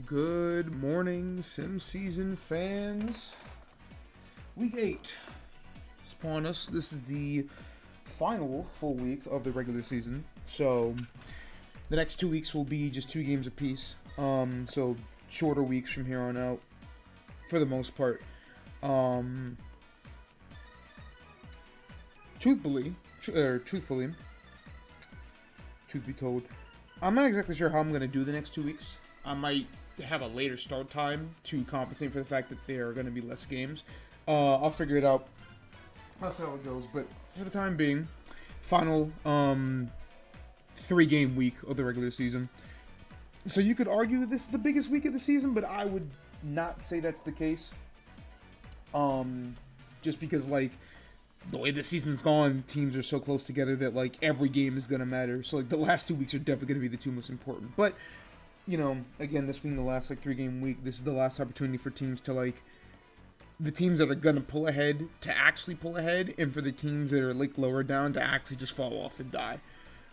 Good morning, Sim Season fans. Week 8 is upon us. This is the final full week of the regular season. So, the next 2 weeks will be just 2 games apiece. So, shorter weeks from here on out, for the most part. Truthfully, truth be told, I'm not exactly sure how I'm going to do the next 2 weeks. I might have a later start time to compensate for the fact that there are going to be less games. I'll figure it out. That's how it goes. But for the time being, final 3-game week of the regular season. So you could argue that this is the biggest week of the season, but I would not say that's the case. Just because, like, the way the season's gone, teams are so close together that, like, every game is going to matter. So, like, the last 2 weeks are definitely going to be the 2 most important. But, you know, again, this being the last, like, 3-game week, this is the last opportunity for teams to, like, the teams that are going to pull ahead to actually pull ahead, and for the teams that are, like, lower down to actually just fall off and die.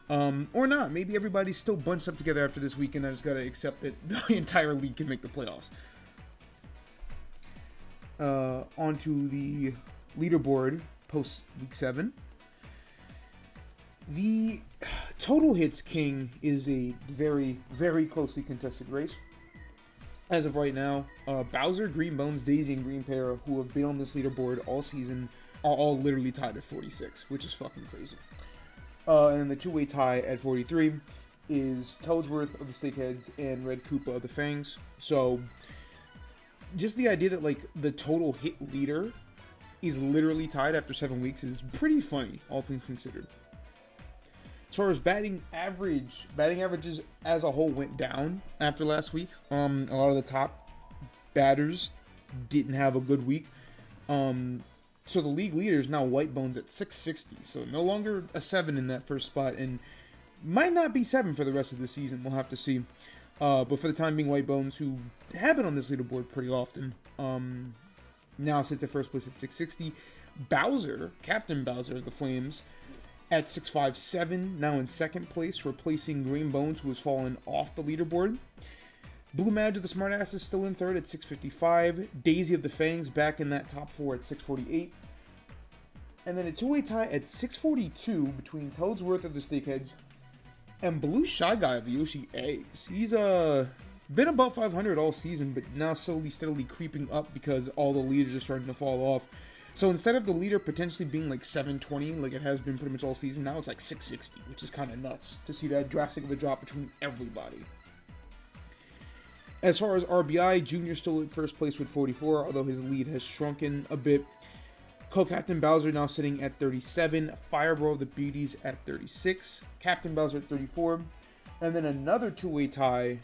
Or not. Maybe everybody's still bunched up together after this week, and I just got to accept that the entire league can make the playoffs. Onto the leaderboard post week 7. The total hits king is a very, very closely contested race. As of right now, Bowser, Green Bones, Daisy, and Green Para, who have been on this leaderboard all season, are all literally tied at 46, which is fucking crazy. And then the two-way tie at 43 is Toadsworth of the Steakheads and Red Koopa of the Fangs. So, just the idea that, like, the total hit leader is literally tied after 7 weeks is pretty funny, all things considered. As far as batting averages as a whole went down after last week. A lot of the top batters didn't have a good week. So the league leader is now White Bones at 660. So no longer a 7 in that first spot, and might not be 7 for the rest of the season. We'll have to see. But for the time being, White Bones, who have been on this leaderboard pretty often, now sits at first place at 660. Bowser, Captain Bowser of the Flames, at 657, now in second place, replacing Green Bones, who has fallen off the leaderboard. Blue Madge of the Smartass is still in third at 655. Daisy of the Fangs back in that top 4 at 648. And then a two-way tie at 642 between Toadsworth of the Steakheads and Blue Shy Guy of the Yoshi Eggs. He's been above 500 all season, but now slowly, steadily creeping up because all the leaders are starting to fall off. So instead of the leader potentially being like 720, like it has been pretty much all season, now it's like 660, which is kind of nuts to see that drastic of a drop between everybody. As far as RBI, Junior still at first place with 44, although his lead has shrunken a bit. Co-Captain Bowser now sitting at 37, Firebro of the Beauties at 36, Captain Bowser at 34, and then another two-way tie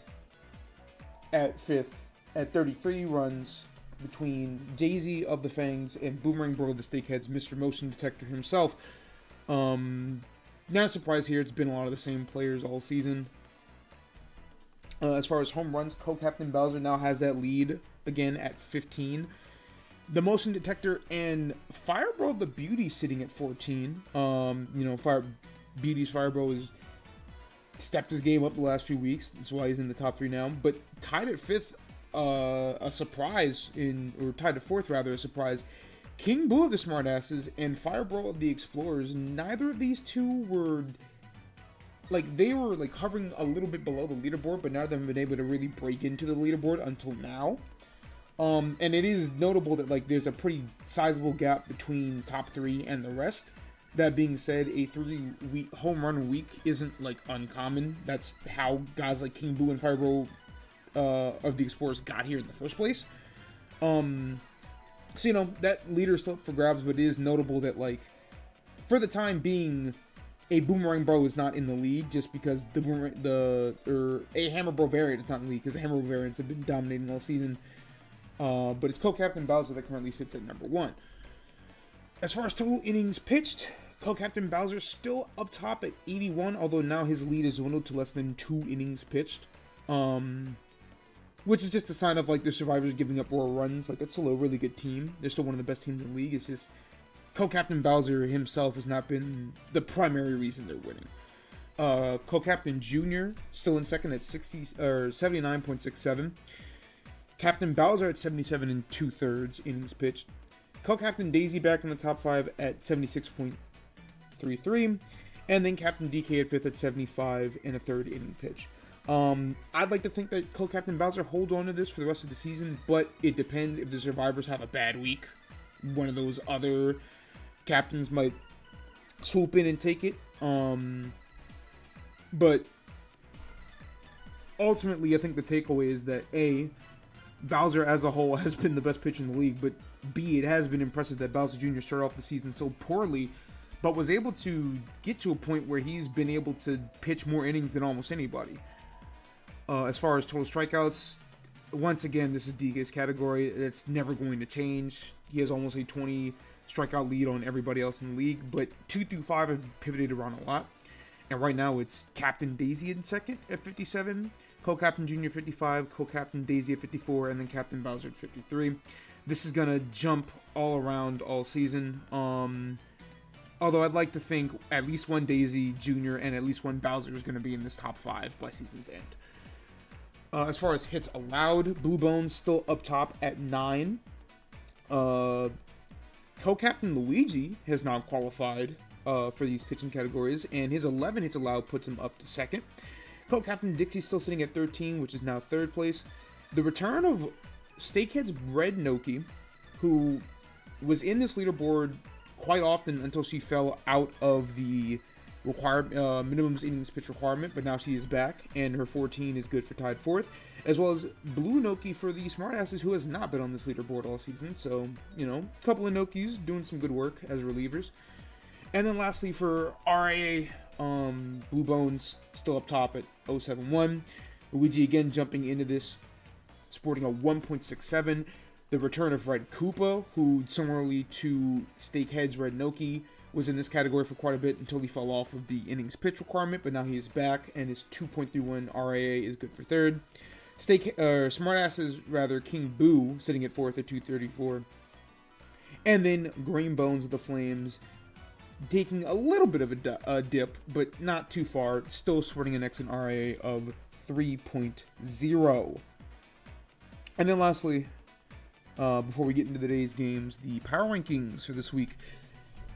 at 5th at 33 runs between Daisy of the Fangs and Boomerang Bro of the Steakheads, Mr. Motion Detector himself. Not a surprise here, it's been a lot of the same players all season. As far as home runs, Co-Captain Bowser now has that lead again at 15. The Motion Detector and Firebro of the Beauty sitting at 14. Beauty's Firebro has stepped his game up the last few weeks. That's why he's in the top 3 now. But tied at 5th, a surprise tied at 4th rather, a surprise. King Boo of the Smartasses and Firebro of the Explorers. Neither of these two were, they were hovering a little bit below the leaderboard, but none of them have been able to really break into the leaderboard until now. And it is notable that, there's a pretty sizable gap between top 3 and the rest. That being said, a 3-week home run week isn't, uncommon. That's how guys like King Boo and Firebro of the Explorers got here in the first place. So, that leader is still up for grabs, but it is notable that, for the time being, a Boomerang Bro is not in the lead just because a Hammer Bro variant is not in the lead because the Hammer Bro variants have been dominating all season. But it's Co-Captain Bowser that currently sits at number 1. As far as total innings pitched, Co-Captain Bowser still up top at 81, although now his lead is dwindled to less than 2 innings pitched. Which is just a sign of, the survivors giving up more runs. That's still a really good team. They're still one of the best teams in the league. It's just Co-Captain Bowser himself has not been the primary reason they're winning. Co-Captain Junior still in second at 79.67. Captain Bowser at 77 and 2/3 innings pitched. Co-Captain Daisy back in the top 5 at 76.33. And then Captain DK at 5th at 75 and a third inning pitch. I'd like to think that Co-Captain Bowser holds on to this for the rest of the season, but it depends if the survivors have a bad week. One of those other captains might swoop in and take it. But ultimately, I think the takeaway is that A, Bowser as a whole has been the best pitcher in the league, but B, it has been impressive that Bowser Jr. started off the season so poorly, but was able to get to a point where he's been able to pitch more innings than almost anybody. As far as total strikeouts, once again, this is DK's category. It's never going to change. He has almost a 20 strikeout lead on everybody else in the league, but 2 through 5 have pivoted around a lot. And right now it's Captain Daisy in second at 57, Co-Captain Junior 55, Co-Captain Daisy at 54, and then Captain Bowser at 53. This is going to jump all around all season. Although I'd like to think at least one Daisy Jr. and at least one Bowser is going to be in this top 5 by season's end. As far as hits allowed, Blue Bones still up top at 9. Co-Captain Luigi has now qualified for these pitching categories, and his 11 hits allowed puts him up to second. Co-Captain Dixie still sitting at 13, which is now third place. The return of Steakhead's Red Noki, who was in this leaderboard quite often until she fell out of the required minimum innings pitch requirement, but now she is back, and her 14 is good for tied fourth, as well as Blue Noki for the smartasses, who has not been on this leaderboard all season. So, you know, a couple of Nokis doing some good work as relievers. And then lastly for RAA, Blue Bones still up top at 071. Luigi again jumping into this, sporting a 1.67. The return of Red Koopa, who similarly to Steakhead's Red Noki was in this category for quite a bit until he fell off of the innings pitch requirement, but now he is back, and his 2.31 RAA is good for third. Smartasses, King Boo, sitting at fourth at 234. And then Green Bones of the Flames, taking a little bit of a dip, but not too far, still sporting an excellent RAA of 3.0. And then lastly, before we get into today's games, the power rankings for this week.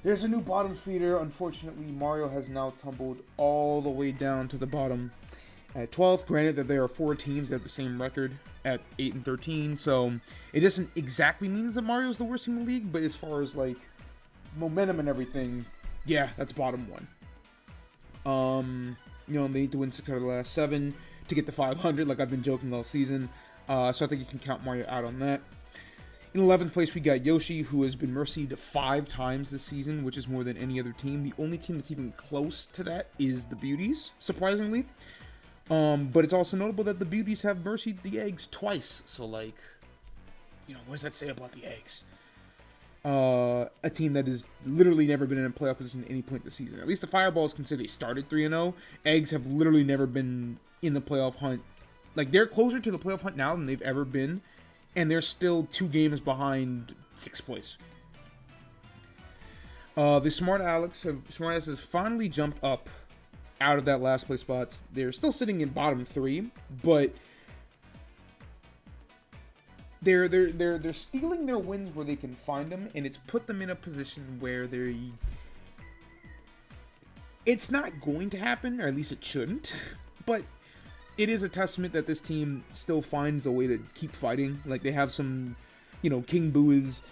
There's a new bottom feeder. Unfortunately, Mario has now tumbled all the way down to the bottom at 12th. Granted that there are 4 teams that have the same record at 8 and 13, so it doesn't exactly mean that Mario's the worst team in the league, but as far as like momentum and everything, yeah, that's bottom 1. You know, they need to win 6 out of the last 7 to get to 500, like I've been joking all season. So I think you can count Mario out on that. In 11th place, we got Yoshi, who has been mercied 5 times this season, which is more than any other team. The only team that's even close to that is the Beauties, surprisingly. But it's also notable that the Beauties have mercied the Eggs twice. So, like, you know, what does that say about the Eggs? A team that has literally never been in a playoff position at any point this season. At least the Fireballs can say they started 3-0. Eggs have literally never been in the playoff hunt. Like, they're closer to the playoff hunt now than they've ever been. And they're still 2 games behind 6th place. The Smartasses finally jumped up out of that last place spots. They're still sitting in bottom 3, but they're stealing their wins where they can find them, and it's put them in a position where it's not going to happen, or at least it shouldn't, but it is a testament that this team still finds a way to keep fighting. Like, they have some, you know, King Boo is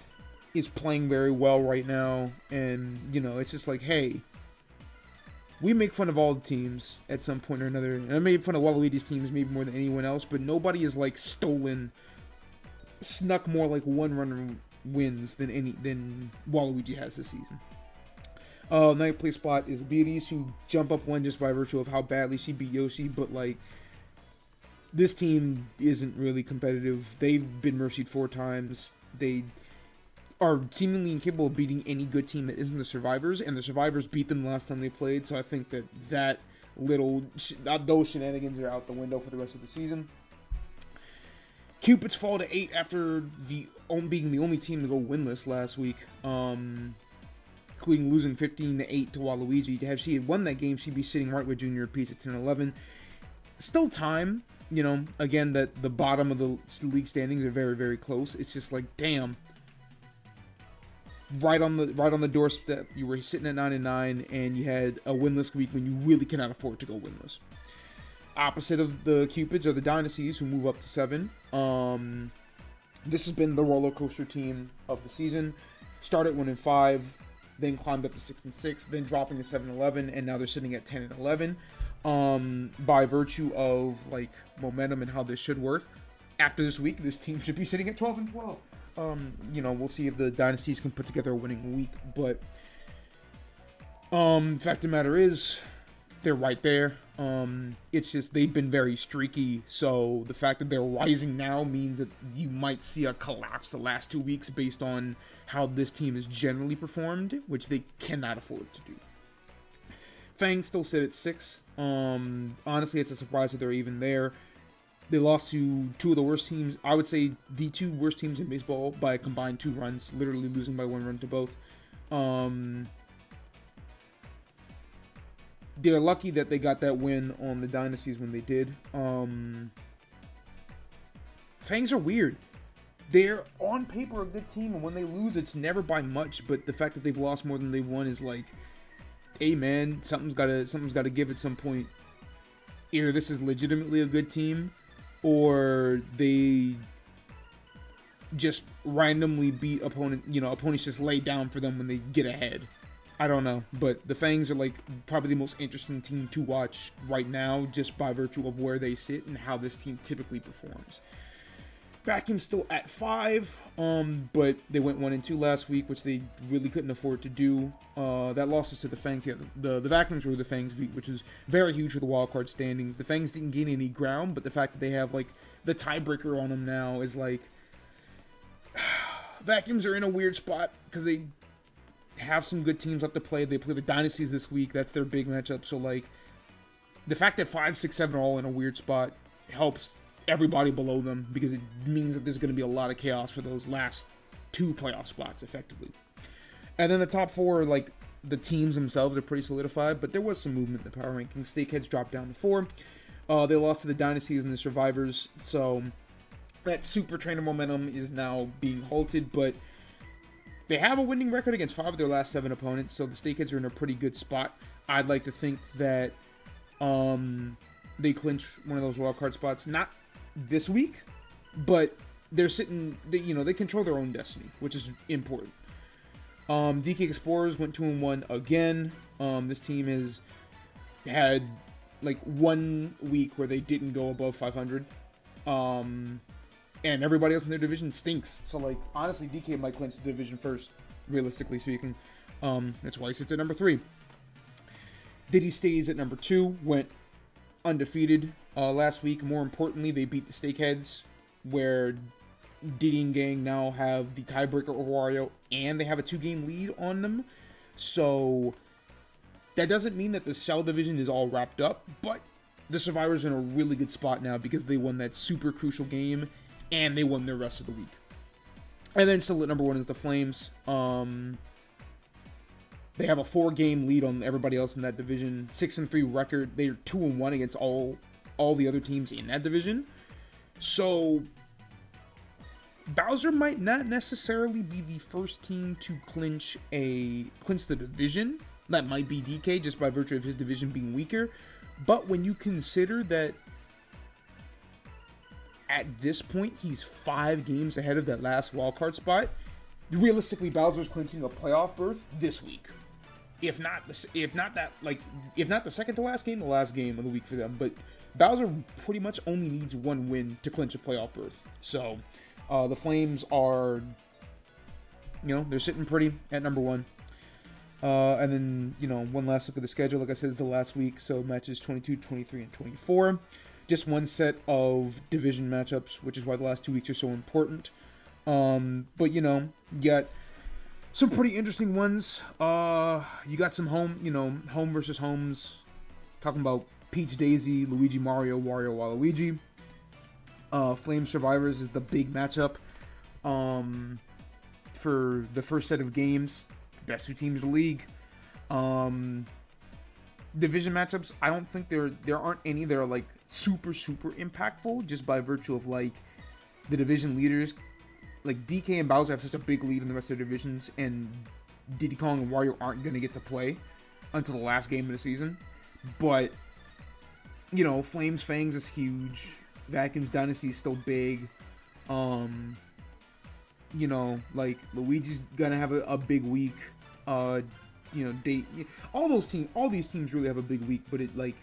playing very well right now, and, you know, it's just like, hey, we make fun of all the teams at some point or another, and I made fun of Waluigi's teams maybe more than anyone else, but nobody has, like, snuck more like 1-run wins than Waluigi has this season. 9th place spot is Beauties, who jump up 1 just by virtue of how badly she beat Yoshi, but, like, this team isn't really competitive. They've been mercied 4 times. They are seemingly incapable of beating any good team that isn't the Survivors, and the Survivors beat them the last time they played, so I think that those shenanigans are out the window for the rest of the season. Cupid's fall to 8 after being the only team to go winless last week. including losing 15-8 to Waluigi. Had she won that game, she'd be sitting right with Junior Peach at 10-11. Still time, you know, again, that the bottom of the league standings are very, very close. It's just like, damn. Right on the doorstep, you were sitting at 9-9, and you had a winless week when you really cannot afford to go winless. Opposite of the Cupids are the Dynasties, who move up to 7. This has been the roller coaster team of the season. Started 1-5, then climbed up to 6-6, then dropping to 7-11, and now they're sitting at 10-11. By virtue of like momentum and how this should work, after this week, this team should be sitting at 12-12. You know, we'll see if the Dynasties can put together a winning week, but fact of the matter is, they're right there. It's just they've been very streaky, so the fact that they're rising now means that you might see a collapse the last 2 weeks based on how this team has generally performed, which they cannot afford to do. Fangs still sit at 6. Honestly, it's a surprise that they're even there. They lost to 2 of the worst teams. I would say the 2 worst teams in baseball by a combined 2 runs, literally losing by 1 run to both. They're lucky that they got that win on the Dynasties when they did. Fangs are weird. They're on paper a good team, and when they lose, it's never by much. But the fact that they've lost more than they've won is like, hey man, something's gotta give at some point. Either this is legitimately a good team, or they just randomly beat opponent. You know, opponents just lay down for them when they get ahead. I don't know, but the Fangs are like probably the most interesting team to watch right now, just by virtue of where they sit and how this team typically performs. Vacuum's still at 5, but they went 1-2 last week, which they really couldn't afford to do. That losses to the Fangs. Yeah, the Vacuums were the Fangs beat, which was very huge for the wildcard standings. The Fangs didn't gain any ground, but the fact that they have like the tiebreaker on them now is like Vacuums are in a weird spot because they have some good teams left to play. They play the Dynasties this week. That's their big matchup. So like the fact that 5, 6, 7 are all in a weird spot helps everybody below them, because it means that there's going to be a lot of chaos for those last 2 playoff spots effectively. And then the top 4, like the teams themselves are pretty solidified, but there was some movement in the power rankings. Steakheads dropped down to 4. They lost to the Dynasties and the Survivors, so that super trainer momentum is now being halted, but they have a winning record against 5 of their last 7 opponents, so the Steakheads are in a pretty good spot. I'd like to think that they clinch one of those wildcard spots. Not this week, but they're sitting, they control their own destiny, which is important. DK Explorers went 2-1 again. This team has had like 1 week where they didn't go above 500. And everybody else in their division stinks. So, like, honestly, DK might clinch the division first, realistically speaking. That's why he sits at number 3. Diddy stays at number 2, went undefeated last week. More importantly, they beat the Steakheads, where Diddy and Gang now have the tiebreaker over Wario, and they have a 2-game lead on them. So, that doesn't mean that the Cell division is all wrapped up, but the Survivors are in a really good spot now because they won that super crucial game, and they won their rest of the week. And then still at number 1 is the Flames. They have a 4-game lead on everybody else in that division. 6-3 record. They're 2-1 against all the other teams in that division. So Bowser might not necessarily be the first team to clinch the division. That might be DK, just by virtue of his division being weaker. But when you consider that at this point, he's 5 games ahead of that last wildcard spot. Realistically, Bowser's clinching a playoff berth this week. If not the second to last game, the last game of the week for them. But Bowser pretty much only needs 1 win to clinch a playoff berth. So the Flames are, they're sitting pretty at number 1. And then, one last look at the schedule. Like I said, it's the last week. So matches 22, 23, and 24. Just 1 set of division matchups, which is why the last 2 weeks are so important. But, you got some pretty interesting ones. You got some home versus homes. Talking about Peach Daisy, Luigi Mario, Wario Waluigi. Flame Survivors is the big matchup for the first set of games. best two teams in the league. Division matchups, I don't think there aren't any that are like super impactful just by virtue of like the division leaders. Like DK and Bowser have such a big lead in the rest of the divisions, and Diddy Kong and Wario aren't going to get to play until the last game of the season. But, you know, Flames Fangs is huge. Vacuum's Dynasty is still big. You know, like Luigi's going to have a big week. You know, all these teams really have a big week, but it like,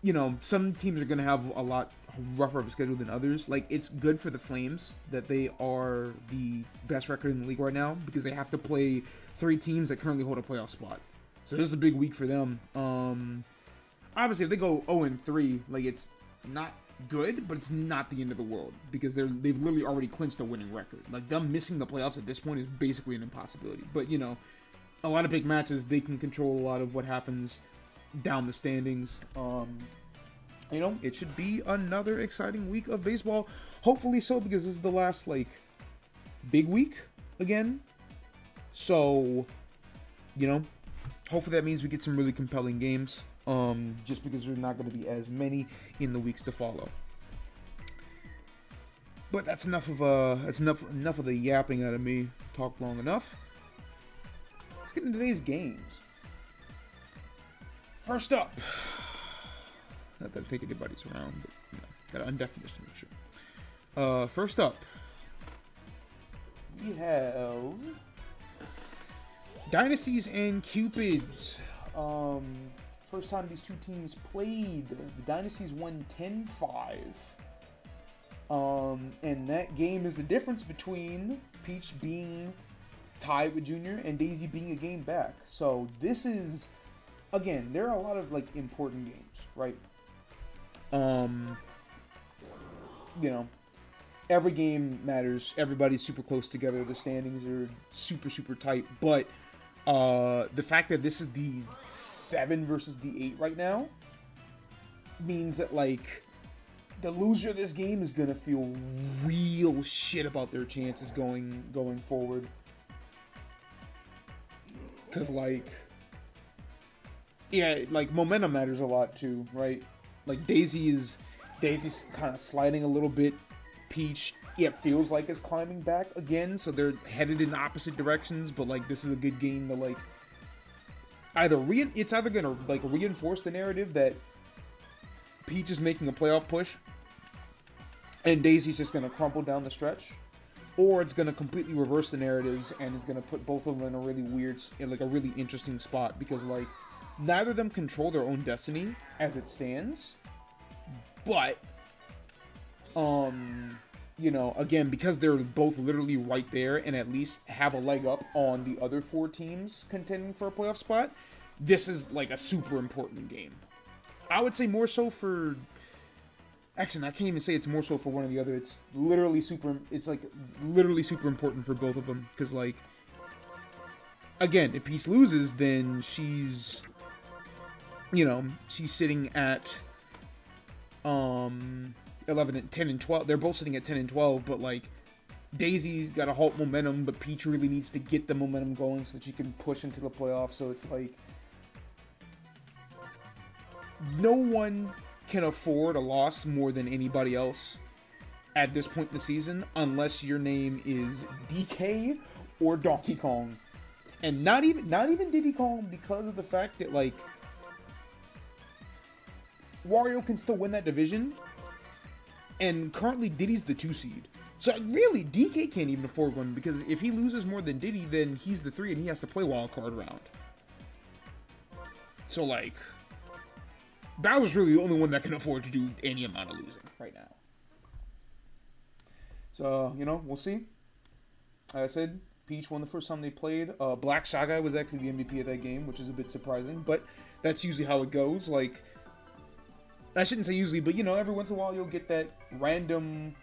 you know, some teams are going to have a lot rougher of a schedule than others. Like, it's good for the Flames that they are the best record in the league right now, because they have to play 3 teams that currently hold a playoff spot. So this is a big week for them. Obviously, if they go 0-3, like, it's not good, but it's not the end of the world, because they've literally already clinched a winning record. Like, them missing the playoffs at this point is basically an impossibility. But, you know, a lot of big matches, they can control a lot of what happens down the standings. You know, it should be another exciting week of baseball. Hopefully so, because this is the last, like, big week again. So, you know, hopefully that means we get some really compelling games. Just because there's not going to be as many in the weeks to follow. But that's enough of the yapping out of me. Talked long enough. Let's get into today's games. First up. Not that I think anybody's around, but you know, gotta undeafen this to make sure. First up, we have Dynasties and Cupids. First time these two teams played, the Dynasties won 10-5. And that game is the difference between Peach being tied with Junior and Daisy being a game back. So this is, again, there are a lot of like important games, right? You know, every game matters. Everybody's super close together. The standings are super tight. But the fact that this is the 7 versus the 8 right now means that, like, the loser of this game is gonna feel real shit about their chances going forward. Cause like, yeah, like momentum matters a lot too, right? Like Daisy's kind of sliding a little bit. Peach, yeah, feels like is climbing back again, so they're headed in opposite directions. But like, this is a good game to like it's either gonna like reinforce the narrative that Peach is making a playoff push and Daisy's just gonna crumple down the stretch, or it's gonna completely reverse the narratives and it's gonna put both of them in a really weird, like a really interesting spot, because like neither of them control their own destiny as it stands, but you know, again, because they're both literally right there and at least have a leg up on the other 4 teams contending for a playoff spot, this is like a super important game. I would say more so for, actually, I can't even say it's more so for one or the other. It's literally super important for both of them, because like, again, if Peach loses, then she's, you know, she's sitting at 11 and 10 and 12. They're both sitting at 10 and 12, but like Daisy's got to halt momentum, but Peach really needs to get the momentum going so that she can push into the playoffs. So it's like, no one can afford a loss more than anybody else at this point in the season, unless your name is DK or Donkey Kong. And not even Diddy Kong, because of the fact that like Wario can still win that division, and currently Diddy's the 2 seed. So really, DK can't even afford one, because if he loses more than Diddy, then he's the 3 and he has to play wild card round. So like, Bowser's really the only one that can afford to do any amount of losing right now. So, you know, we'll see. Like I said, Peach won the first time they played. Black Saga was actually the MVP of that game, which is a bit surprising, but that's usually how it goes. Like, I shouldn't say usually, but, you know, every once in a while you'll get that random,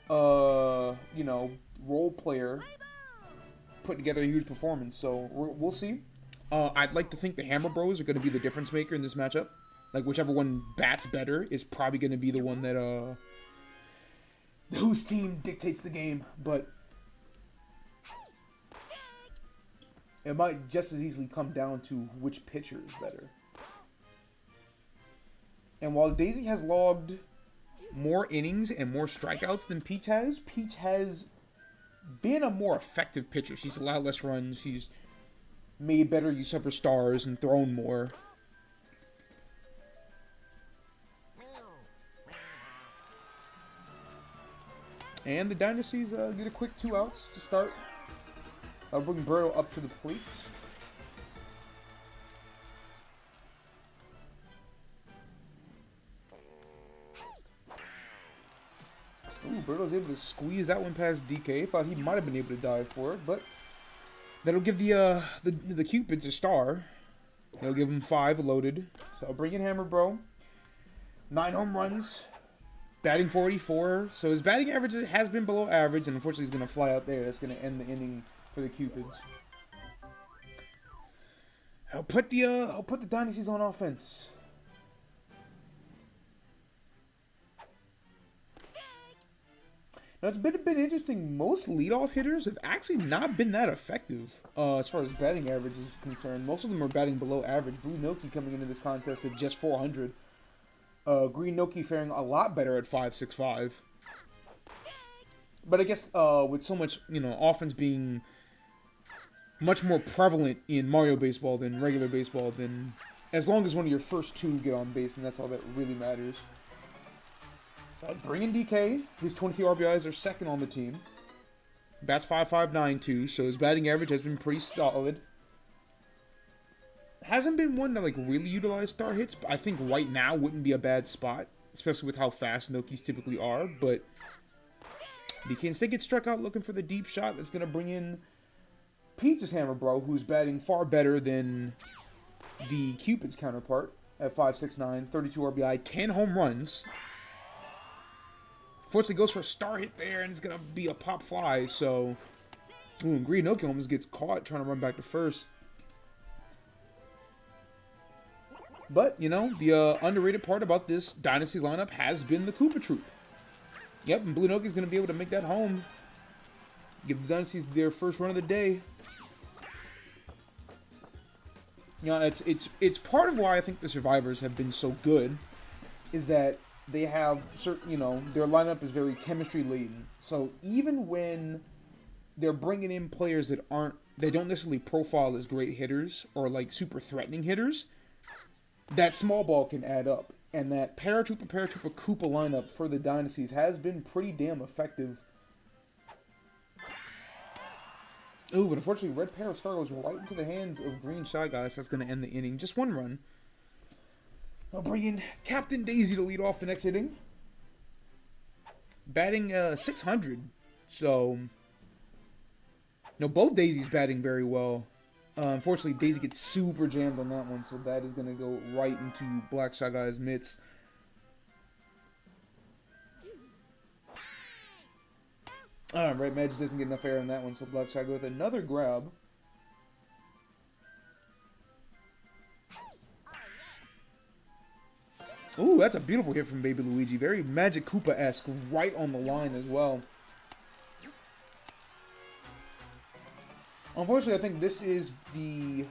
you know, role player put together a huge performance. So, we'll see. I'd like to think the Hammer Bros are going to be the difference maker in this matchup. Like, whichever one bats better is probably going to be the one that, whose team dictates the game. But it might just as easily come down to which pitcher is better. And while Daisy has logged more innings and more strikeouts than Peach has been a more effective pitcher. She's allowed less runs. She's made better use of her stars and thrown more. And the Dynasties get a quick 2 outs to start. I'll bring Birdo up to the plate. Ooh, Birdo's able to squeeze that one past DK. Thought he might have been able to dive for it, but that'll give the Cupids a star. They'll give him 5 loaded. So I'll bring in Hammer Bro. 9 home runs. Batting 484. So his batting average has been below average, and unfortunately he's going to fly out there. That's going to end the inning for the Cupids. I'll put the Dynasties on offense. Now, it's been a bit interesting. Most leadoff hitters have actually not been that effective as far as batting average is concerned. Most of them are batting below average. Blue Noki coming into this contest at just 400. Green Noki faring a lot better at 565. But I guess with so much, offense being much more prevalent in Mario Baseball than regular baseball, then as long as one of your first 2 get on base, and that's all that really matters. Bring in DK. His 23 RBIs are second on the team. Bats 5.59 too, so his batting average has been pretty solid. Hasn't been one to really utilize star hits, but I think right now wouldn't be a bad spot, especially with how fast Nokis typically are. But DK instead gets struck out looking for the deep shot that's going to bring in Peach's Hammer Bro, who's batting far better than the Cupid's counterpart at 5.69, 32 RBI, 10 home runs. Fortunately, goes for a star hit there, and it's going to be a pop fly, so... Ooh, and Green Noki almost gets caught trying to run back to first. But, the underrated part about this Dynasties lineup has been the Koopa Troop. Yep, and Blue Noki's going to be able to make that home. Give the Dynasties their first run of the day. It's part of why I think the Survivors have been so good, is that they have certain, their lineup is very chemistry laden. So even when they're bringing in players that they don't necessarily profile as great hitters or super threatening hitters, that small ball can add up. And that Paratrooper Koopa lineup for the Dynasties has been pretty damn effective. Ooh, but unfortunately, Red Para Star goes right into the hands of Green Shy Guys. That's going to end the inning. Just 1 run. I'll bring in Captain Daisy to lead off the next inning. Batting 600. So, both Daisies batting very well. Unfortunately, Daisy gets super jammed on that one, so that is going to go right into Black Shy Guy's mitts. Alright, Magic doesn't get enough air on that one, so Black Shy Guy with another grab. Ooh, that's a beautiful hit from Baby Luigi. Very Magic Koopa-esque, right on the line as well. Unfortunately, I think this is the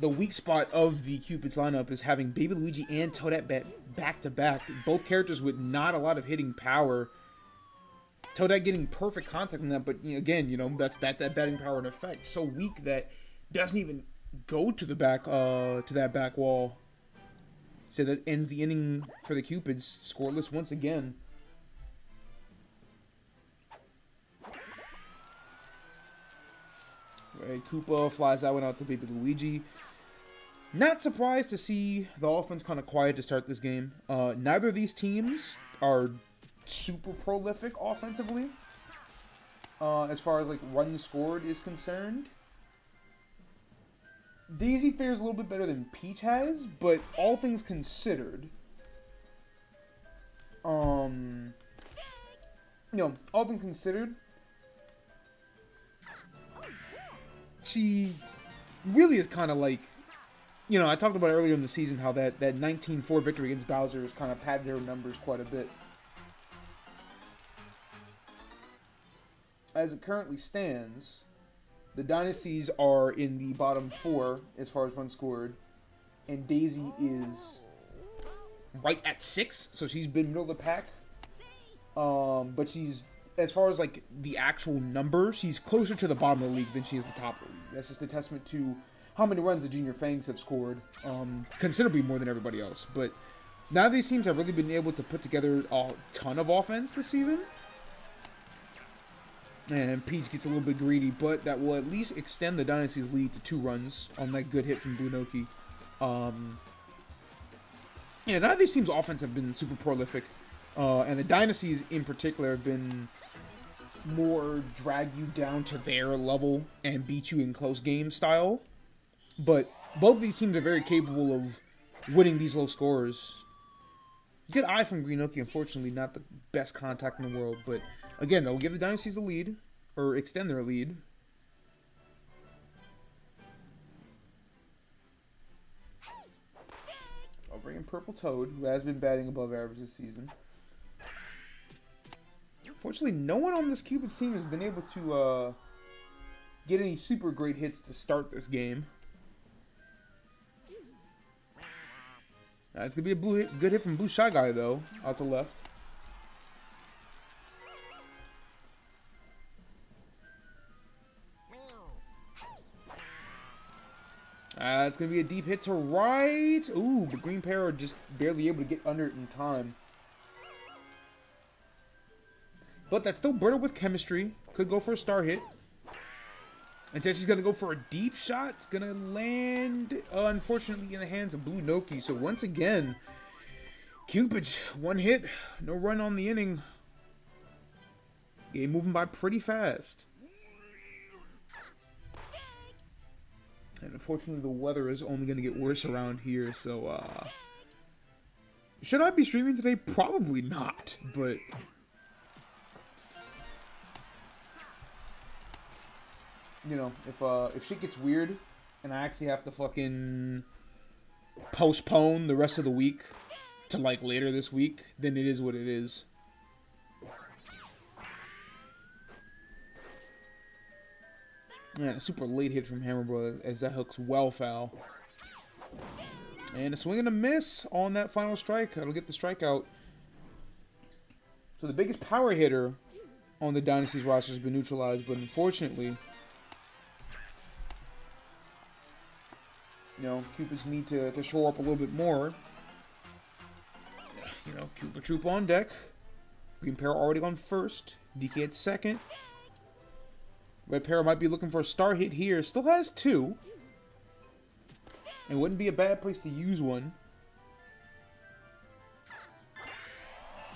weak spot of the Cupid's lineup, is having Baby Luigi and Toadette back-to-back. Both characters with not a lot of hitting power. Toadette getting perfect contact on that, but again, that's that batting power in effect. So weak that doesn't even go to the back to that back wall. So that ends the inning for the Cupids, scoreless once again. Right, Koopa flies that one out to Baby Luigi. Not surprised to see the offense kind of quiet to start this game. Neither of these teams are super prolific offensively. As far as runs scored is concerned. Daisy fares a little bit better than Peach has, but all things considered, all things considered, she really is kind of I talked about earlier in the season how that 19-4 victory against Bowser has kind of padded her numbers quite a bit. As it currently stands, The Dynasties are in the bottom 4 as far as runs scored, and Daisy is right at 6, so she's been middle of the pack. But she's, as far as like the actual number, she's closer to the bottom of the league than she is the top of the league. That's just a testament to how many runs the Junior Fangs have scored, considerably more than everybody else. But now these teams have really been able to put together a ton of offense this season. And Peach gets a little bit greedy, but that will at least extend the Dynasty's lead to 2 runs on that good hit from Blunoki. Yeah, none of these teams' offense have been super prolific. And the Dynasties in particular have been more drag you down to their level and beat you in close game style. But both of these teams are very capable of winning these low scores. Good eye from Greenoki, unfortunately not the best contact in the world. But again, they'll give the Dynasties the lead, or extend their lead. I'll bring in Purple Toad, who has been batting above average this season. Unfortunately, no one on this Cupid's team has been able to get any super great hits to start this game. It's going to be a good hit from Blue Shy Guy, though, out to left. It's going to be a deep hit to right. Ooh, but Green Pair are just barely able to get under it in time. But that's still Berta with chemistry. Could go for a star hit. Instead, she's going to go for a deep shot. It's going to land, unfortunately, in the hands of Blue Noki. So once again, Cupid's 1 hit, no run on the inning. Game moving by pretty fast. And unfortunately, the weather is only going to get worse around here. So, should I be streaming today? Probably not, but you know, if shit gets weird and I actually have to fucking postpone the rest of the week to like later this week, then it is what it is. Man, a super late hit from Hammer Brother as that hook's well foul. And a swing and a miss on that final strike. That'll get the strikeout. So the biggest power hitter on the Dynasty's roster has been neutralized, but unfortunately, you know, Cupids need to shore up a little bit more. You know, Cupid Troop on deck. Green Pair already on first. DK at second. Red Pair might be looking for a star hit here. Still has 2. It wouldn't be a bad place to use one.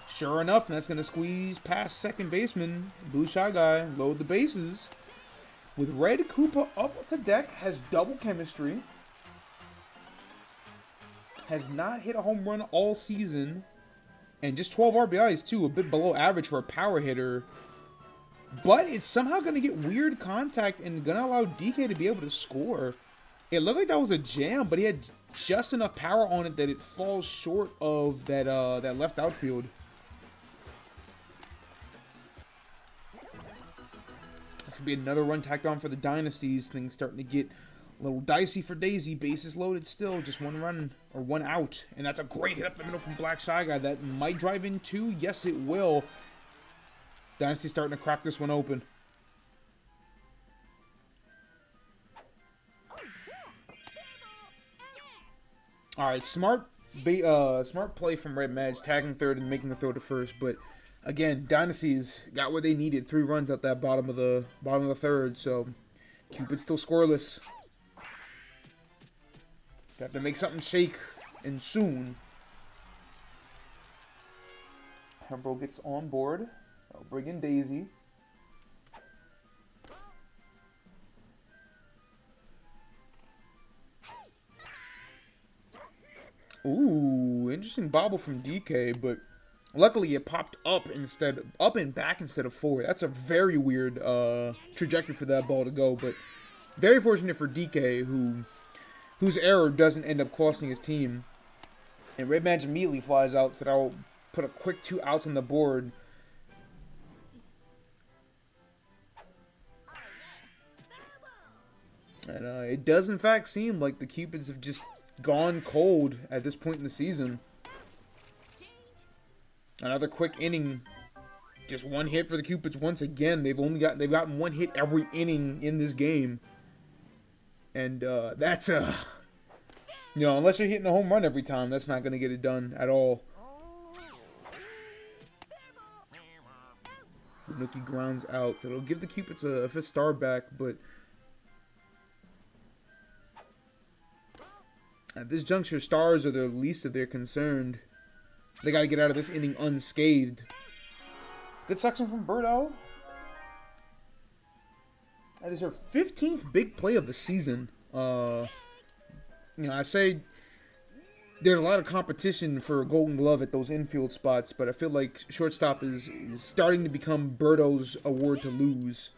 Sure enough, and that's going to squeeze past second baseman. Blue Shy Guy, load the bases. With Red Koopa up to deck, has double chemistry. Has not hit a home run all season. And just 12 RBIs too, a bit below average for a power hitter. But it's somehow going to get weird contact and going to allow DK to be able to score. It looked like that was a jam, but he had just enough power on it that it falls short of that that left outfield. That's going to be another run tacked on for the Dynasties. Things starting to get a little dicey for Daisy. Bases loaded still. Just 1 run or 1 out. And that's a great hit up the middle from Black Shy Guy. That might drive in 2. Yes, it will. Dynasty starting to crack this one open. All right, smart play from Red Madge, tagging third and making the throw to first. But again, Dynasty's got what they needed. 3 runs at that bottom of the third. So Cupid's still scoreless. Got to make something shake, and soon. Hembro gets on board. I'll bring in Daisy. Ooh, interesting bobble from DK, but luckily it popped up and back instead of forward. That's a very weird trajectory for that ball to go, but very fortunate for DK, whose error doesn't end up costing his team. And Red Madge immediately flies out, so that'll put a quick 2 outs on the board. And it does, in fact, seem like the Cupids have just gone cold at this point in the season. Another quick inning. Just one hit for the Cupids once again. They've gotten one hit every inning in this game. And that's unless you're hitting a home run every time, that's not going to get it done at all. Nookie grounds out, so it'll give the Cupids a fifth star back, but at this juncture, stars are the least of their concern. They got to get out of this inning unscathed. Good section from Birdo. That is her 15th big play of the season. I say there's a lot of competition for a Golden Glove at those infield spots, but I feel like shortstop is starting to become Birdo's award to lose.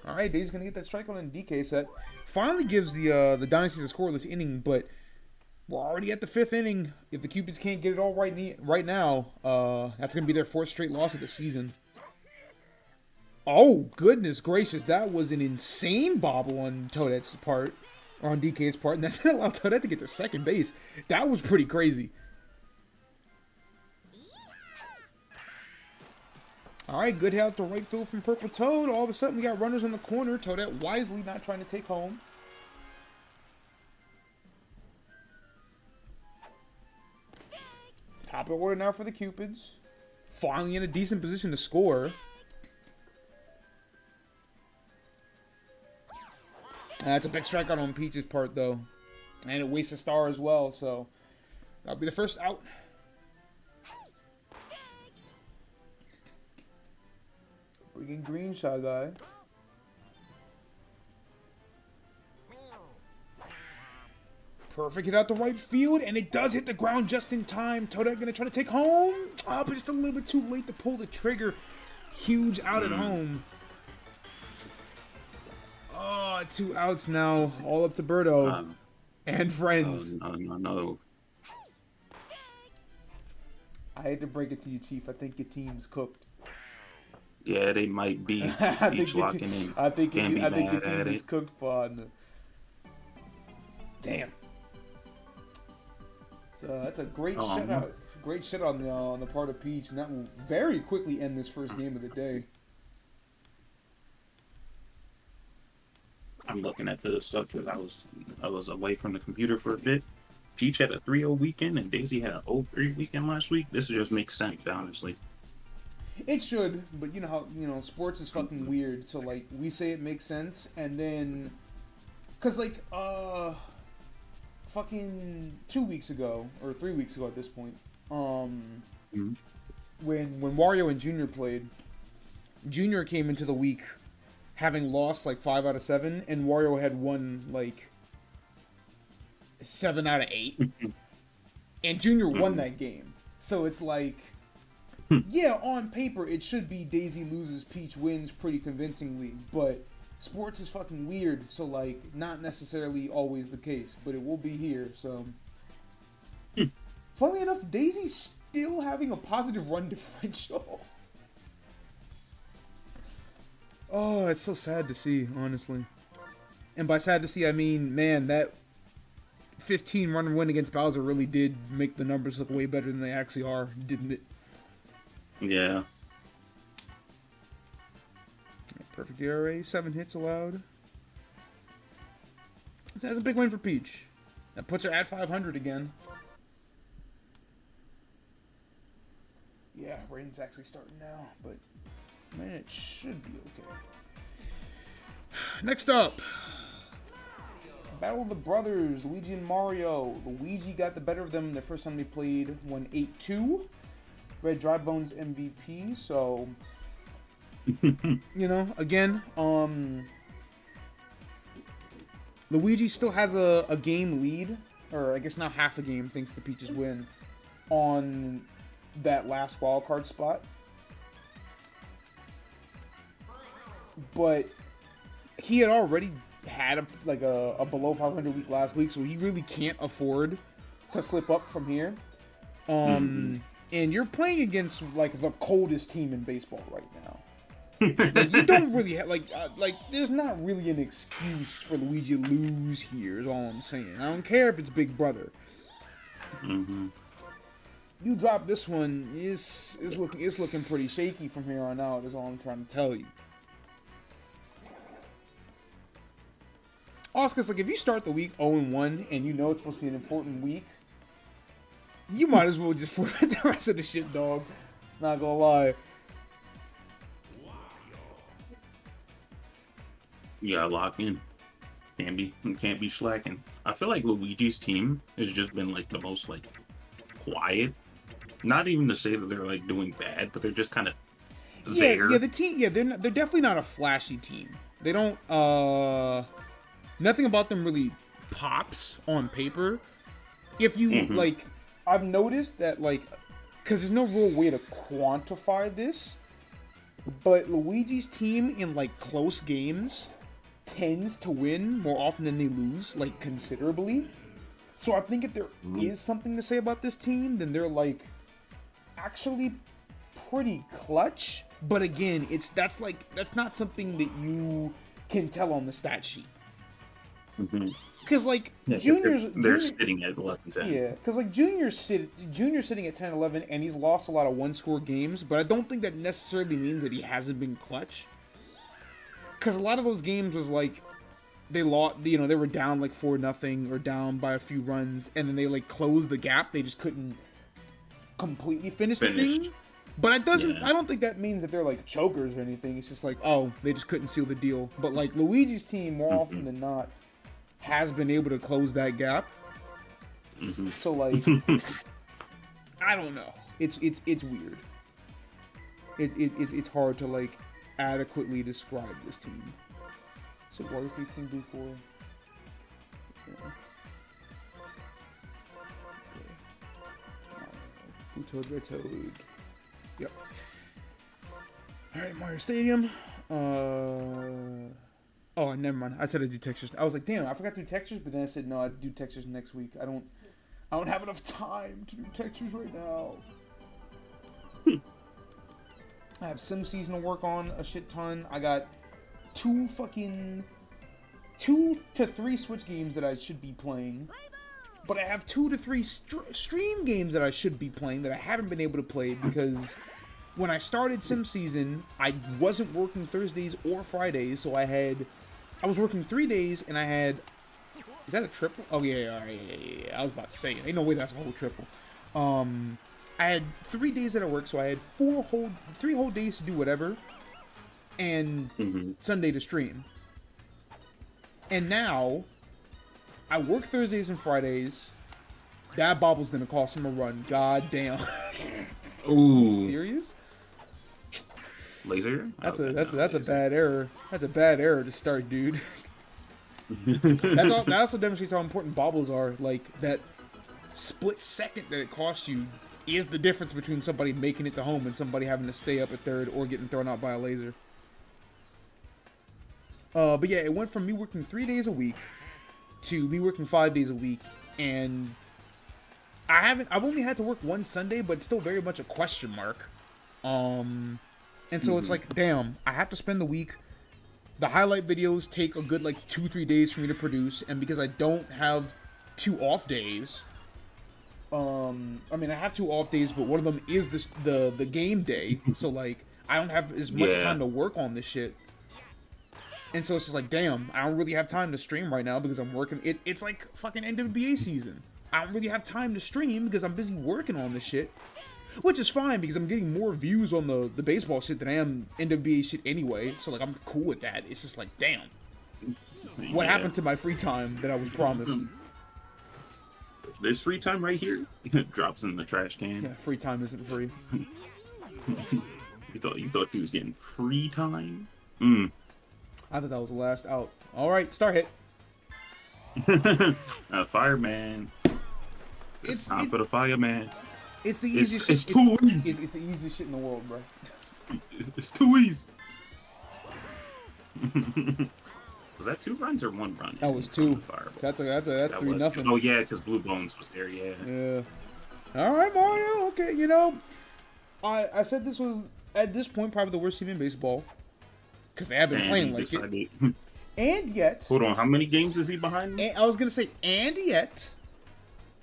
All right, Daisy's gonna get that strikeout on DK set. Finally gives the Dynasty a scoreless inning, but we're already at the 5th inning. If the Cupids can't get it all right now, that's gonna be their 4th straight loss of the season. Oh, goodness gracious. That was an insane bobble on Toadette's part, or on DK's part, and that didn't allow Toadette to get to second base. That was pretty crazy. All right, good hit out to right field from Purple Toad. All of a sudden, we got runners in the corner. Toadette wisely not trying to take home. Top of the order now for the Cupids. Finally in a decent position to score. That's a big strikeout on Peach's part, though. And it wastes a star as well, so that'll be the first out. Bringing green, Shy Guy. Perfect hit out the right field, and it does hit the ground just in time. Toadette gonna try to take home. Oh, but just a little bit too late to pull the trigger. Huge out at home. Oh, 2 outs now. All up to Birdo and friends. No. I hate to break it to you, Chief. I think your team's cooked. Yeah, they might be. Each locking in. I think your team is cooked, partner. Damn. So that's a great shutout. Great shutout on the part of Peach, and that will very quickly end this first game of the day. I'm looking at the stuff because I was away from the computer for a bit. Peach had a 3-0 weekend and Daisy had an 0-3 weekend last week. This just makes sense, honestly. It should, but you know how sports is fucking weird. So like we say it makes sense, and then, cause like fucking 2 weeks ago or 3 weeks ago at this point, when Wario and Junior played, Junior came into the week having lost like 5 out of 7, and Wario had won like 7 out of 8, and Junior won that game. So it's like, yeah, on paper it should be Daisy loses, Peach wins pretty convincingly, but sports is fucking weird, so like not necessarily always the case, but it will be here. So funnily enough, Daisy's still having a positive run differential. Oh, it's so sad to see, honestly. And by sad to see, I mean, man, that 15-run win against Bowser really did make the numbers look way better than they actually are, didn't it? Yeah. Perfect ERA, 7 hits allowed. That's a big win for Peach. That puts her at 500 again. Yeah, rain's actually starting now, but man, it should be okay. Next up, Battle of the Brothers, Luigi and Mario. Luigi got the better of them the first time they played, won 8-2. Red Dry Bones MVP, so again, Luigi still has a game lead, or I guess now half a game thanks to Peach's win on that last wildcard spot. But he had already had a below 500 week last week, so he really can't afford to slip up from here. And you're playing against like the coldest team in baseball right now. Like, you don't really have, like, there's not really an excuse for Luigi to lose here, is all I'm saying. I don't care if it's Big Brother. Mm-hmm. You drop this one, it's looking pretty shaky from here on out, is all I'm trying to tell you. Also, because, like, if you start the week 0-1 and you know it's supposed to be an important week, you might as well just forget the rest of the shit, dog. Not gonna lie. You gotta lock in. Can't be slacking. I feel like Luigi's team has just been like the most like quiet. Not even to say that they're like doing bad, but they're just kind of there. Yeah, the team. Yeah, they're definitely not a flashy team. They don't. Nothing about them really pops on paper. If you like, I've noticed that like, because there's no real way to quantify this, but Luigi's team in like close games tends to win more often than they lose, like considerably. So I think if there is something to say about this team, then they're like actually pretty clutch. But again, that's not something that you can tell on the stat sheet. Because like they're sitting at 11-10. Yeah, because like Junior's sitting at 10-11, and he's lost a lot of one-score games. But I don't think that necessarily means that he hasn't been clutch. Because a lot of those games was like they lost, they were down like 4-0 or down by a few runs, and then they like closed the gap. They just couldn't completely finish the thing. But it doesn't. Yeah. I don't think that means that they're like chokers or anything. It's just like, oh, they just couldn't seal the deal. But like Luigi's team, more often than not, has been able to close that gap. So like, I don't know. It's weird. It's hard to like adequately describe this team. So what if we can do for? Blue Toad, Red Toad. Yep. All right, Mario Stadium. Oh, never mind. I said I'd do textures. I was like, damn, I forgot to do textures, but then I said no, I'd do textures next week. I don't have enough time to do textures right now. I have Sim Season to work on a shit ton. I got 2 to 3 Switch games that I should be playing. But I have 2 to 3 stream games that I should be playing that I haven't been able to play because when I started Sim Season, I wasn't working Thursdays or Fridays, so I was working 3 days, and I had... Is that a triple? Oh, yeah. I was about to say it. Ain't no way that's a whole triple. I had 3 days that I worked, so I had 3 whole days to do whatever, and Sunday to stream. And now, I work Thursdays and Fridays. That bobble's gonna cost him a run. God damn. Ooh. Serious? Laser? That's a bad error. That's a bad error to start, dude. That also demonstrates how important bobbles are. Like, that split second that it costs you is the difference between somebody making it to home and somebody having to stay up at third or getting thrown out by a laser. But yeah, it went from me working 3 days a week to me working 5 days a week, and I've only had to work one Sunday, but it's still very much a question mark. And so it's like, damn, I have to spend the week. The highlight videos take a good like 2-3 days for me to produce, and because I don't have 2 off days, I mean, I have 2 off days, but one of them is the game day, so like I don't have as much time to work on this shit. And so it's just like, damn, I don't really have time to stream right now because I'm working. It's like fucking NWBA season. I don't really have time to stream because I'm busy working on this shit. Which is fine because I'm getting more views on the baseball shit than I am NWBA shit anyway. So like, I'm cool with that. It's just like, damn. What happened to my free time that I was promised? This free time right here drops in the trash can. Yeah, free time isn't free. You thought you was getting free time? I thought that was the last out. All right, start hit. Fireman. It's time for the fireman. It's the easiest shit. It's too easy. It's the easiest shit in the world, bro. It's too easy. Was that 2 runs or 1 run? That was 2. That's 3-0. Oh yeah, because Blue Bones was there. Yeah. All right, Mario. Okay, I said this was at this point probably the worst team in baseball. because they have been playing like it. And yet, hold on, how many games is he behind me? I was gonna say, and yet,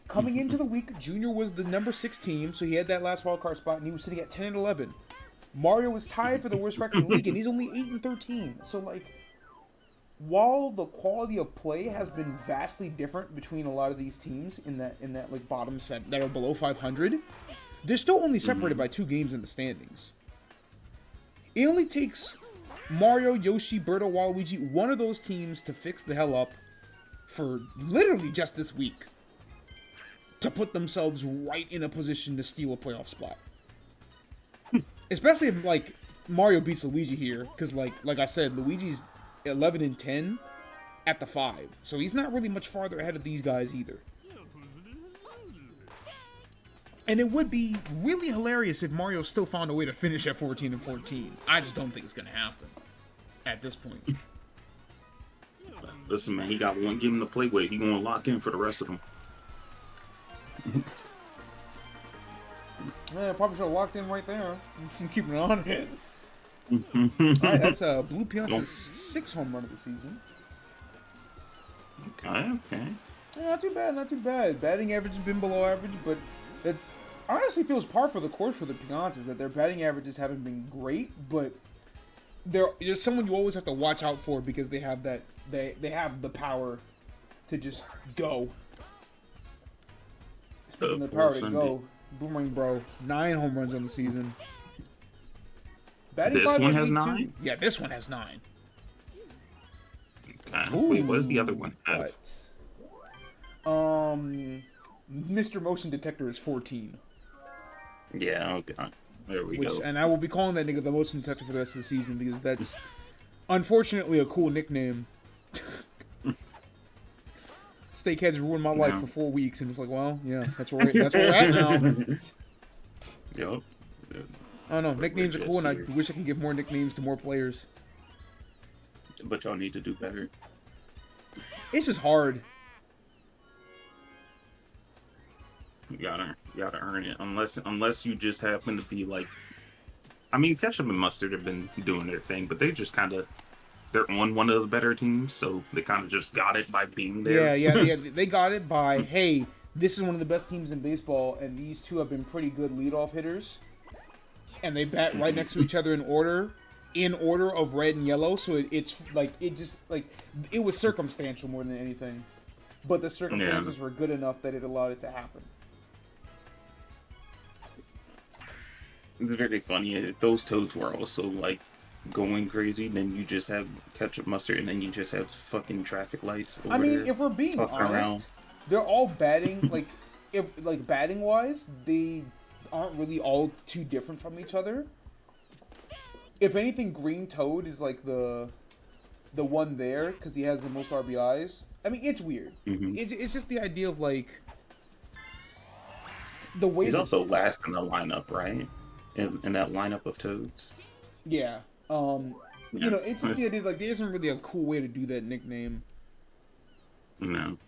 coming into the week, Junior was the number 6 team, so he had that last wild card spot, and he was sitting at 10 and 11. Mario was tied for the worst record in the league, and he's only 8 and 13. So like, while the quality of play has been vastly different between a lot of these teams in that like bottom set that are below 500, they're still only separated by 2 games in the standings. It only takes Mario, Yoshi, Birdo, Waluigi, one of those teams to fix the hell up for literally just this week to put themselves right in a position to steal a playoff spot. Especially if like Mario beats Luigi here, because like I said, Luigi's 11 and 10 at the 5, so he's not really much farther ahead of these guys either. And it would be really hilarious if Mario still found a way to finish at 14 and 14. I just don't think it's gonna happen at this point. Listen, man, he got one game to play with. He gonna lock in for the rest of them. Yeah, probably should have locked in right there. Keeping it honest. Alright, that's Blue Pianta's 6th home run of the season. Okay. Yeah, not too bad, not too bad. Batting average has been below average, but it honestly feels par for the course for the Piantas, that their batting averages haven't been great, but there's someone you always have to watch out for because they have that they have the power to just go. Speaking of the power to go, Boomerang Bro, 9 home runs on the season. Batting this one has 9? Yeah, this one has 9. Okay. Wait, what is the other one? Mr. Motion Detector is 14. Yeah, okay. There we go. And I will be calling that nigga the Motion Detector for the rest of the season because that's unfortunately a cool nickname. Steakheads ruined my life for 4 weeks, and it's like, well, yeah, that's where we're at now. Yup. I don't know. Nicknames are cool, and I wish I could give more nicknames to more players. But y'all need to do better. It's just hard. You gotta earn it. Unless you just happen to be like, I mean, Ketchup and Mustard have been doing their thing, but they just kind of, they're on one of the better teams, so they kind of just got it by being there. Yeah. They got it by, hey, this is one of the best teams in baseball, and these two have been pretty good leadoff hitters. And they bat right next to each other in order of red and yellow, so it's like, it was circumstantial more than anything. But the circumstances were good enough that it allowed it to happen. It's very funny. Those Toads were also, like, going crazy. Then you just have Ketchup, Mustard, and then you just have fucking traffic lights over. I mean, if we're being honest, they're all batting, like, batting-wise, they aren't really all too different from each other. If anything, Green Toad is, like, the one there, because he has the most RBIs. I mean, it's weird. Mm-hmm. It's just the idea of, like, the way... He's also last in the lineup, right? In that lineup of Toads. Yeah. You know, it's just the idea, like, there isn't really a cool way to do that nickname. No.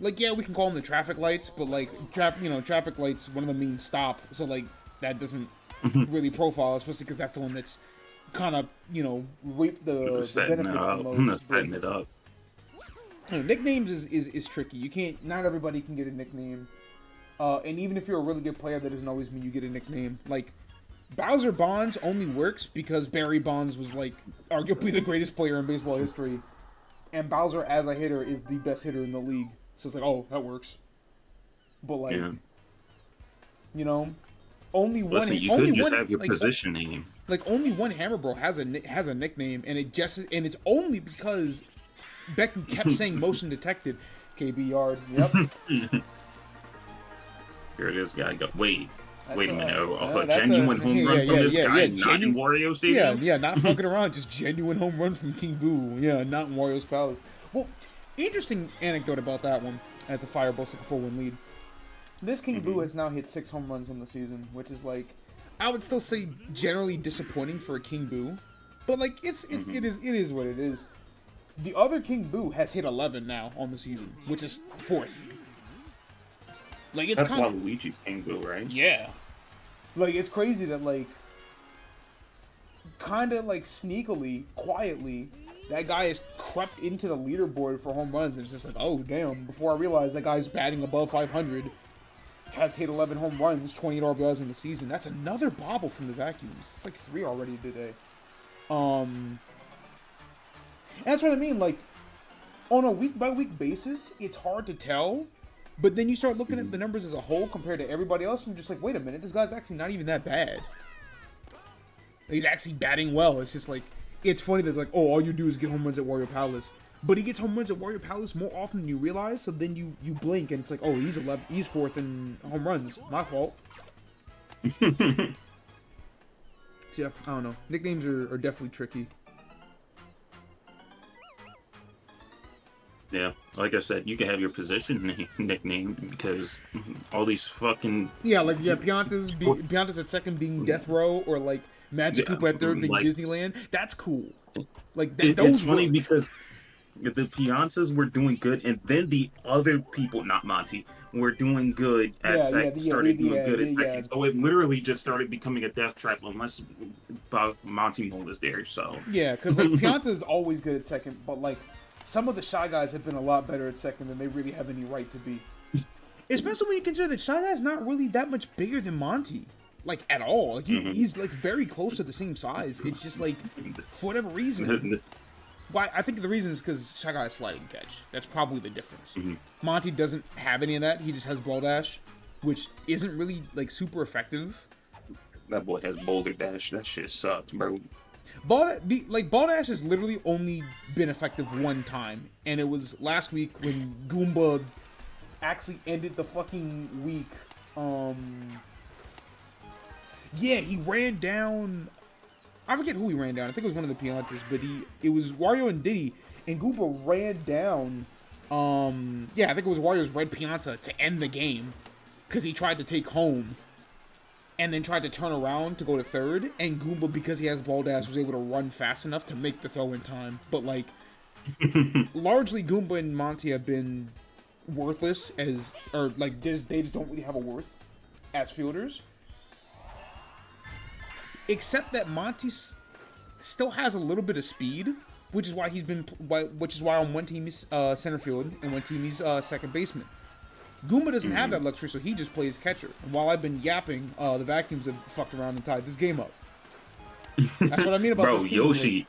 Like, yeah, we can call them the traffic lights, but, like, traffic lights, one of them means stop, so, like, that doesn't really profile, especially because that's the one that's kind of, you know, reap the benefits the most. Setting it up. You know, nicknames is tricky. You can't, not everybody can get a nickname. And even if you're a really good player, that doesn't always mean you get a nickname. Like, Bowser Bonds only works because Barry Bonds was, like, arguably the greatest player in baseball history. And Bowser, as a hitter, is the best hitter in the league. So it's like, oh, that works. But, like, you know, only one... Listen, you could just have your position name. Like, only one Hammer Bro has a nickname, and it's only because Beku kept saying Motion Detected. KB Yard, yep. Here it is, guy. Wait a minute. A genuine home run from this guy, not in Wario Stadium? Yeah, not fucking around. Just genuine home run from King Boo. Yeah, not in Wario's Palace. Well, interesting anecdote about that one as a Fireball 4-1 lead. This King Boo has now hit 6 home runs on the season, which is, like, I would still say generally disappointing for a King Boo. But, like, it is what it is. The other King Boo has hit 11 now on the season, which is 4th. Like, it's that's why Luigi's King Boo, right? Yeah. Like, it's crazy that, like, kind of like sneakily, quietly, that guy has crept into the leaderboard for home runs. It's just like, oh damn! Before I realized that guy's batting above 500, has hit 11 home runs, 28 RBIs in the season. That's another bobble from the Vacuums. It's like 3 already today. And that's what I mean. Like on a week by week basis, it's hard to tell. But then you start looking at the numbers as a whole compared to everybody else, and you're just like, wait a minute, this guy's actually not even that bad. He's actually batting well. It's just like, it's funny that like, oh, all you do is get home runs at Warrior Palace. But he gets home runs at Warrior Palace more often than you realize, so then you blink and it's like, oh, he's 4th in home runs. My fault. So yeah, I don't know. Nicknames are definitely tricky. Yeah, like I said, you can have your position nickname because all these fucking Piantas at second being Death Row, or like Magic Cooper at third being like, Disneyland. That's cool. Like it's funny because the Piantas were doing good, and then the other people, not Monty, were doing good at second. Started doing good at second. So it literally just started becoming a death trap unless Monty Mole is there. So yeah, because like Pianta is always good at second, but like. Some of the Shy Guys have been a lot better at second than they really have any right to be. Especially when you consider that Shy Guy's not really that much bigger than Monty. Like, at all. Like, he's, like, very close to the same size. It's just, like, for whatever reason. Why? I think the reason is because Shy Guy has sliding catch. That's probably the difference. Monty doesn't have any of that. He just has Ball Dash, which isn't really, like, super effective. That boy has Boulder Dash. That shit sucks, bro. Ball Dash has literally only been effective one time, and it was last week when Goomba actually ended the fucking week. Yeah, he ran down. I forget who he ran down. I think it was one of the Piantas, but it was Wario and Diddy, and Goomba ran down. Yeah, I think it was Wario's Red Pianta to end the game because he tried to take home. And then tried to turn around to go to third, and Goomba, because he has Ball Dash, was able to run fast enough to make the throw in time. But, like, largely Goomba and Monty have been worthless they just don't really have a worth as fielders. Except that Monty still has a little bit of speed, which is why on one team he's center field, and one team he's second baseman. Goomba doesn't have that luxury, so he just plays catcher. And while I've been yapping, the Vacuums have fucked around and tied this game up. That's what I mean about this team. Bro, Yoshi,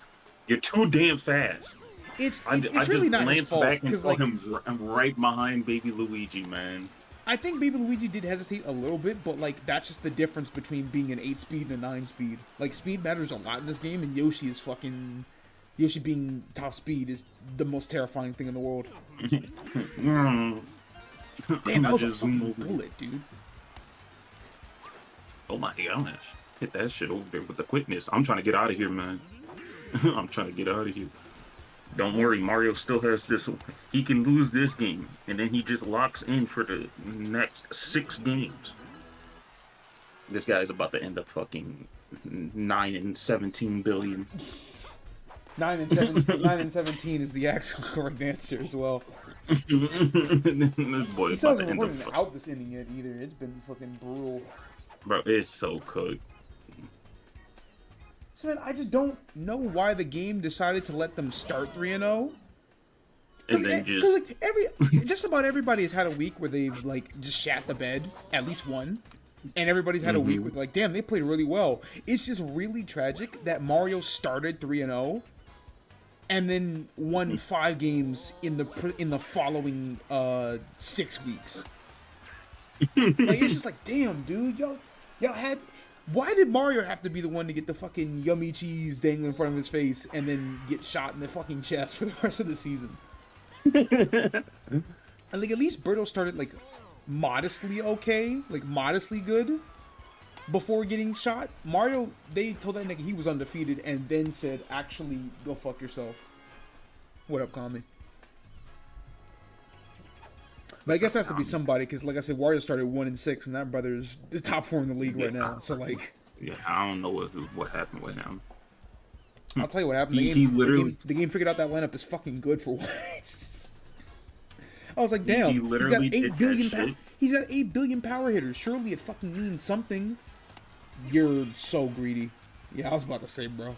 you're too damn fast. It's really not his fault. I just glanced back and saw him right behind Baby Luigi, man. I think Baby Luigi did hesitate a little bit, but like that's just the difference between being an 8-speed and a 9-speed. Like, speed matters a lot in this game, and Yoshi being top speed is the most terrifying thing in the world. Damn, that was a fucking bullet, dude. Oh my gosh. Hit that shit over there with the quickness. I'm trying to get out of here, man. I'm trying to get out of here. Don't worry, Mario still has this. He can lose this game, and then he just locks in for the next 6 games. This guy's about to end up fucking 9 and 17 billion. 9 and 17 is the actual correct answer as well. This boy he is still about to hasn't end recorded up out this inning yet either. It's been fucking brutal. Bro, it's so cooked. So man, I just don't know why the game decided to let them start 3-0. And then just about everybody has had a week where they've like just shat the bed, at least one. And everybody's had a week with like, damn, they played really well. It's just really tragic that Mario started 3-0 and then won 5 games in the following 6 weeks. Like, it's just like, damn, dude, y'all had. Why did Mario have to be the one to get the fucking yummy cheese dangling in front of his face and then get shot in the fucking chest for the rest of the season? And like, at least Birdo started like modestly okay, like modestly good before getting shot. Mario, they told that nigga he was undefeated and then said, actually, go fuck yourself. What up, Kami? But I guess it has to be somebody, because like I said, Wario started 1-6, and that brother's the top 4 in the league right now. So like, yeah, I don't know what happened with him. I'll tell you what happened. The game figured out that lineup is fucking good for once. I was like, damn, he's got 8 billion. He's got 8 billion power hitters. Surely it fucking means something. You're so greedy. Yeah, I was about to say, bro.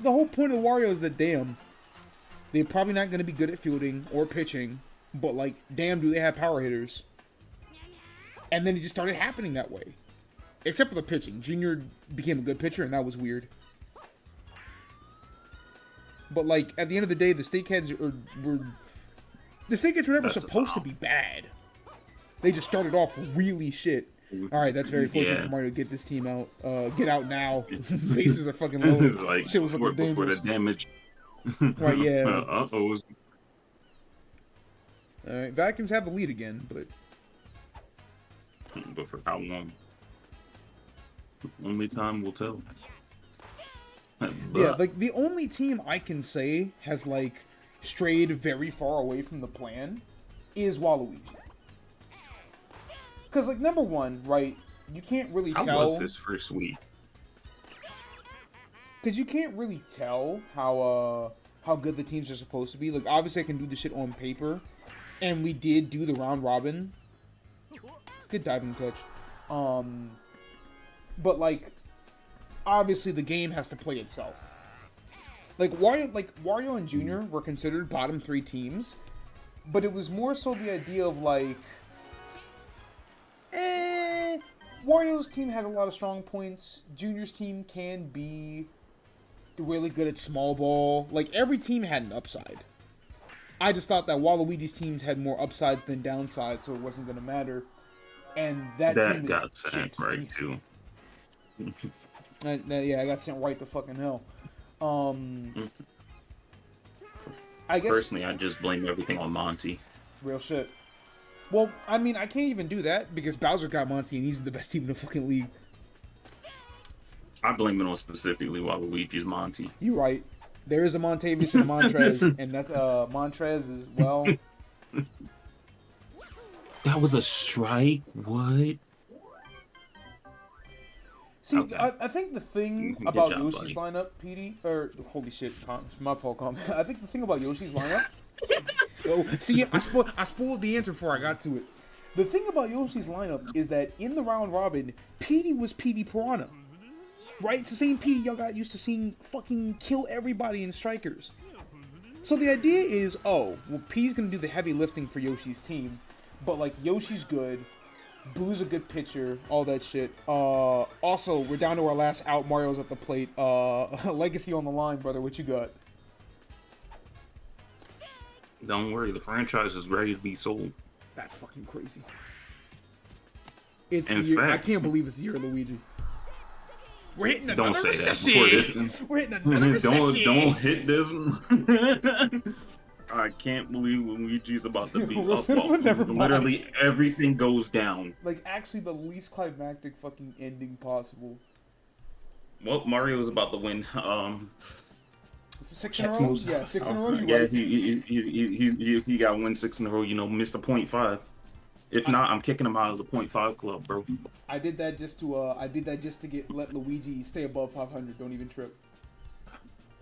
The whole point of Wario is that, damn, they're probably not going to be good at fielding or pitching, but, like, damn, do they have power hitters? And then it just started happening that way. Except for the pitching. Junior became a good pitcher, and that was weird. But, like, at the end of the day, the Snakeheads were... The Snakeheads were never supposed to be bad. They just started off really shit. Alright, that's very fortunate for Mario to get this team out. Get out now. Bases are fucking low. Like, shit was looking dangerous. For the damage. Right, yeah. Uh-oh. Alright, Vacuums have the lead again, but... But for how long? Only time will tell. Yeah, like, the only team I can say has, like, strayed very far away from the plan is Waluigi. Because, like, number one, right, you can't really tell... How was this first week? Because you can't really tell how good the teams are supposed to be. Like, obviously I can do the shit on paper, and we did do the round robin. Good diving catch. But, like, obviously the game has to play itself. Like Wario and Junior were considered bottom 3 teams, but it was more so the idea of, like, Wario's team has a lot of strong points. Junior's team can be really good at small ball. Like, every team had an upside. I just thought that Waluigi's teams had more upsides than downsides, so it wasn't going to matter. And that team got sent shit. Right too. Yeah, I got sent right to fucking hell. I guess personally, I just blame everything on Monty. Real shit. Well, I mean, I can't even do that because Bowser got Monty and he's the best team in the fucking league. I blame it on specifically Waluigi's Monty. You're right. There is a Montavious and a Montrez, and that Montrez is, well... That was a strike? What? See, okay. I think the thing about Yoshi's lineup, PD, or holy shit, it's my fault, I think the thing about Yoshi's lineup. Oh, see, I spoiled the answer before I got to it. The thing about Yoshi's lineup is that in the round robin, PD was PD Piranha, right? It's the same PD y'all got used to seeing fucking kill everybody in strikers. So the idea is, oh, well, P's gonna do the heavy lifting for Yoshi's team, but like Yoshi's good. Boo's a good pitcher, all that shit. Also, we're down to our last out. Mario's at the plate. Legacy on the line, brother. What you got? Don't worry, the franchise is ready to be sold. That's fucking crazy. It's the year. I can't believe it's the year of Luigi. We're hitting another recession. We're hitting another recession. Don't hit this. I can't believe Luigi's about to be up. Literally everything goes down. Like, actually the least climactic fucking ending possible. Well, Mario's about to win. 6 in a row? Yeah, 6 in a row. Yeah, right. he got to win 6 in a row. You know, Mr. 0.5. If not, I'm kicking him out of the 0.5 club, bro. I did that just to let Luigi stay above 500. Don't even trip.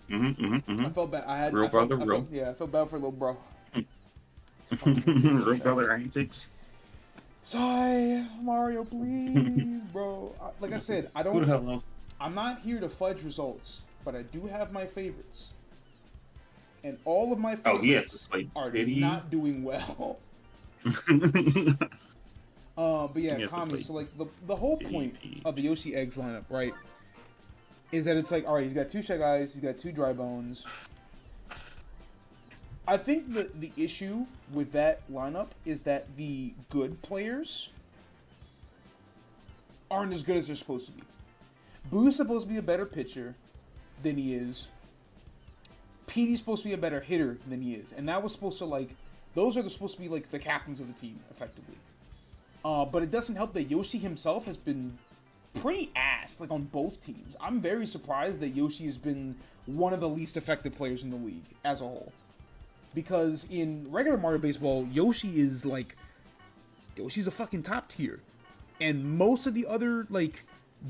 I felt bad. I felt bad for little bro. Real brother antics. Sigh, Mario, please, bro. Like I said, I'm not here to fudge results, but I do have my favorites, and all of my favorites are not doing well. But yeah, Kami. So like the whole point of the Yoshi Eggs lineup, right? Is that it's like, alright, he's got 2 Shy Guys, he's got 2 Dry Bones. I think the issue with that lineup is that the good players aren't as good as they're supposed to be. Boo's supposed to be a better pitcher than he is. Petey's supposed to be a better hitter than he is. And that was supposed to, like, those are supposed to be, like, the captains of the team, effectively. But it doesn't help that Yoshi himself has been pretty ass, like, on both teams. I'm very surprised that Yoshi has been one of the least effective players in the league as a whole. Because in regular Mario Baseball, Yoshi's a fucking top tier. And most of the other, like,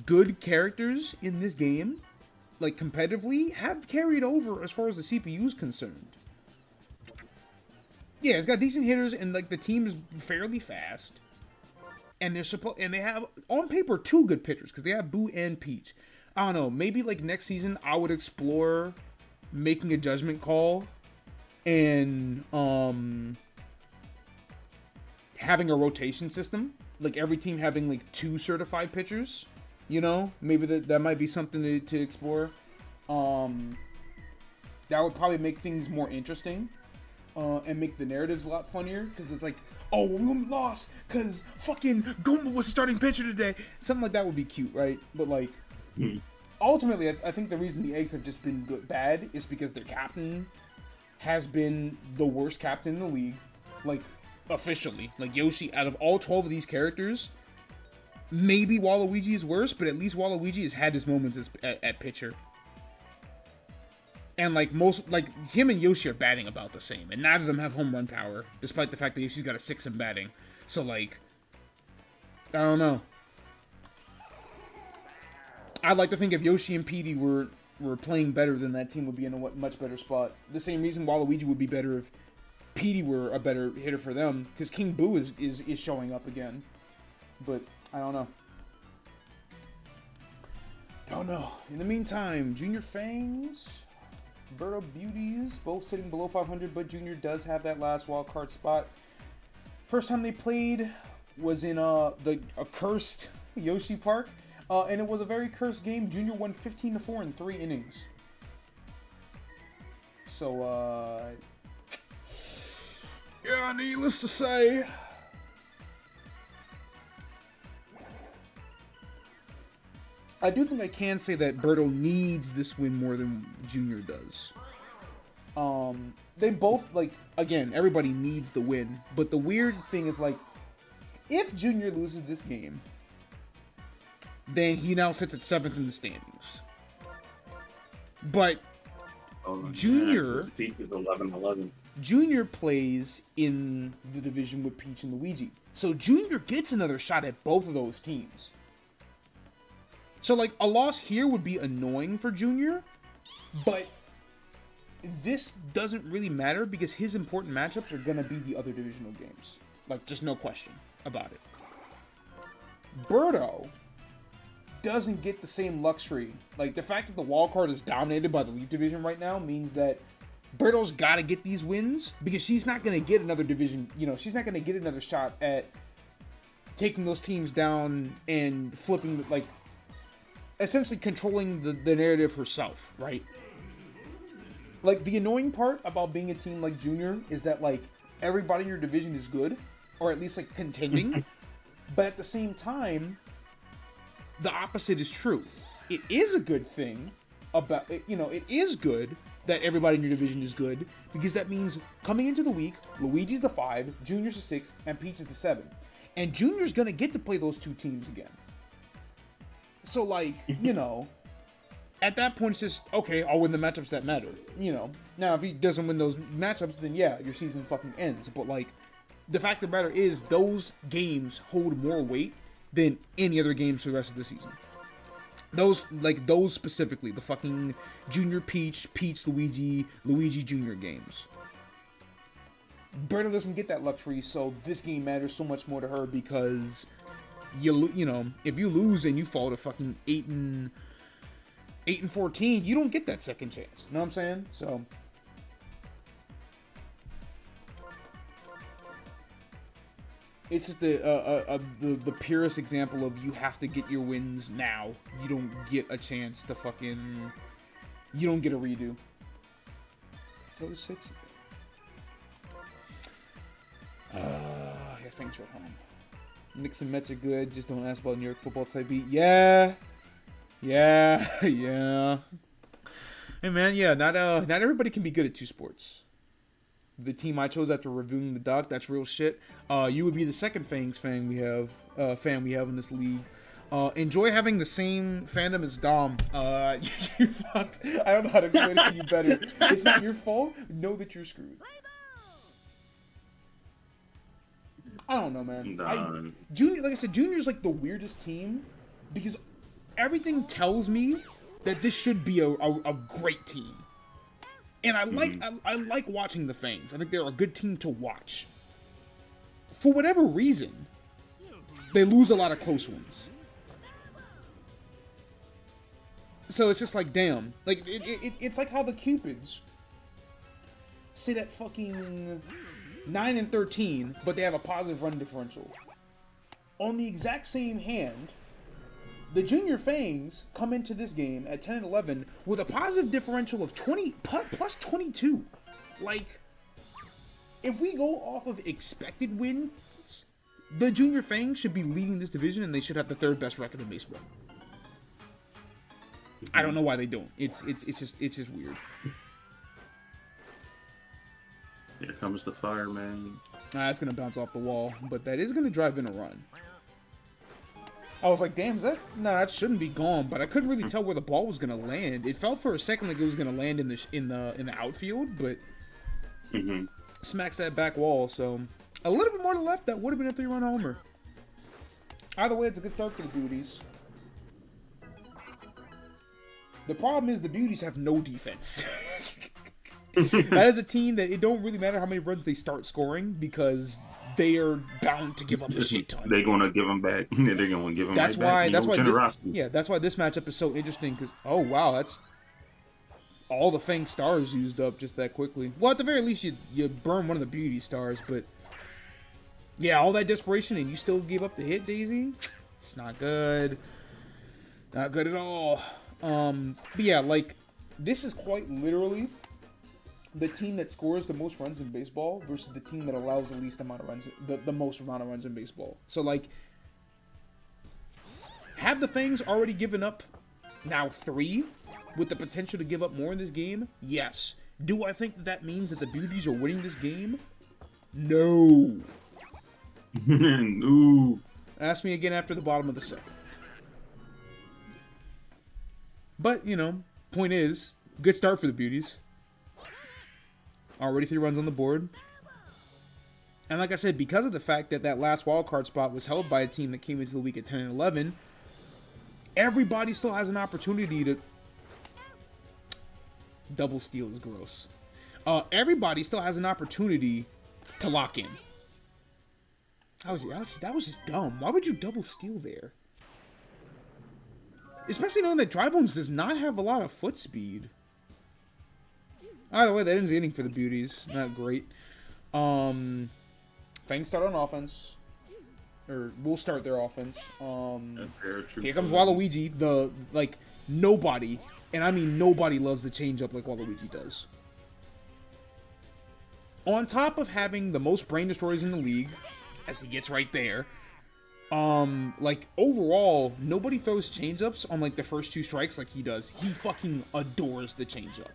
good characters in this game, like, competitively, have carried over as far as the CPU is concerned. Yeah, it's got decent hitters, and, like, the team is fairly fast. and they have on paper two good pitchers because they have Boo and Peach. I don't know. Maybe like next season, I would explore making a judgment call and having a rotation system, like every team having like 2 certified pitchers. You know, maybe that might be something to explore. That would probably make things more interesting, and make the narratives a lot funnier, because it's like, oh, we lost because fucking Goomba was starting pitcher today. Something like that would be cute, right? But like, ultimately, I think the reason the eggs have just been bad is because their captain has been the worst captain in the league, like officially. Like Yoshi, out of all 12 of these characters, maybe Waluigi is worse, but at least Waluigi has had his moments at pitcher. And like him and Yoshi are batting about the same, and neither of them have home run power, despite the fact that Yoshi's got a 6 in batting. So like, I don't know. I'd like to think if Yoshi and Petey were playing better, then that team would be in a much better spot. The same reason Waluigi would be better if Petey were a better hitter for them, because King Boo is showing up again. But I don't know. Don't know. In the meantime, Junior Fangs, Birdo Beauties, both sitting below 500, but Junior does have that last wild card spot. First time they played was in a cursed Yoshi Park, and it was a very cursed game. Junior won 15-4 in 3 innings. So, yeah, needless to say, I do think I can say that Birdo needs this win more than Junior does. They both, like, again, everybody needs the win, but the weird thing is, like, if Junior loses this game, then he now sits at 7th in the standings. But Junior, Peach is 11-11. Junior plays in the division with Peach and Luigi, so Junior gets another shot at both of those teams. So, like, a loss here would be annoying for Junior, but this doesn't really matter because his important matchups are going to be the other divisional games. Like, just no question about it. Birdo doesn't get the same luxury. Like, the fact that the wild card is dominated by the Leaf division right now means that Birdo's got to get these wins because she's not going to get another division, you know, she's not going to get another shot at taking those teams down and flipping, like, essentially controlling the narrative herself, right? Like, the annoying part about being a team like Junior is that, like, everybody in your division is good, or at least, like, contending, but at the same time, the opposite is true. It is a good thing about, you know, it is good that everybody in your division is good, because that means coming into the week, Luigi's the 5, Junior's the 6, and Peach is the 7. And Junior's gonna get to play those 2 teams again. So, like, you know, at that point, it's just, okay, I'll win the matchups that matter, you know. Now, if he doesn't win those matchups, then yeah, your season fucking ends. But, like, the fact of the matter is, those games hold more weight than any other games for the rest of the season. Those specifically, the fucking Junior Peach, Luigi Junior games. Birdo doesn't get that luxury, so this game matters so much more to her because you know, if you lose and you fall to fucking 8-14, you don't get that second chance. You know what I'm saying? So it's just the purest example of you have to get your wins now. You don't get a chance to fucking, you don't get a redo. Go to 6. Yeah, thanks for home. Knicks and Mets are good. Just don't ask about New York football type beat. Yeah. Hey man, yeah. Not everybody can be good at 2 sports. The team I chose after reviewing the doc, that's real shit. You would be the second Fangs fan we have in this league. Enjoy having the same fandom as Dom. You're fucked. I don't know how to explain it to you better. It's not your fault. Know that you're screwed. I don't know, man. Junior, like I said, Junior's like the weirdest team because everything tells me that this should be a great team. And I like watching the Fangs. I think they're a good team to watch. For whatever reason, They lose a lot of close ones. So it's just like, damn. Like, it's like how the Cupids say that fucking 9 and 13, but they have a positive run differential. On the exact same hand, the Junior Fangs come into this game at 10 and 11 with a positive differential of 20 plus 22. Like, if we go off of expected wins, the Junior Fangs should be leading this division, and they should have the third best record in baseball. I don't know why they don't. It's just weird. Here comes the fireman. That's gonna bounce off the wall, but that is gonna drive in a run. I was like, damn, that shouldn't be gone, but I couldn't really tell where the ball was gonna land. It felt for a second like it was gonna land in the outfield, but smacks that back wall. So a little bit more to the left, that would have been a 3-run homer. Either way, it's a good start for the Beauties. The problem is the Beauties have no defense. That is a team that it don't really matter how many runs they start scoring because they are bound to give up a shit ton. They're gonna give them back. They're gonna give them that's right why. back. That's why. Generosity. That's why this matchup is so interesting. Because oh wow, that's all the Fang stars used up just that quickly. Well, at the very least, you burn one of the Beauty stars, but yeah, all that desperation and you still gave up the hit, Daisy. It's not good. Not good at all. But yeah, like this is quite literally the team that scores the most runs in baseball versus the team that allows the least amount of runs, the most amount of runs in baseball. So, like, have the Fangs already given up now 3 with the potential to give up more in this game? Yes. Do I think that means that the Beauties are winning this game? No. No. Ask me again after the bottom of the 2nd. But, you know, point is, good start for the Beauties. Already 3 runs on the board. And like I said, because of the fact that that last wildcard spot was held by a team that came into the week at 10 and 11, everybody still has an opportunity to... Double steal is gross. Everybody still has an opportunity to lock in. That was just dumb. Why would you double steal there? Especially knowing that Dry Bones does not have a lot of foot speed. Either way, that ends the inning for the Beauties. Not great. Fangs start on offense. Or will start their offense. Here comes Waluigi. Nobody, and I mean nobody, loves the changeup like Waluigi does. On top of having the most brain destroyers in the league, as he gets right there, overall, nobody throws changeups on, the first 2 strikes like he does. He fucking adores the changeup.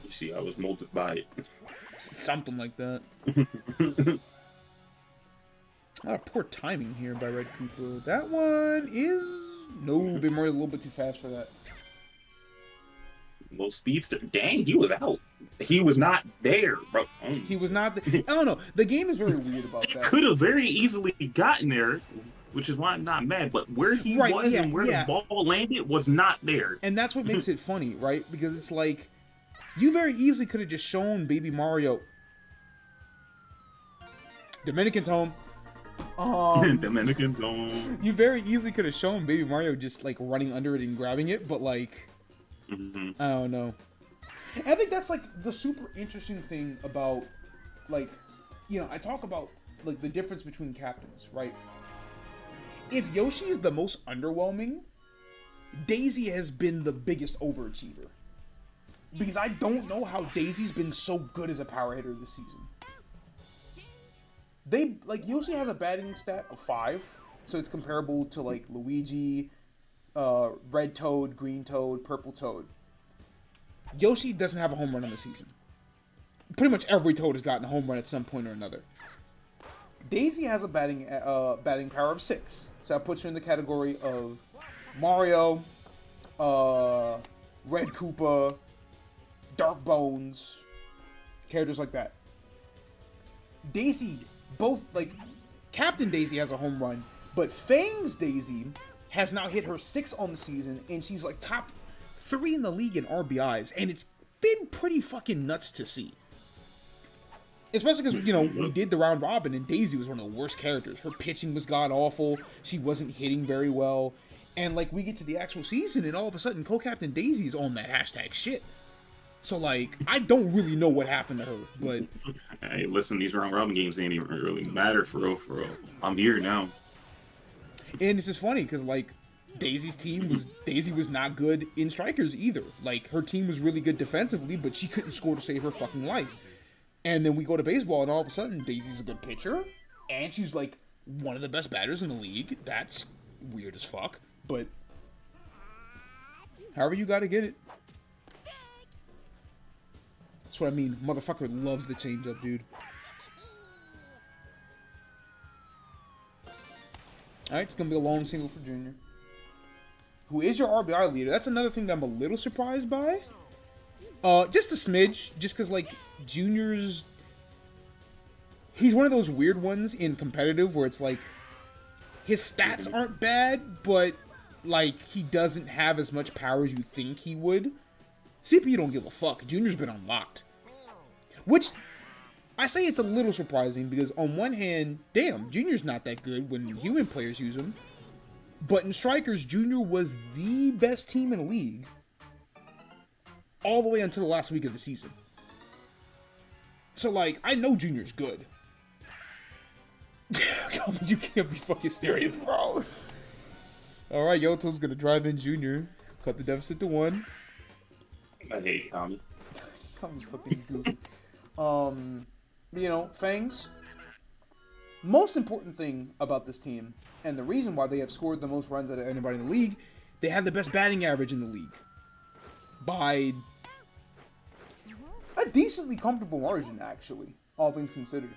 You see, I was molded by it. Something like that. Poor timing here by Red Cooper. That one is... No, been more a little bit too fast for that. Little speedster. Dang, he was out. He was not there, bro. He was not... I don't know. The game is very weird about that. Could have very easily gotten there, which is why I'm not mad. But where he was and where the ball landed was not there. And that's what makes it funny, right? Because it's like... You very easily could have just shown Baby Mario... Dominican's home. Dominican's home. You very easily could have shown Baby Mario just, running under it and grabbing it, but, I don't know. And I think that's, the super interesting thing about, I talk about, the difference between captains, right? If Yoshi is the most underwhelming, Daisy has been the biggest overachiever. Because I don't know how Daisy's been so good as a power hitter this season. Yoshi has a batting stat of 5, so it's comparable to, Luigi, Red Toad, Green Toad, Purple Toad. Yoshi doesn't have a home run in the season. Pretty much every Toad has gotten a home run at some point or another. Daisy has a batting power of 6, so that puts her in the category of Mario, Red Koopa, Dark Bones, characters like that. Daisy, Captain Daisy has a home run, but Fang's Daisy has now hit her 6 on the season, and she's top 3 in the league in RBIs, and it's been pretty fucking nuts to see. Especially because, you know, we did the round robin, and Daisy was one of the worst characters. Her pitching was god-awful. She wasn't hitting very well. And, like, we get to the actual season, and all of a sudden, co-captain Daisy's on that hashtag shit. So, like, I don't really know what happened to her, but... Hey, listen, these round robin games didn't even really matter for real, for real. I'm here now. And it's just funny, because, like, Daisy was not good in strikers either. Like, her team was really good defensively, but she couldn't score to save her fucking life. And then we go to baseball, and all of a sudden, Daisy's a good pitcher, and she's, like, one of the best batters in the league. That's weird as fuck, but however you gotta get it. That's what I mean. Motherfucker loves the changeup, dude. Alright, it's gonna be a long single for Junior. Who is your RBI leader? That's another thing that I'm a little surprised by. Just a smidge, just because, like, Junior's... He's one of those weird ones in competitive where it's, like, his stats aren't bad, but, like, he doesn't have as much power as you think he would. CPU don't give a fuck. Junior's been unlocked. Which, I say it's a little surprising, because on one hand, damn, Junior's not that good when human players use him. But in strikers, Junior was the best team in the league. All the way until the last week of the season. So, like, I know Junior's good. You can't be fucking serious, bro. Alright, Yoto's gonna drive in Junior. Cut the deficit to 1. I hate Tommy. Tommy's fucking goofy. You know, Fangs. Most important thing about this team, and the reason why they have scored the most runs out of anybody in the league, they have the best batting average in the league. By a decently comfortable margin, actually, all things considered.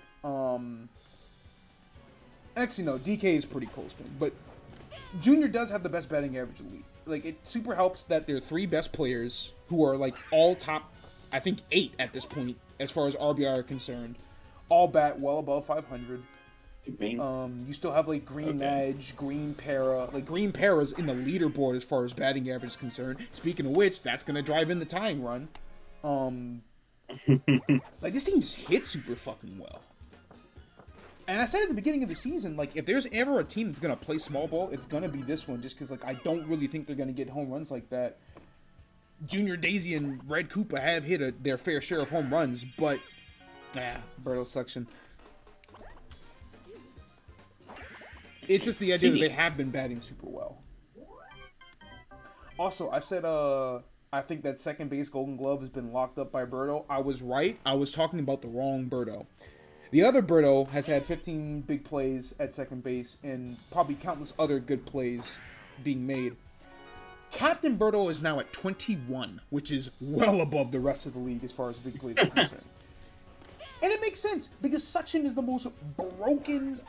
Actually, no, DK is pretty close, but Junior does have the best batting average in the league. Like, it super helps that their 3 best players, who are, like, all top, I think, 8 at this point, as far as RBI are concerned, all bat well above 500. You still have, like, Green Edge, Green Para. Like, Green Para's in the leaderboard as far as batting average is concerned. Speaking of which, that's going to drive in the tying run. Like, this team just hits super fucking well. And I said at the beginning of the season, like, if there's ever a team that's going to play small ball, it's going to be this one, just because, like, I don't really think they're going to get home runs like that. Junior, Daisy, and Red Koopa have hit their fair share of home runs, but... Berto suction. It's just the idea that they have been batting super well. Also, I said, I think that second base Golden Glove has been locked up by Berto. I was right. I was talking about the wrong Berto. The other Berto has had 15 big plays at second base and probably countless other good plays being made. Captain Berto is now at 21, which is well above the rest of the league as far as big plays are concerned. And it makes sense, because suction is the most broken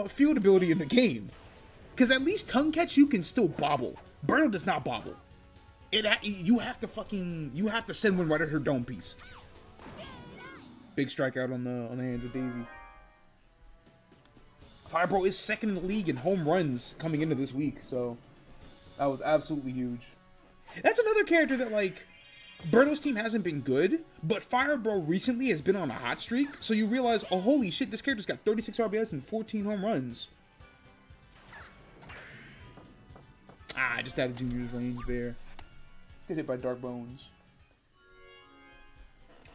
field ability in the game. Because at least tongue catch, you can still bobble. Berto does not bobble. You have to send one right at her dome piece. Big strikeout on the hands of Daisy. Firebro is second in the league in home runs coming into this week, so that was absolutely huge. That's another character that, like, Berto's team hasn't been good, but Firebro recently has been on a hot streak, so you realize, oh, holy shit, this character's got 36 RBIs and 14 home runs. I just out of Junior's range there. Get hit by Dark Bones.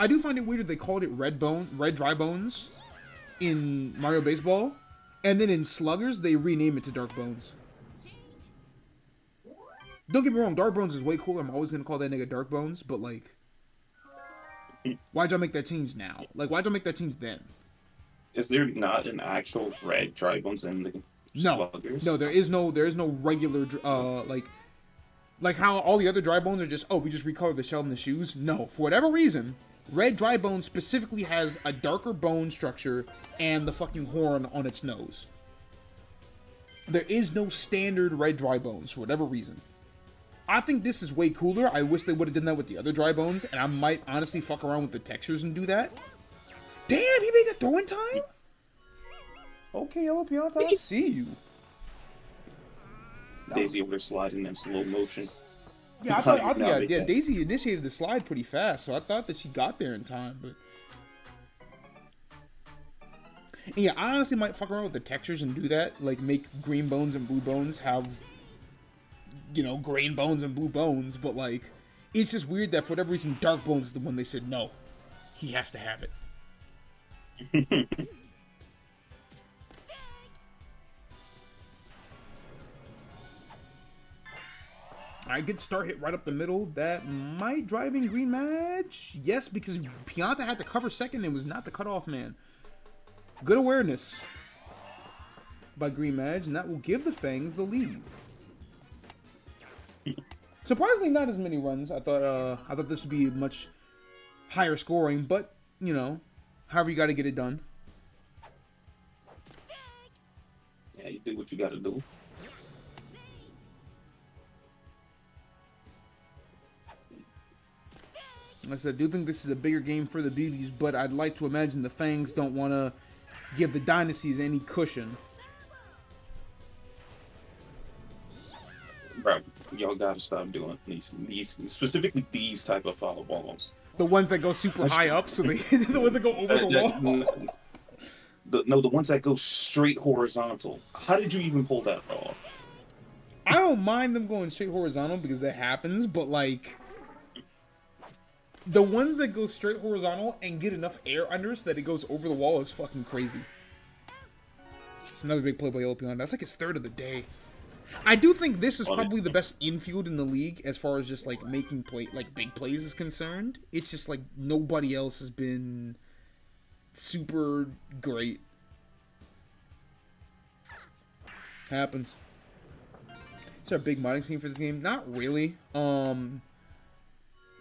I do find it weird that they called it Red Dry Bones in Mario Baseball, and then in Sluggers, they rename it to Dark Bones. Don't get me wrong, Dark Bones is way cooler. I'm always going to call that nigga Dark Bones, but, like, why'd y'all make that change now? Like, why'd y'all make that change then? Is there not an actual Red Dry Bones in the Sluggers? No, there is no regular, like how all the other Dry Bones are just, oh, we just recolored the shell and the shoes. No, for whatever reason, Red Dry Bones specifically has a darker bone structure and the fucking horn on its nose. There is no standard Red Dry Bones for whatever reason. I think this is way cooler. I wish they would have done that with the other Dry Bones, and I might honestly fuck around with the textures and do that. Damn, he made that throw in time? Okay, Yellow Pianta, I see you. Daisy over sliding in slow motion. Yeah, I thought Daisy initiated the slide pretty fast, so I thought that she got there in time, but And yeah, I honestly might fuck around with the textures and do that. Like, make green bones and blue bones have, you know, green bones and blue bones. But, like, it's just weird that for whatever reason, dark bones is the one they said, no, he has to have it. I get start hit right up the middle. That might drive in green match. Yes, because Pianta had to cover second and was not the cutoff man. Good awareness by Green Mage, and that will give the Fangs the lead. Surprisingly, not as many runs. I thought this would be much higher scoring, but you know, however you got to get it done. Yeah, you do what you got to do. Like I said, I do think this is a bigger game for the Beauties, but I'd like to imagine the Fangs don't want to give the Dynasties any cushion. Bro, y'all gotta stop doing these specifically these type of foul balls. The ones that go super high up, so the ones that go over the wall. No, the ones that go straight horizontal. How did you even pull that off? I don't mind them going straight horizontal because that happens, but like the ones that go straight horizontal and get enough air under so that it goes over the wall is fucking crazy. It's another big play by Yellow Peon. That's like his third of the day. I do think this is probably the best infield in the league as far as just like making big plays is concerned. It's just like nobody else has been super great. Happens. Is there a big modding scene for this game? Not really.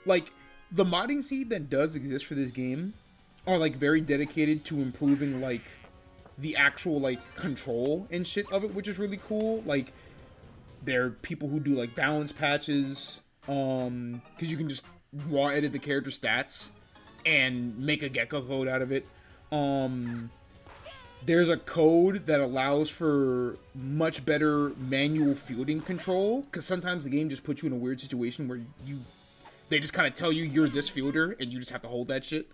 Like the modding scene that does exist for this game are like very dedicated to improving like the actual like control and shit of it, which is really cool. Like there are people who do like balance patches, because you can just raw edit the character stats and make a gecko code out of it. There's a code that allows for much better manual fielding control, because sometimes the game just puts you in a weird situation where they just kind of tell you you're this fielder and you just have to hold that shit.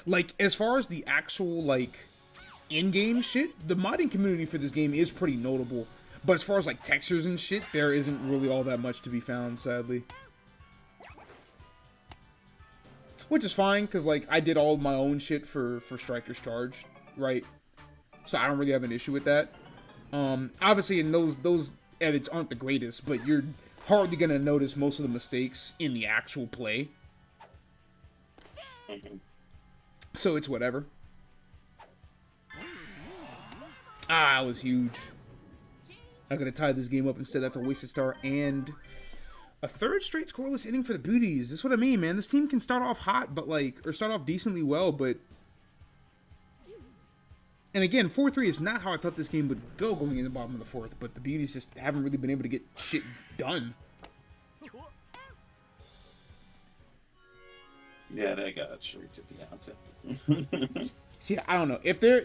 Like as far as the actual like in-game shit, the modding community for this game is pretty notable. But as far as like textures and shit, there isn't really all that much to be found, sadly. Which is fine, because like I did all my own shit for Striker's Charge, right? So I don't really have an issue with that. Obviously, in those edits aren't the greatest, but you're hardly gonna notice most of the mistakes in the actual play. So it's whatever. Ah, it was huge. I'm gonna tie this game up instead. That's a wasted star and a third straight scoreless inning for the Beauties. This is what I mean, man. This team can start off hot, but like, or start off decently well, but. And again, 4-3 is not how I thought this game would go going in the bottom of the fourth, but the Beauties just haven't really been able to get shit done. Yeah, they got straight to Beyonce. See, I don't know. If there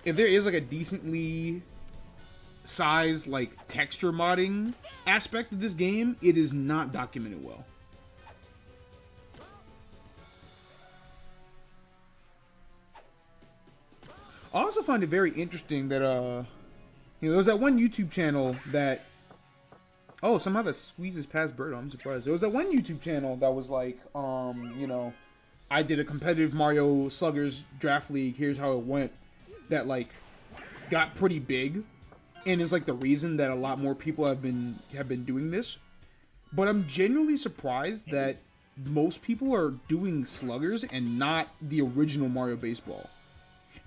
is like a decently sized like texture modding aspect of this game, it is not documented well. I also find it very interesting that there was that one YouTube channel that somehow that squeezes past Birdo. I'm surprised. There was that one YouTube channel that was like, I did a competitive Mario Sluggers draft league. Here's how it went. That like got pretty big, and is like the reason that a lot more people have been doing this. But I'm genuinely surprised that most people are doing Sluggers and not the original Mario Baseball.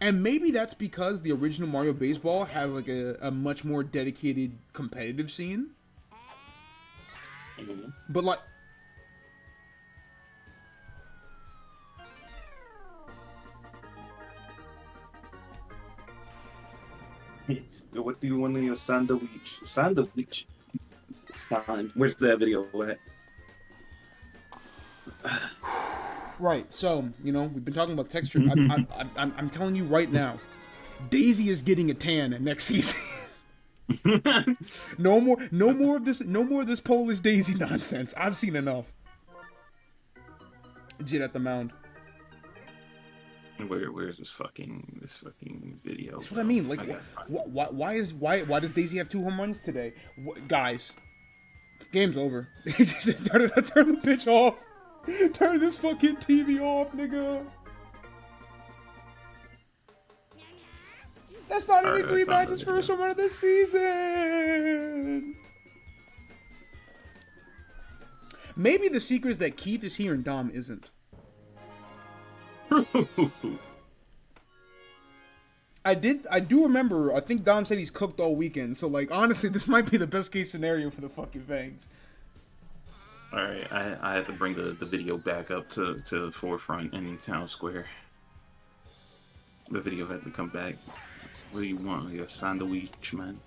And maybe that's because the original Mario Baseball has like a much more dedicated competitive scene. But like, what do you want in your sandwich? Sandwich. Where's that video at? Right, so, you know, we've been talking about texture. I'm telling you right now, Daisy is getting a tan next season. No more of this Polish Daisy nonsense. I've seen enough. Jit at the mound. Where's this fucking video? That's what I mean. Like, why does Daisy have 2 home runs today? Guys, game's over. Turn the pitch off. Turn this fucking TV off, nigga. That's not even Green Badger's first home run of the season. Maybe the secret is that Keith is here and Dom isn't. I do remember, I think Dom said he's cooked all weekend, so like honestly this might be the best case scenario for the fucking Fangs. Alright, I had to bring the video back up to forefront in Town Square. The video had to come back. What do you want? Like a sandwich, man.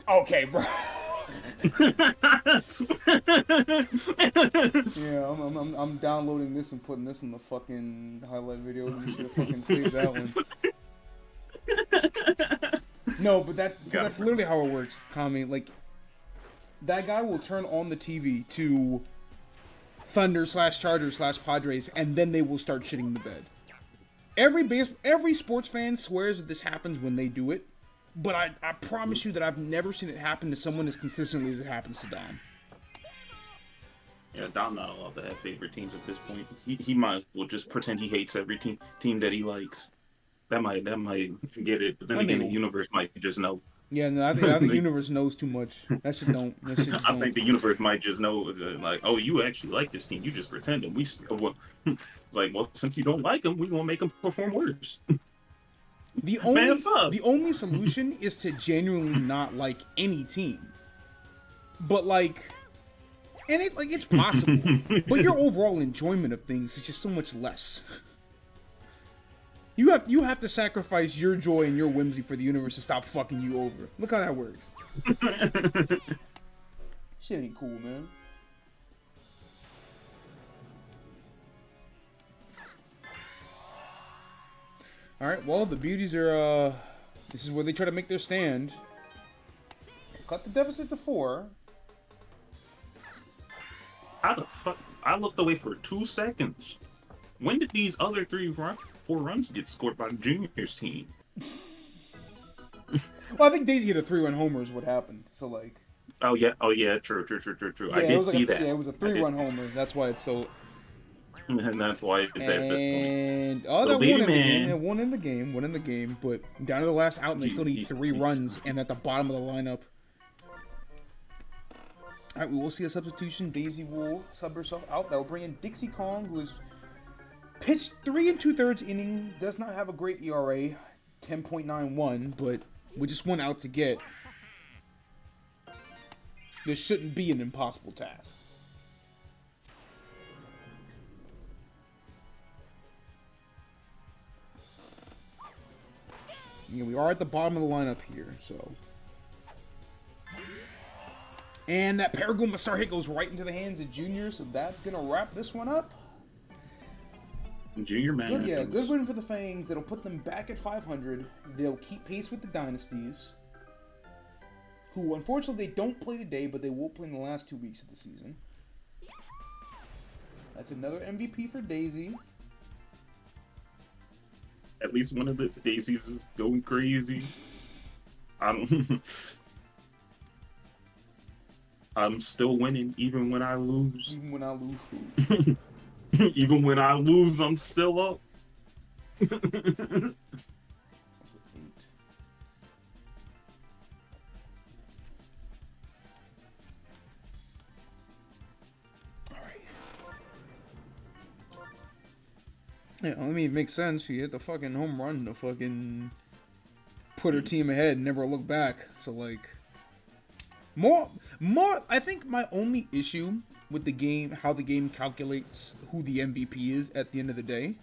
Okay, bro. Yeah, I'm downloading this and putting this in the fucking highlight video. You should have fucking saved that one. No, but that's literally how it works, Tommy. Like, that guy will turn on the TV to Thunder/Chargers/Padres, and then they will start shitting the bed. Every sports fan swears that this happens when they do it. But I promise you that I've never seen it happen to someone as consistently as it happens to Dom. Yeah, Dom not allowed to have favorite teams at this point. He might as well just pretend he hates every team that he likes. That might get it. But then again, the universe might just know. Yeah, no, I think the universe knows too much. That shit don't. I think the universe might just know, like, oh, you actually like this team. You just pretending. It's like, well, since you don't like them, we gonna make them perform worse. The only solution is to genuinely not like any team. But it's possible. But your overall enjoyment of things is just so much less. You have to sacrifice your joy and your whimsy for the universe to stop fucking you over. Look how that works. Shit ain't cool, man. Alright, well, the beauties are, this is where they try to make their stand. Cut the deficit to 4. How the fuck? I looked away for 2 seconds. When did these other 4 runs get scored by the Juniors team? Well, I think Daisy hit a 3-run homer is what happened, so like... Oh yeah, true. Yeah, I did see that. Yeah, it was a 3-run homer, that's why it's so... And that's why it's at this point. Oh, that won in the game. But down to the last out, and they still need 3 runs, and at the bottom of the lineup. All right, we will see a substitution. Daisy will sub herself out. That will bring in Dixie Kong, who has pitched 3 2/3 inning. Does not have a great ERA, 10.91, but with just 1 out to get, this shouldn't be an impossible task. Yeah, we are at the bottom of the lineup here, so. And that Paraguma star hit goes right into the hands of Junior, so that's going to wrap this one up. Junior man. Good win for the Fangs. That'll put them back at 500. They'll keep pace with the Dynasties, who unfortunately they don't play today, but they will play in the last 2 weeks of the season. That's another MVP for Daisy. At least one of the Daisies is going crazy. I'm still winning even when I lose. Even when I lose. Even when I lose, I'm still up. Yeah, I mean, it makes sense. She hit the fucking home run to fucking put her team ahead and never look back. So, like, more. I think my only issue with the game, how the game calculates who the MVP is at the end of the day,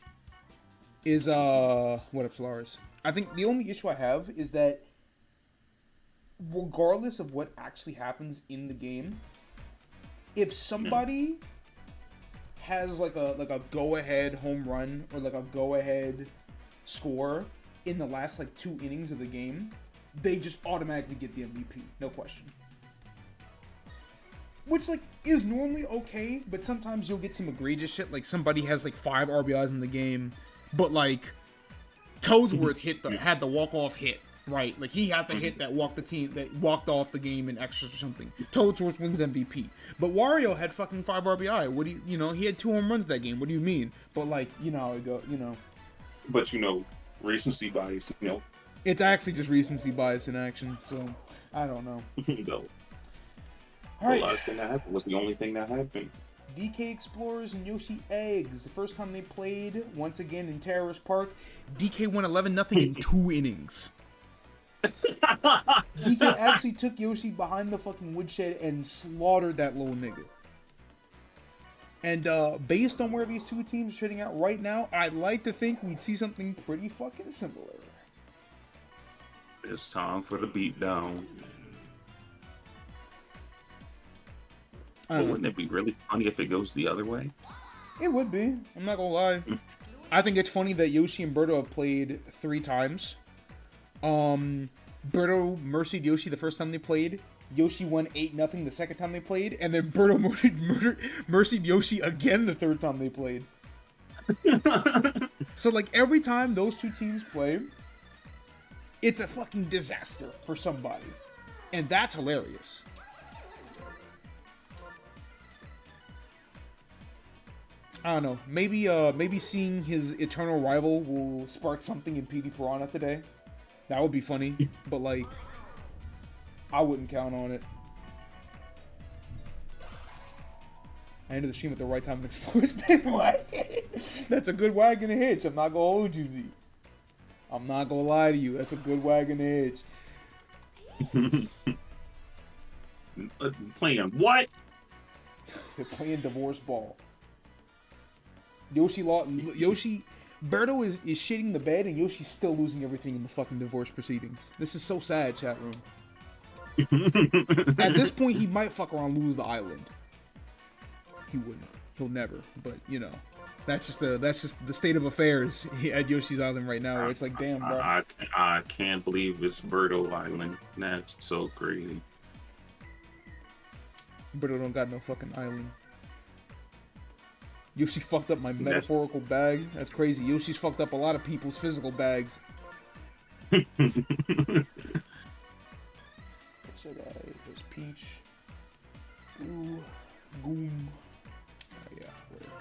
is, what up, Solaris? I think the only issue I have is that regardless of what actually happens in the game, if somebody has like a go-ahead home run or like a go-ahead score in the last like 2 innings of the game, they just automatically get the MVP, no question. which like is normally okay, but sometimes you'll get some egregious shit. Like somebody has like 5 RBIs in the game, but like Toadsworth had the walk-off hit, right? Like he had the hit that walked off the game in extras or something. Toadsworth wins MVP. But Wario had fucking 5 RBI. What do you, he had 2 home runs that game. What do you mean? But like, how it go, But recency bias, It's actually just recency bias in action, so I don't know. No. All right. The last thing that happened was the only thing that happened. DK Explorers and Yoshi Eggs. The first time they played, once again in Terrorist Park, DK won 11-0 in 2 innings. DK actually took Yoshi behind the fucking woodshed and slaughtered that little nigga. And based on where these two teams are trading out right now, I'd like to think we'd see something pretty fucking similar. It's time for the beatdown. But wouldn't it be really funny if it goes the other way? It would be. I'm not gonna lie. I think it's funny that Yoshi and Birdo have played 3 times. Birdo mercied Yoshi the first time they played. Yoshi won 8-0 the second time they played, and then Birdo mercied Yoshi again the third time they played. So like every time those two teams play, it's a fucking disaster for somebody, and that's hilarious. I don't know. Maybe seeing his eternal rival will spark something in PD Piranha today. That would be funny, but like, I wouldn't count on it. I ended the stream at the right time and Explorer's been wagon. That's a good wagon to hitch. I'm not gonna hold you, Z. I'm not gonna lie to you. That's a good wagon to hitch. Playing what? They're playing divorce ball. Birdo is shitting the bed and Yoshi's still losing everything in the fucking divorce proceedings. This is so sad, chat room. At this point, he might fuck around and lose the island. He wouldn't. He'll never. But that's just the state of affairs at Yoshi's Island right now. Where it's like, damn, bro. I can't believe it's Birdo Island. That's so crazy. Birdo don't got no fucking island. Yoshi fucked up my metaphorical bag. That's crazy. Yoshi's fucked up a lot of people's physical bags. What's that guy? There's Peach. Goo. Goom. Oh, yeah. Whatever.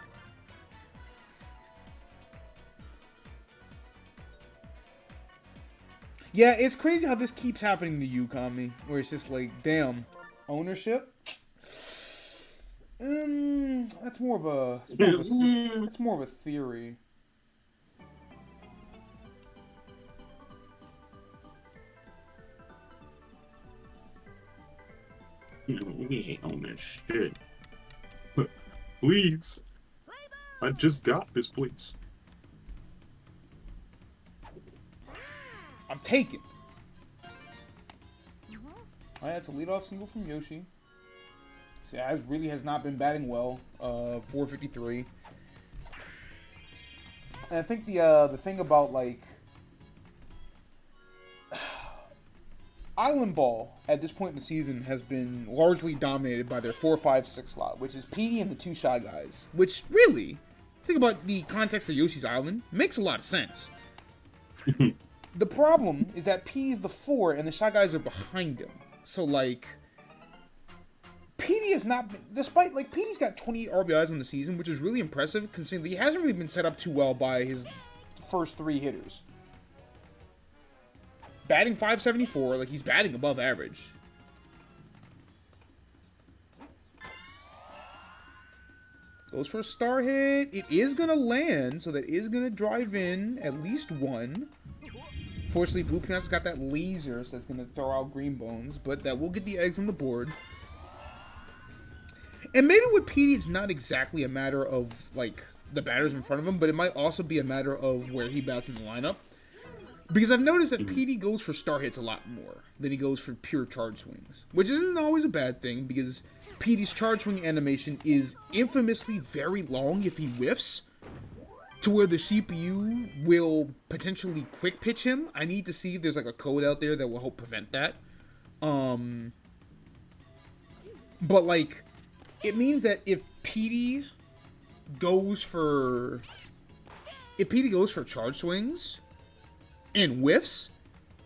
Yeah, it's crazy how this keeps happening to you, Kami. Where it's just like, damn, ownership? That's more of a theory. We ain't on that shit. Please. I just got this place. I'm taking. Alright, that's a leadoff single from Yoshi. See, really has not been batting well. 453. And I think the thing about like Island Ball at this point in the season has been largely dominated by their 4-5-6 slot, which is Petey and the 2 Shy Guys. Which really, think about the context of Yoshi's Island, makes a lot of sense. The problem is that Petey's the 4 and the Shy Guys are behind him. So like, Petey has not been, despite, like, Petey's got 28 RBIs on the season, which is really impressive, considering that he hasn't really been set up too well by his first 3 hitters. Batting .574, like, he's batting above average. Goes for a star hit. It is going to land, so that is going to drive in at least 1. Fortunately, Blue Peanuts got that laser, so that's going to throw out Green Bones, but that will get the eggs on the board. And maybe with Petey, it's not exactly a matter of, like, the batters in front of him, but it might also be a matter of where he bats in the lineup. Because I've noticed that Petey goes for star hits a lot more than he goes for pure charge swings. Which isn't always a bad thing, because Petey's charge swing animation is infamously very long if he whiffs, to where the CPU will potentially quick pitch him. I need to see if there's, like, a code out there that will help prevent that. But, like, it means that if PD goes for charge swings and whiffs,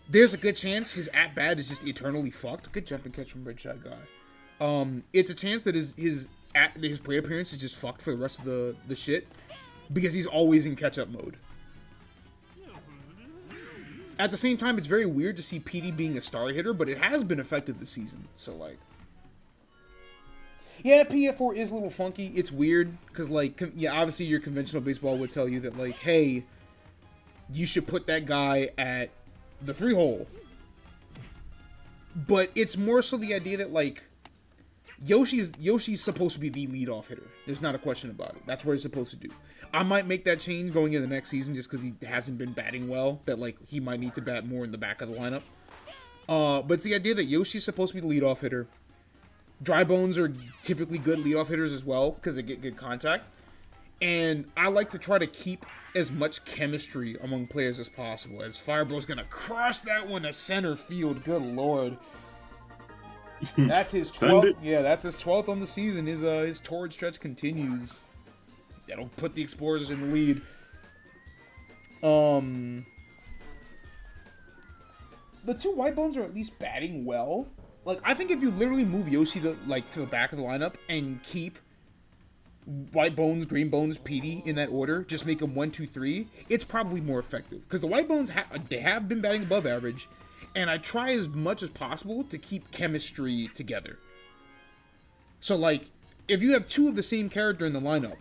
there's a good chance his at-bat is just eternally fucked. Good jump and catch from Red Shot Guy. It's a chance that his plate appearance is just fucked for the rest of the shit because he's always in catch-up mode. At the same time, it's very weird to see PD being a star hitter, but it has been effective this season. So, like... Yeah, PF4 is a little funky. It's weird, because, like, yeah, obviously your conventional baseball would tell you that, like, hey, you should put that guy at the 3-hole. But it's more so the idea that, like, Yoshi's supposed to be the leadoff hitter. There's not a question about it. That's what he's supposed to do. I might make that change going into the next season just because he hasn't been batting well. That, like, he might need to bat more in the back of the lineup. But it's the idea that Yoshi's supposed to be the leadoff hitter. Dry Bones are typically good leadoff hitters as well because they get good contact. And I like to try to keep as much chemistry among players as possible. As Firebrow's going to cross that one to center field. Good lord. That's his 12th. Yeah, that's his 12th on the season. His torrid stretch continues. That'll put the Explorers in the lead. The two White Bones are at least batting well. Like, I think if you literally move Yoshi to the back of the lineup and keep White Bones, Green Bones, PD in that order, just make them 1, 2, 3, it's probably more effective. Because the White Bones they have been batting above average, and I try as much as possible to keep chemistry together. So, like, if you have two of the same character in the lineup,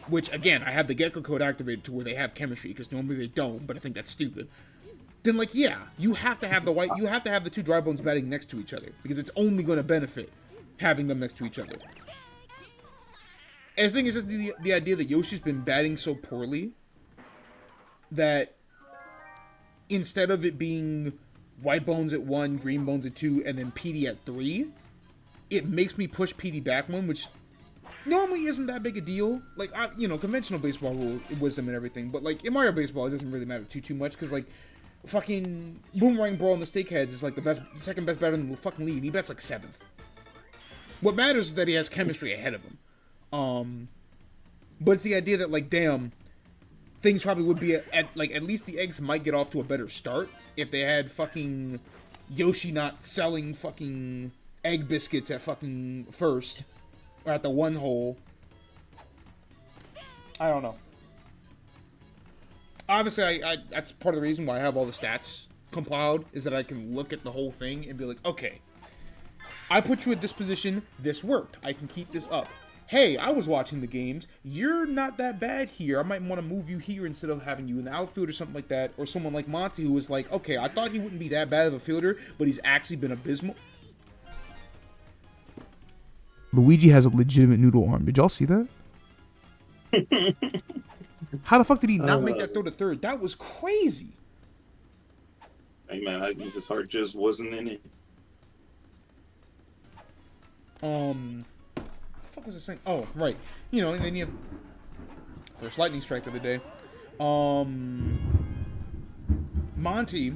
which, again, I have the Gecko code activated to where they have chemistry, because normally they don't, but I think that's stupid, then, like, yeah, you have to have the two Dry Bones batting next to each other, because it's only going to benefit having them next to each other. And the thing is just the idea that Yoshi's been batting so poorly that instead of it being White Bones at 1, Green Bones at 2, and then PD at 3, it makes me push PD back 1, which normally isn't that big a deal. Like, conventional baseball rule, wisdom and everything, but, like, in Mario Baseball, it doesn't really matter too much, because, like, fucking Boomerang Brawl in the Steakheads is, like, the second best batter in the fucking league, and he bats, like, 7th. What matters is that he has chemistry ahead of him. But it's the idea that, like, damn, things probably would be at least the eggs might get off to a better start if they had fucking Yoshi not selling fucking egg biscuits at fucking first or at the 1 hole. I don't know. Obviously, I that's part of the reason why I have all the stats compiled, is that I can look at the whole thing and be like, okay, I put you at this position, this worked, I can keep this up. Hey, I was watching the games, you're not that bad here, I might want to move you here instead of having you in the outfield or something like that. Or someone like Monty who was like, okay, I thought he wouldn't be that bad of a fielder, but he's actually been abysmal. Luigi has a legitimate noodle arm. Did y'all see that? How the fuck did he not make that throw to third? That was crazy. Hey man, I think his heart just wasn't in it. What the fuck was I saying? Oh, right. And then you have first lightning strike of the day. Monty,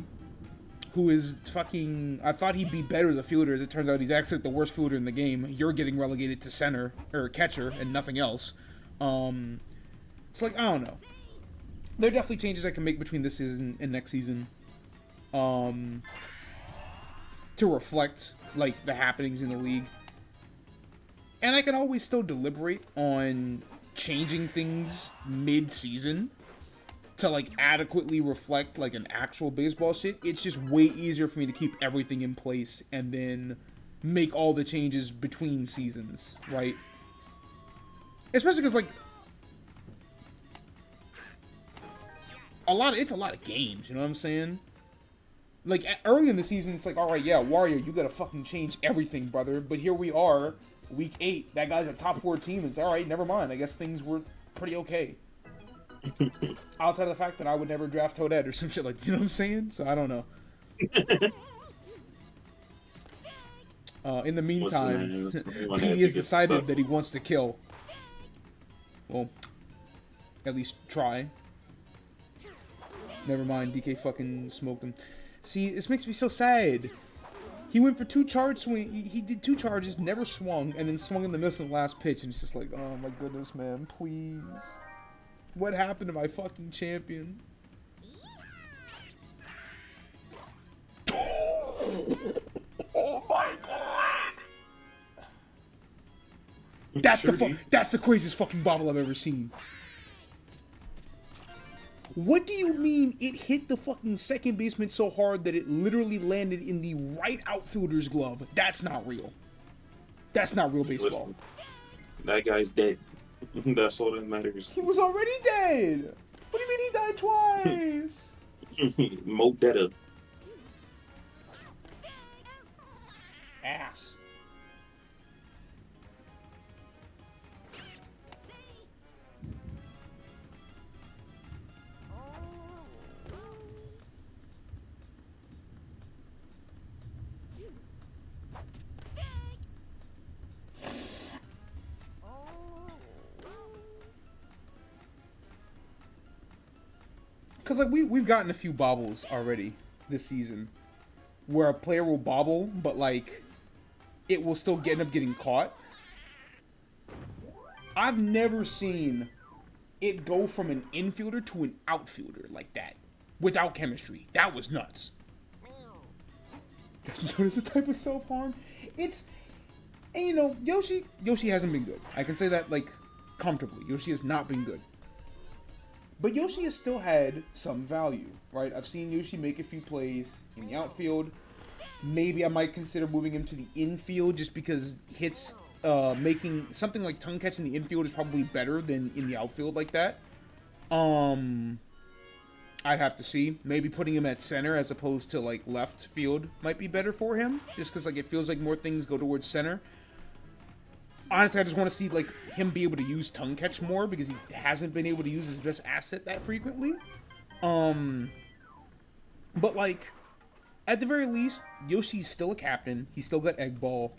who is fucking... I thought he'd be better as a fielder. As it turns out, he's actually the worst fielder in the game. You're getting relegated to center, or catcher, and nothing else. It's like, I don't know. There are definitely changes I can make between this season and next season. To reflect, like, the happenings in the league. And I can always still deliberate on changing things mid-season to, like, adequately reflect, like, an actual baseball shit. It's just way easier for me to keep everything in place and then make all the changes between seasons, right? Especially because, like, it's a lot of games, you know what I'm saying? Like, early in the season, it's like, alright, yeah, Wario, you gotta fucking change everything, brother. But here we are, week 8, that guy's a top 4 team, it's alright, never mind. I guess things were pretty okay. Outside of the fact that I would never draft Toadette or some shit like, you know what I'm saying? So, I don't know. In the meantime, Petey has decided that he wants to kill. Well, at least try. Never mind, DK fucking smoked him. See, this makes me so sad. He went for 2 charge swing. He did 2 charges, never swung, and then swung in the middle of the last pitch. And it's just like, oh my goodness, man, please. What happened to my fucking champion? Oh my god! That's the craziest fucking bobble I've ever seen. What do you mean it hit the fucking second baseman so hard that it literally landed in the right outfielder's glove? That's not real. That's not real baseball. Listen, that guy's dead. That's all that matters. He was already dead. What do you mean he died twice? Mo Detta. Ass. Because, like, we've gotten a few bobbles already this season where a player will bobble, but, like, it will still end up getting caught. I've never seen it go from an infielder to an outfielder like that without chemistry. That was nuts. There's a type of self-harm. And, you know, Yoshi hasn't been good. I can say that, like, comfortably. Yoshi has not been good. But Yoshi has still had some value, right? I've seen Yoshi make a few plays in the outfield. Maybe I might consider moving him to the infield just because hits, making something like tongue catch in the infield is probably better than in the outfield like that. I'd have to see. Maybe putting him at center as opposed to, like, left field might be better for him. Just because, like, it feels like more things go towards center. Honestly, I just want to see, like, him be able to use tongue catch more because he hasn't been able to use his best asset that frequently. But, like, at the very least, Yoshi's still a captain. He's still got egg ball.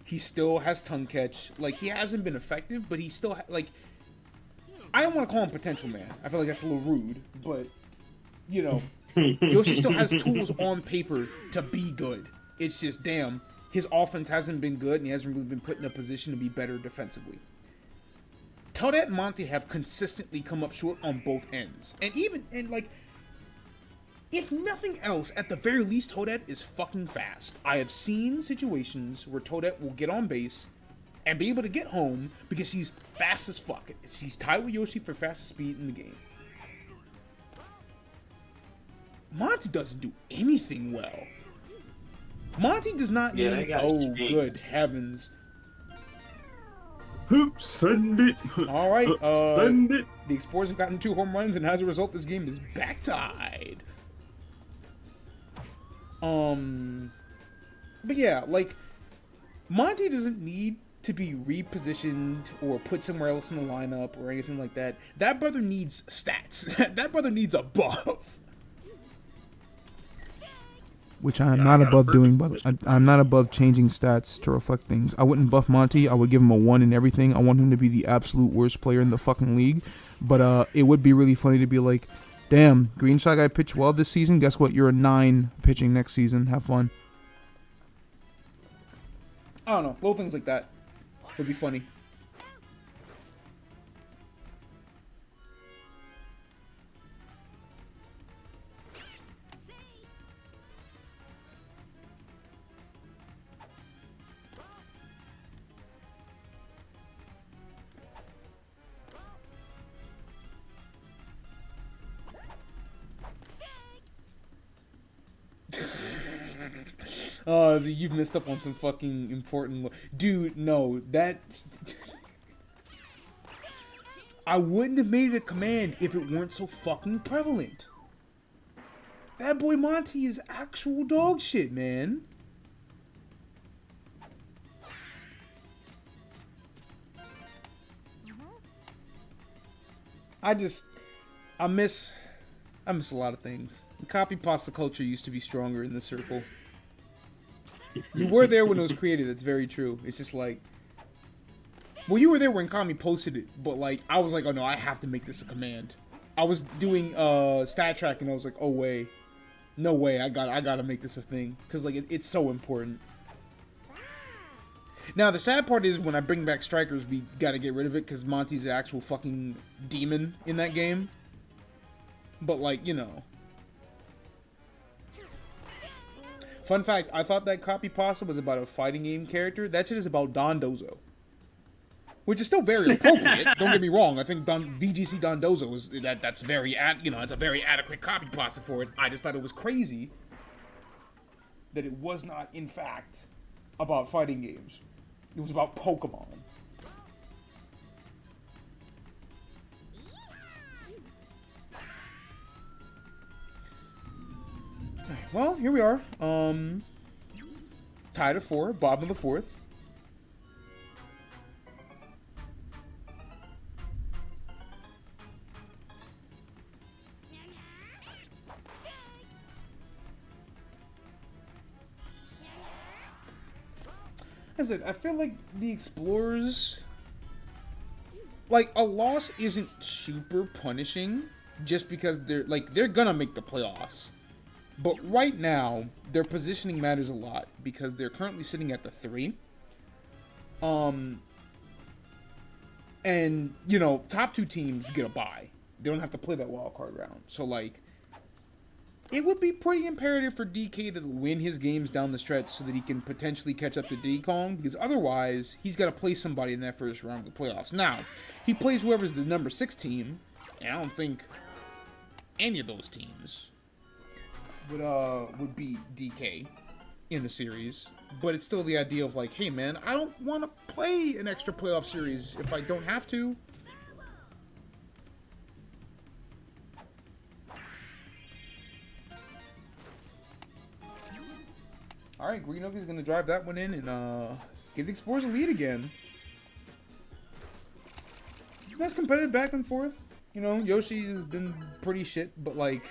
He still has tongue catch. Like, he hasn't been effective, but he still, like, I don't want to call him potential man. I feel like that's a little rude, but, you know, Yoshi still has tools on paper to be good. It's just, damn, his offense hasn't been good, and he hasn't really been put in a position to be better defensively. Toadette and Monty have consistently come up short on both ends. And like, if nothing else, at the very least, Toadette is fucking fast. I have seen situations where Toadette will get on base and be able to get home because she's fast as fuck. She's tied with Yoshi for fastest speed in the game. Monty doesn't do anything well. Monty does not need, oh, good heavens. Send it. All right, Send it. The Explorers have gotten 2 home runs, and as a result, this game is back-tied. But yeah, like, Monty doesn't need to be repositioned or put somewhere else in the lineup or anything like that. That brother needs stats. That brother needs a buff. Which I am not above doing, but I'm not above changing stats to reflect things. I wouldn't buff Monty. I would give him a 1 in everything. I want him to be the absolute worst player in the fucking league. But it would be really funny to be like, damn, Green Shot guy pitched well this season. Guess what? You're a 9 pitching next season. Have fun. I don't know. Little things like that would be funny. You've missed up on some fucking important... Dude, no, that... I wouldn't have made a command if it weren't so fucking prevalent. That boy Monty is actual dog shit, man. I miss a lot of things. Copy pasta culture used to be stronger in the circle. You were there when it was created, that's very true. It's just like... Well, you were there when Kami posted it, but like, I was like, oh no, I have to make this a command. I was doing stat track and I was like, oh wait. No way, I gotta make this a thing. Because, like, it's so important. Now, the sad part is when I bring back strikers, we gotta get rid of it because Monty's the actual fucking demon in that game. But, like, you know. Fun fact, I thought that copy pasta was about a fighting game character. That shit is about Dondozo. Which is still very appropriate. Don't get me wrong. I think VGC Dondozo is that's very it's a very adequate copy pasta for it. I just thought it was crazy that it was not, in fact, about fighting games. It was about Pokemon. Well, here we are. Tied at 4, bottom of the 4th. As I feel like the Explorers, like, a loss isn't super punishing just because they're gonna make the playoffs. But right now, their positioning matters a lot because they're currently sitting at the 3. And, you know, top 2 teams get a bye. They don't have to play that wild card round. So, like, it would be pretty imperative for DK to win his games down the stretch so that he can potentially catch up to D-Kong, because otherwise, he's got to play somebody in that first round of the playoffs. Now, he plays whoever's the number 6 team, and I don't think any of those teams would beat DK in the series, but it's still the idea of like, hey man, I don't want to play an extra playoff series if I don't have to. Alright, Greenoki's gonna drive that one in and give the Explorers a lead again. Nice competitive back and forth. You know, Yoshi has been pretty shit, but like,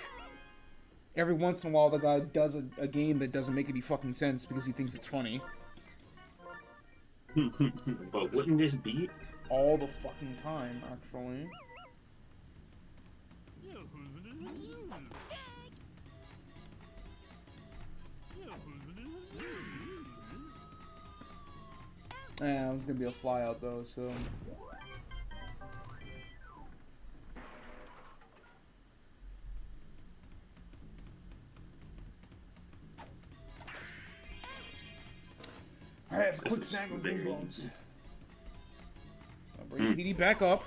every once in a while the guy does a game that doesn't make any fucking sense because he thinks it's funny. But wouldn't this be? All the fucking time, actually. Yeah, it was gonna be a fly out though, so. Alright, it's a quick snag with Green Bones. I'll bring PD back up.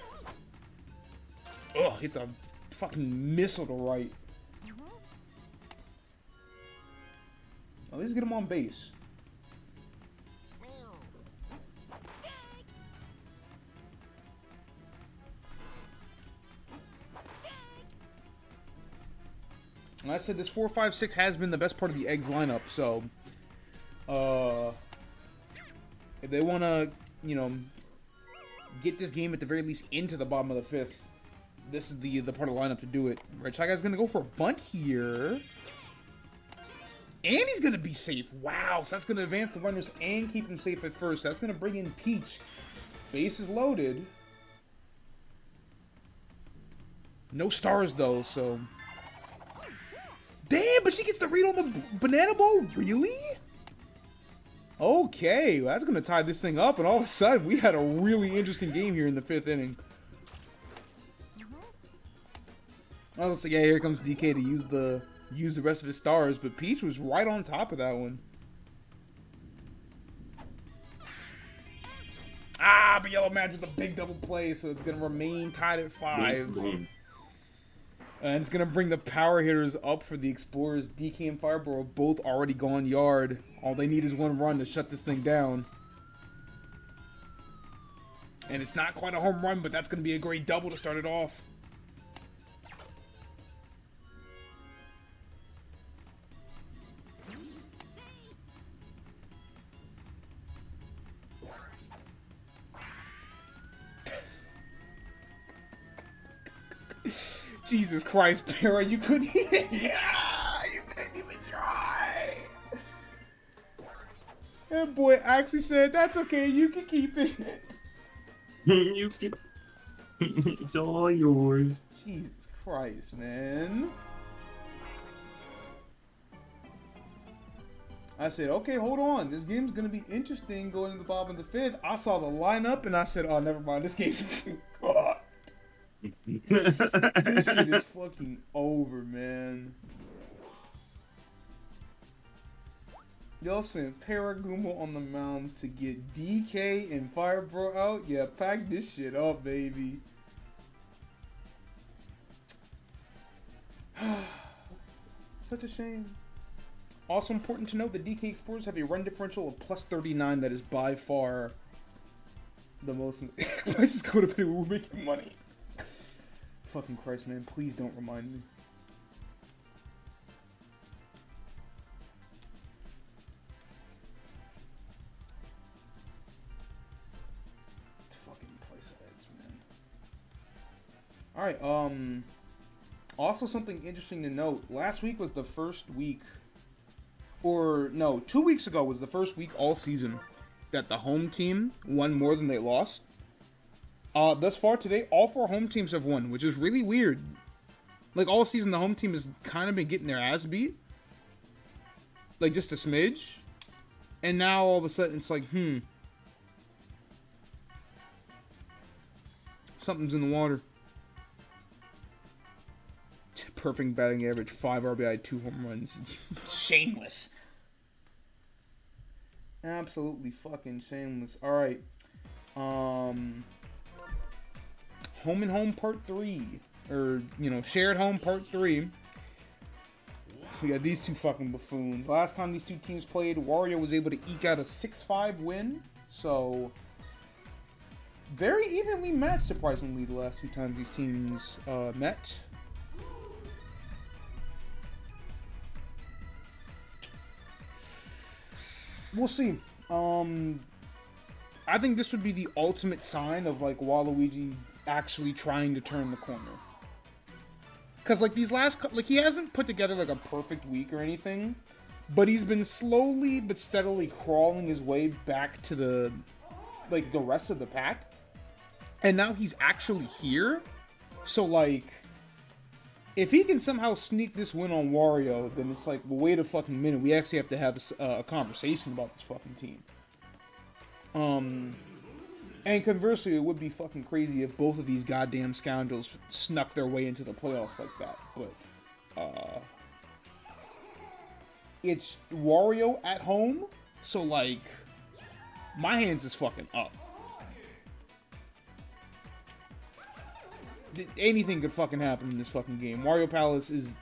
Ugh, it's a fucking missile to right. At least get him on base. And I said this 4-5-6 has been the best part of the Eggs lineup, so if they want to, you know, get this game at the very least into the bottom of the 5th, this is the part of the lineup to do it. Red Shy Guy's going to go for a bunt here. And he's going to be safe. Wow, so that's going to advance the runners and keep him safe at first. That's going to bring in Peach. Base is loaded. No stars, though, so... Damn, but she gets the read on the banana ball? Really? Okay, well, that's going to tie this thing up, and all of a sudden, we had a really interesting game here in the 5th inning. I was like, yeah, here comes DK to use the rest of his stars, but Peach was right on top of that one. Ah, but Yellow Match with a big double play, so it's going to remain tied at 5. And it's going to bring the power hitters up for the Explorers. DK and Fireball have both already gone yard. All they need is one run to shut this thing down. And it's not quite a home run, but that's going to be a great double to start it off. Jesus Christ, Para, you couldn't even... Yeah, you couldn't even try. That boy actually said, that's okay, you can keep it. You keep... It's all yours. Jesus Christ, man. I said, okay, hold on. This game's going to be interesting going to the bottom of the fifth. I saw the lineup, and I said, oh, never mind. This game... God. This shit is fucking over, man. Y'all sent Paragumo on the mound to get DK and Firebro out? Yeah, pack this shit up, baby. Such a shame. Also important to note that DK Explorers have a run differential of plus 39 that is by far the most... Price is going to pay, we're making money. Fucking Christ, man. Please don't remind me. Fucking place heads, man. Alright, also something interesting to note. Last week was the first week, or no, 2 weeks ago was the first week all season that the home team won more than they lost. Thus far today, all 4 home teams have won, which is really weird. Like, all season, the home team has kind of been getting their ass beat. Like, just a smidge. And now, all of a sudden, it's like, something's in the water. Perfect batting average, 5 RBI, 2 home runs. Shameless. Absolutely fucking shameless. Alright. Home and Home Part 3. Or, Shared Home Part 3. We got these two fucking buffoons. Last time these two teams played, Wario was able to eke out a 6-5 win. So, very evenly matched, surprisingly, the last 2 times these teams met. We'll see. I think this would be the ultimate sign of, like, Waluigi actually trying to turn the corner. Because, like, these last... Like, he hasn't put together, like, a perfect week or anything. But he's been slowly but steadily crawling his way back to the... Like, the rest of the pack. And now he's actually here. So, like... If he can somehow sneak this win on Wario, then it's like, well, wait a fucking minute. We actually have to have a conversation about this fucking team. And conversely, it would be fucking crazy if both of these goddamn scoundrels snuck their way into the playoffs like that. But, it's Wario at home, so, like, my hands is fucking up. Anything could fucking happen in this fucking game. Wario Palace is,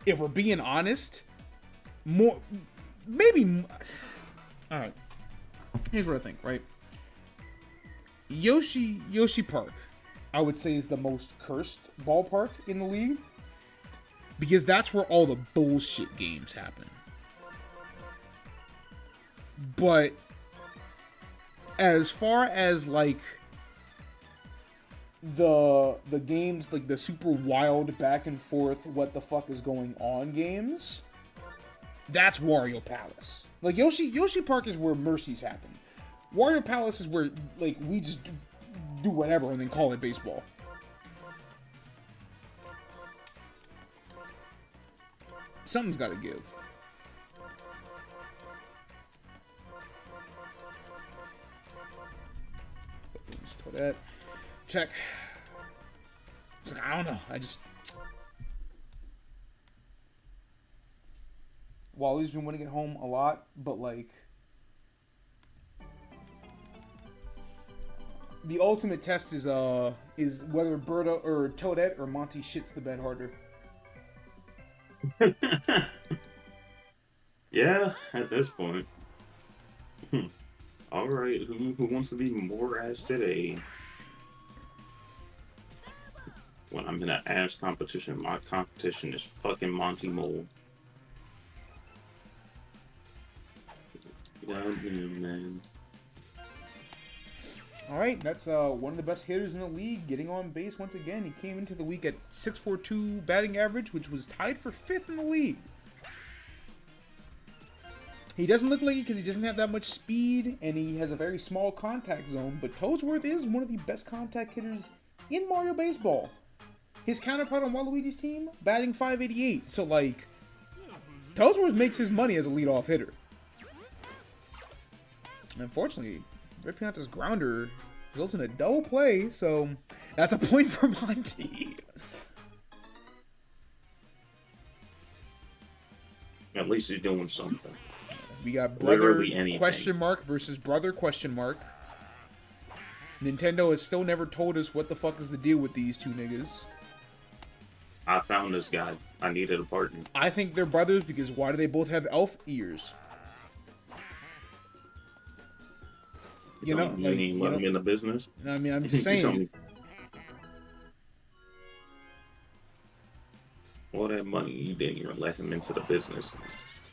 if we're being honest, more, maybe, alright, here's what I think, right? Yoshi Park, I would say, is the most cursed ballpark in the league, because that's where all the bullshit games happen. But, as far as, like, the games, like the super wild back and forth, what the fuck is going on games, that's Wario Palace. Like, Yoshi Park is where mercies happen. Wario Palace is where, like, we just do whatever and then call it baseball. Something's gotta give. Let's put that. Check. It's like, I don't know. Wally's been winning at home a lot, but, like, the ultimate test is whether Berta or Toadette or Monty shits the bed harder. Yeah, at this point. All right, who wants to be more ass today? When I'm in an ass competition, my competition is fucking Monty Mole. Goddamn, man. Alright, that's one of the best hitters in the league, getting on base once again. He came into the week at .642 batting average, which was tied for 5th in the league. He doesn't look like it because he doesn't have that much speed, and he has a very small contact zone, but Toadsworth is one of the best contact hitters in Mario Baseball. His counterpart on Waluigi's team, batting .588. So, like, Toadsworth makes his money as a leadoff hitter. Unfortunately, Red Pianta's grounder results in a double play, so that's a point for Monty. At least he's doing something. We got brother Literally anything. question mark versus brother question mark. Nintendo has still never told us what the fuck is the deal with these two niggas. I found this guy. I needed a partner. I think they're brothers because why do they both have elf ears? You know, you ain't let him in the business. I mean, I'm just saying. All that money, you didn't even let him into the business.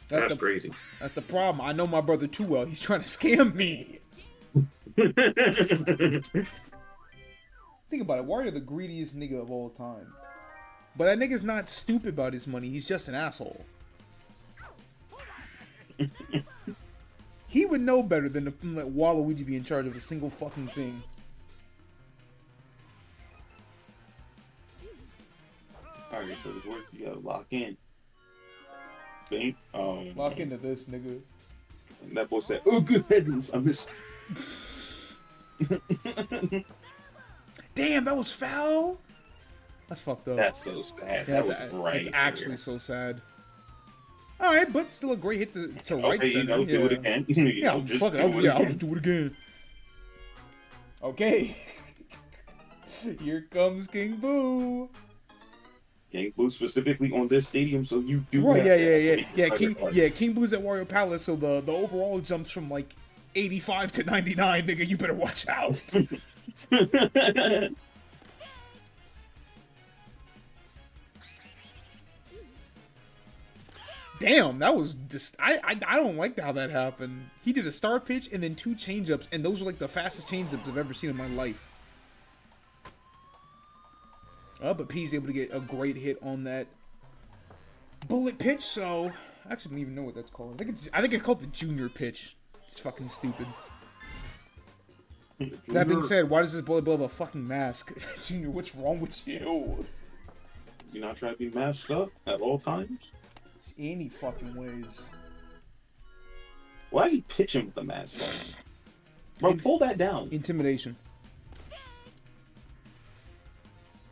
That's crazy. That's the problem. I know my brother too well. He's trying to scam me. Think about it. Wario the greediest nigga of all time. But that nigga's not stupid about his money. He's just an asshole. He would know better than to let Waluigi be in charge of a single fucking thing. Alright, so the worst you gotta lock in. Think, Lock into this, nigga. And that boy said, "Oh, good heavens, I missed." Damn, that was foul. That's fucked up. That's so sad. Yeah, that was right. It's actually so sad. All right, but still a great hit to right center. You know, do it again. I'll just do it again. Okay. Here comes King Boo. King Boo specifically on this stadium, so you do. Right, yeah. King Boo's at Wario Palace, so the overall jumps from like 85 to 99. Nigga, you better watch out. Damn, that was just I don't like how that happened. He did a star pitch and then 2 changeups, and those were like the fastest changeups I've ever seen in my life. But P's able to get a great hit on that bullet pitch. So I actually don't even know what that's called. I think it's called the junior pitch. It's fucking stupid. That being said, why does this bullet bill have a fucking mask? Junior, what's wrong with you? You not trying to be masked up at all times? Any fucking ways. Why is he pitching with the mask on? Bro, pull that down. Intimidation.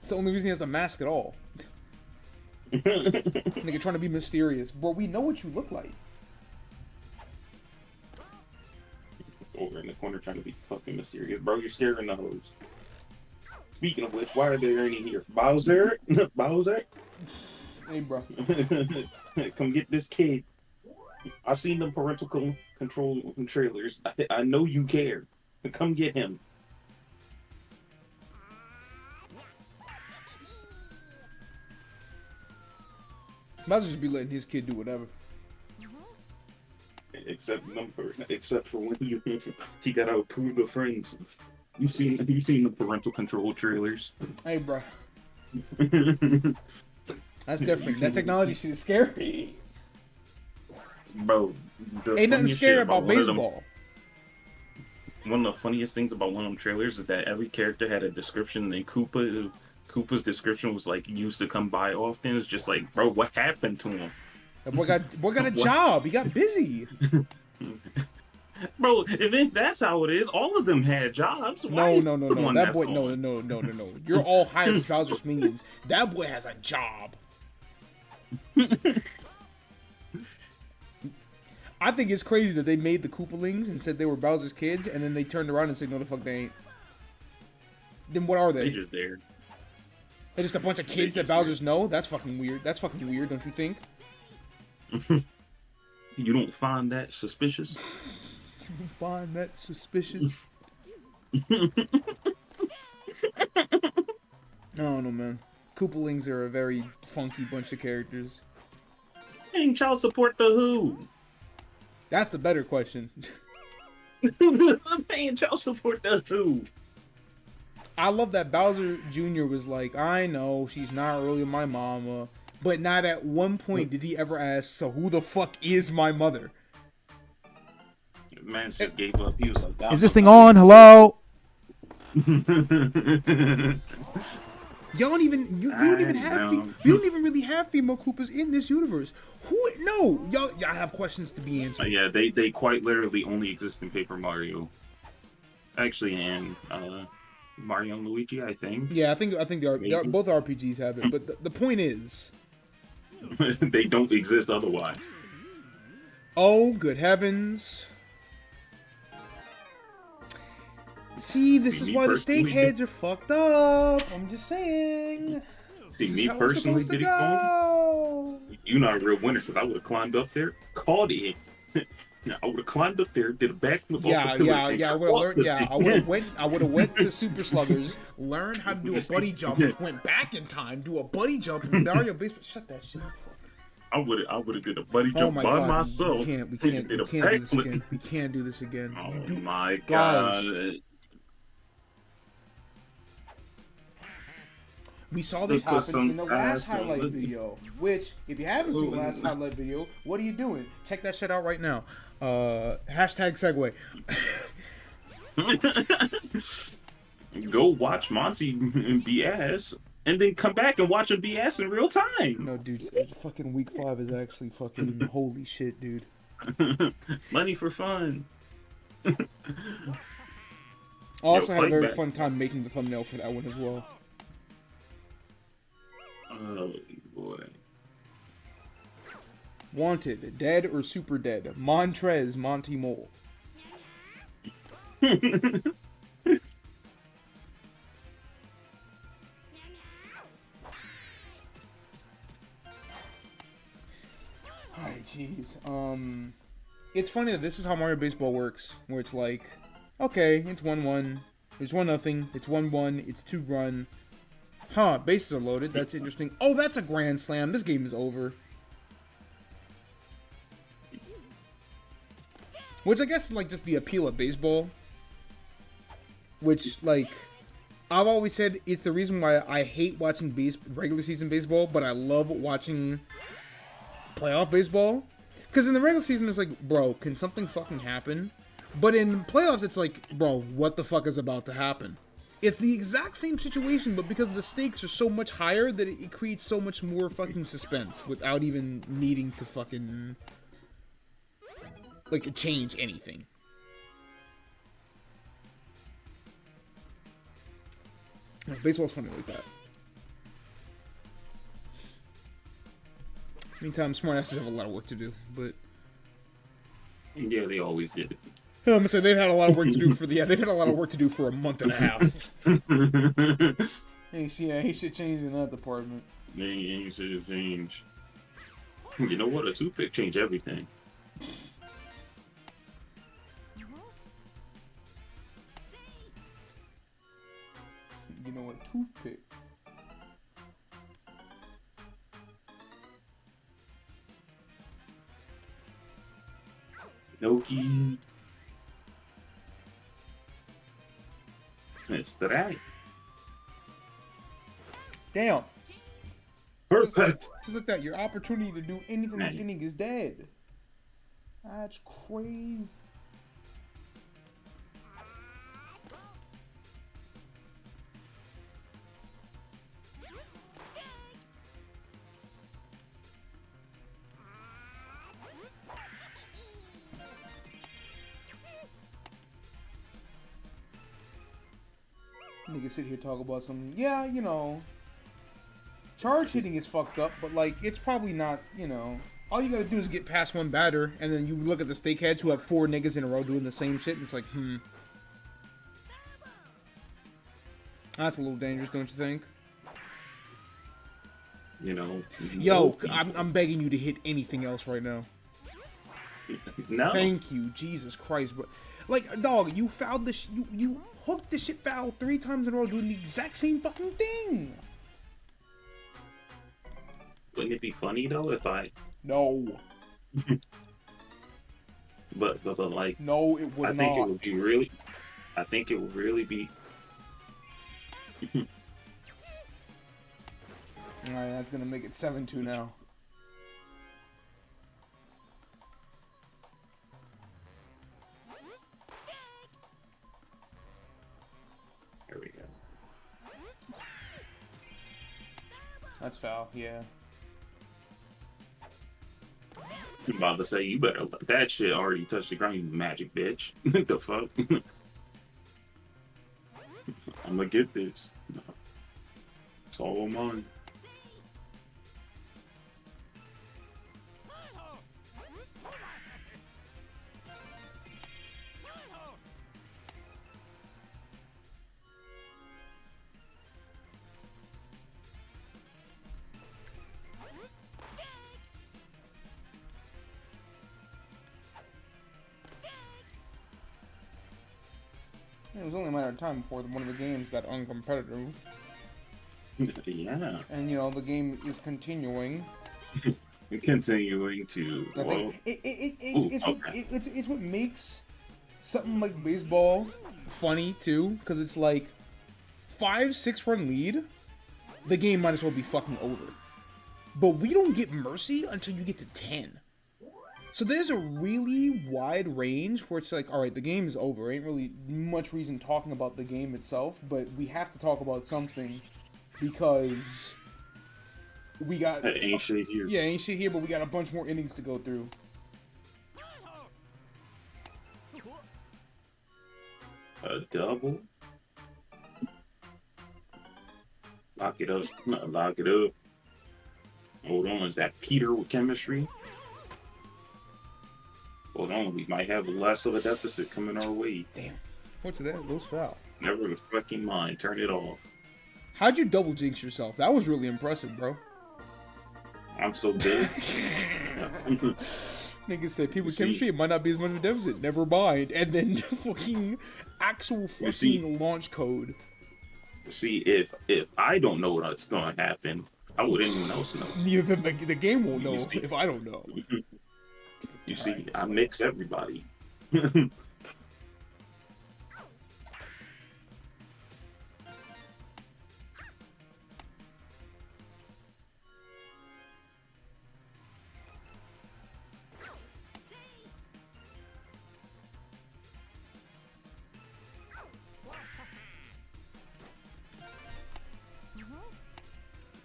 It's the only reason he has a mask at all. Nigga trying to be mysterious. Bro, we know what you look like. Over in the corner trying to be fucking mysterious. Bro, you're scaring the hose. Speaking of which, why are there any here? Bowser? Bowser? Hey, bro. Come get this kid. I seen the parental control trailers. I know you care. Come get him. Bowser just be letting his kid do whatever. Except for when he got to approve the friends. You seen the parental control trailers? Hey, bro. That's different. That technology shit is scary. Bro, ain't nothing scary about baseball. One of the funniest things about one of them trailers is that every character had a description, and Koopa's description was like used to come by often. It's just like, bro, what happened to him? That boy got a job. He got busy. Bro, if that's how it is, all of them had jobs. No. That boy, no. You're all hired Bowser's minions. That boy has a job. I think it's crazy that they made the Koopalings and said they were Bowser's kids, and then they turned around and said, no, the fuck they ain't. Then what are they? They just there. They're just a bunch of kids that Bowser's know? That's fucking weird. That's fucking weird, don't you think? You don't find that suspicious? You don't find that suspicious? I don't know, man. Koopalings are a very funky bunch of characters. Paying child support to who? That's the better question. I'm paying child support to who? I love that Bowser Jr. was like, I know she's not really my mama, but not at one point did he ever ask, so who the fuck is my mother? Man just gave up. He was like, is this thing on? Hello? Y'all don't even you don't even have you don't even really have female Koopas in this universe. Who? No, y'all have questions to be answered. Yeah, they quite literally only exist in Paper Mario. Actually, and Mario and Luigi, I think. Yeah, I think they are both RPGs have it, but the point is, they don't exist otherwise. Oh, good heavens. See, this is why the steak heads are fucked up. I'm just saying. See, me personally, did it go? You're not a real winner, because I would have climbed up there, caught it. I would have climbed up there, did a backflip. Yeah. I would have learned. Yeah, I would have went to Super Sluggers, learned how to do a buddy jump, went back in time, do a buddy jump, and Mario basement. Shut that shit up, fuck. I would have did a buddy jump by myself. We can't do this again. We can't do this again. Oh my god. We saw this happen in the last highlight video, which, if you haven't seen the last highlight video, what are you doing? Check that shit out right now. Hashtag segue. Go watch Monty be ass, and then come back and watch him be ass in real time. No, dude, fucking week 5 is actually fucking holy shit, dude. Money for fun. I also had a very fun time making the thumbnail for that one as well. Oh boy. Wanted, dead or super dead. Montrez, Monty Mole. Alright, jeez. It's funny that this is how Mario Baseball works, where it's like, okay, it's 1-1, it's 1-0, it's 1-1, it's 2-run. Huh, bases are loaded. That's interesting. Oh, that's a grand slam. This game is over. Which I guess is like just the appeal of baseball. Which, like, I've always said it's the reason why I hate watching regular season baseball, but I love watching playoff baseball. Because in the regular season, it's like, bro, can something fucking happen? But in playoffs, it's like, bro, what the fuck is about to happen? It's the exact same situation, but because the stakes are so much higher that it creates so much more fucking suspense without even needing to fucking, like, change anything. Baseball's funny like that. Meantime, smartasses have a lot of work to do, but... Yeah, they always did. I'm gonna say they've had a lot of work to do for they've had a lot of work to do for a month and a half. Ain't shit changed in that department. Ain't shit change. You know what? A toothpick changed everything. You know what? Toothpick. Noki. It's that. Damn. Perfect. Just like that, your opportunity to do anything this inning is dead. That's crazy. Nigga sit here talk about something. Yeah, you know, charge hitting is fucked up, but like it's probably not. You know, all you gotta do is get past one batter, and then you look at the steakheads who have 4 niggas in a row doing the same shit, and it's like, that's a little dangerous, don't you think? You know. Yo, I'm begging you to hit anything else right now. No. Thank you, Jesus Christ, but like, dog, you fouled this. You hooked the shit foul 3 times in a row doing the exact same fucking thing. Wouldn't it be funny though if I? No. but like. No, it would not. I think it would be really. I think it would really be. All right, that's gonna make it 7-2 now. There we go. That's foul, yeah. I'm about to say, you better let that shit already touch the ground, you magic bitch. What the fuck? I'm gonna get this. No. It's all mine. It was only a matter of time before one of the games got uncompetitive. Yeah. And, you know, the game is continuing. We're continuing to. Well, It's what makes something like baseball funny, too. Because it's like 5-6 run lead, the game might as well be fucking over. But we don't get mercy until you get to 10. So there's a really wide range where it's like, all right, the game is over. Ain't really much reason talking about the game itself, but we have to talk about something because we got... ain't shit here. Yeah, ain't shit here, but we got a bunch more innings to go through. A double? Lock it up. Lock it up. Hold on, is that Peter with chemistry? Hold on, we might have less of a deficit coming our way. Damn. What's that? Those foul. Never fucking mind. Turn it off. How'd you double jinx yourself? That was really impressive, bro. I'm so dead. Nigga said, people with chemistry, it might not be as much of a deficit. Never mind. And then fucking actual fucking launch code. See, if I don't know what's going to happen, how would anyone else know? Neither the game won't know if I don't know. You see, right. I mix everybody.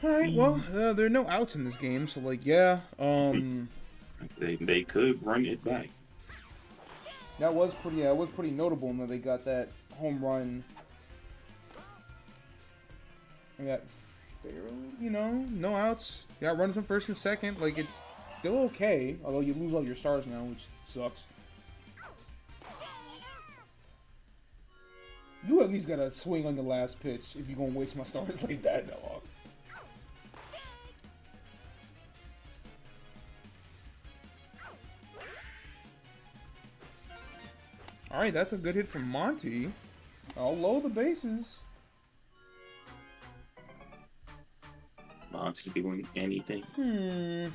Alright, well, there are no outs in this game, so, like, yeah, They could run it back. That was pretty notable that they got that home run. They got fairly, you know, no outs. They got runs on first and second. Like, it's still okay, although you lose all your stars now, which sucks. You at least gotta swing on the last pitch if you're gonna waste my stars like that, dog. Alright, that's a good hit from Monty. I'll low the bases. Monty doing anything?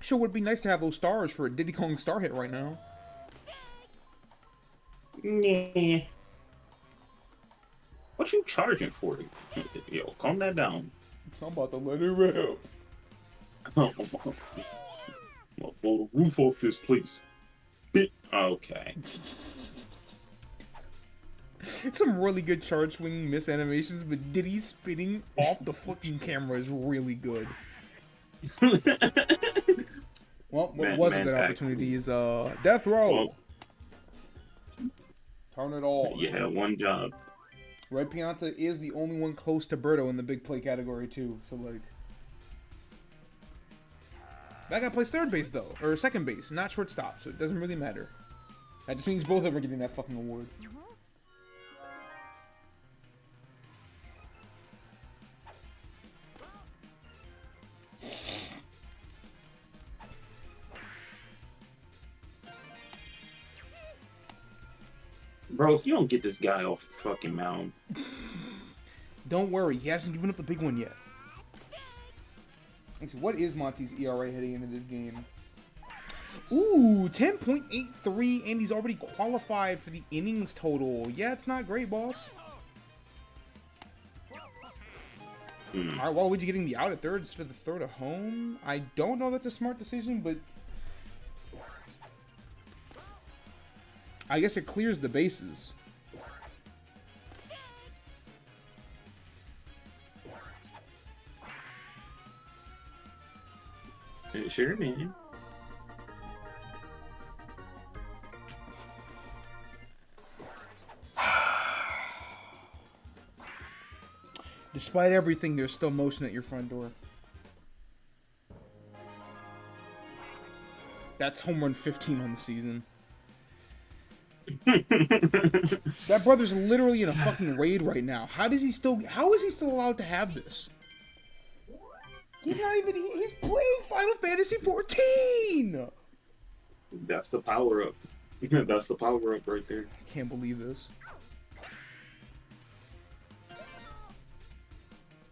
Sure would be nice to have those stars for a Diddy Kong star hit right now. Nah. What you charging for? Yo, calm that down. I'm about to let it rip. I'll blow the roof off this place. Okay. Some really good charge swinging miss animations, but Diddy spinning off the fucking camera is really good. Well, what was a good opportunity is death row. Well, turn it all. You had one job. Red Pianta is the only one close to Berto in the big play category too. So like, that guy plays third base though, or second base, not shortstop. So it doesn't really matter. That just means both of them are getting that fucking award. Bro, if you don't get this guy off the fucking mound. Don't worry, he hasn't given up the big one yet. Let's see, what is Monty's ERA heading into this game? Ooh, 10.83, and he's already qualified for the innings total. Yeah, it's not great, boss. Alright, well, would you getting the out at third instead of the throw to home? I don't know if that's a smart decision, but I guess it clears the bases. Sure, man. Despite everything, there's still motion at your front door. That's home run 15 on the season. That brother's literally in a fucking raid right now. How is he still allowed to have this? He's not even, he's playing Final Fantasy 14! That's the power up. That's the power up right there. I can't believe this.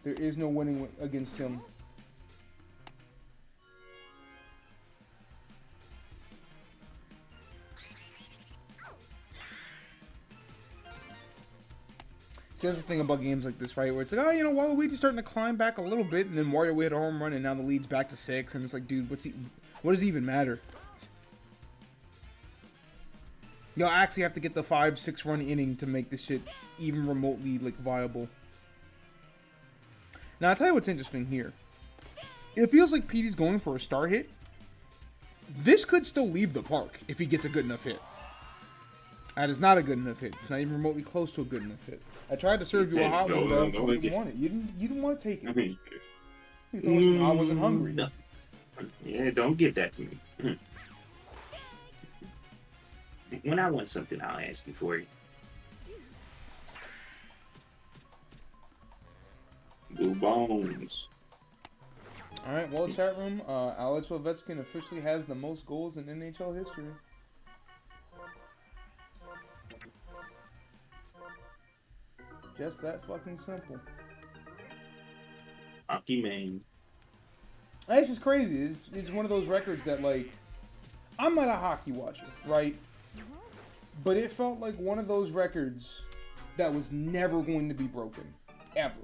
There is no winning against him. See, that's the thing about games like this, right? Where it's like, oh, you know, Waluigi's starting to climb back a little bit, and then Wario hit a home run, and now the lead's back to 6, and it's like, dude, what does it even matter? You'll actually have to get the 5-6 run inning to make this shit even remotely, like, viable. Now, I'll tell you what's interesting here. It feels like Petey's going for a star hit. This could still leave the park if he gets a good enough hit. That is not a good enough hit. It's not even remotely close to a good enough hit. I tried to serve you a hot one, bro. You didn't want it. You didn't want to take it. You told us I wasn't hungry. Yeah, don't give that to me. When I want something, I'll ask you for it. Blue Bones. Alright, well, chat room, Alex Ovechkin officially has the most goals in NHL history. Just that fucking simple. Hockey man. It's just crazy. It's one of those records that, like, I'm not a hockey watcher, right? But it felt like one of those records that was never going to be broken. Ever.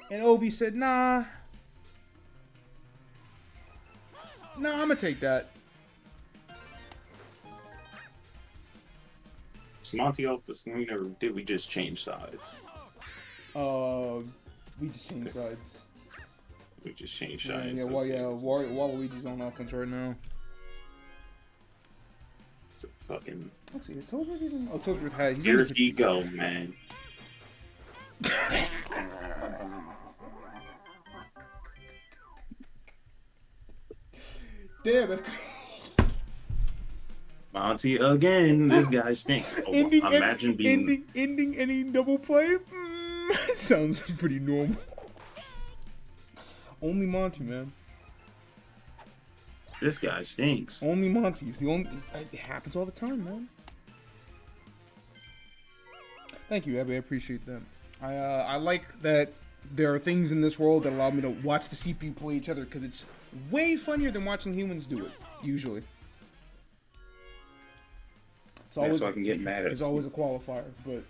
And Ovi said, nah. Nah, I'm gonna take that. Is Monty off the screen, or did we just change sides? We just changed sides. We just changed sides. Yeah, well, yeah, Waluigi's on offense right now. So fucking... Let's see, is Toadworth even... Oh, Toadworth had... Here he go, man. Damn, that's crazy. Monty again. This guy stinks. Oh, imagine being... Ending any double play? Sounds pretty normal. Only Monty, man. This guy stinks. Only Monty. It's the only... It happens all the time, man. Thank you, Abby. I appreciate that. I like that there are things in this world that allow me to watch the CPU play each other, because it's way funnier than watching humans do it, usually. It's always, so I can get mad at it. It's always a qualifier, but...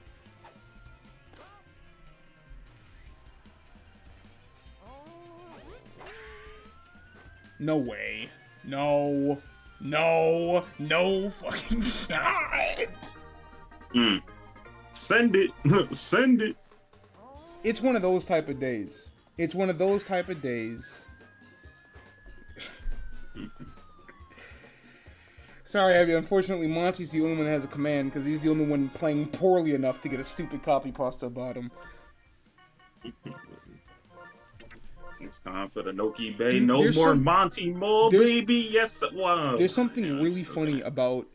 No way. No. No. No fucking shot. Send it. Send it. It's one of those type of days. It's one of those type of days. Sorry, Abby. Unfortunately, Monty's the only one that has a command, because he's the only one playing poorly enough to get a stupid copy pasta about him. It's time for the Noki Bay. Dude, No more Monty Mo, baby. Yes, wow. There's something really funny about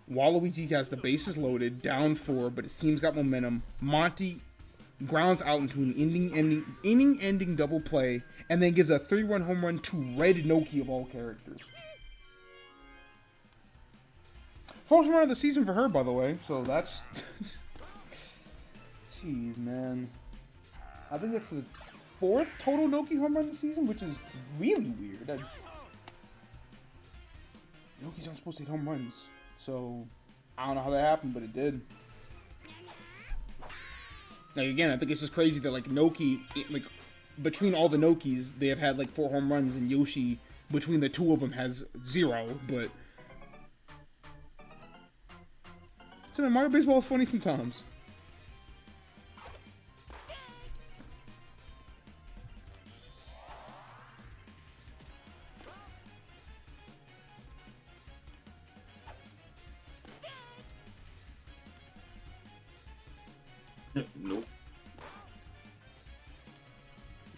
Waluigi has the bases loaded, down 4, but his team's got momentum. Monty grounds out into an inning-ending double play, and then gives a 3-run home run to Red Noki of all characters. First run of the season for her, by the way, so that's... Jeez, man. I think that's the 4th total Noki home run this season, which is really weird. Nokis aren't supposed to hit home runs, so I don't know how that happened, but it did. Like, again, I think it's just crazy that, like, Noki, like, between all the Nokis, they have had, like, 4 home runs, and Yoshi, between the 2 of them, has 0, but... So, man, Mario Baseball is funny sometimes. Nope.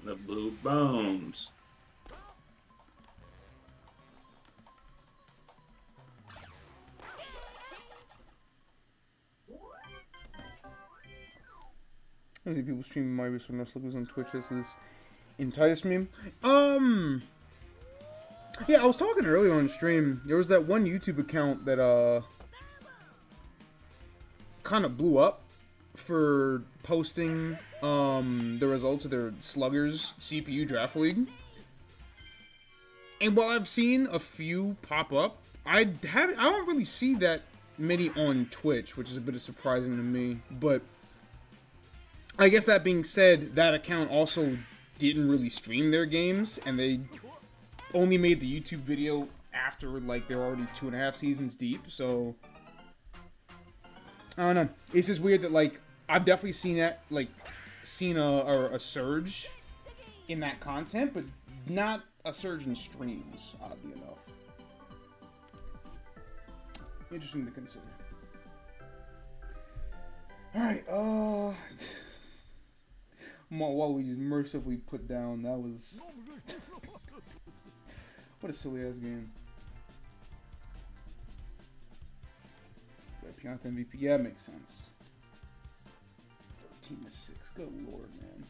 The blue bones. I see people streaming Mario from Wrestlers on Twitch. This is entice me. Yeah, I was talking earlier on stream. There was that one YouTube account that kind of blew up for posting the results of their Sluggers CPU Draft League. And while I've seen a few pop up, I don't really see that many on Twitch, which is a bit surprising to me. But I guess that being said, that account also didn't really stream their games, and they only made the YouTube video after, like, they're already 2.5 seasons deep, so I don't know. It's just weird that, like, I've definitely seen that, like, a surge in that content, but not a surge in streams, oddly enough. Interesting to consider. Alright, while we mercifully put down, that was... what a silly ass game. Pianta MVP, yeah, that makes sense. 13-6, good lord, man.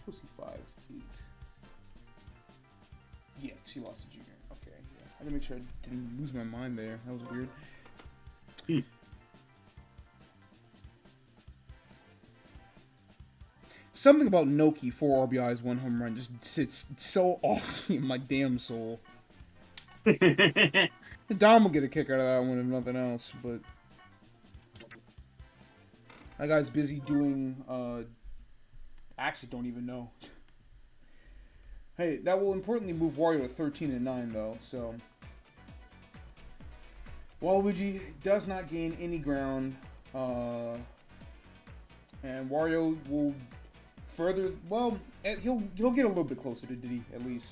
Pussy 5-8. Yeah, she lost to Junior. Okay, yeah. I had to make sure I didn't lose my mind there. That was weird. Something about Noki, 4 RBIs, 1 home run, just sits so off in my damn soul. Dom will get a kick out of that one if nothing else, but that guy's busy doing, I actually don't even know. Hey, that will importantly move Wario to 13-9 though, so Waluigi does not gain any ground, and Wario will further, well, he'll get a little bit closer to Diddy, at least.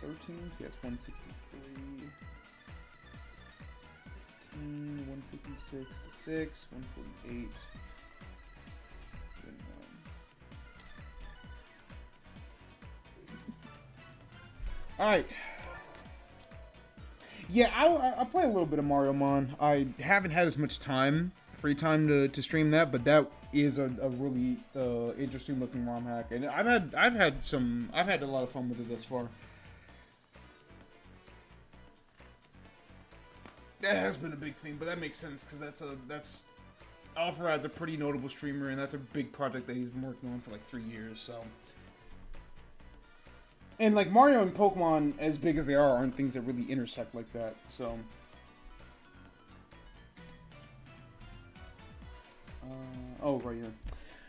So that's 163. 156 to 6, 148. Alright. Yeah, I play a little bit of Mario Mon. I haven't had as much free time to stream that, but that is a really interesting looking ROM hack, and I've had a lot of fun with it thus far. That has been a big thing, but that makes sense because that's Alfarad's a pretty notable streamer, and that's a big project that he's been working on for like 3 years. So, and like Mario and Pokemon, as big as they are, aren't things that really intersect like that. So, oh right here.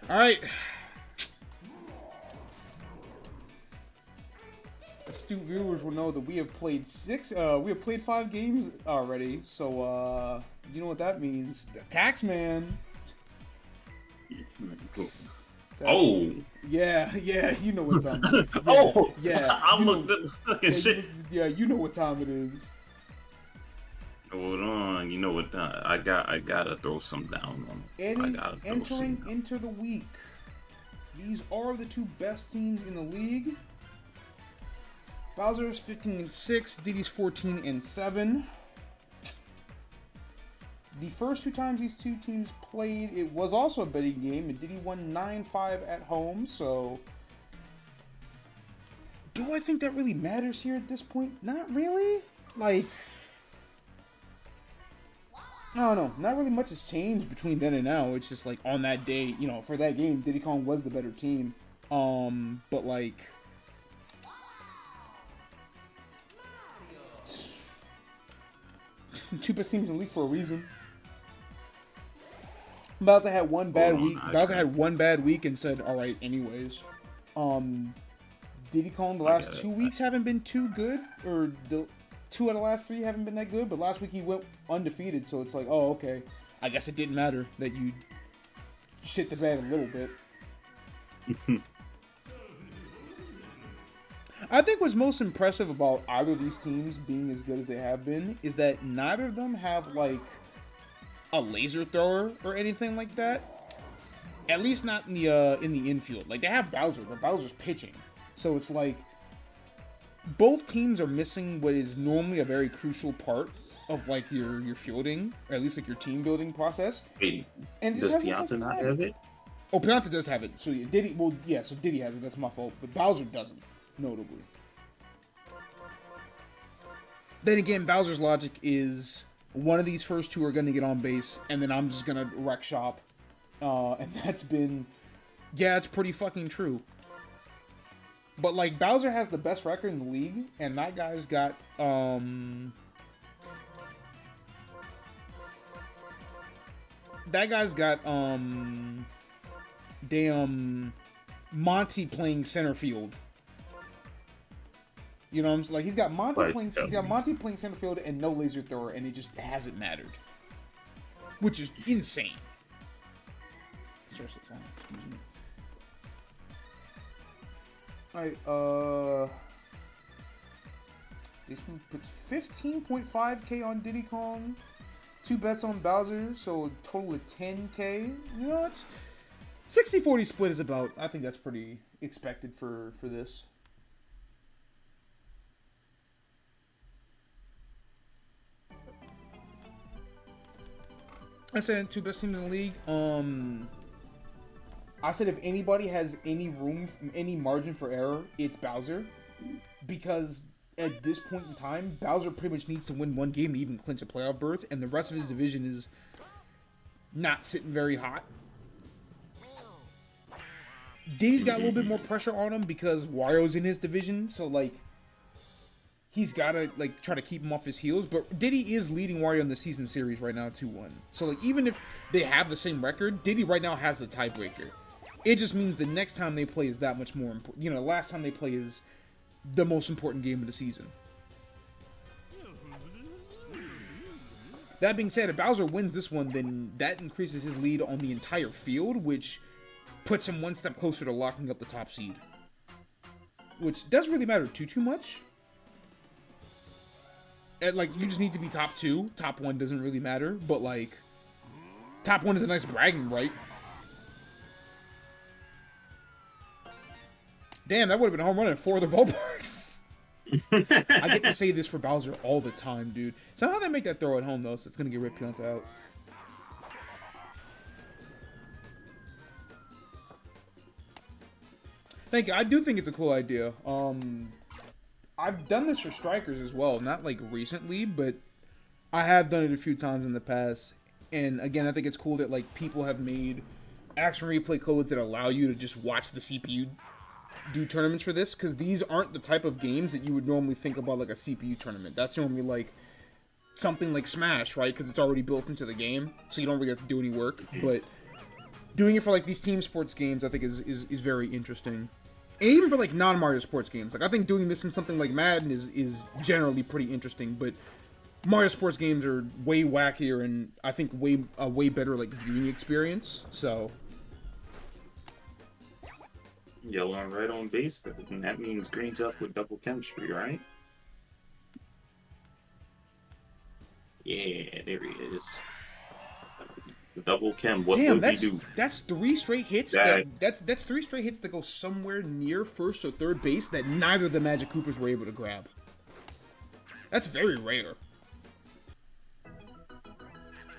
All right. Astute viewers will know that we have played 5 games already, so you know what that means. The Taxman. Oh. Yeah, you know what time it is. Yeah, oh. Yeah. I'm looking shit. You know what time it is. Hold on, you know what? I gotta throw some down on it. Enter the week. These are the 2 best teams in the league. Bowser's 15-6, Diddy's 14-7. The first 2 times these 2 teams played, it was also a betting game, and Diddy won 9-5 at home, so do I think that really matters here at this point? Not really. Like, I don't know. Not really much has changed between then and now. It's just like on that day, you know, for that game, Diddy Kong was the better team. But like, two best teams in the league for a reason. Bowser had one bad week. Bowser had one bad week and said, "All right, anyways." Diddy Kong the last 2 weeks haven't been too good, or the 2 out of the last 3 haven't been that good. But last week he went undefeated, so it's like, oh, okay. I guess it didn't matter that you shit the bed a little bit. I think what's most impressive about either of these teams being as good as they have been is that neither of them have, like, a laser thrower or anything like that. At least not in the infield. Like, they have Bowser, but Bowser's pitching. So it's like, both teams are missing what is normally a very crucial part of, like, your fielding, or at least, like, your team building process. Wait, And does Pianta not have it? Oh, Pianta does have it. So yeah, Diddy, well, yeah, so Diddy has it. That's my fault. But Bowser doesn't, notably. Then again, Bowser's logic is one of these first two are going to get on base, and then I'm just going to wreck shop. And that's been, yeah, it's pretty fucking true. But, like, Bowser has the best record in the league, and that guy's got, damn Monty playing center field. You know what I'm saying? Like, he's got Monty playing center field and no laser thrower, and it just hasn't mattered. Which is insane. Alright, this one puts 15.5k on Diddy Kong, 2 bets on Bowser, so a total of 10k. You know, it's 60-40 split is about, I think that's pretty expected for this. I said 2 best teams in the league. I said if anybody has any room, any margin for error, it's Bowser. Because at this point in time, Bowser pretty much needs to win one game to even clinch a playoff berth, and the rest of his division is not sitting very hot. Diddy's got a little bit more pressure on him because Wario's in his division, so, like, he's got to, like, try to keep him off his heels. But Diddy is leading Wario in the season series right now, 2-1. So, like, even if they have the same record, Diddy right now has the tiebreaker. It just means the next time they play is that much more important. You know, the last time they play is the most important game of the season. That being said, if Bowser wins this one, then that increases his lead on the entire field, which puts him one step closer to locking up the top seed. Which doesn't really matter too much. And, like, you just need to be top 2. Top 1 doesn't really matter, but, like, top 1 is a nice bragging right. Damn, that would have been a home run at 4 other ballparks. I get to say this for Bowser all the time, dude. Somehow they make that throw at home, though, so it's going to get Rip Pianta out. Thank you. I do think it's a cool idea. I've done this for strikers as well. Not, like, recently, but I have done it a few times in the past. And, again, I think it's cool that, like, people have made action replay codes that allow you to just watch the CPU do tournaments for this, because these aren't the type of games that you would normally think about, like a CPU tournament. That's normally like something like Smash, right? Because it's already built into the game, so you don't really have to do any work. But doing it for like these team sports games, I think is very interesting, and even for like non-Mario sports games. Like, I think doing this in something like Madden is generally pretty interesting, but Mario sports games are way wackier and I think a way better like viewing experience. So. Yellow and red on base, and that means green's up with double chemistry, right? Yeah, there he is. Double chem. What would we do? That's 3 straight hits. That's 3 straight hits that go somewhere near first or third base that neither of the Magic Coopers were able to grab. That's very rare.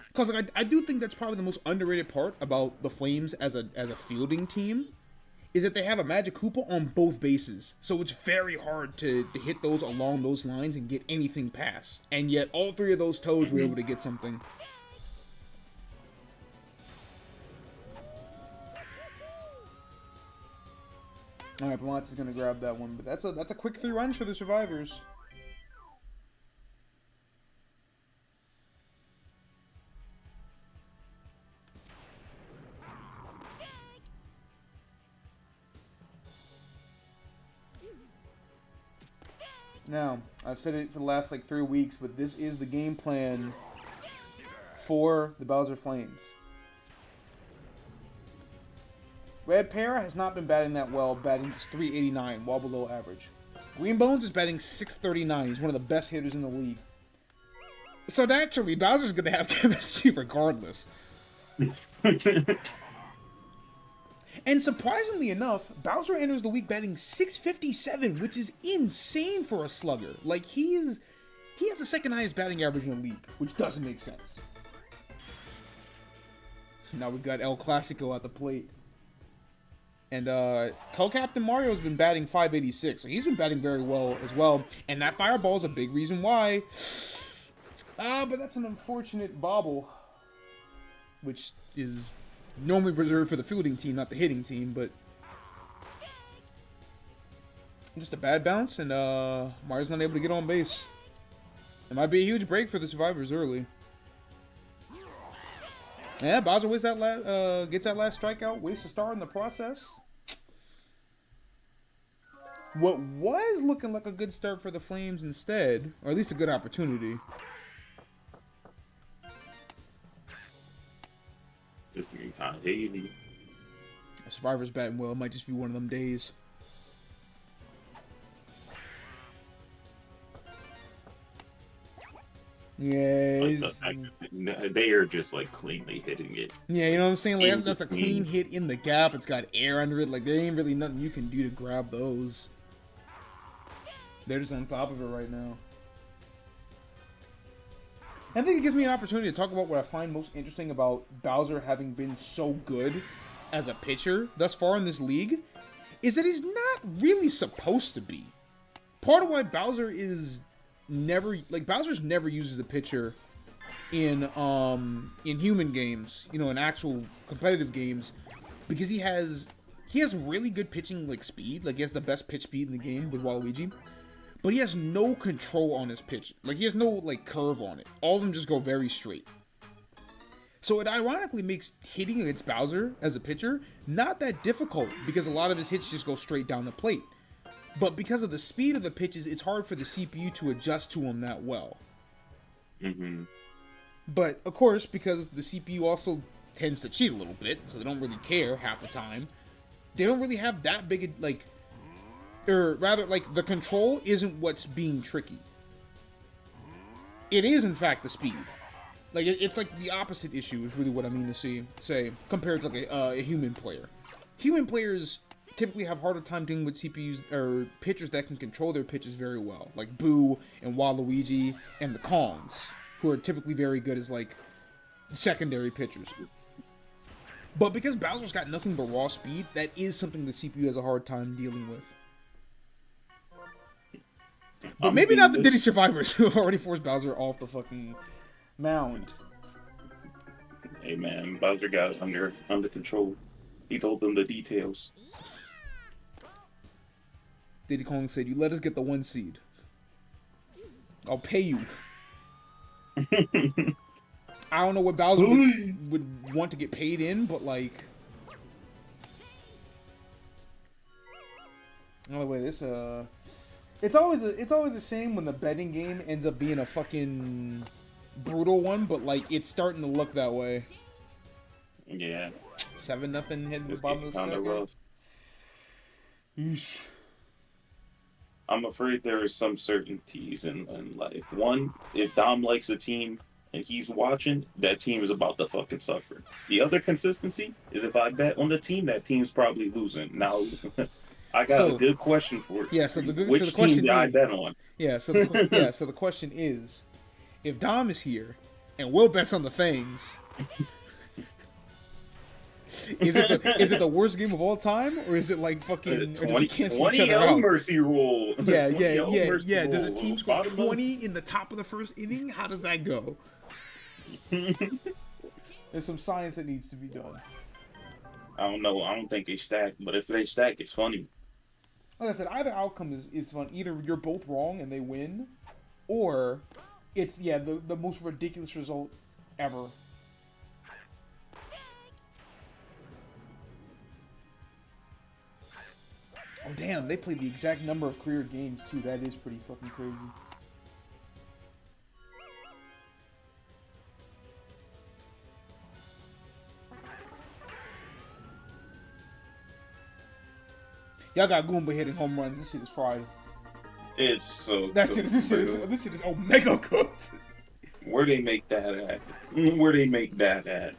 Because like, I do think that's probably the most underrated part about the Flames as a fielding team. Is that they have a Magic Koopa on both bases. So it's very hard to hit those along those lines and get anything past. And yet all 3 of those toads were able to get something. Alright, Palance is going to grab that one. But that's a quick 3 runs for the survivors. Now, I've said it for the last like 3 weeks, but this is the game plan for the Bowser Flames. Red Para has not been batting that well, batting just 389, well below average. Green Bones is batting 639. He's one of the best hitters in the league. So naturally, Bowser's going to have chemistry regardless. And surprisingly enough, Bowser enters the week batting 657, which is insane for a slugger. Like, he has the second highest batting average in the league, which doesn't make sense. Now we've got El Clasico at the plate. And Co-Captain Mario's been batting 586, so he's been batting very well as well. And that fireball is a big reason why. But that's an unfortunate bobble, which is normally reserved for the fielding team, not the hitting team, but just a bad bounce, and Mario's not able to get on base. It might be a huge break for the survivors early. Yeah, Bowser gets that last strikeout, wastes a star in the process. What was looking like a good start for the Flames instead, or at least a good opportunity. This game kind of heavy. Survivor's batting well. It might just be one of them days. Yeah, Like the fact that they are just like cleanly hitting it. Yeah, you know what I'm saying? Like, that's a clean hit in the gap. It's got air under it. Like, there ain't really nothing you can do to grab those. They're just on top of it right now. I think it gives me an opportunity to talk about what I find most interesting about Bowser having been so good as a pitcher thus far in this league, is that he's not really supposed to be. Part of why Bowser is never, like, Bowser's never uses the pitcher in human games, you know, in actual competitive games, because he has really good pitching, like, speed. Like, he has the best pitch speed in the game with Waluigi. But he has no control on his pitch. Like, he has no, like, curve on it. All of them just go very straight. So it ironically makes hitting against Bowser as a pitcher not that difficult, because a lot of his hits just go straight down the plate. But because of the speed of the pitches, it's hard for the CPU to adjust to him that well. Mm-hmm. But, of course, because the CPU also tends to cheat a little bit, so they don't really care half the time, they don't really have that big, like... Or rather, like, the control isn't what's being tricky. It is, in fact, the speed. Like, it's like the opposite issue is really what I mean to say, compared to, like, a human player. Human players typically have harder time dealing with CPUs, or pitchers that can control their pitches very well. Like Boo and Waluigi and the Kongs, who are typically very good as, like, secondary pitchers. But because Bowser's got nothing but raw speed, that is something the CPU has a hard time dealing with. But maybe not the Diddy survivors who have already forced Bowser off the fucking mound. Hey man, Bowser got it under control. He told them the details. Diddy Kong said, "You let us get the 1 seed. I'll pay you." I don't know what Bowser would want to get paid in, but like... Oh wait, this It's always a shame when the betting game ends up being a fucking brutal one, but like it's starting to look that way. Yeah. 7-0 hitting the bottom of the second. Rough. Yeesh. I'm afraid there are some certainties in life. One, if Dom likes a team and he's watching, that team is about to fucking suffer. The other consistency is if I bet on the team, that team's probably losing. Now, I got a good question for you. Yeah, so Which team did I bet on? Yeah, so the question is, if Dom is here and Will bets on the Fangs, is it the worst game of all time, or is it like fucking, or does it cancel each other out? Mercy rule. Yeah. Does a team score 20 in the top of the first inning? How does that go? There's some science that needs to be done. I don't know. I don't think they stack, but if they stack, it's funny. Like I said, either outcome is fun. Either you're both wrong and they win, or it's the most ridiculous result ever. Oh damn, they played the exact number of career games too. That is pretty fucking crazy. Y'all got Goomba hitting home runs. This shit is fried. It's so This shit is omega cooked. Where they make that at? Where they make that at?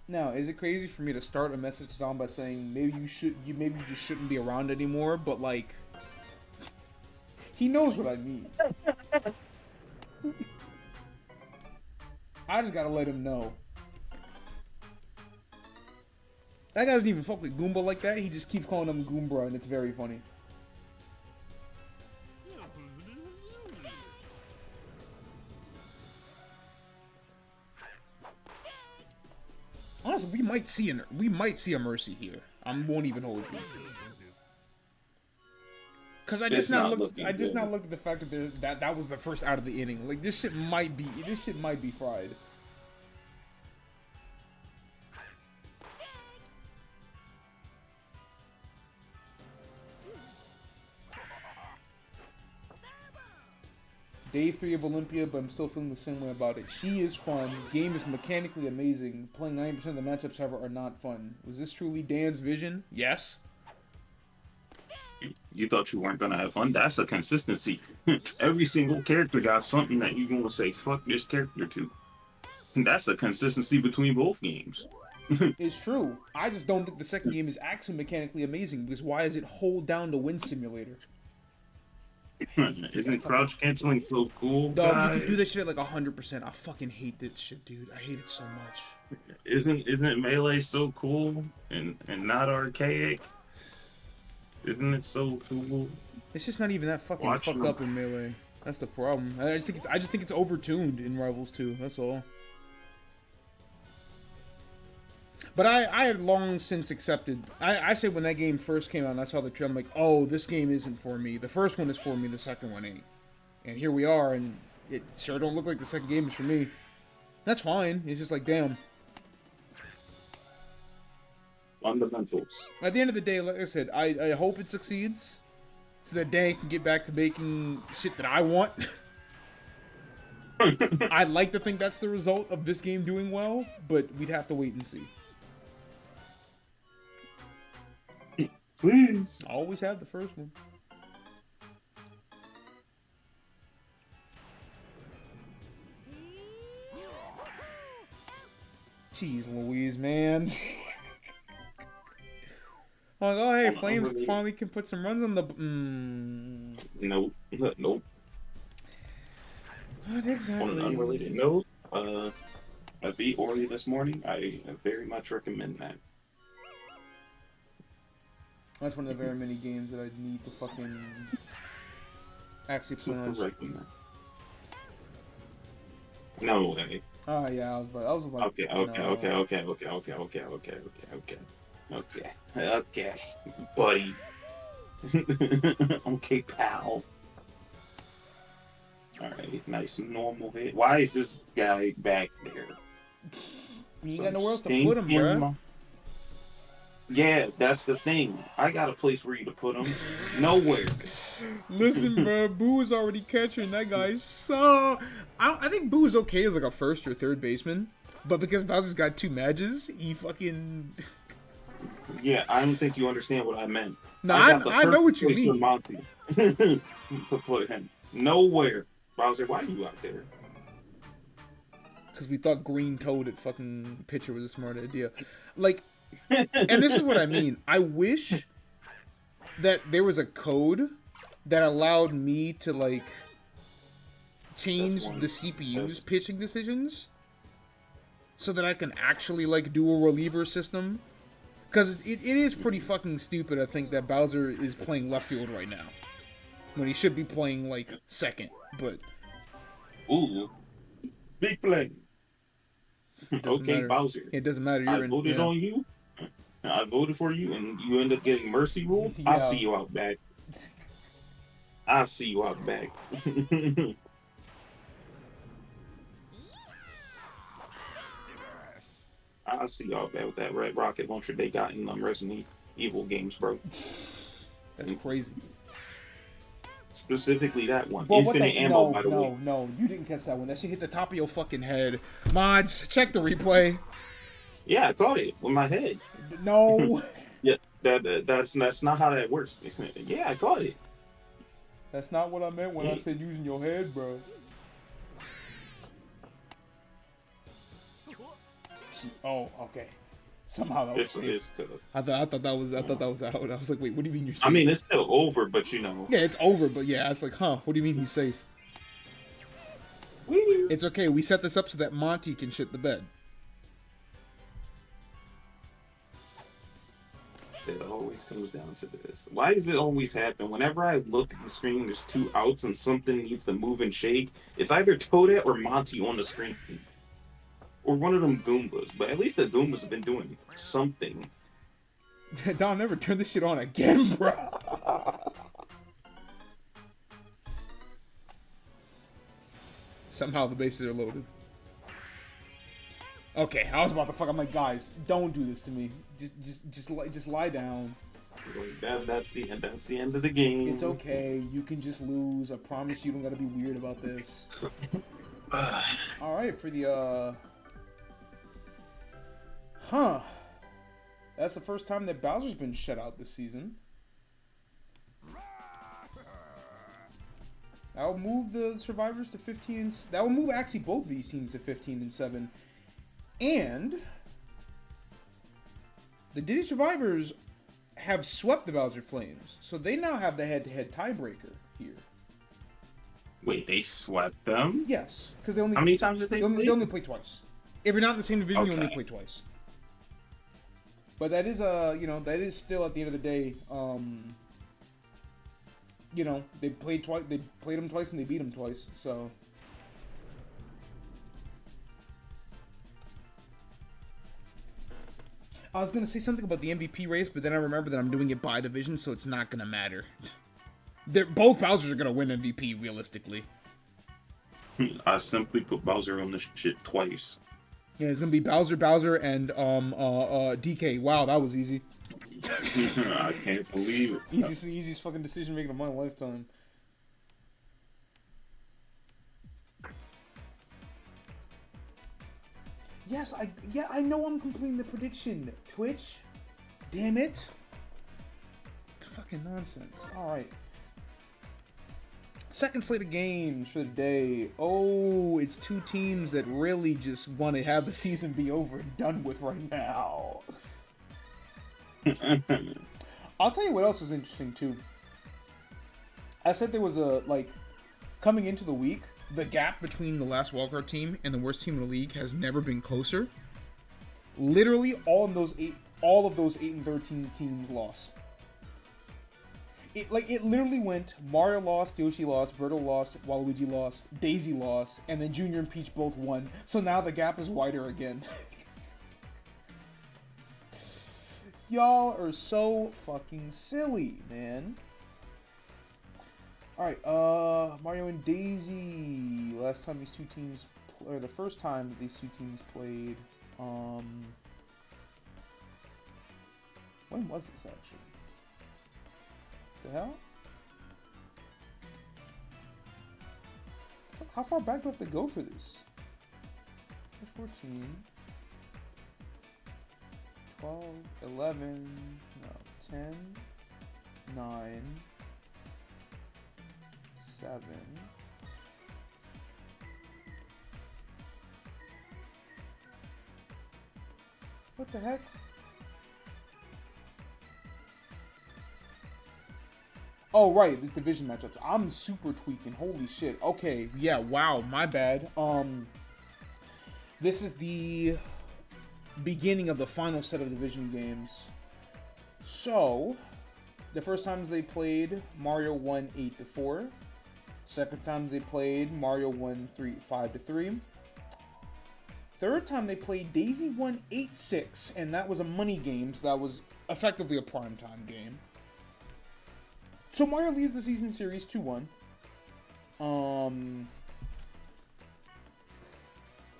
Now, is it crazy for me to start a message to Dom by saying maybe you just shouldn't be around anymore? But like, he knows what I mean. I just gotta let him know. That guy doesn't even fuck with Goomba like that. He just keeps calling him Goombra, and it's very funny. Honestly, we might see a Mercy here. I won't even hold you. Cause I just now look at the fact that that was the first out of the inning. Like this shit might be fried. Day 3 of Olympia, but I'm still feeling the same way about it. She is fun. Game is mechanically amazing. Playing 90% of the matchups, however, are not fun. Was this truly Dan's vision? Yes. You thought you weren't gonna have fun? That's a consistency. Every single character got something that you're gonna say, fuck this character to. That's a consistency between both games. It's true. I just don't think the second game is actually mechanically amazing, because why is it hold down to win simulator? Isn't crouch canceling so cool? Dog, you can do that shit at like 100%. I fucking hate that shit, dude. I hate it so much. Isn't Melee so cool and not archaic? Isn't it so cool? It's just not even that fucking fucked up in Melee. That's the problem. I just think it's overtuned in Rivals 2. That's all. But I had long since accepted. I said when that game first came out and I saw the trailer, I'm like, oh, this game isn't for me. The first one is for me, the second one ain't. And here we are, and it sure don't look like the second game is for me. That's fine. It's just like, damn. Fundamentals. At the end of the day, like I said, I hope it succeeds so that Dan can get back to making shit that I want. I'd like to think that's the result of this game doing well, but we'd have to wait and see. Please. I always have the first one. Jeez Louise, man. Like, oh hey, Flames finally can put some runs on the... Nope. Nope. Not exactly. On an unrelated note, I beat Ori this morning. I very much recommend that. That's one of the very many games that I need to fucking actually play on. No way. Oh yeah, I was about. Okay, buddy. Okay, pal. Alright, nice normal hit. Why is this guy back there? You ain't got nowhere else to put him, bro. Yeah, that's the thing. I got a place for you to put him. Nowhere. Listen, bro, Boo is already catching. That guy's so... I think Boo is okay as like a first or third baseman, but because Bowser's got 2 matches, he fucking... Yeah, I don't think you understand what I meant. No, I know what you mean. Monty to put him nowhere. Bowser, why are you out there? Because we thought Green Toad at fucking pitcher was a smart idea. Like, and this is what I mean. I wish that there was a code that allowed me to, like, change the CPU's pitching decisions so that I can actually, like, do a reliever system. Because it is pretty fucking stupid, I think, that Bowser is playing left field right now. When he should be playing, like, second, but... Ooh. Big play. Okay, matter. Bowser. It doesn't matter. I voted on you. I voted for you, and you end up getting mercy rule. Yeah. I'll see you out back. I'll see you out back. I see y'all bad with that red rocket launcher they got in Resident Evil games, bro. That's crazy. Specifically that one. Bro, Infinite ammo, by the way. No, you didn't catch that one. That shit hit the top of your fucking head. Mods, check the replay. Yeah, I caught it with my head. No. Yeah, that's not how that works. Yeah, I caught it. That's not what I meant when I said using your head, bro. Oh, okay. Somehow that was safe. I thought that was out. I was like, wait, what do you mean you're safe? I mean, it's still over, but you know. Yeah, it's over, but yeah, it's like, huh? What do you mean he's safe? Weird. It's okay. We set this up so that Monty can shit the bed. It always comes down to this. Why does it always happen? Whenever I look at the screen, there's 2 outs and something needs to move and shake. It's either Toadette or Monty on the screen. Or one of them Goombas. But at least the Goombas have been doing something. Don, never turn this shit on again, bro. Somehow the bases are loaded. Okay, I was about to fuck. I'm like, guys, don't do this to me. Just lie down. Like, that's the end of the game. It's okay. You can just lose. I promise you don't gotta be weird about this. All right, for the That's the first time that Bowser's been shut out this season. That will move the survivors to 15 and... That will move actually both of these teams to 15 and 7. And... the Diddy survivors have swept the Bowser Flames. So they now have the head-to-head tiebreaker here. Wait, they swept them? Yes. Because they only... How many times did they play? They only play twice. If you're not in the same division, you only play twice. But that is, that is still, at the end of the day, they played twice. They played them twice and they beat them twice. So I was gonna say something about the MVP race, but then I remember that I'm doing it by division, so it's not gonna matter. Both Bowsers are gonna win MVP realistically. I simply put Bowser on this shit twice. Yeah, it's gonna be Bowser, and DK. Wow, that was easy. I can't believe it. Easiest fucking decision making of my lifetime. Yes, I know I'm completing the prediction. Twitch, damn it. Fucking nonsense. All right. Second slate of games for the day. Oh, it's 2 teams that really just want to have the season be over and done with right now. I'll tell you what else is interesting too. I said there was coming into the week, the gap between the last wildcard team and the worst team in the league has never been closer. Literally, all of those 8 and 13 teams lost. It literally went Mario lost, Yoshi lost, Birdo lost, Waluigi lost, Daisy lost, and then Junior and Peach both won. So now the gap is wider again. Y'all are so fucking silly, man. Alright, Mario and Daisy. Last time these 2 teams, or the first time that these 2 teams played, when was this actually? The hell? How far back do I have to go for this? 14, 12, 11, no, 10, 9, 7. What the heck? Oh, right, this division matchups. I'm super tweaking. Holy shit. Okay, yeah, wow, my bad. This is the beginning of the final set of division games. So, the first times they played, Mario won 8-4. Second time they played, Mario won 5-3. Third time they played, Daisy won 8-6, and that was a money game, so that was effectively a primetime game. So Mario leads the season series 2-1.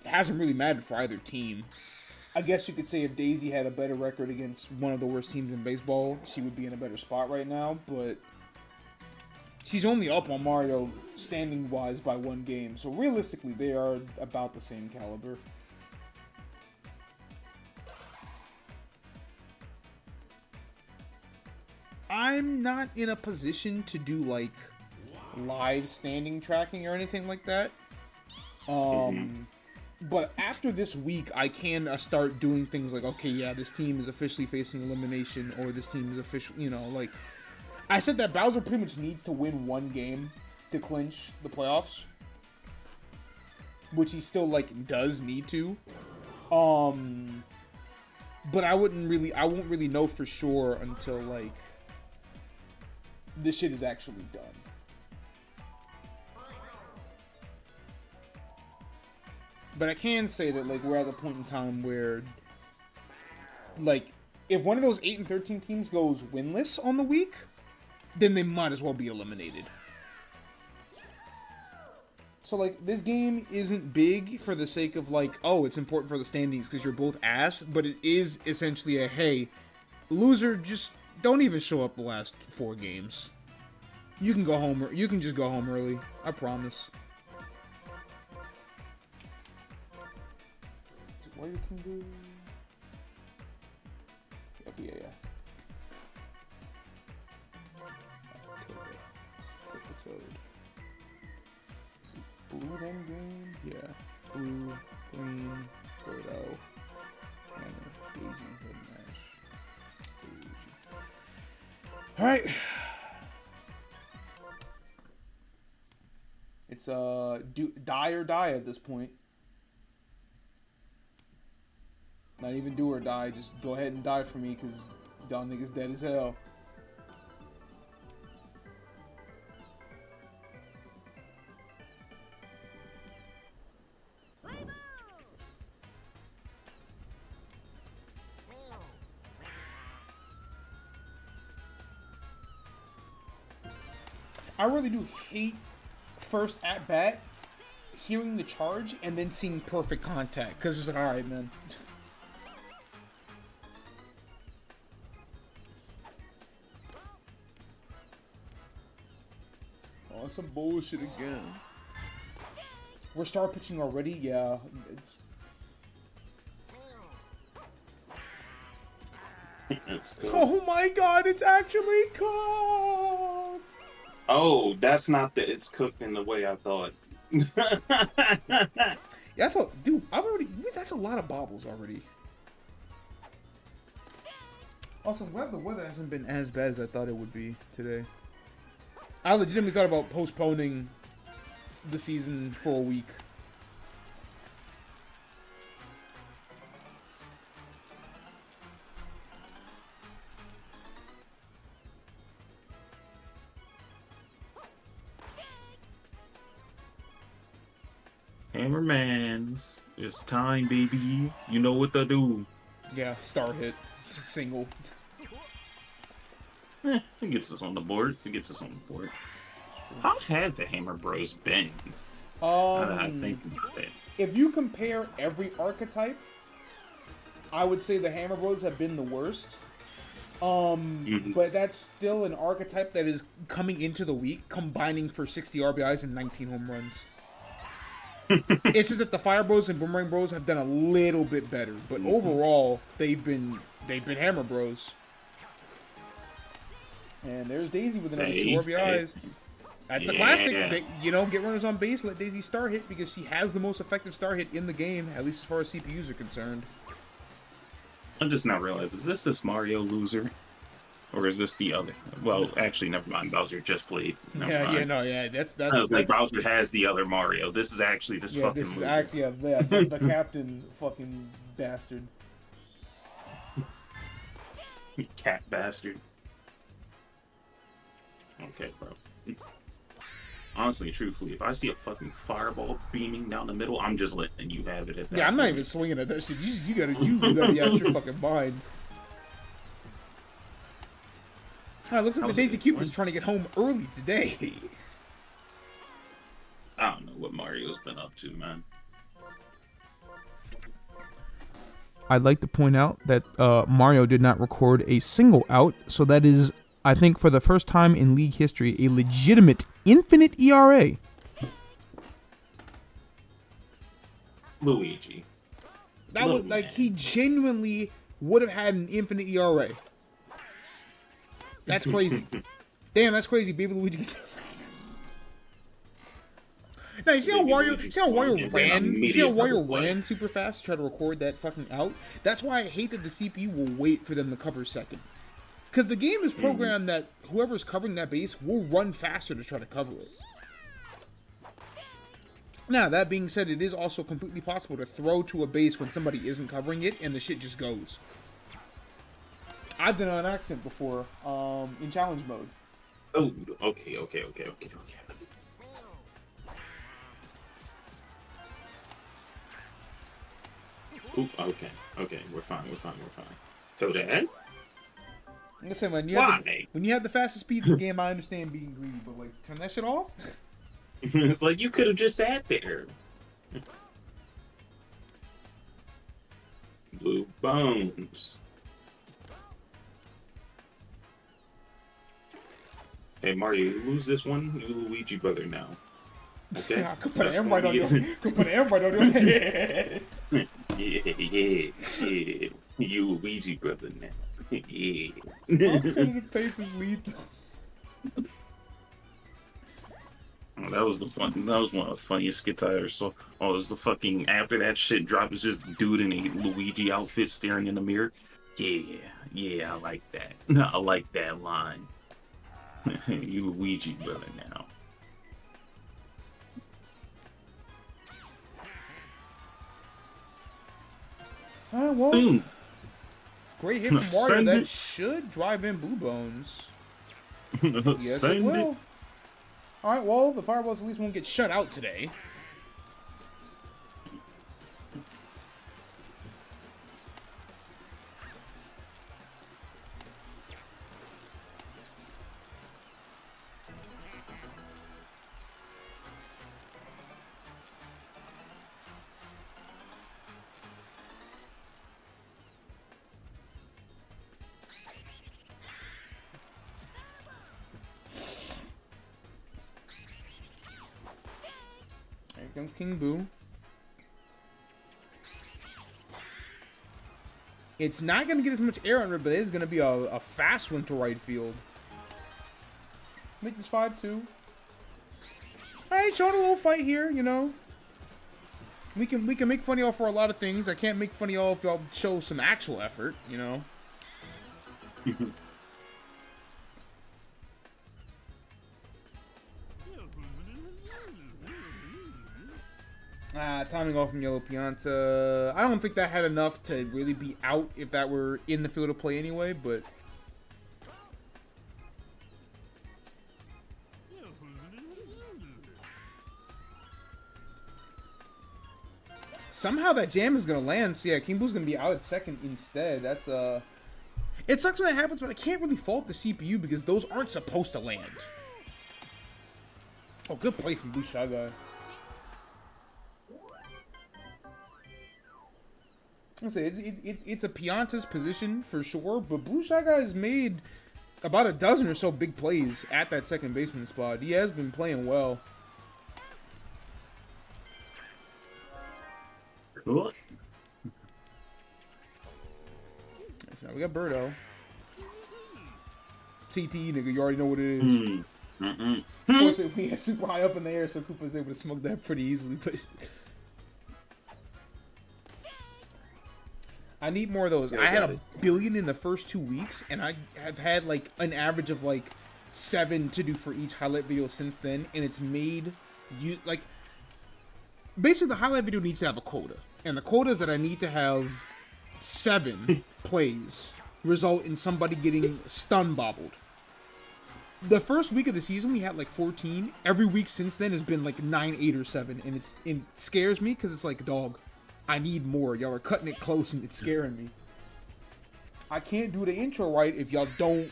It hasn't really mattered for either team. I guess you could say if Daisy had a better record against one of the worst teams in baseball, she would be in a better spot right now, but she's only up on Mario standing-wise by 1 game, so realistically, they are about the same caliber. I'm not in a position to do, like, live standing tracking or anything like that. But after this week, I can start doing things like, okay, yeah, this team is officially facing elimination, or this team is officially, you know, like, I said that Bowser pretty much needs to win 1 game to clinch the playoffs, which he still, like, does need to. But I won't really know for sure until, like, this shit is actually done. But I can say that, like, we're at the point in time where, like, if one of those 8 and 13 teams goes winless on the week, then they might as well be eliminated. So, like, this game isn't big for the sake of, like, oh, it's important for the standings because you're both ass, but it is essentially a, hey, loser, just don't even show up the last 4 games. You can go home, you can just go home early. I promise. What you can do? Okay, yeah. Toad. Is it blue then green? Yeah. Blue, green, Torto, Hammer, Daisy, Red Mash. Alright. It's die or die at this point. Not even do or die, just go ahead and die for me, because y'all niggas dead as hell. I really do hate first at bat, hearing the charge, and then seeing perfect contact, because it's like, alright, man. Oh, some bullshit again. We're star pitching already? Yeah. It's... Cool. Oh my god, it's actually cooked! Oh, that's not the... It's cooked in the way I thought. That's a... Dude, that's a lot of bobbles already. Also, the weather hasn't been as bad as I thought it would be today. I legitimately thought about postponing the season for a week. Hammermans, it's time, baby. You know what to do. Yeah, star hit. Single. It gets us on the board. How have the Hammer Bros been? I think if you compare every archetype, I would say the Hammer Bros have been the worst. But that's still an archetype that is coming into the week, combining for 60 RBIs and 19 home runs. It's just that the Fire Bros and Boomerang Bros have done a little bit better, but overall they've been Hammer Bros. And there's Daisy with another 2 RBIs. That's the classic. Get runners on base, let Daisy star hit, because she has the most effective star hit in the game, at least as far as CPUs are concerned. I'm just not realizing, is this Mario loser? Or is this the other? Well, actually, never mind. Bowser just played. That's like Bowser has the other Mario. This is actually this fucking loser. This is actually, the captain fucking bastard. Cat bastard. Okay, bro. Honestly, truthfully, if I see a fucking fireball beaming down the middle, I'm just letting you have it at that I'm not even swinging at that shit. You gotta be out your fucking mind. It looks like the Daisy Cupid's trying to get home early today. I don't know what Mario's been up to, man. I'd like to point out that Mario did not record a single out, so that is, I think, for the first time in league history, a legitimate infinite ERA. Luigi. That was like, he genuinely would have had an infinite ERA. That's crazy. Damn, that's crazy. Baby Luigi. Now you see how Wario ran? You see how Wario ran super fast to try to record that fucking out? That's why I hate that the CPU will wait for them to cover second. Because the game is programmed that whoever's covering that base will run faster to try to cover it. Now, that being said, it is also completely possible to throw to a base when somebody isn't covering it and the shit just goes. I've done it on accident before, in challenge mode. Oh, okay. Oop, okay, we're fine. So that? I'm gonna say, when you have the fastest speed in the game, I understand being greedy, but like, turn that shit off? It's like, you could have just sat there. Blue bones. Hey Mario, you lose this one, you Luigi brother now. Okay? I could put an M right on your head. Yeah. You Luigi brother now. Yeah. The paper's lethal. That was one of the funniest skits I ever saw. Oh, it was the fucking, after that shit dropped, it's just dude in a Luigi outfit staring in the mirror. Yeah, I like that. I like that line. You Luigi brother now. Well, Boom. Great hit from Wario. That should drive in Blue Bones. Yes, it will. Alright, well, the Fireballs at least won't get shut out today. Here comes King Boo. It's not going to get as much air under it, but it is going to be a fast one to right field. Make this 5-2. Alright, showing a little fight here, you know. We can make fun of y'all for a lot of things. I can't make fun of y'all if y'all show some actual effort, you know. Timing off from Yellow Pianta. I don't think that had enough to really be out if that were in the field of play anyway, but... Somehow that jam is going to land, so yeah, King Boo's going to be out at second instead. That's, It sucks when that happens, but I can't really fault the CPU because those aren't supposed to land. Oh, good play from Blue Shy Guy. I say it's a Pianta's position for sure, but Blue Shy Guy has made about a dozen or so big plays at that second baseman spot. He has been playing well. Cool. So now we got Birdo. TT, nigga, you already know what it is. Of course, we had super high up in the air, so Koopa's able to smoke that pretty easily, but... I need more of those. I had 1 billion in the first 2 weeks, and I have had like an average of like 7 to do for each highlight video since then, and it's made you like basically the highlight video needs to have a quota, and the quota is that I need to have 7 plays result in somebody getting stun bobbled. The first week of the season we had like 14. Every week since then has been like 9, 8, or 7, and it scares me because it's like, dog, I need more. Y'all are cutting it close and it's scaring me. I can't do the intro right if y'all don't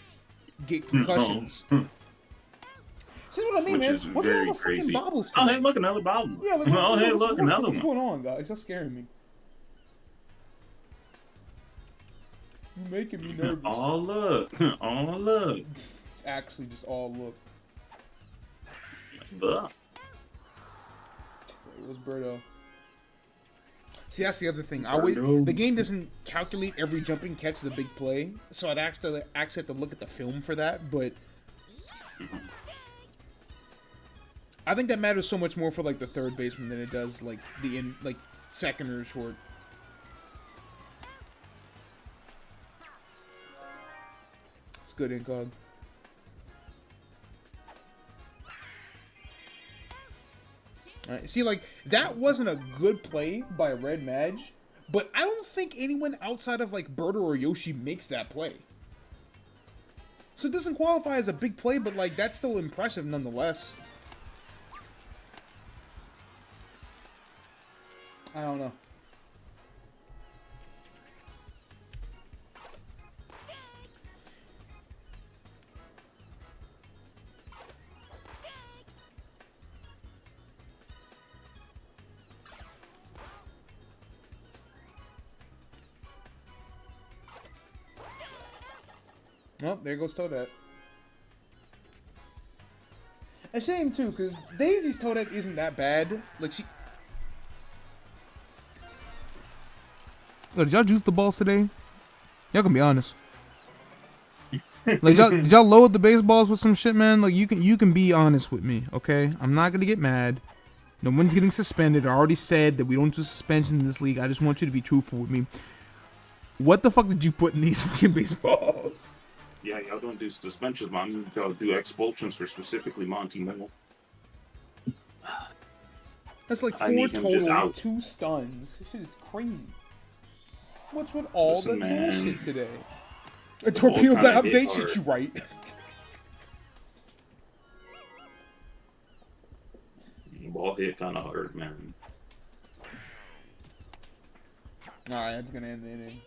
get concussions. This is what I mean, man. What's with all the fucking bobbles today? Oh, hey, look, another bobble. Yeah, look, oh, hey, look, another one. What's going on, guys? Y'all scaring me. You're making me nervous. All look. All look. It's actually just all look. Ugh. It was Birdo. See, that's the other thing. Birdo. The game doesn't calculate every jumping catch as a big play, so I'd actually have to look at the film for that, but I think that matters so much more for like the third baseman than it does like the second or short. It's good, Incog. Alright, see, like, that wasn't a good play by Red Madge, but I don't think anyone outside of, like, Birdo or Yoshi makes that play. So it doesn't qualify as a big play, but, like, that's still impressive nonetheless. I don't know. Oh, there goes Toadette. A shame, too, because Daisy's Toadette isn't that bad. Like, she... Yo, did y'all juice the balls today? Y'all can be honest. Like, did y'all load the baseballs with some shit, man? Like, you can be honest with me, okay? I'm not gonna get mad. No one's getting suspended. I already said that we don't do suspension in this league. I just want you to be truthful with me. What the fuck did you put in these fucking baseballs? Yeah, y'all don't do suspensions, man. Y'all do expulsions for specifically Monty Middle. That's like 4 total, 2 stuns. This shit is crazy. What's with all the bullshit today? A torpedo that update shit, you right. Ball hit kind of hard, man. Alright, that's gonna end the inning.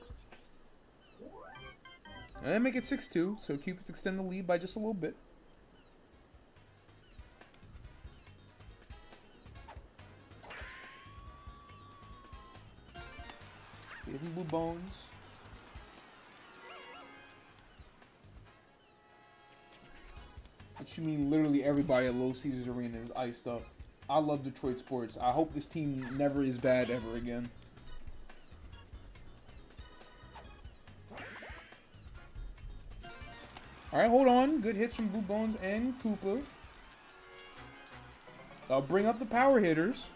And then make it 6-2, so Cupids extend the lead by just a little bit. Give him Blue Bones. What you mean literally everybody at Little Caesars Arena is iced up? I love Detroit sports. I hope this team never is bad ever again. Alright, hold on. Good hits from Blue Bones and Koopa. I'll bring up the power hitters.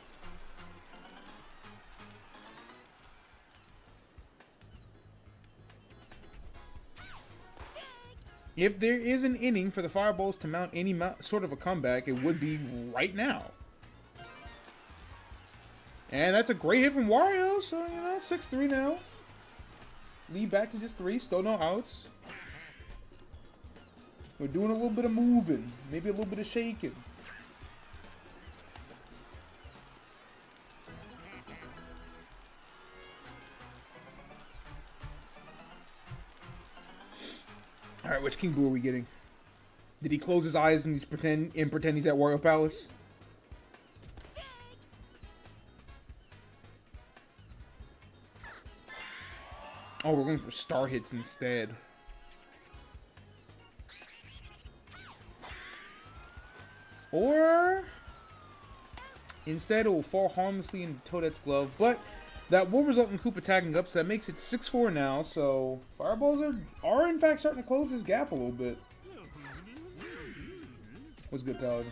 If there is an inning for the Fireballs to mount any sort of a comeback, it would be right now. And that's a great hit from Wario, so, you know, 6-3 now. Lead back to just 3, still no outs. We're doing a little bit of moving, maybe a little bit of shaking. All right, which King Boo are we getting? Did he close his eyes and pretend he's at Wario Palace? Oh, we're going for star hits instead. Or instead it will fall harmlessly into Toadette's glove, but that will result in Koopa tagging up, so that makes it 6-4 now. So Fireballs are in fact starting to close this gap a little bit. What's good, Paladin?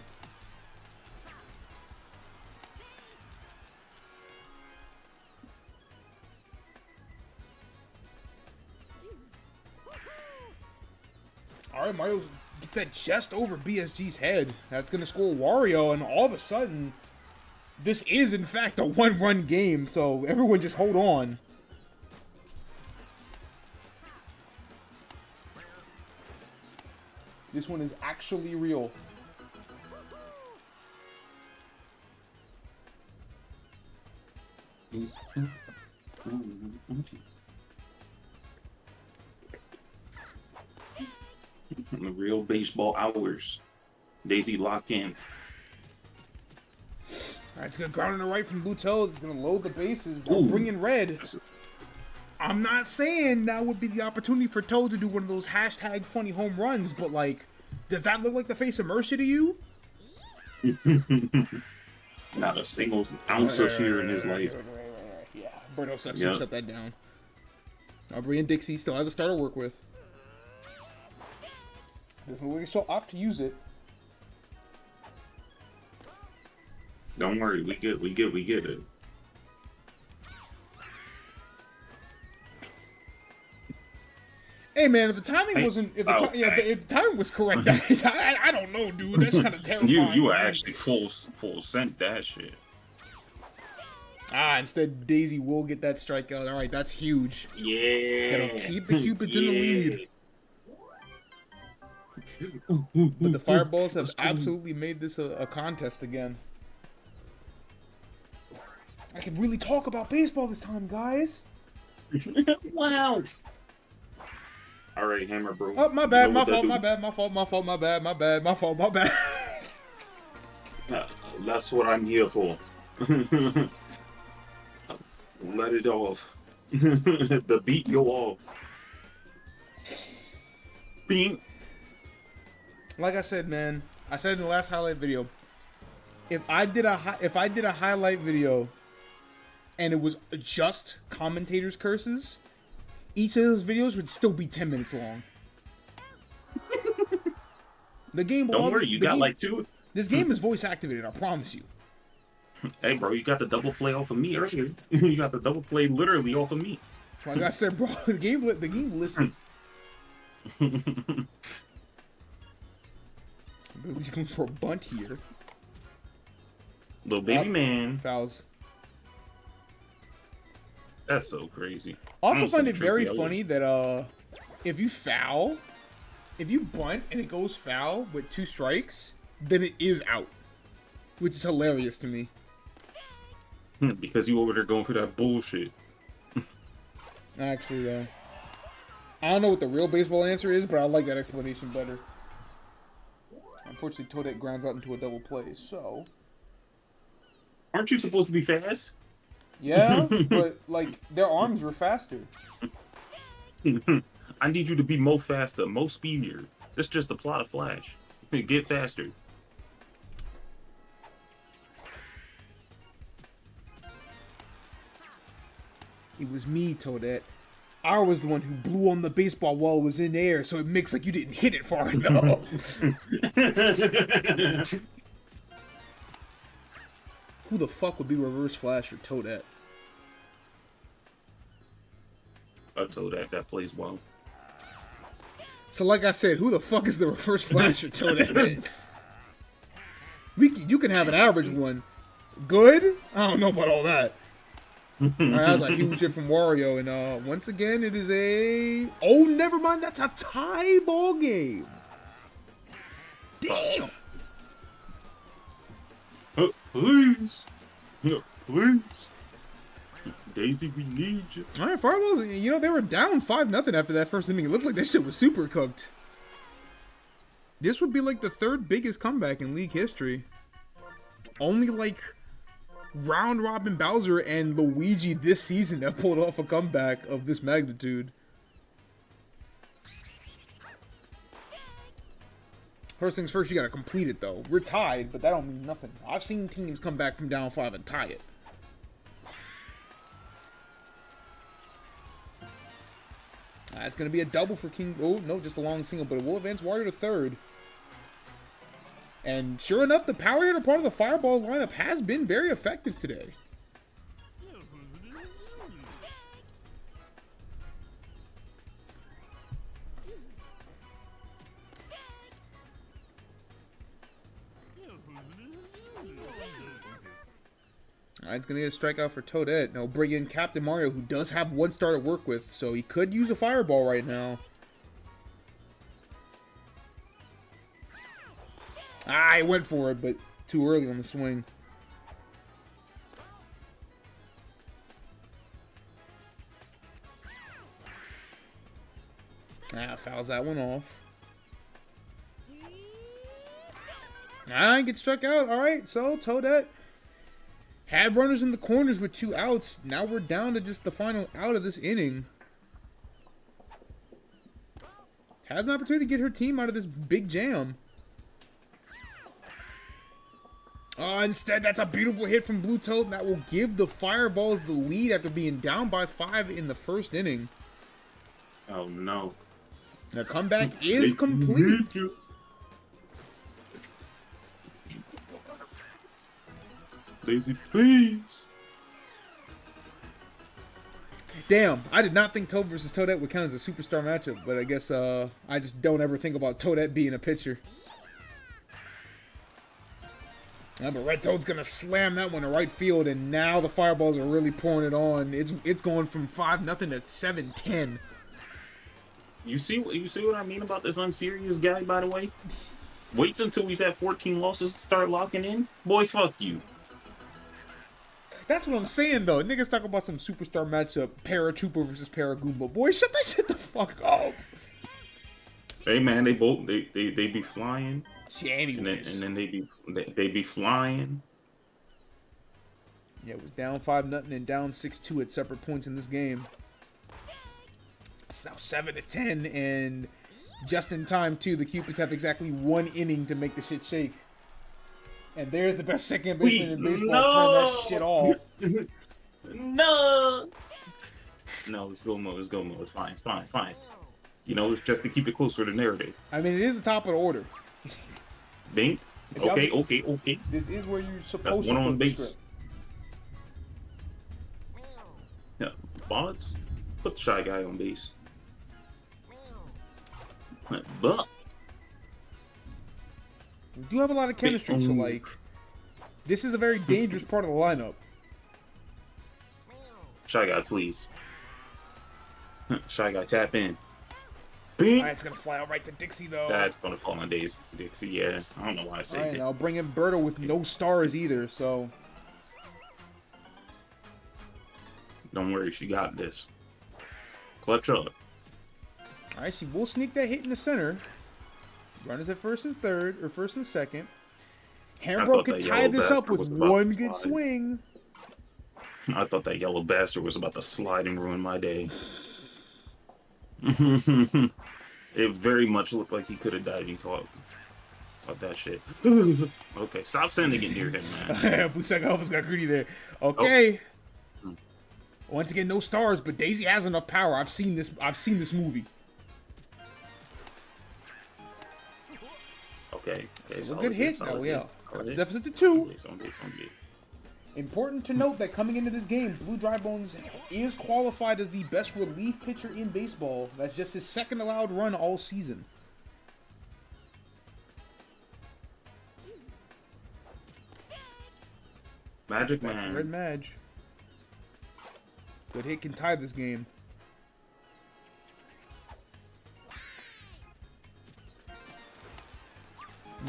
Alright, Mario gets that just over BSG's head. That's going to score Wario, and all of a sudden, this is in fact a 1-run game, so everyone just hold on. This one is actually real. The real baseball hours. Daisy lock in. Alright, it's gonna ground on the right from Blue Toad. It's gonna load the bases. They'll bring in red. I'm not saying that would be the opportunity for Toad to do one of those hashtag funny home runs, but like, does that look like the face of Mercy to you? Not a single ounce of fear in his life. Yeah, Birdo sucks. Yep. Shut that down. Aubrey and Dixie still has a star to work with. Doesn't look like she'll opt to use it. Don't worry, we get it. Hey man, if the timing wasn't, if the timing was correct, I don't know, dude. That's kind of terrifying. You were actually full sent that shit. Instead Daisy will get that strikeout. All right, that's huge. Yeah. That'll keep the Cupids in the lead. But the Fireballs have absolutely made this a contest again. I can really talk about baseball this time, guys. Wow. All right, Hammer, bro. Oh, my bad, my fault, my bad, my fault, my fault, my bad, my bad, my fault, my bad. That's what I'm here for. Let it off. The beat go off. Beat. Like I said, man, I said in the last highlight video, if I did a highlight video and it was just commentators' curses, each of those videos would still be 10 minutes long. The game. Don't worry, you got like 2. This game is voice activated. I promise you. Hey, bro, you got the double play off of me earlier. You got the double play literally off of me. Like I said, bro, the game listens. We're just going for a bunt here. Little baby man. Fouls. That's so crazy. Also find it very funny that if you bunt and it goes foul with 2 strikes, then it is out. Which is hilarious to me. Because you over there going for that bullshit. Actually, I don't know what the real baseball answer is, but I like that explanation better. Unfortunately, Toadette grounds out into a double play, so... Aren't you supposed to be fast? Yeah, but, like, their arms were faster. I need you to be more faster, more speedier. That's just the plot of Flash. Get faster. It was me, Toadette. I was the one who blew on the baseball while it was in the air, so it makes like you didn't hit it far enough. Who the fuck would be Reverse Flash or Toadette? A Toadette that plays well. So like I said, who the fuck is the Reverse Flash or Toadette? You can have an average one. Good? I don't know about all that. Alright, that was a huge hit from Wario, and once again it is a... Oh, never mind, that's a tie ball game. Damn! Please! Please! Daisy, we need you. Alright, Fireballs, you know, they were down 5-0 after that first inning. It looked like that shit was super cooked. This would be like the 3rd biggest comeback in league history. Only like... Round Robin Bowser and Luigi this season have pulled off a comeback of this magnitude. First things first, you gotta complete it though. We're tied, but that don't mean nothing. I've seen teams come back from down 5 and tie it. It's gonna be a double for King. Oh no, just a long single, but it will advance Wario to 3rd. And sure enough, the power hitter part of the Fireball lineup has been very effective today. Alright, it's going to get a strikeout for Toadette. Now bring in Captain Mario, who does have 1 star to work with, so he could use a Fireball right now. He went for it, but too early on the swing. Fouls that one off. Gets struck out. Alright, so Toadette Had runners in the corners with 2 outs. Now we're down to just the final out of this inning. Has an opportunity to get her team out of this big jam. Instead, that's a beautiful hit from Blue Toad. That will give the Fireballs the lead after being down by 5 in the first inning. Oh, no. The comeback is complete. Daisy, please. Damn, I did not think Toad versus Toadette would count as a superstar matchup, but I guess I just don't ever think about Toadette being a pitcher. But Red Toad's gonna slam that one to right field, and now the Fireballs are really pouring it on. It's going from 5-0 to 7-10. You see what I mean about this unserious guy, by the way? Waits until he's at 14 losses to start locking in? Boy, fuck you. That's what I'm saying, though. Niggas talk about some superstar matchup, Paratrooper versus Paragoomba. Boy, shut that shit the fuck up. Hey, man, they be flying. Anyways. And then they be flying. Yeah, it was down 5-0 and down 6-2 at separate points in this game. It's now 7-10, and just in time, too. The Cupids have exactly 1 inning to make the shit shake. And there's the best second baseman in baseball. No! Turn that shit off. No, it's go mode. It's fine. It's fine. You know, it's just to keep it closer to narrative. I mean, it is the top of the order. Bink? Okay. This is where you're supposed That's one to on flip the base. script. Yeah, Bonds, put the Shy Guy on base. But We do have a lot of chemistry, so, like, this is a very dangerous part of the lineup. Shy Guy, please. Shy Guy, tap in. Bing. Alright, it's gonna fly out right to Dixie, though. That's gonna fall on Daisy. Dixie, yeah. I don't know why I say Alright, it. I'll bring in Berto with no stars either, so... Don't worry, she got this. Clutch up. Alright, she will sneak that hit in the center. Runners at first and third, or first and second. Hambro could tie this up with one good swing. I thought that yellow bastard was about to slide and ruin my day. It very much looked like he could have died and caught about that shit. Okay, stop sending it near him, man. Blue Sack almost got greedy there. Okay. Oh. Once again, no stars, but Daisy has enough power. I've seen this movie. Okay. So a good hit. Oh, yeah. Hit. Deficit to 2. On base. Important to note that coming into this game, Blue Dry Bones is qualified as the best relief pitcher in baseball. That's just his second allowed run all season. Magic Man. Red Madge. Good hit can tie this game.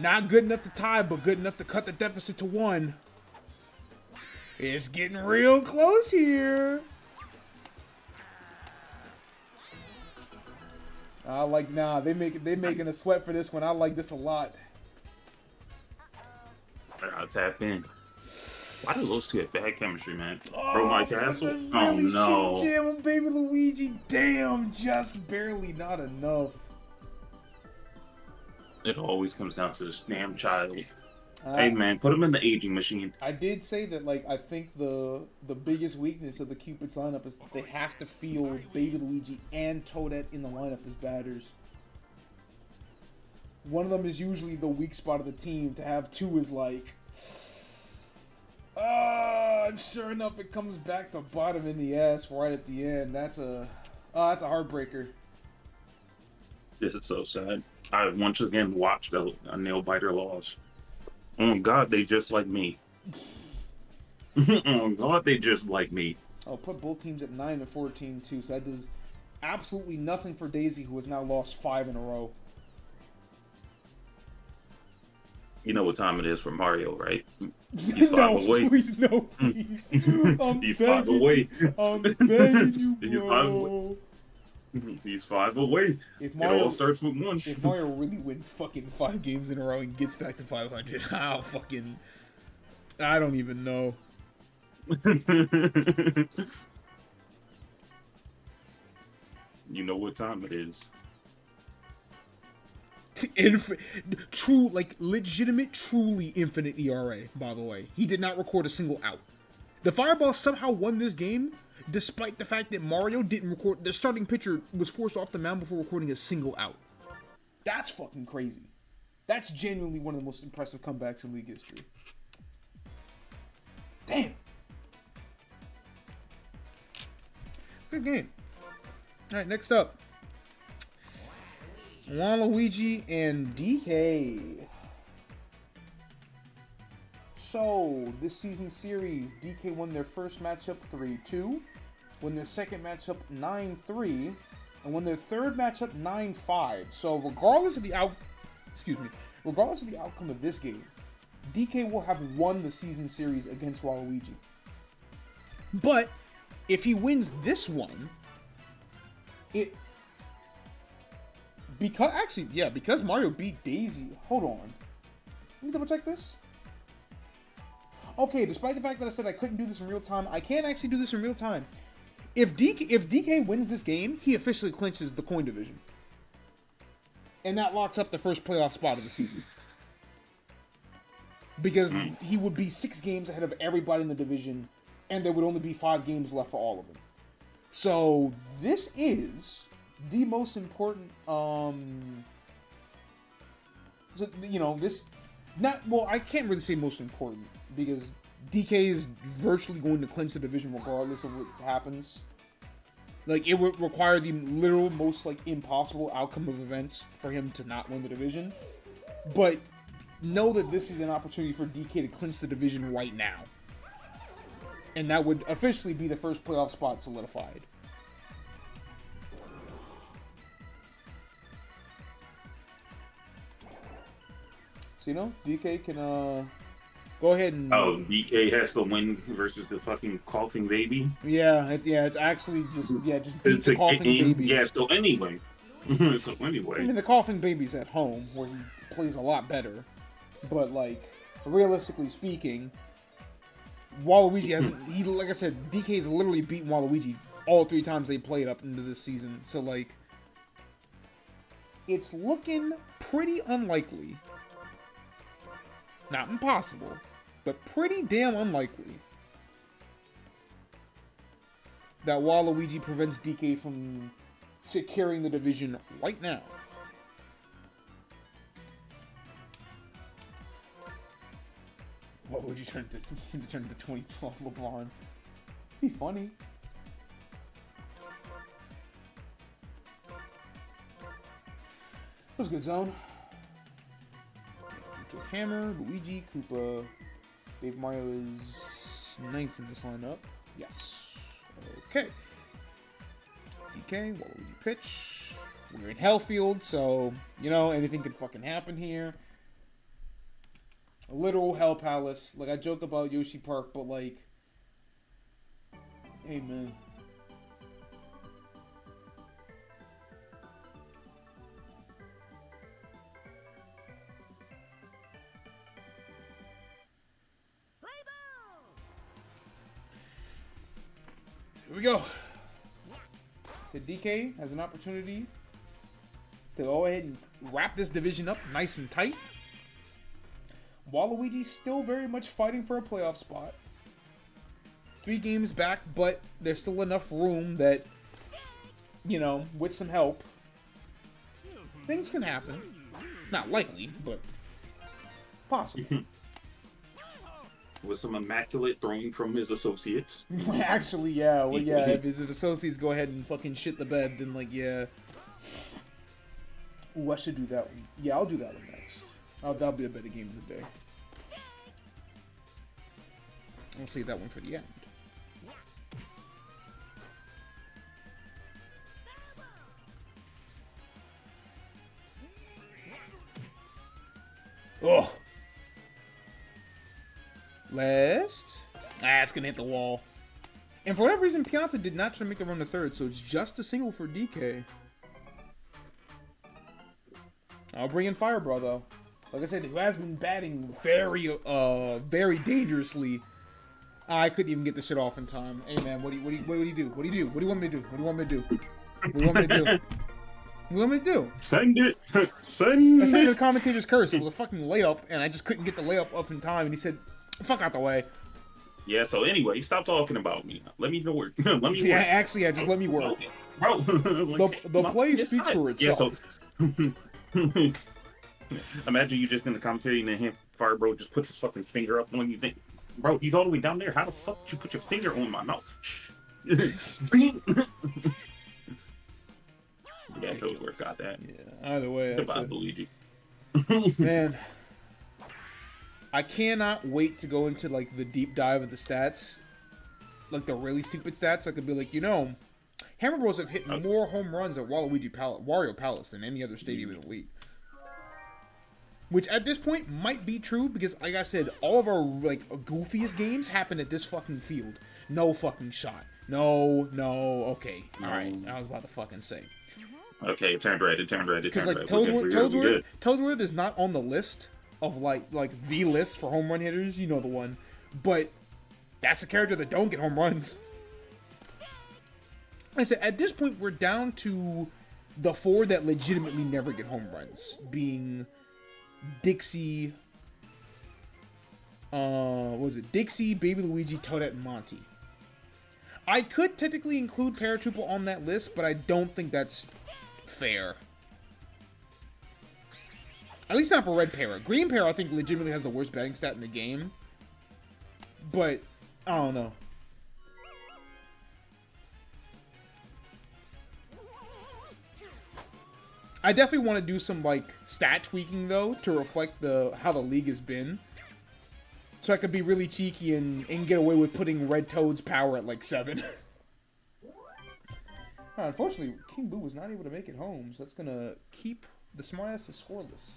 Not good enough to tie, but good enough to cut the deficit to 1. It's getting real close here. They making a sweat for this one. I like this a lot. I'll tap in. Why do those two have bad chemistry, man? Oh, Bro, my castle. Really Oh no! Shitty jam on Baby Luigi. Damn, just barely not enough. It always comes down to this damn child. Hey man, put him in the aging machine. I did say that, like, I think the biggest weakness of the Cupids lineup is that they have to field Baby Luigi and Toadette in the lineup as batters. One of them is usually the weak spot of the team. To have 2 is like, and sure enough, it comes back to bottom in the ass right at the end. That's a heartbreaker. This is so sad. I once again watched a nail biter loss. Oh God, they just like me. Oh God, they just like me. I'll put both teams at 9 and 14 too. So that does absolutely nothing for Daisy, who has now lost 5 in a row. You know what time it is for Mario, right? He's 5 away. Please, no, please. He's 5 away. I'm begging you, He's 5 away. He's 5 away. It all starts with 1. If Mario really wins fucking 5 games in a row and gets back to 500, I don't even know. You know what time it is. True, like legitimate, truly infinite ERA, by the way. He did not record a single out. The Fireball somehow won this game, despite the fact that Mario didn't record. The starting pitcher was forced off the mound before recording a single out. That's fucking crazy. That's genuinely one of the most impressive comebacks in league history. Damn. Good game. Alright, next up. Waluigi and DK. So, this season series, DK won their first matchup 3-2, won their second matchup 9-3, and won their third matchup 9-5. So, regardless of the outcome of this game, DK will have won the season series against Waluigi. But if he wins this one, because Mario beat Daisy. Hold on. Let me double check this. Okay, despite the fact that I said I couldn't do this in real time, I can actually do this in real time. If DK wins this game, he officially clinches the coin division. And that locks up the first playoff spot of the season. Because he would be 6 games ahead of everybody in the division, and there would only be 5 games left for all of them. So, this is the most important, I can't really say most important, because DK is virtually going to clinch the division regardless of what happens. Like, it would require the literal most, impossible outcome of events for him to not win the division. But know that this is an opportunity for DK to clinch the division right now. And that would officially be the first playoff spot solidified. So, DK can, go ahead and... Oh, DK has to win versus the fucking coughing baby? It's actually just beat the coughing baby. Yeah, so anyway. I mean, the coughing baby's at home, where he plays a lot better. But, realistically speaking, Waluigi hasn't... like I said, DK's literally beaten Waluigi all 3 times they played up into this season. So, it's looking pretty unlikely. Not impossible, but pretty damn unlikely that Waluigi prevents DK from securing the division right now. Waluigi turned to 2012 LeBron. Be funny. That was a good zone. Hammer, Luigi, Koopa. Baby Mario is 9th in this lineup. Yes. Okay. DK, Waluigi pitch. We're in Hellfield, so, anything could fucking happen here. A literal Hell Palace. I joke about Yoshi Park, but, hey, man. Here we go. So DK has an opportunity to go ahead and wrap this division up nice and tight. Waluigi's still very much fighting for a playoff spot. 3 games back, but there's still enough room that, with some help, things can happen. Not likely, but possible. With some immaculate throwing from his associates. Actually, yeah. Well, yeah, if his associates go ahead and fucking shit the bed, then, yeah. Ooh, I should do that one. Yeah, I'll do that one next. That'll be a better game of the day. I'll save that one for the end. Oh! Last. It's gonna hit the wall. And for whatever reason, Pianta did not try to make the run to third, so it's just a single for DK. I'll bring in Fireball, though. Like I said, who has been batting very dangerously I couldn't even get the shit off in time. Hey man, what do you do? What do you do? What do you want me to do? What do you want me to do? What do you want me to do? What do you want me to do? Send it. Send I said it. the commentator's curse. It was a fucking layup, and I just couldn't get the layup up in time. And he said, "Fuck out the way." Yeah. So anyway, stop talking about me. Let me work. Let me Yeah, work. actually, yeah, just let me work. Bro, The play speaks for itself. Yeah, so imagine you just in the commentary and then him, Fire Bro, just puts his fucking finger up on you. Think, bro, he's all the way down there. How the fuck did you put your finger on my mouth? Yeah, Toadsworth got that. Yeah, either way, that's Goodbye, Luigi. Man, I cannot wait to go into like the deep dive of the stats, like the really stupid stats. I could be like, Hammer Bros have hit more home runs at Wario Palace than any other stadium in the league. Which at this point might be true because, like I said, all of our like goofiest games happen at this fucking field. No fucking shot. No. Okay. All right. I was about to fucking say. Okay, it turned red. Because like Toadsworth is not on the list of like the list for home run hitters. You know the one, but that's a character that don't get home runs. I said at this point we're down to the 4 that legitimately never get home runs, being Dixie. What was it? Dixie, Baby Luigi, Toadette, and Monty. I could technically include Paratrooper on that list, but I don't think that's fair. At least not for Red Para. Green Para, I think, legitimately has the worst batting stat in the game. But, I don't know. I definitely want to do some, like, stat tweaking, though, to reflect how the league has been. So I could be really cheeky and get away with putting Red Toad's power at, like, 7. Unfortunately, King Boo was not able to make it home, so that's going to keep the Smartasses scoreless.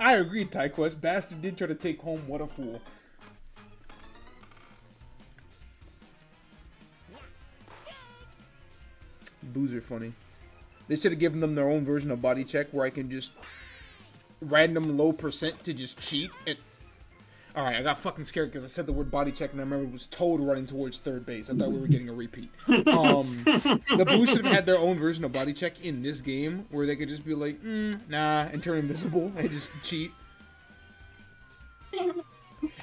I agree, TyQuest. Bastard did try to take home. What a fool. Boos are funny. They should have given them their own version of body check where I can just random low percent to just cheat. And alright, I got fucking scared because I said the word body check and I remember it was Toad running towards third base. I thought we were getting a repeat. The Boos should have had their own version of body check in this game where they could just be like, nah, and turn invisible and just cheat. And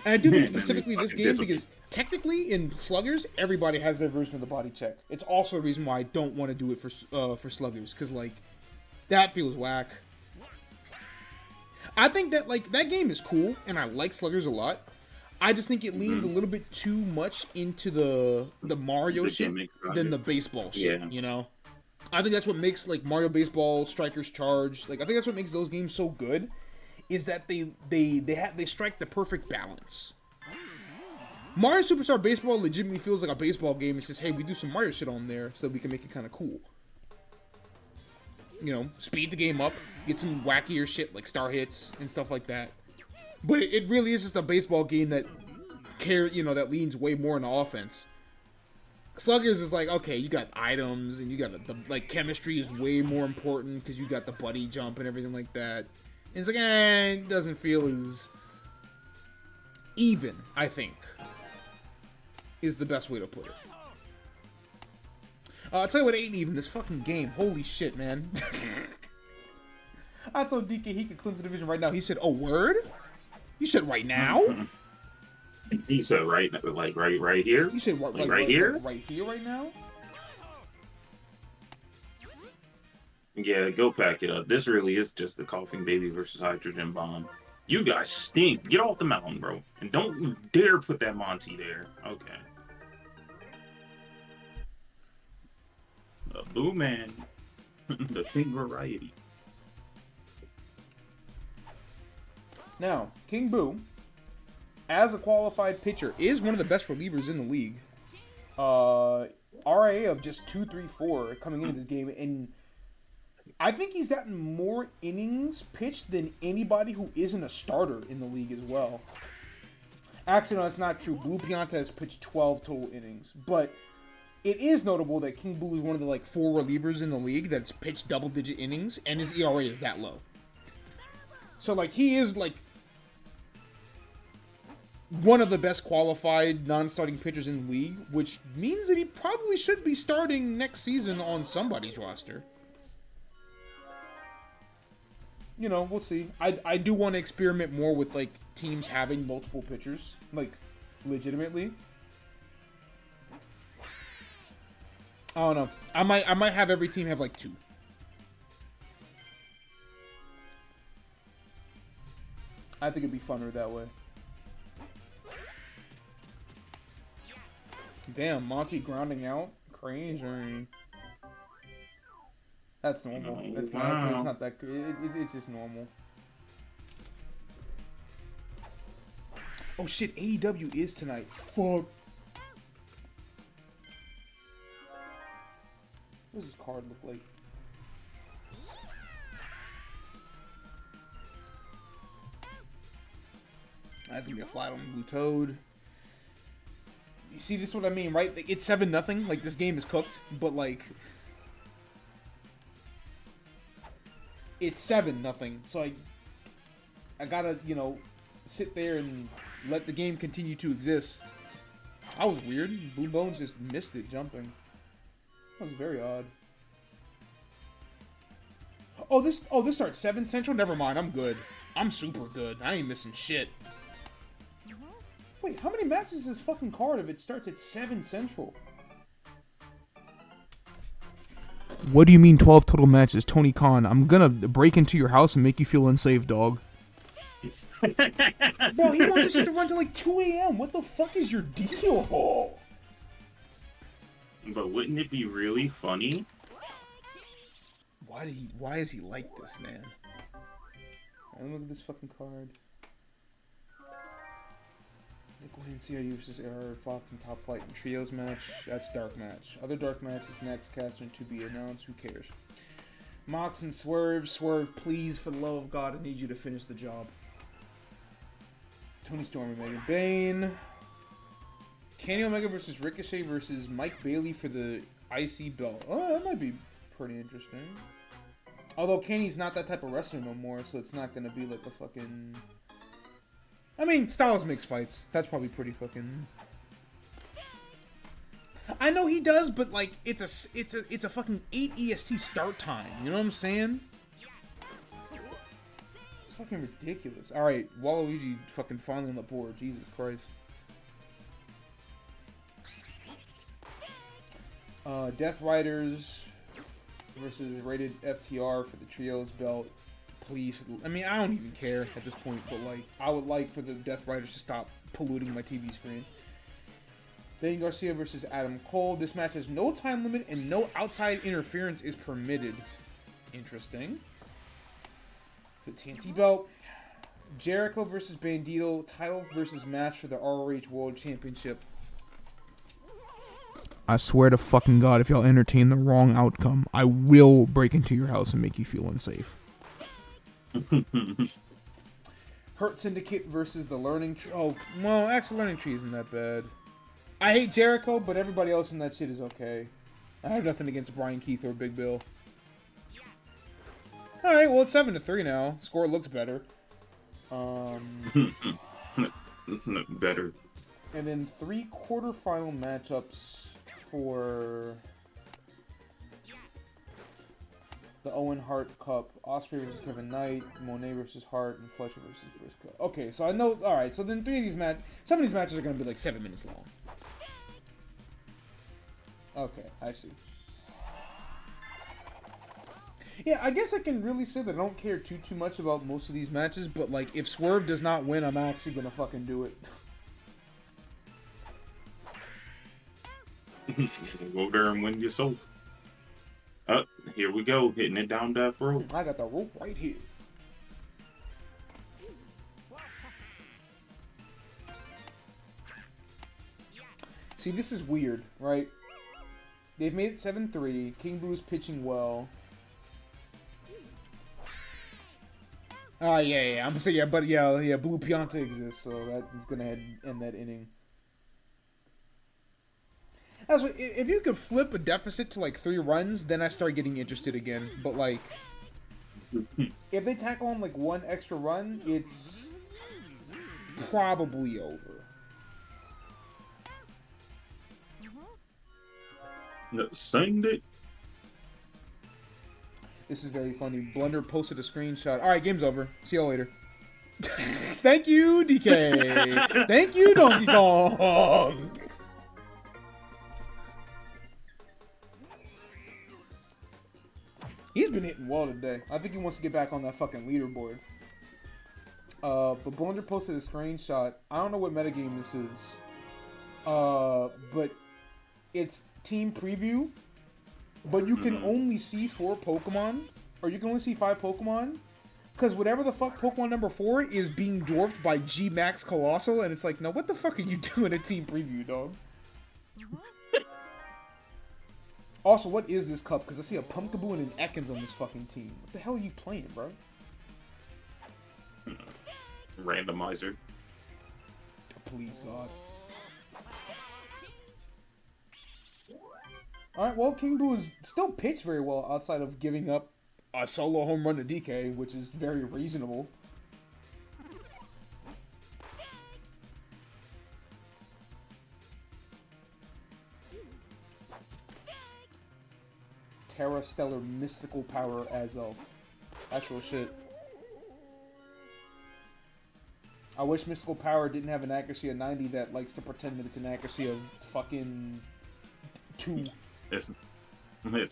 I do mean specifically this game because technically in Sluggers, everybody has their version of the body check. It's also a reason why I don't want to do it for Sluggers, because like that feels whack. I think that like that game is cool, and I like Sluggers a lot. I just think it leans a little bit too much into the Mario shit than the baseball shit. You know, I think that's what makes like Mario Baseball, Strikers Charge. Like I think that's what makes those games so good. Is that they strike the perfect balance. Mario Superstar Baseball legitimately feels like a baseball game. It says, hey, we do some Mario shit on there so that we can make it kind of cool. You know, speed the game up, get some wackier shit like star hits and stuff like that. But it really is just a baseball game that that leans way more into offense. Sluggers is like, okay, you got items and you got the like chemistry is way more important because you got the buddy jump and everything like that. And it's like, it doesn't feel as even, I think, is the best way to put it. I'll tell you what ain't even, this fucking game. Holy shit, man. I told DK he could cleanse the division right now. He said, oh, word? You said right now? He said right here? You said what, like right here? Right here, right now? Yeah, go pack it up. This really is just the Coughing Baby versus Hydrogen Bomb. You guys stink. Get off the mountain, bro. And don't you dare put that Monty there. Okay. The Boo Man. The King Variety. Now, King Boo, as a qualified pitcher, is one of the best relievers in the league. RA of just 234 coming into this game, and I think he's gotten more innings pitched than anybody who isn't a starter in the league as well. Actually, no, that's not true. Blue Pianta has pitched 12 total innings, but it is notable that King Boo is one of the like 4 relievers in the league that's pitched double-digit innings, and his ERA is that low. So like he is like one of the best qualified non-starting pitchers in the league, which means that he probably should be starting next season on somebody's roster. You know, we'll see. I do want to experiment more with like teams having multiple pitchers, like legitimately. I don't know. I might have every team have like 2. I think it'd be funner that way. Damn, Monty grounding out? Crazy. That's normal. It's not that good. It's just normal. Oh shit, AEW is tonight. Fuck. What does this card look like? That's gonna be a flat on Blue Toad. You see, this is what I mean, right? It's 7-0. Like, this game is cooked, but like, it's 7-0. So I gotta, you know, sit there and let the game continue to exist. That was weird. Blue Bones just missed it jumping. That was very odd. Oh, this starts 7 Central? Never mind, I'm good. I'm super good. I ain't missing shit. Wait, how many matches is this fucking card if it starts at 7 Central? What do you mean 12 total matches, Tony Khan? I'm gonna break into your house and make you feel unsafe, dog. Bro, he wants this shit to run till like 2 a.m. What the fuck is your deal? But wouldn't it be really funny? Why is he like this, man? Alright, look at this fucking card. Go ahead and see CRU versus AR Fox and Top Flight in Trios match. That's dark match. Other dark matches next, caster to be announced. Who cares? Mox and Swerve. Swerve, please, for the love of God, I need you to finish the job. Tony Storm and Megan Bane. Kenny Omega versus Ricochet versus Mike Bailey for the IC belt. Oh, that might be pretty interesting. Although Kenny's not that type of wrestler no more, so it's not gonna be like a fucking... I mean, Styles makes fights. That's probably pretty fucking... I know he does, but like, it's a fucking 8 EST start time. You know what I'm saying? It's fucking ridiculous. All right, Waluigi fucking finally on the board. Jesus Christ. Death Riders versus Rated FTR for the Trios belt. Please, I mean, I don't even care at this point, but like, I would like for the Death Riders to stop polluting my TV screen. Daniel Garcia versus Adam Cole. This match has no time limit and no outside interference is permitted. Interesting. The TNT belt. Jericho versus Bandito. Title versus match for the ROH World Championship. I swear to fucking God, if y'all entertain the wrong outcome, I will break into your house and make you feel unsafe. Hurt Syndicate versus the Learning Tree. Oh, well, actually, Learning Tree isn't that bad. I hate Jericho, but everybody else in that shit is okay. I have nothing against Brian Keith or Big Bill. Alright, well, it's 7-3 now. Score looks better. Better. And then 3 quarterfinal matchups for the Owen Hart Cup. Ospreay versus Kevin Knight, Monet versus Hart, and Fletcher versus Briscoe. Okay, so I know... Alright, so then 3 of these some of these matches are going to be like 7 minutes long. Okay, I see. Yeah, I guess I can really say that I don't care too much about most of these matches, but like, if Swerve does not win, I'm actually going to fucking do it. Go there and win yourself. Here we go, hitting it down that rope. I got the rope right here. See, this is weird, right? They've made it 7-3. King Boo's pitching well. Yeah. I'm gonna say yeah, but yeah. Blue Pianta exists, so that's gonna end that inning. That's what, if you could flip a deficit to like 3 runs, then I start getting interested again. But like, if they tackle on like 1 extra run, it's probably over. Send it. This is very funny. Blunder posted a screenshot. All right, game's over. See y'all later. Thank you, DK. Thank you, Donkey Kong. He's been hitting well today. I think he wants to get back on that fucking leaderboard. But Blunder posted a screenshot. I don't know what metagame this is. But it's team preview. But you can only see 4 Pokemon. Or you can only see 5 Pokemon. Because whatever the fuck Pokemon number 4 is being dwarfed by G-Max Colossal. And it's like, no, what the fuck are you doing at team preview, dog? Also, what is this cup? Because I see a Pumpkaboo and an Ekans on this fucking team. What the hell are you playing, bro? Randomizer. Please, God. Alright, well, King Boo is still pitched very well outside of giving up a solo home run to DK, which is very reasonable. Terra Stellar Mystical Power as of actual shit. I wish Mystical Power didn't have an accuracy of 90 that likes to pretend that it's an accuracy of fucking 2. It's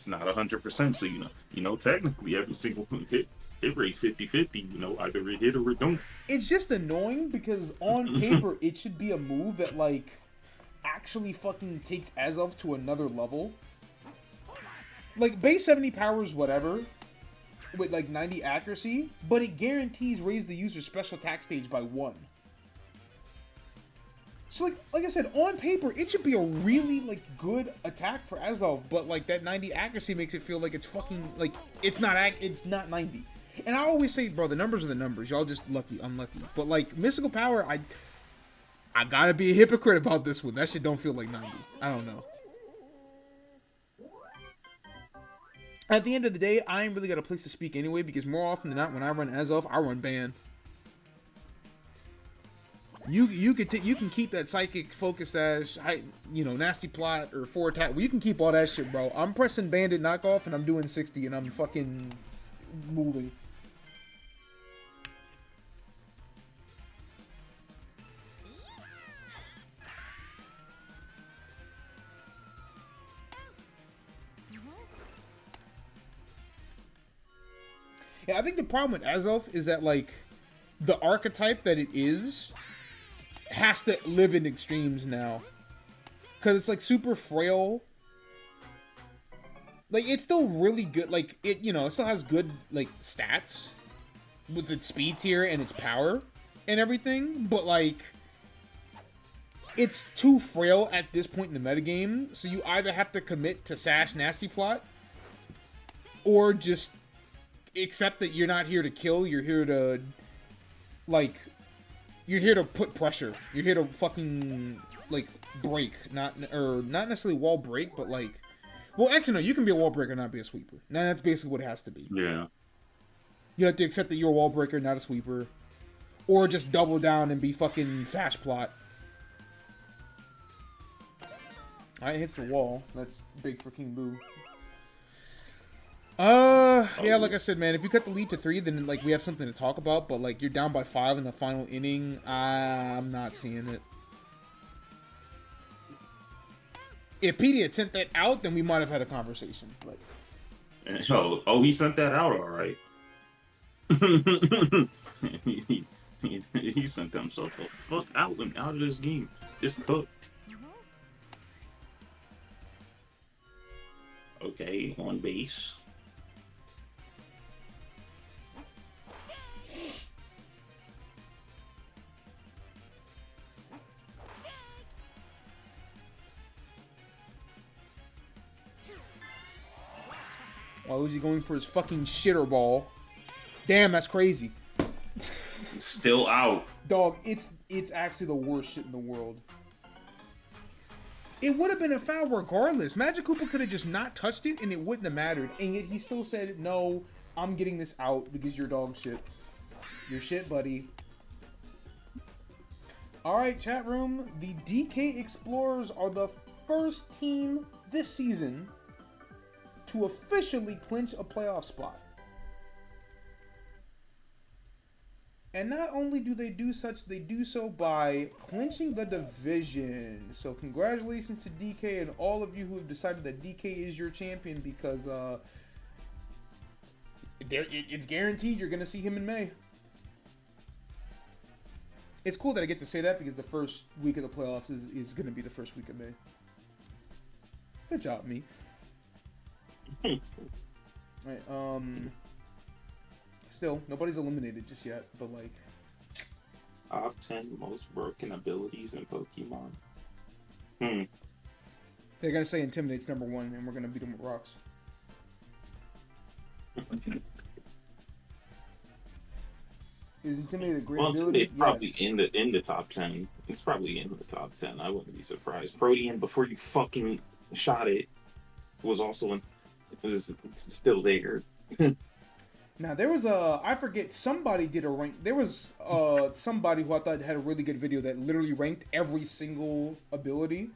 not 100%, so you know, technically every single hit rate 50-50, either it hit or it don't. It's just annoying because on paper it should be a move that like actually fucking takes Azov to another level. Like, base 70 powers, whatever, with, like, 90 accuracy, but it guarantees raise the user's special attack stage by 1. So, like I said, on paper, it should be a really, like, good attack for Azov, but, like, that 90 accuracy makes it feel like it's fucking, like, it's not 90. And I always say, bro, the numbers are the numbers. Y'all just unlucky. But, like, Mystical Power, I gotta be a hypocrite about this one. That shit don't feel like 90. I don't know. At the end of the day, I ain't really got a place to speak anyway, because more often than not, when I run Azov, I run Ban. You can keep that Psychic Focus Sash, Nasty Plot, or 4 attack. Well, you can keep all that shit, bro. I'm pressing Bandit Knockoff, and I'm doing 60, and I'm fucking moving. Yeah, I think the problem with Azov is that, like, the archetype that it is has to live in extremes now. Because it's, like, super frail. Like, it's still really good. Like, it still has good, like, stats with its speed tier and its power and everything. But, like, it's too frail at this point in the metagame. So you either have to commit to Sash Nasty Plot or just accept that you're not here to kill, you're here to, like, you're here to put pressure. You're here to fucking, like, break. Not necessarily wall break, but, like, well, actually, no, you can be a wall breaker, not be a sweeper. Now, that's basically what it has to be. Yeah. You have to accept that you're a wall breaker, not a sweeper. Or just double down and be fucking Sash Plot. Alright, hits the wall. That's big for King Boo. Yeah, like I said, man, if you cut the lead to 3, then, like, we have something to talk about, but, like, you're down by 5 in the final inning, I'm not seeing it. If Petey had sent that out, then we might have had a conversation, but... Oh, he sent that out, alright. he sent himself the fuck out of this game. It's cooked. Okay, on base. Why was he going for his fucking shitter ball? Damn, that's crazy. Still out. Dog, it's actually the worst shit in the world. It would have been a foul regardless. Magic Cooper could have just not touched it and it wouldn't have mattered. And yet he still said, no, I'm getting this out because you're dog shit. You're shit, buddy. Alright, chat room. The DK Explorers are the first team this season to officially clinch a playoff spot. And not only do they do such, they do so by clinching the division. So congratulations to DK and all of you who have decided that DK is your champion, because it's guaranteed you're going to see him in May. It's cool that I get to say that because the first week of the playoffs is going to be the first week of May. Good job, me. Alright, still, nobody's eliminated just yet, but like... Top 10 most broken abilities in Pokemon. They're gonna say Intimidate's number 1, and we're gonna beat them with rocks. Is Intimidate a great ability? It's probably in the top 10. It's probably in the top 10. I wouldn't be surprised. Protean, before you fucking shot it, was still there. Now, there was I forget, somebody did a rank. There was somebody who I thought had a really good video that literally ranked every single ability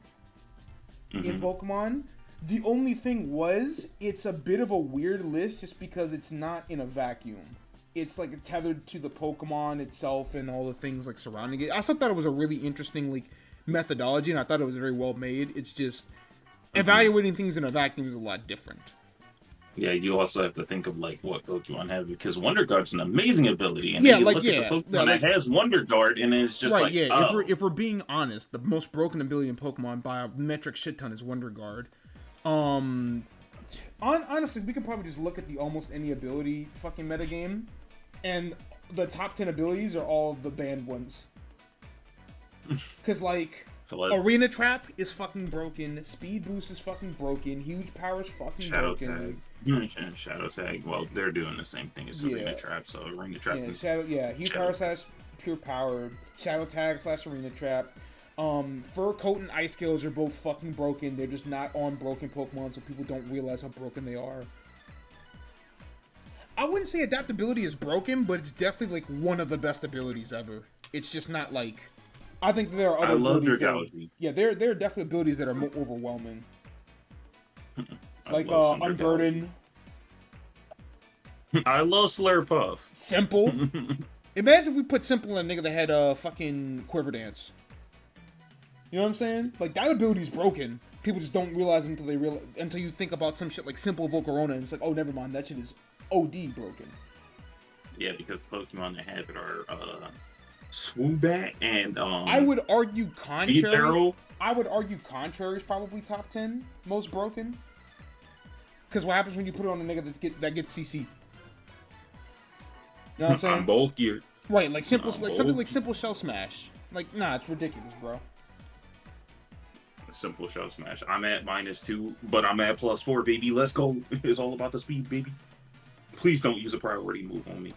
in Pokemon. The only thing was, it's a bit of a weird list just because it's not in a vacuum. It's like tethered to the Pokemon itself and all the things like surrounding it. I still thought it was a really interesting like methodology, and I thought it was very well made. It's just evaluating things in a vacuum is a lot different. Yeah, you also have to think of like what Pokemon have, because Wonder Guard's an amazing ability, and yeah, then you like look at the Pokemon that has Wonder Guard, and it's just right, like, yeah. oh. If we're being honest, the most broken ability in Pokemon by a metric shit ton is Wonder Guard. Honestly, we could probably just look at the almost any ability fucking metagame, and the top 10 abilities are all the banned ones. Because like. Arena Trap is fucking broken. Speed Boost is fucking broken. Huge Power is fucking broken. Shadow Tag. Well, they're doing the same thing as Arena Trap, so Arena Trap. Huge Power / Pure Power. Shadow Tag / Arena Trap. Fur Coat and Ice Scales are both fucking broken. They're just not on broken Pokemon, so people don't realize how broken they are. I wouldn't say Adaptability is broken, but it's definitely like one of the best abilities ever. It's just not like. I think there are other abilities. There are definitely abilities that are more overwhelming. Like Unburden. I love Slurpuff. Simple. Imagine if we put Simple in a nigga that had fucking Quiver Dance. You know what I'm saying? Like that ability's broken. People just don't realize it until you think about some shit like Simple Volcarona, and it's like, oh, never mind, that shit is OD broken. Yeah, because the Pokemon that have it are Swoobat and I would argue Contrary. I would argue Contrary is probably top 10 most broken. Because what happens when you put it on a nigga that gets CC? You know what I'm saying? I'm bulkier. Right, like simple, like something like Simple Shell Smash. Like, nah, it's ridiculous, bro. Simple Shell Smash. I'm at -2, but I'm at +4, baby. Let's go. It's all about the speed, baby. Please don't use a priority move on me.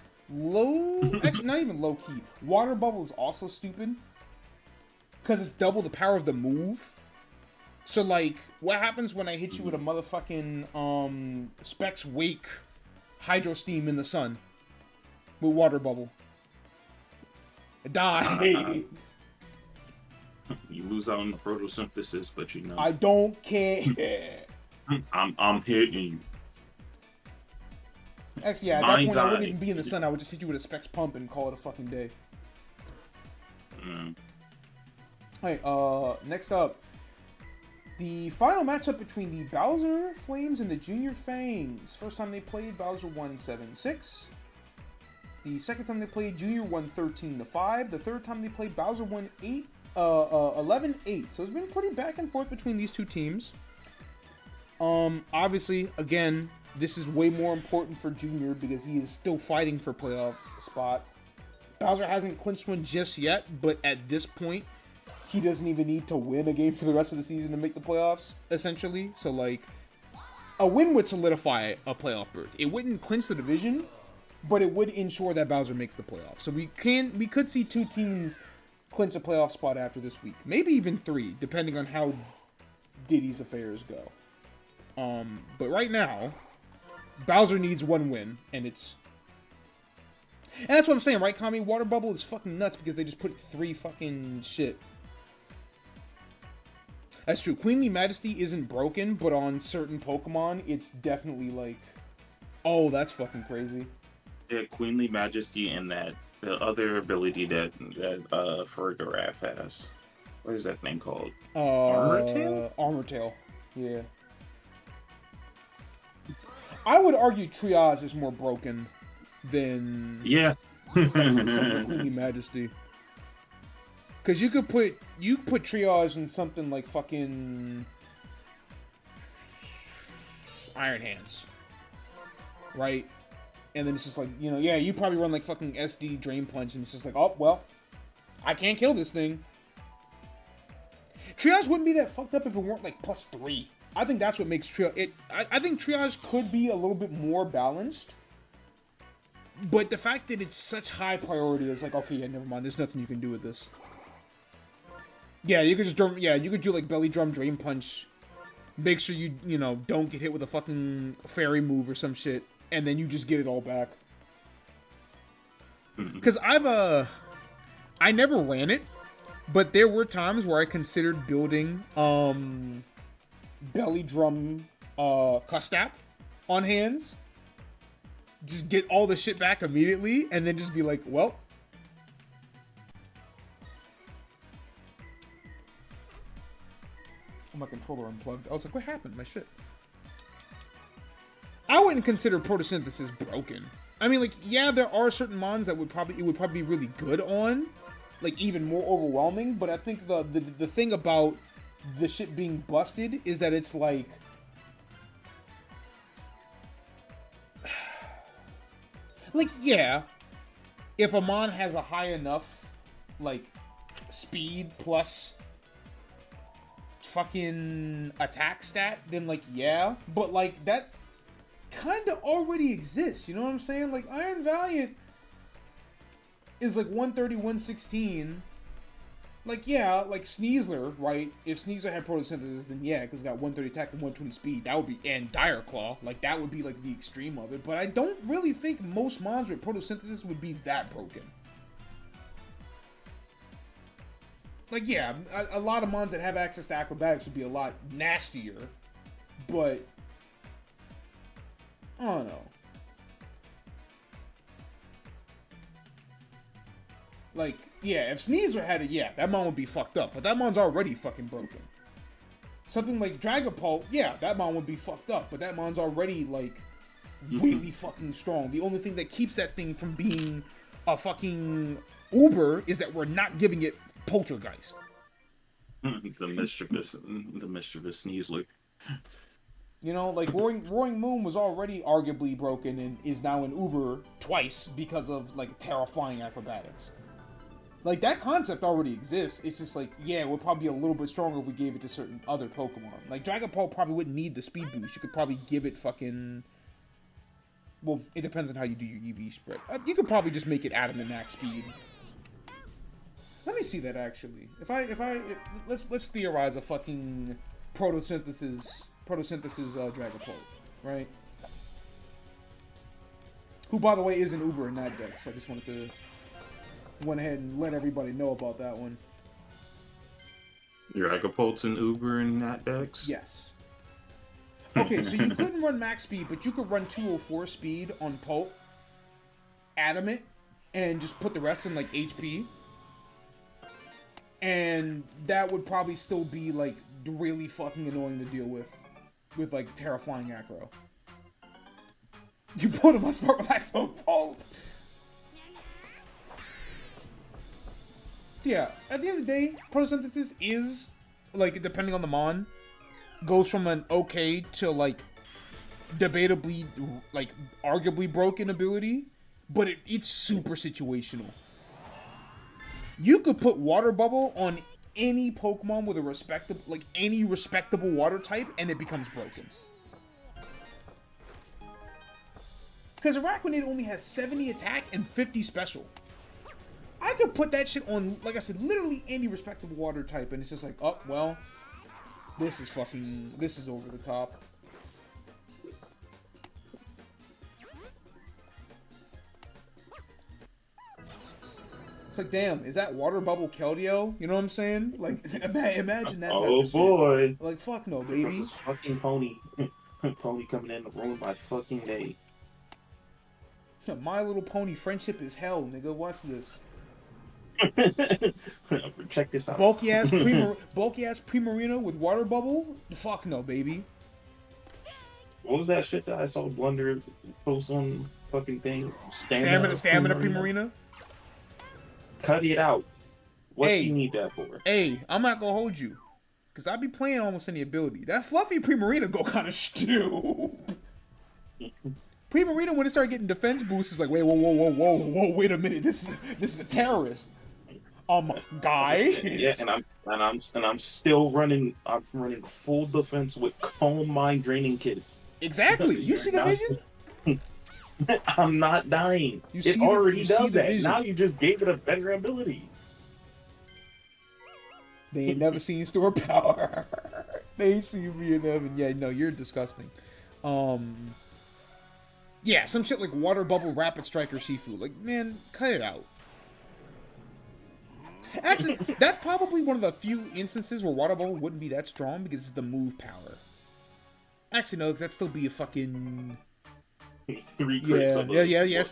Actually, not even low key. Water Bubble is also stupid because it's double the power of the move. So like, what happens when I hit you with a motherfucking Specs Wake Hydro Steam in the sun with Water Bubble? Die. You lose out on the photosynthesis, but you know. I don't care. I'm hitting you. Actually, yeah, at that point, I wouldn't even be in the sun. I would just hit you with a Specs Pump and call it a fucking day. Alright, next up. The final matchup between the Bowser Flames and the Junior Fangs. First time they played, Bowser won 7-6. The second time they played, Junior won 13-5. The third time they played, Bowser won 11-8. So it's been pretty back and forth between these two teams. Obviously, again, this is way more important for Junior because he is still fighting for playoff spot. Bowser hasn't clinched one just yet, but at this point, he doesn't even need to win a game for the rest of the season to make the playoffs, essentially. So, like, a win would solidify a playoff berth. It wouldn't clinch the division, but it would ensure that Bowser makes the playoffs. So we could see 2 teams clinch a playoff spot after this week, maybe even 3, depending on how Diddy's affairs go. But right now, Bowser needs 1 win, and that's what I'm saying, right, Kami? Water Bubble is fucking nuts because they just put 3 fucking shit. That's true. Queenly Majesty isn't broken, but on certain Pokemon, it's definitely like, oh, that's fucking crazy. Yeah, Queenly Majesty and the other ability that Fergaraf has. What is that thing called? Armor Tail? Armor Tail. Yeah. I would argue Triage is more broken than Queenly Majesty. Because you could put Triage in something like fucking Iron Hands, right? And then it's just like, you know, yeah, you probably run like fucking SD Drain Punch, and it's just like, oh well, I can't kill this thing. Triage wouldn't be that fucked up if it weren't like +3. I think that's what makes Triage. I think Triage could be a little bit more balanced. But the fact that it's such high priority is like, okay, yeah, never mind. There's nothing you can do with this. Yeah, you could just you could do like Belly Drum, Drain Punch. Make sure you know, don't get hit with a fucking fairy move or some shit, and then you just get it all back. Because I never ran it, but there were times where I considered building Belly Drum Custap on hands. Just get all the shit back immediately, and then just be like, well. My controller unplugged. I was like, what happened? My shit. I wouldn't consider Photosynthesis broken. I mean, like, yeah, there are certain mons that it would probably be really good on, like even more overwhelming. But I think the thing about the shit being busted is that it's like, yeah, if a mon has a high enough like speed plus fucking attack stat, then like, yeah, but like that kind of already exists, you know what I'm saying? Like Iron Valiant is like 130, 116. Like, yeah, like Sneasler, right? If Sneasler had Photosynthesis, then yeah, because it's got 130 attack and 120 speed. That would be, and Dire Claw, like that would be like the extreme of it. But I don't really think most mons with Photosynthesis would be that broken. Like, yeah, a lot of mons that have access to acrobatics would be a lot nastier, but I don't know. Like, yeah, if Sneasler had it, yeah, that mon would be fucked up, but that mon's already fucking broken. Something like Dragapult, yeah, that mon would be fucked up, but that mon's already, like, really fucking strong. The only thing that keeps that thing from being a fucking Uber is that we're not giving it Poltergeist. The mischievous Sneasler. You know, like Roaring Moon was already arguably broken and is now an Uber twice because of like Terraflying acrobatics. Like that concept already exists. It's just like, yeah, we're probably a little bit stronger if we gave it to certain other Pokemon. Like Dragapult probably wouldn't need the speed boost. You could probably give it fucking. Well, it depends on how you do your EV spread. You could probably just make it Adamant max speed. Let me see that actually. Let's theorize a fucking photosynthesis Dragapult, right? Who, by the way, is an Uber in that deck. So I just wanted to went ahead and let everybody know about that one. Dragapult's an Uber in that dex? Yes. Okay, so you couldn't run max speed, but you could run 204 speed on Pult, Adamant, and just put the rest in like HP. And that would probably still be like really fucking annoying to deal with like Terraflying Acro. You put him on Smart Relax on Pult. So yeah, at the end of the day, Photosynthesis is, like, depending on the mon, goes from an okay to, like, debatably, like, arguably broken ability, but it's super situational. You could put Water Bubble on any Pokemon with a respectable, like, any respectable water type, and it becomes broken. Because Arachnid only has 70 attack and 50 special. I could put that shit on, like I said, literally any respectable water type, and it's just like, oh, well, this is over the top. It's like, damn, is that water bubble Keldeo? You know what I'm saying? Like, imagine that. Oh boy! Shit. Like, fuck no, baby. This fucking pony, pony coming in the room by fucking day. My Little Pony friendship is hell, nigga. Watch this. Check this out. Bulky ass Primarina with water bubble? Fuck no, baby. What was that shit that I saw Blunder post on fucking thing? Stamina Primarina? Cut it out. What do you need that for? Hey, I'm not gonna hold you. Cause I be playing almost any ability. That fluffy Primarina go kind of stew. Primarina, when it started getting defense boosts, is like, wait, whoa, wait a minute. This is a terrorist. Guy. Yeah, and I'm still running. I'm running full defense with Calm Mind Draining Kiss. Exactly. You see the vision? I'm not dying. It already does that. Now you just gave it a better ability. They ain't never seen store power. They ain't seen me and them. And yeah, no, you're disgusting. Yeah, some shit like water bubble, rapid strike, or Shifu. Like, man, cut it out. Actually, that's probably one of the few instances where water bubble wouldn't be that strong because it's the move power. Actually, no, that'd still be a fucking 3 crits. Yeah, it's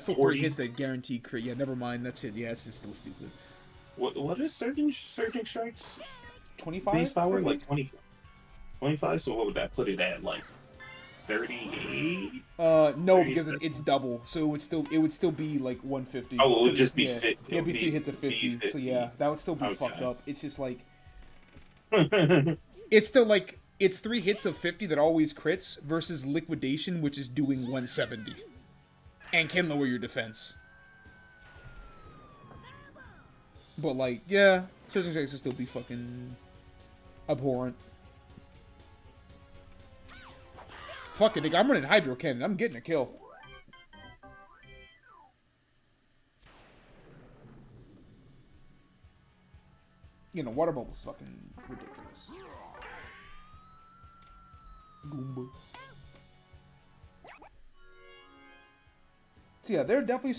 still 3 hits that guarantee crit. Yeah, never mind. That's it. Yeah, it's just still stupid. What is surging strikes? 25 base power, like 20, 25. So what would that put it at? Like 38? No, because it's double, so it would still be like 150. Oh, it would just be fit. It'd be 3 hits of 50. So yeah, that would still be fucked up. It's just like it's still like it's 3 hits of 50 that always crits versus liquidation, which is doing 170 and can lower your defense. But like, yeah, surging strikes would still be fucking abhorrent. Fuck it, nigga, I'm running Hydro Cannon. I'm getting a kill. You know, water bubble's fucking ridiculous. Goomba. So yeah, there are definitely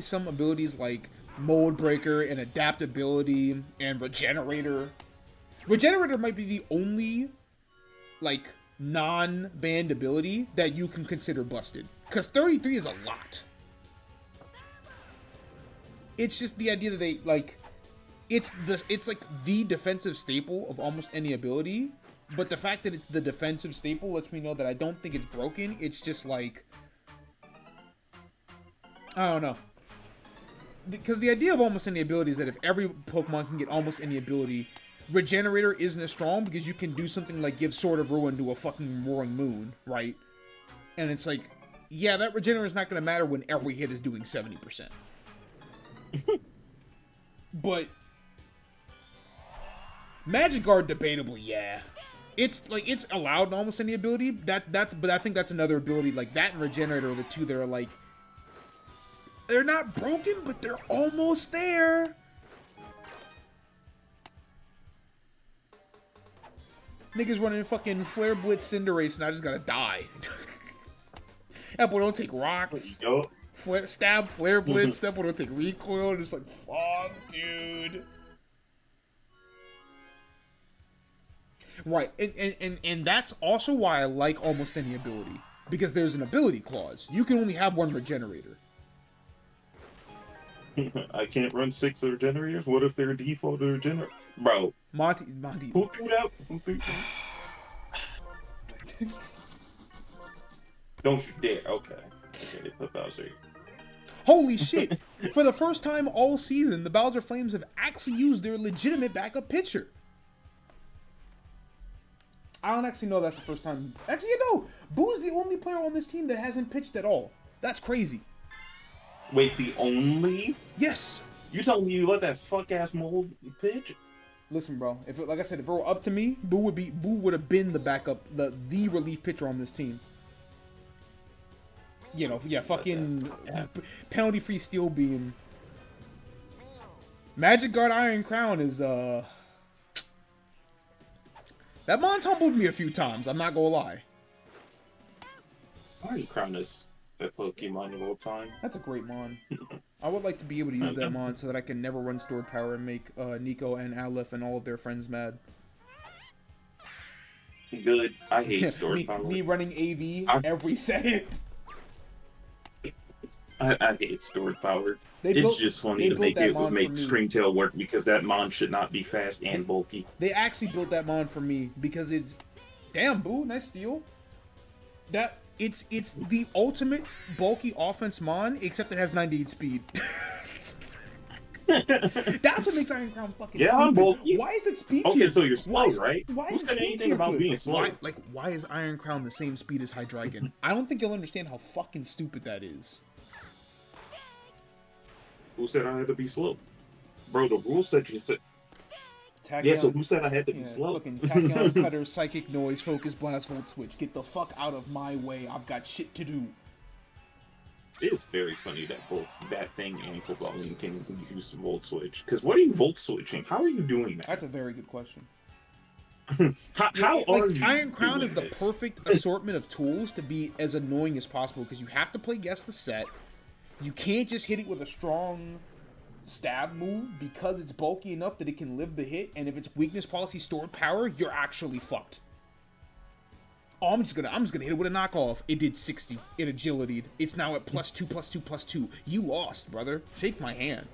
some abilities like Mold Breaker and Adaptability and Regenerator. Regenerator might be the only like non-banned ability that you can consider busted, because 33 is a lot. It's just the idea that they like it's like the defensive staple of almost any ability, but the fact that it's the defensive staple lets me know that I don't think it's broken. It's just like, I don't know, because the idea of almost any ability is that if every Pokemon can get almost any ability, Regenerator isn't as strong because you can do something like give Sword of Ruin to a fucking Roaring Moon, right? And it's like, yeah, that Regenerator is not going to matter when every hit is doing 70%. But Magic Guard, debatably, yeah. It's like, it's allowed in almost any ability. But I think that's another ability, like that and Regenerator are the two that are like, they're not broken, but they're almost there. Niggas running fucking Flare Blitz Cinderace and I just gotta die. That boy don't take rocks. Stab Flare Blitz, that boy don't take recoil. Just like, fuck, dude. Right, and that's also why I like almost any ability. Because there's an ability clause. You can only have one Regenerator. I can't run 6 Regenerators? What if they're default Regenerator? Bro. Monty. Who threw that? Don't you dare. Okay, they put Bowser. Holy shit! For the first time all season, the Bowser Flames have actually used their legitimate backup pitcher. I don't actually know that's the first time. Actually, no! Boo's the only player on this team that hasn't pitched at all. That's crazy. Wait, the only? Yes! You telling me you let that fuck-ass mold pitch? Listen, bro. If it, like I said, if it were up to me, Boo would have been the backup, the relief pitcher on this team. You know, yeah, fucking Yeah. penalty-free steel beam. Magic Guard Iron Crown is, that mon's humbled me a few times, I'm not gonna lie. Iron Crown is that Pokemon of all time. That's a great mon. I would like to be able to use that mon so that I can never run stored power and make Nico and Aleph and all of their friends mad. Good. I hate stored power. Me running AV every second. I hate stored power. It's built, just funny to make Screamtail work because that mon should not be fast and bulky. They actually built that mon for me because it's... Damn, Boo, nice steal. It's the ultimate bulky offense mon, except it has 98 speed. That's what makes Iron Crown fucking stupid. I'm bulky. Why is it speed tier? Okay, so you're slow, right? Why is it anything about being slow? Why is Iron Crown the same speed as Hydreigon? I don't think you'll understand how fucking stupid that is. Who said I had to be slow? Bro, the rule said you said... so who said I had to be slow? Fucking Tachyon, Cutter, Psychic Noise, Focus, Blast, Volt Switch. Get the fuck out of my way. I've got shit to do. It is very funny that both that thing and Football League can use Volt Switch. Because what are you Volt Switching? How are you doing that? That's a very good question. How are you Iron Crown is the perfect assortment of tools to be as annoying as possible because you have to play guess the set. You can't just hit it with a strong stab move because it's bulky enough that it can live the hit, and if it's weakness policy stored power, you're actually fucked. Oh, I'm just gonna hit it with a knockoff. It did 60. It agility'd. It's now at +2/+2/+2. You lost, brother. Shake my hand.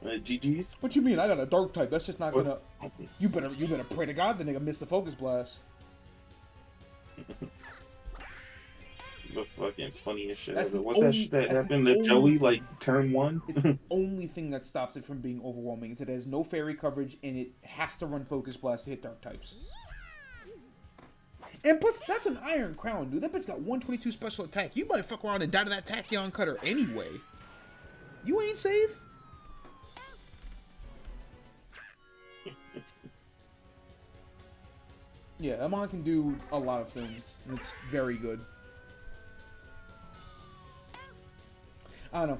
GG's. What you mean? I got a dark type. That's just not gonna. You better pray to God the nigga missed the focus blast. The fucking funniest shit ever. What's that shit that happened to Joey, like, turn 1? It's the only thing that stops it from being overwhelming is it has no fairy coverage and it has to run Focus Blast to hit dark types. And plus, that's an Iron Crown, dude. That bitch got 122 special attack. You might fuck around and die to that Tachyon Cutter anyway. You ain't safe. Yeah, that mon can do a lot of things. And it's very good. I don't know.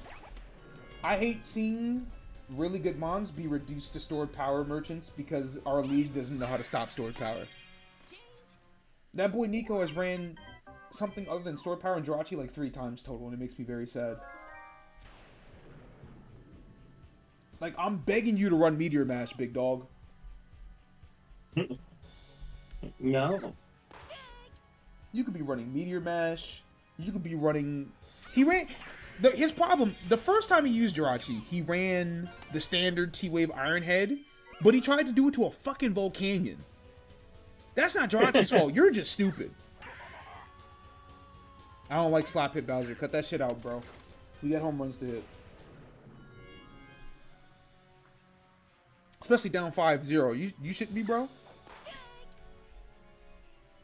I hate seeing really good mons be reduced to stored power merchants because our league doesn't know how to stop stored power. That boy Nico has ran something other than stored power and Jirachi like 3 times total, and it makes me very sad. Like, I'm begging you to run Meteor Mash, big dog. No. You could be running Meteor Mash. You could be running... His problem, the first time he used Jirachi, he ran the standard T-Wave Iron Head, but he tried to do it to a fucking Volcanion. That's not Jirachi's fault. You're just stupid. I don't like slap hit Bowser. Cut that shit out, bro. We got home runs to hit. Especially down 5-0. You shouldn't be, bro.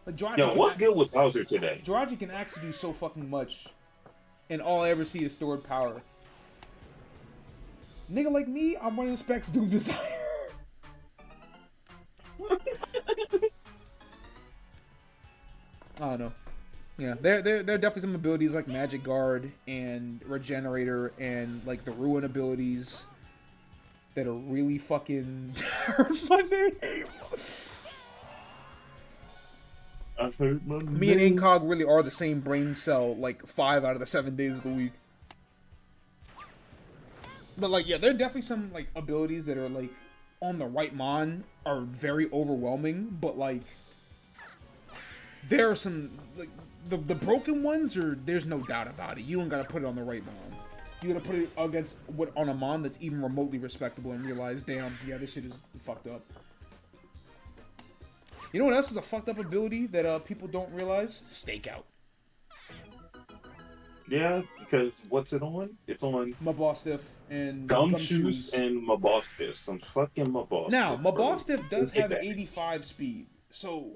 Like, Yo, what's good with Bowser today? Jirachi can actually do so fucking much. And all I ever see is stored power. Nigga like me, I'm running Specs Doom Desire. I don't know. Yeah, there are definitely some abilities like Magic Guard and Regenerator and like the Ruin abilities that are really fucking hurt my name. I've heard my name. Me and Incog really are the same brain cell like 5 out of the 7 days of the week. But like, yeah, there are definitely some like abilities that are like on the right mon are very overwhelming, but like there are some like the broken ones are there's no doubt about it. You don't gotta put it on the right mon. You gotta put it against on a mon that's even remotely respectable and realize, damn, yeah, this shit is fucked up. You know what else is a fucked up ability that people don't realize? Stakeout. Yeah, because what's it on? It's on Mabostiff and Gumshoes and Mabostiff. Some fucking Mabostiff. Now, Mabostiff does have 85 speed. So,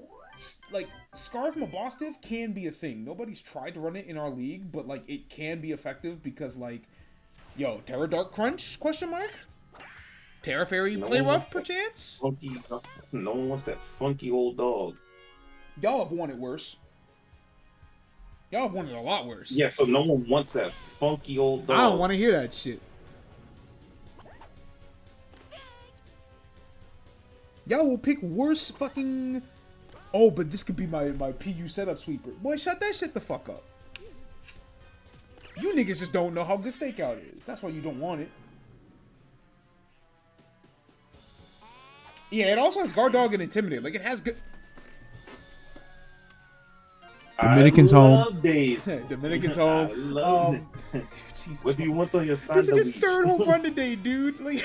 like, Scarf Mabostiff can be a thing. Nobody's tried to run it in our league, but, like, it can be effective because, like, yo, Terra Dark Crunch? Question mark? Terra Fairy play rough, perchance? Funky, no one wants that funky old dog. Y'all have won it worse. Y'all have wanted a lot worse. Yeah, so no one wants that funky old dog. I don't want to hear that shit. Y'all will pick worse fucking... Oh, but this could be my PU setup sweeper. Boy, shut that shit the fuck up. You niggas just don't know how good stakeout is. That's why you don't want it. Yeah, it also has guard dog and intimidate. Like, it has good... Dominican's home. Dominican's home. Jesus. What do you want on your side? This is your third home run today, dude. Like,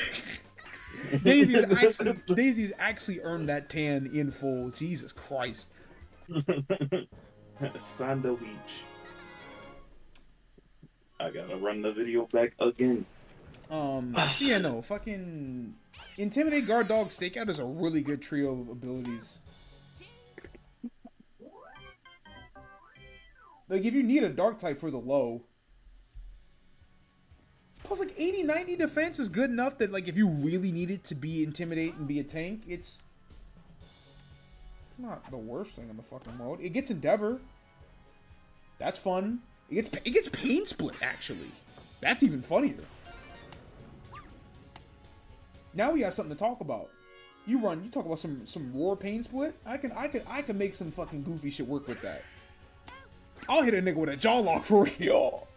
Daisy's actually earned that tan in full. Jesus Christ. Sandwich. I gotta run the video back again. Yeah, no, fucking intimidate, guard dog, stakeout is a really good trio of abilities. Like, if you need a dark type for the low. Plus, like, 80-90 defense is good enough that, like, if you really need it to be intimidate and be a tank, it's not the worst thing in the fucking world. It gets Endeavor. That's fun. It gets Pain Split, actually. That's even funnier. Now we got something to talk about. You talk about some Roar Pain Split. I can make some fucking goofy shit work with that. I'll hit a nigga with a jaw lock for real.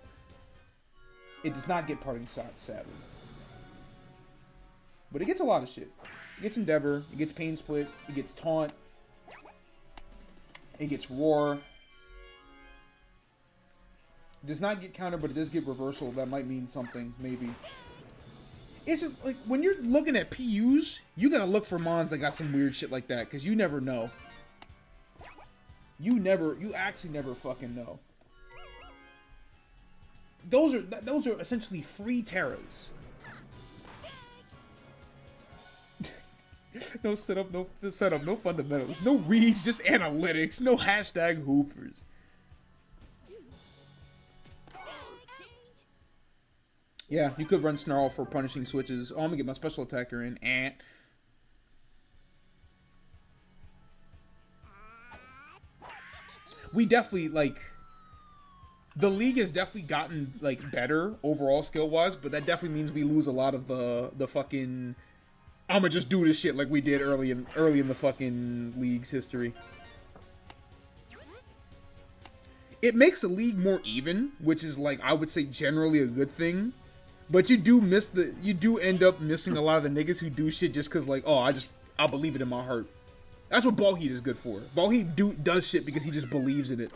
It does not get Parting Shot, sadly. But it gets a lot of shit. It gets Endeavor. It gets Pain Split. It gets Taunt. It gets Roar. It does not get Counter, but it does get Reversal. That might mean something, maybe. It's just, like, when you're looking at PUs, you gotta look for mons that got some weird shit like that, because you never know. You actually never fucking know. Those are essentially free Terras. No setup, no fundamentals, no reads, just analytics, no hashtag hoopers. Yeah, you could run Snarl for punishing switches. Oh, I'm gonna get my special attacker in. We definitely, like, the league has definitely gotten, like, better overall skill-wise, but that definitely means we lose a lot of the fucking, I'ma just do this shit like we did early in the fucking league's history. It makes the league more even, which is, like, I would say generally a good thing. But you do end up missing a lot of the niggas who do shit just cause, like, oh, I'll believe it in my heart. That's what Ball Heat is good for. Ball Heat does shit because he just believes in it.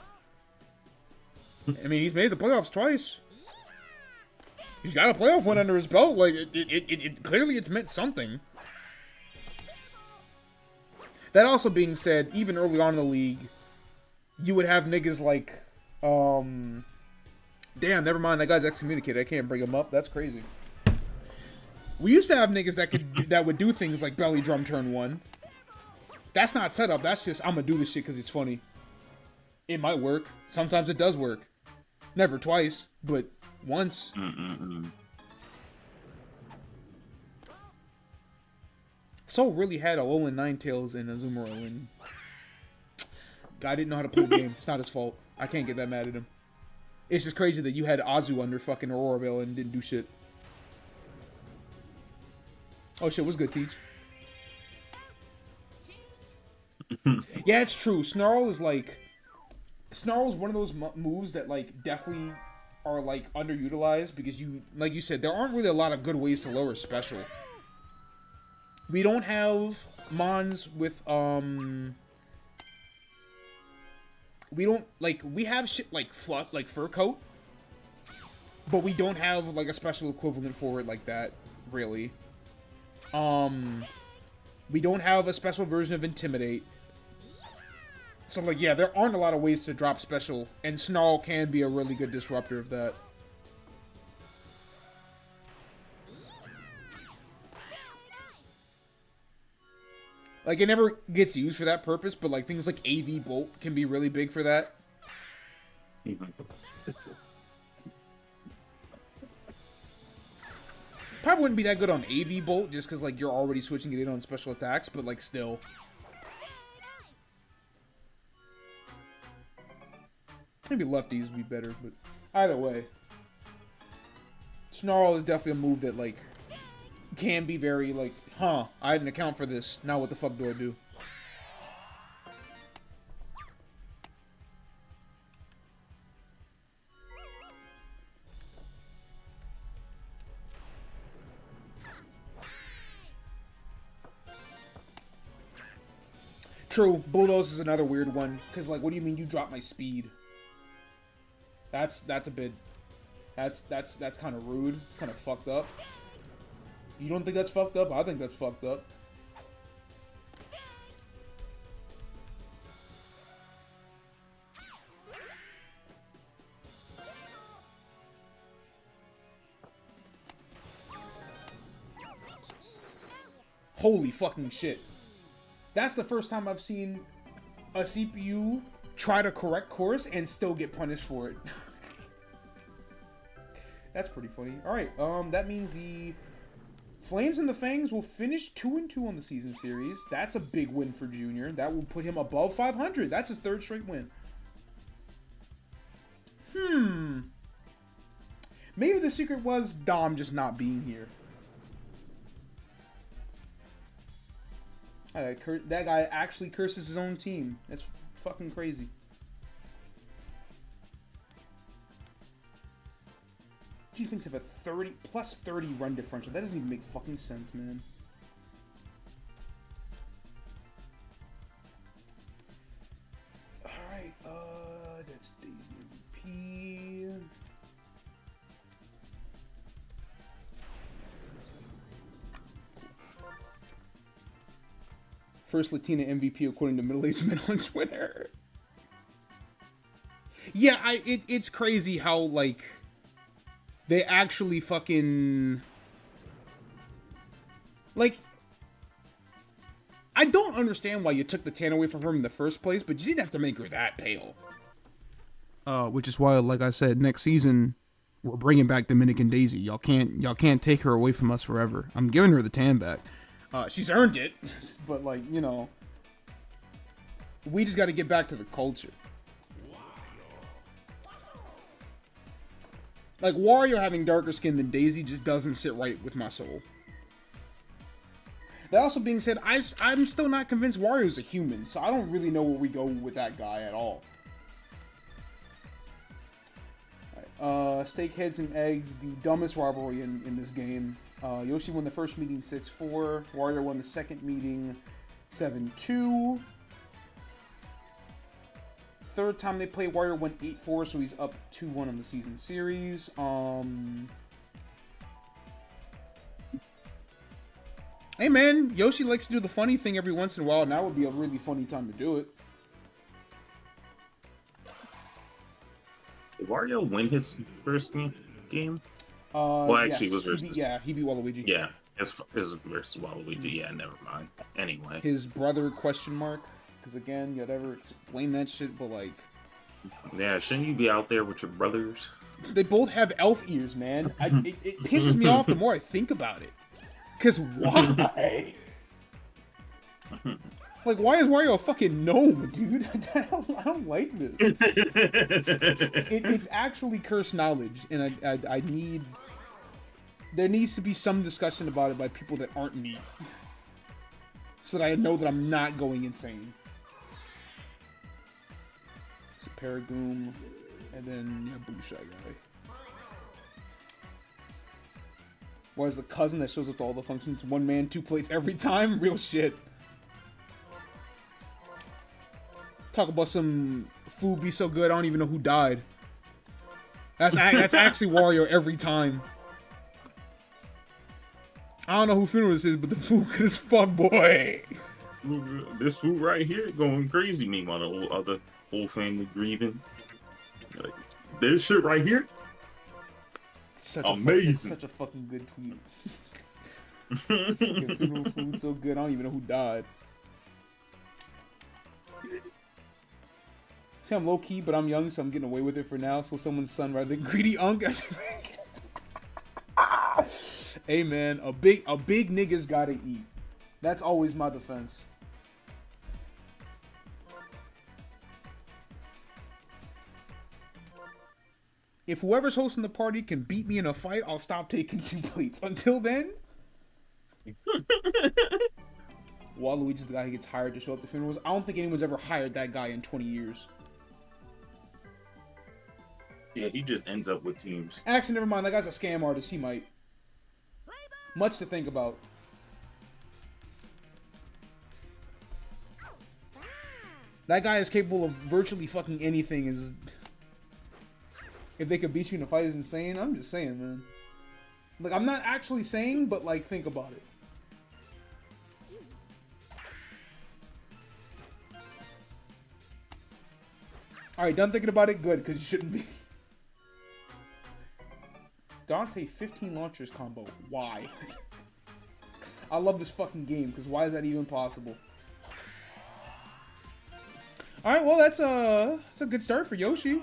I mean, he's made the playoffs twice. He's got a playoff win under his belt. Like, it clearly it's meant something. That also being said, even early on in the league, you would have niggas like, damn, never mind, that guy's excommunicated. I can't bring him up. That's crazy. We used to have niggas that would do things like belly drum turn 1. That's not setup. That's just, I'm gonna do this shit because it's funny. It might work. Sometimes it does work. Never twice, but once. Soul really had Alolan Ninetales and Azumarill, and guy didn't know how to play the game. It's not his fault. I can't get that mad at him. It's just crazy that you had Azu under fucking Aurora Veil and didn't do shit. Oh shit, what's good, Teach? Yeah, it's true. Snarl is like... Snarl's one of those moves that, like, definitely are, like, underutilized because you... Like you said, there aren't really a lot of good ways to lower special. We don't have mons with, we don't, like, we have shit like Fur Coat, but we don't have, like, a special equivalent for it like that, really. We don't have a special version of Intimidate. So, like, yeah, there aren't a lot of ways to drop special, and Snarl can be a really good disruptor of that. Like, it never gets used for that purpose, but, like, things like AV Bolt can be really big for that. Probably wouldn't be that good on AV Bolt, just because, like, you're already switching it in on special attacks, but, like, still. Maybe lefties would be better, but either way. Snarl is definitely a move that, like, can be very, like, huh, I didn't account for this. Now what the fuck do I do? True, Bulldoze is another weird one, because, like, what do you mean you drop my speed? That's a bit... That's kind of rude. It's kind of fucked up. You don't think that's fucked up? I think that's fucked up. Holy fucking shit. That's the first time I've seen a CPU try to correct course and still get punished for it. That's pretty funny. Alright, that means the Flames and the Fangs will finish 2-2 on the season series. That's a big win for Junior. That will put him above 500. That's his third straight win. Maybe the secret was Dom just not being here. That guy actually curses his own team. That's fucking crazy. He thinks of a 30 plus 30 run differential. That doesn't even make fucking sense, man. Alright, that's Daisy MVP. First Latina MVP according to middle-aged men on Twitter. Yeah, it's crazy how, like, they actually fucking... Like, I don't understand why you took the tan away from her in the first place, but you didn't have to make her that pale. Which is why, like I said, next season, we're bringing back Dominican Daisy. Y'all can't take her away from us forever. I'm giving her the tan back. She's earned it, but, like, you know, we just got to get back to the culture. Like, Wario having darker skin than Daisy just doesn't sit right with my soul. That also being said, I'm still not convinced Wario's a human, so I don't really know where we go with that guy at all. Alright, steak, heads, and eggs, the dumbest rivalry in this game. Yoshi won the first meeting 6-4. Wario won the second meeting 7-2. Third time they play, Wario went 8-4, so he's up 2-1 on the season series. Hey man, Yoshi likes to do the funny thing every once in a while, and now would be a really funny time to do it. Did Wario win his first game? Well, actually, yes, it was versus... he beat Waluigi. Yeah, it was versus Waluigi. Yeah, never mind. Anyway. His brother, question mark. Because again, you'd ever explain that shit, but like... Yeah, shouldn't you be out there with your brothers? They both have elf ears, man. It pisses me off the more I think about it. Because why? Like, why is Wario a fucking gnome, dude? I don't like this. It's actually cursed knowledge, and I need... There needs to be some discussion about it by people that aren't me. So that I know that I'm not going insane. So Paragoom, and then, yeah, Blue Shy Guy. Why is the cousin that shows up to all the functions? One man, two plates every time? Real shit. Talk about some food be so good, I don't even know who died. That's actually Wario every time. I don't know who funeral this is, but the food good as fuck, boy. This food right here going crazy. Meanwhile, the whole family grieving. Like, this shit right here, amazing. Such a fucking good tweet. Fucking funeral food so good, I don't even know who died. See, I'm low key, but I'm young, so I'm getting away with it for now. So someone's son rather than greedy unk. Hey man, a big nigga's gotta eat. That's always my defense. If whoever's hosting the party can beat me in a fight, I'll stop taking 2 plates. Until then, Waluigi's the guy who gets hired to show up to funerals. I don't think anyone's ever hired that guy in 20 years. Yeah, he just ends up with teams. Actually, never mind. That guy's a scam artist. He might. Much to think about. That guy is capable of virtually fucking anything. Is if they could beat you in a fight is insane. I'm just saying, man. Like, I'm not actually saying, but like, think about it. Alright, done thinking about it? Good, because you shouldn't be. Dante 15 launchers combo. Why? I love this fucking game, because why is that even possible? Alright, well, that's a good start for Yoshi.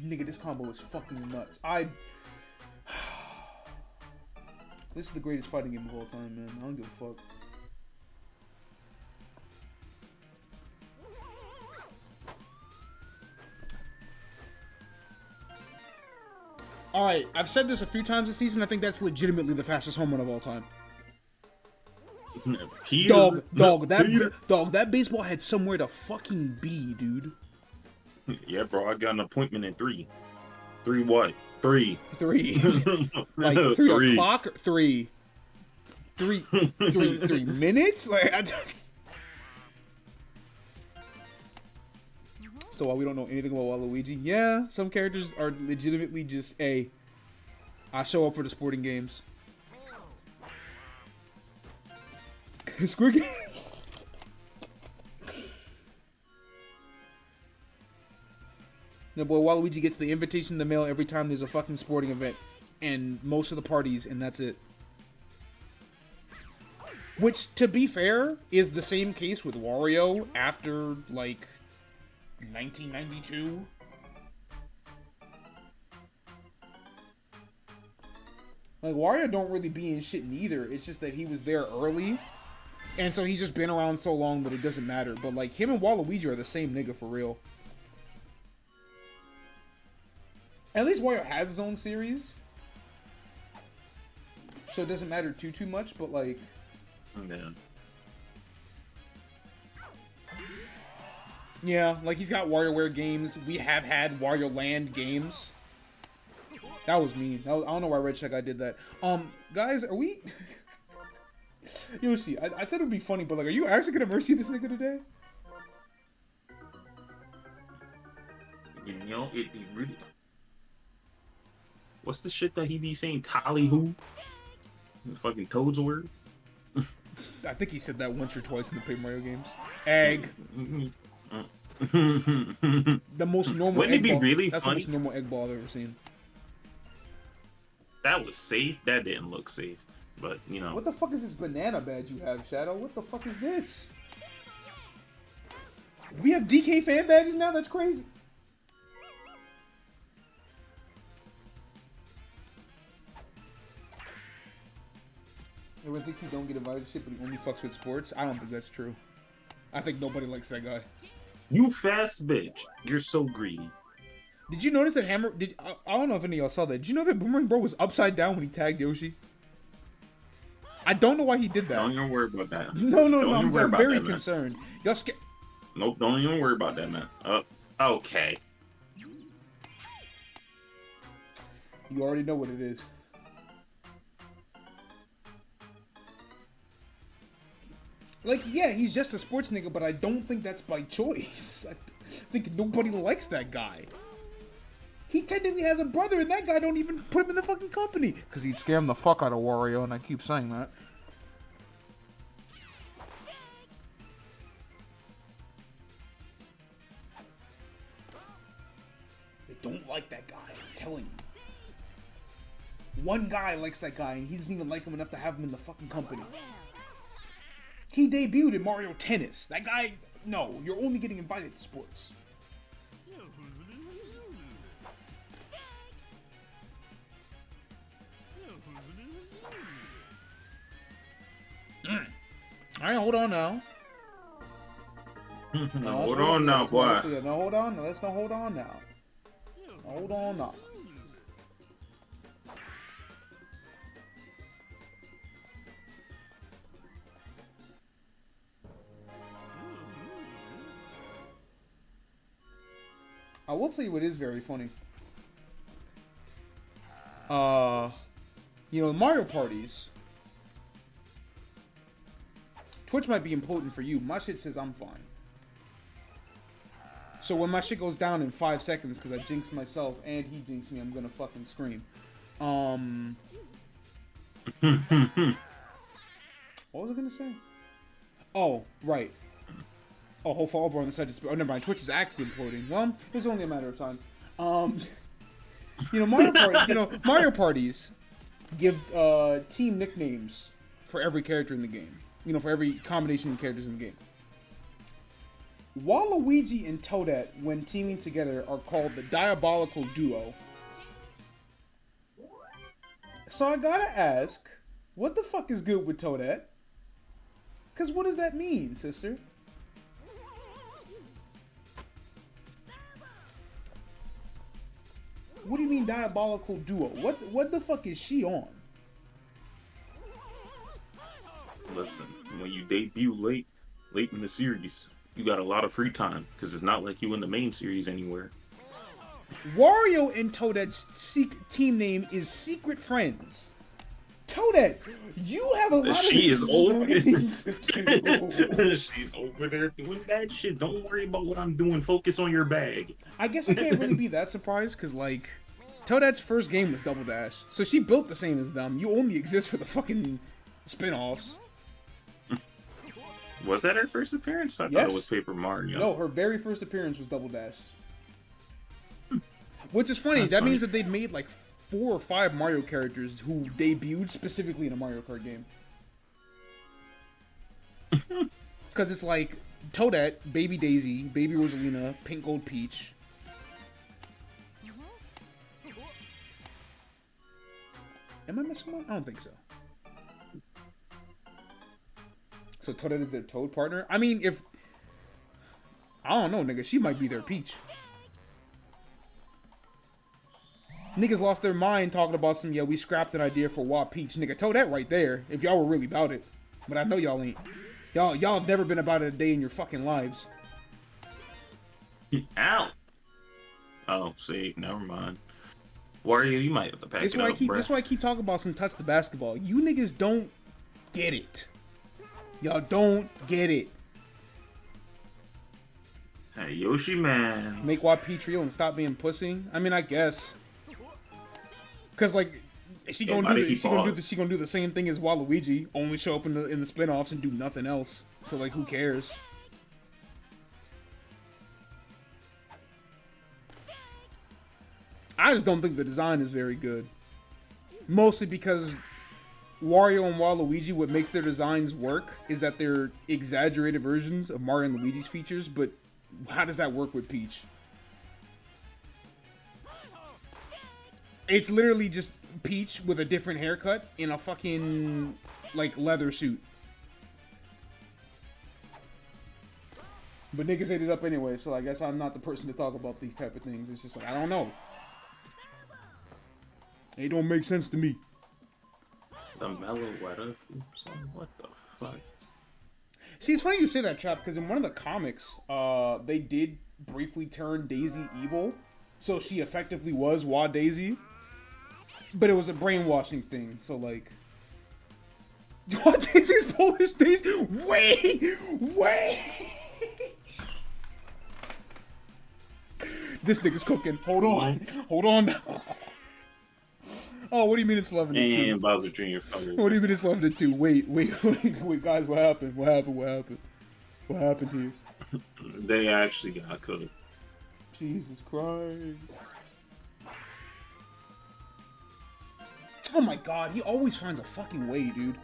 Nigga, this combo is fucking nuts. This is the greatest fighting game of all time, man. I don't give a fuck. Alright, I've said this a few times this season. I think that's legitimately the fastest home run of all time. Dog, that baseball had somewhere to fucking be, dude. Yeah, bro, I got an appointment in 3. 3 what? 3. 3. Like 3 o'clock or 3 minutes? Like, so why we don't know anything about Waluigi? Yeah, some characters are legitimately just I show up for the sporting games. Squid. No, boy, Waluigi gets the invitation in the mail every time there's a fucking sporting event, and most of the parties, and that's it. Which, to be fair, is the same case with Wario after, like, 1992. Like, Wario don't really be in shit neither. It's just that he was there early, and so he's just been around so long that it doesn't matter. But, like, him and Waluigi are the same nigga for real. At least Wario has his own series, so it doesn't matter too much, but like... Yeah. Yeah, like he's got WarioWare games. We have had Wario Land games. That was me. I don't know why Red Check I did that. Guys, are we... Yoshi, I said it would be funny, but like, are you actually gonna mercy this nigga today? You know, it'd be really... What's the shit that he be saying? Tally-hoo? The fucking Toad's word? I think he said that once or twice in the Paper Mario games. Egg. The most normal Wouldn't egg it be ball. really That's funny? the most normal egg ball I've ever seen. That was safe? That didn't look safe. But, you know. What the fuck is this banana badge you have, Shadow? What the fuck is this? We have DK fan badges now? That's crazy. Everyone thinks he don't get invited to shit, but he only fucks with sports. I don't think that's true. I think nobody likes that guy. You fast bitch. You're so greedy. Did you notice that Hammer... I don't know if any of y'all saw that. Did you know that Boomerang Bro was upside down when he tagged Yoshi? I don't know why he did that. Don't even worry about that. No, Don't I'm very concerned. Y'all scared... Nope, don't even worry about that, man. Okay. You already know what it is. Like, yeah, he's just a sports nigga, but I don't think that's by choice. I think nobody likes that guy. He technically has a brother, and that guy don't even put him in the fucking company. Because he'd scam the fuck out of Wario, and I keep saying that. They don't like that guy, I'm telling you. One guy likes that guy, and he doesn't even like him enough to have him in the fucking company. He debuted in Mario Tennis. That guy, no, you're only getting invited to sports. All right, hold on now. No, hold on now, boy. No, hold on. Let's not hold on now. Hold on now. I will tell you what is very funny. You know, Mario parties. Twitch might be important for you. My shit says I'm fine. So when my shit goes down in 5 seconds because I jinxed myself and he jinxed me, I'm gonna fucking scream. What was I gonna say? Oh, right. Oh, whole Fallbar on the side. Oh, never mind. Twitch is actually imploding. Well, it's only a matter of time. You know, Mario parties give team nicknames for every character in the game. You know, for every combination of characters in the game. Waluigi and Toadette, when teaming together, are called the Diabolical Duo. So I gotta ask, what the fuck is good with Toadette? Because what does that mean, sister? What do you mean Diabolical Duo? What the fuck is she on? Listen, when you debut late in the series, you got a lot of free time because it's not like you in the main series anywhere. Wario and Toadette's team name is Secret Friends. Toadette, you have a lot of... She is over. She's over there doing bad shit. Don't worry about what I'm doing. Focus on your bag. I guess I can't really be that surprised because, like, Toadette's first game was Double Dash. So she built the same as them. You only exist for the fucking spin-offs. Was that her first appearance? I thought it was Paper Mario. No, her very first appearance was Double Dash. Which is funny. That means that they've made like 4 or 5 Mario characters who debuted specifically in a Mario Kart game. Because it's like Toadette, Baby Daisy, Baby Rosalina, Pink Gold Peach. Am I missing one? I don't think so. So Toadette is their Toad partner? I mean, if... I don't know, nigga. She might be their Peach. Niggas lost their mind talking about some, yeah, we scrapped an idea for Wah Peach. Nigga, Toadette right there, if y'all were really about it. But I know y'all ain't. Y'all have never been about it a day in your fucking lives. Ow! Oh, see, never mind. Wario, you might have to pack it up, bruh. That's why I keep talking about some touch the basketball. You niggas don't get it. Y'all don't get it. Hey, Yoshi, man. Make Wah Peach real and stop being pussy? I mean, I guess. Cause like, she gonna do the same thing as Waluigi, only show up in the spin-offs and do nothing else. So like, who cares? I just don't think the design is very good. Mostly because Wario and Waluigi, what makes their designs work is that they're exaggerated versions of Mario and Luigi's features, but how does that work with Peach? It's literally just Peach with a different haircut in a fucking, like, leather suit. But niggas ate it up anyway, so I guess I'm not the person to talk about these type of things. It's just like, I don't know. It don't make sense to me. The mellow weather song? What the fuck? See, it's funny you say that, Chap, because in one of the comics, they did briefly turn Daisy evil. So she effectively was Wah Daisy. But it was a brainwashing thing, so like... Wah Daisy's Polish Daisy? Wait! This nigga's cooking. Hold on now. Oh, what do you mean it's 11 to 2? And Bowser Jr. What do you mean it's 11 to 2? Wait, guys, what happened? What happened here? They actually got cooked. Jesus Christ. Oh my god, he always finds a fucking way, dude.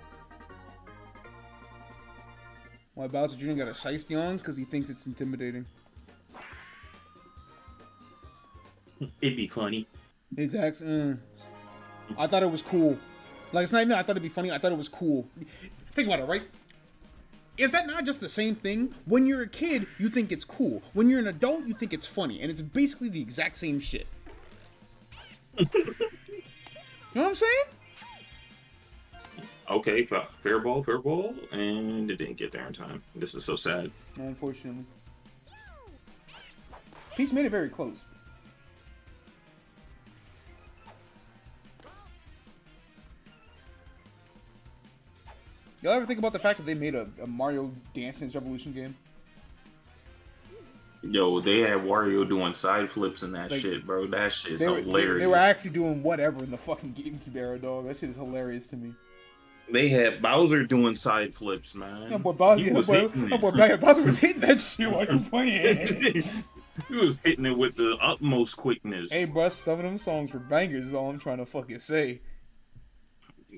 Why Bowser Jr. got a shiesty on? Because he thinks it's intimidating. It'd be funny. Exactly. I thought it was cool. Like, it's not even that I thought it'd be funny. I thought it was cool. Think about it, right? is that not just the same thing? When you're a kid, you think it's cool. When you're an adult, you think it's funny. And it's basically the exact same shit. You know what I'm saying? Okay, fair ball, and it didn't get there in time. This is so sad. Unfortunately. Peach made it very close. Y'all ever think about the fact that they made a Mario Dance Dance Revolution game? Yo, they had Wario doing side flips and that Like, shit, bro. That shit's They hilarious. were actually doing whatever in the fucking GameCube era, dog. That shit is hilarious to me. They had Bowser doing side flips, man. That boy Bowser, He was hitting it. Bowser was hitting that shit while you playing. He was hitting it with the utmost quickness. Hey, bro, some of them songs were bangers. Is all I'm trying to fucking say.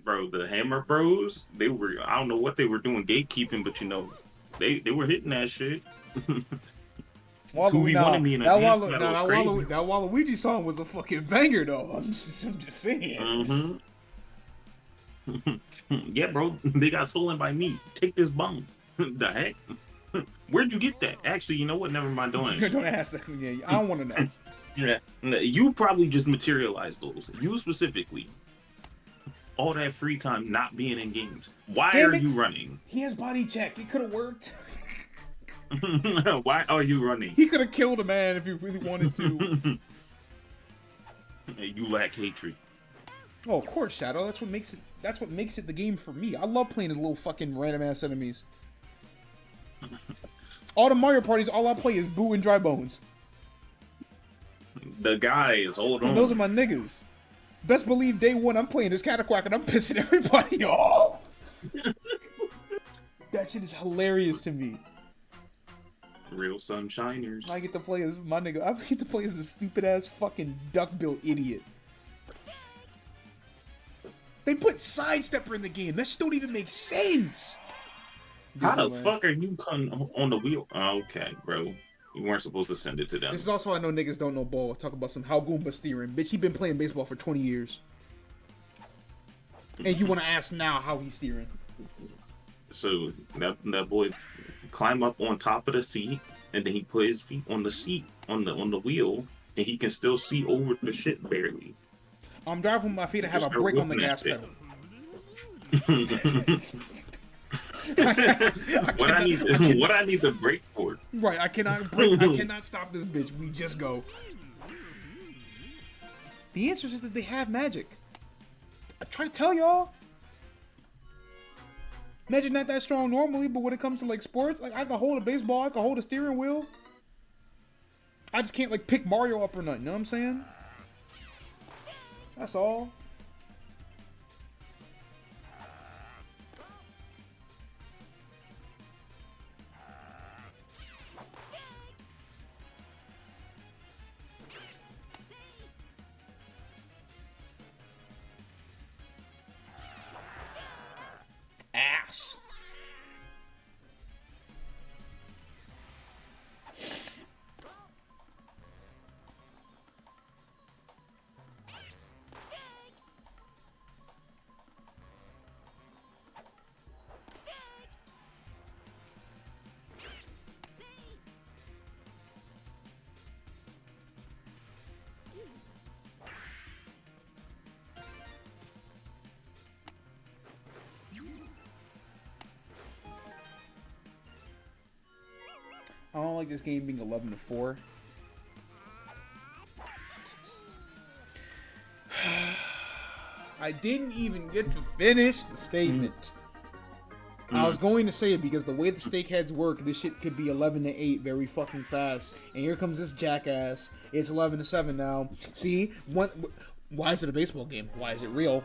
Bro, the Hammer Bros, they were, I don't know what they were doing gatekeeping, but you know, they were hitting that shit. 2v1 of me in a dance battle was crazy. That Waluigi song was a fucking banger, though. I'm just saying. Yeah, bro, they got stolen by me. Take this bum. The heck? Where'd you get that? Actually, you know what? Never mind. Don't ask that. Yeah, I don't want to know. Yeah, you probably just materialized those. You specifically. All that free time not being in games. Why are you running? He has body check. It could have worked. Why are you running? He could have killed a man if he really wanted to. You lack hatred. Oh, of course, Shadow. That's what makes it the game for me. I love playing as little fucking random ass enemies. All the Mario parties, all I play is Boo and Dry Bones. The guys, hold on. And those are my niggas. Best believe day one I'm playing this Cataquack and I'm pissing everybody off. That shit is hilarious to me. Real sunshiners. I get to play as my nigga. I get to play as this stupid ass fucking duck-bill idiot. They put Sidestepper in the game. That shit don't even make sense. How the fuck are you on the wheel? Okay, bro. You weren't supposed to send it to them. This is also I know niggas don't know ball. Talk about some Hal Goomba steering. Bitch, he been playing baseball for 20 years. And you want to ask now how he's steering. So that boy climb up on top of the seat, and then he put his feet on the seat, on the wheel, and he can still see over the shit barely. I'm driving with my feet. I have a brick on the gas pedal. What I need the brake for? Right, I cannot brake. I cannot stop this bitch. We just go. The answer is that they have magic. I try to tell y'all. Magic not that strong normally, but when it comes to like sports, like I can hold a baseball, I can hold a steering wheel. I just can't like pick Mario up or nothing. You know what I'm saying? That's all. Ass. I don't like this game being 11-4. I didn't even get to finish the statement. I was going to say it because the way the Steakheads work, this shit could be 11-8 very fucking fast. And here comes this jackass. It's 11-7 now. See? Why is it a baseball game? Why is it real?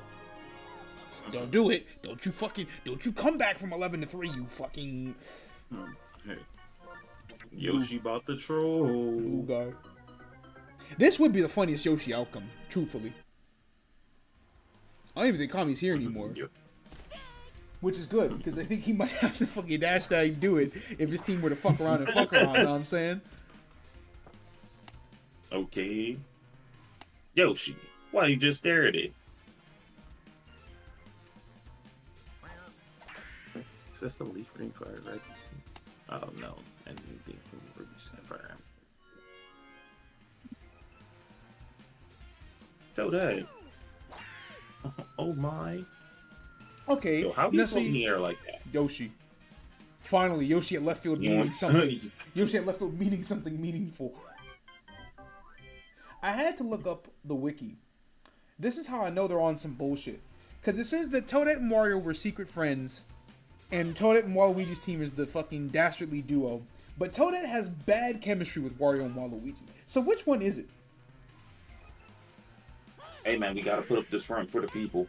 Don't do it. Don't you come back from 11-3, you fucking... Hey. Yoshi about the troll. Blue guy. This would be the funniest Yoshi outcome, truthfully. I don't even think Kami's here anymore. Yep. Which is good, because I think he might have to fucking hashtag do it if his team were to fuck around and fuck around, you know what I'm saying? Okay. Yoshi, why you just stare at it? access to Leaf Green Fire, right? Oh no, and the Ruby Sapphire. Toadette. Oh my. Okay, Yo, how do you float in the air like that? Yoshi. Finally, Yoshi at left field meaning something. Yoshi at left field meaning something meaningful. I had to look up the wiki. This is how I know they're on some bullshit. Because it says that Toadette and Mario were secret friends, and Toadette and Waluigi's team is the fucking dastardly duo. But Toadette has bad chemistry with Wario and Waluigi. So which one is it? Hey man, we gotta put up this front for the people.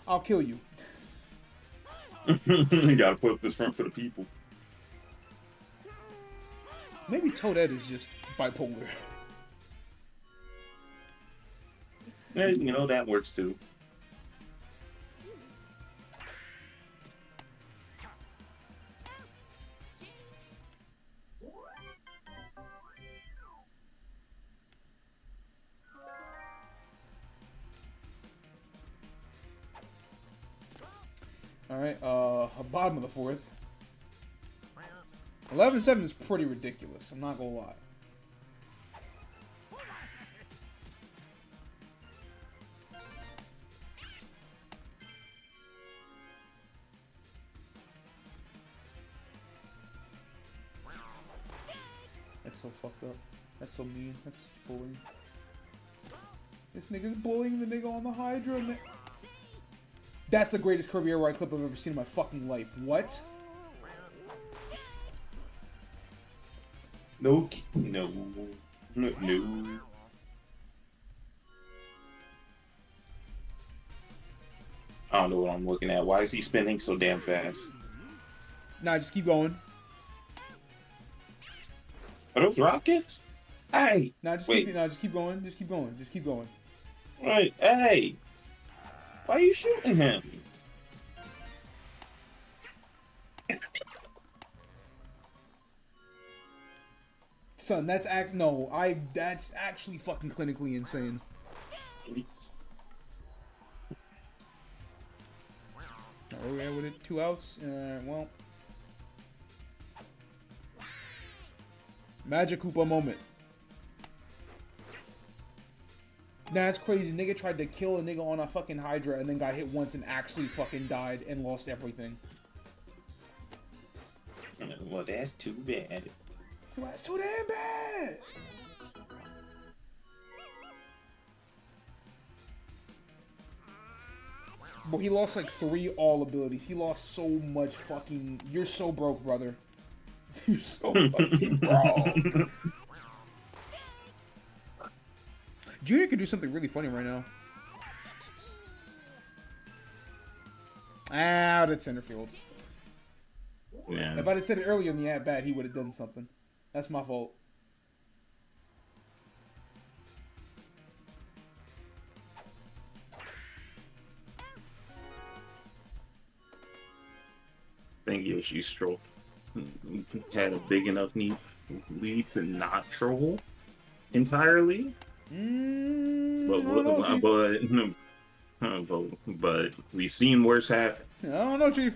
I'll kill you. We gotta put up this front for the people. Maybe Toadette is just bipolar. Yeah, you know, that works too. Alright, bottom of the fourth. 11-7 is pretty ridiculous, I'm not gonna lie. That's so fucked up. That's so mean. That's bullying. This nigga's bullying the nigga on the Hydra, man. That's the greatest Kirby Air Ride clip I've ever seen in my fucking life. What? No. I don't know what I'm looking at. Why is he spinning so damn fast? Nah, just keep going. Are those rockets? Hey! Nah, just wait. keep going. Just keep going. Just keep going. Wait, hey! Why are you shooting him? Son, that's that's actually fucking clinically insane. Oh yeah, with it, 2 outs. Well, Magic Koopa moment. That's crazy. Nigga tried to kill a nigga on a fucking Hydra and then got hit once and actually fucking died and lost everything. Well, that's too bad. Well, that's too damn bad. But he lost like 3 all abilities. He lost so much fucking... You're so broke, brother. You're so fucking broke. Junior could do something really funny right now. Out at center field. Yeah. If I'd have said it earlier in the at-bat, he would have done something. That's my fault. I think Yoshi Stroll had a big enough lead to not troll entirely. But we've seen worse happen. I don't know, Chief.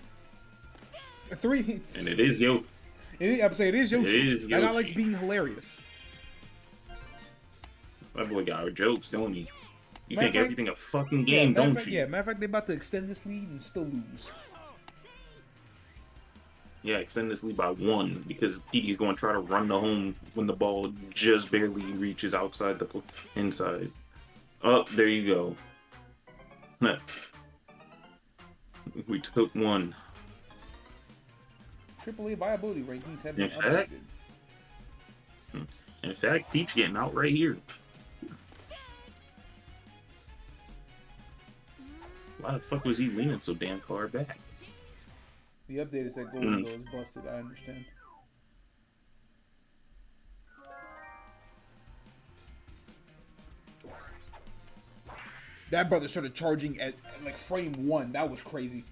3. And it is Yoshi. I would say it is Yoshi. It is Yoshi. That guy likes being hilarious. That boy got jokes, don't he? You Matter think fact, everything a fucking game, don't you? Yeah, matter of fact, they're about to extend this lead and still lose. Yeah, extend this lead by 1 because Petey's going to try to run the home when the ball just barely reaches outside the inside. Oh, there you go. We took 1. AAA viability rankings have been updated. In fact, Peach getting out right here. Why the fuck was he leaning so damn far back? The update is that Golden Goal is busted, I understand. That brother started charging at like frame 1. That was crazy.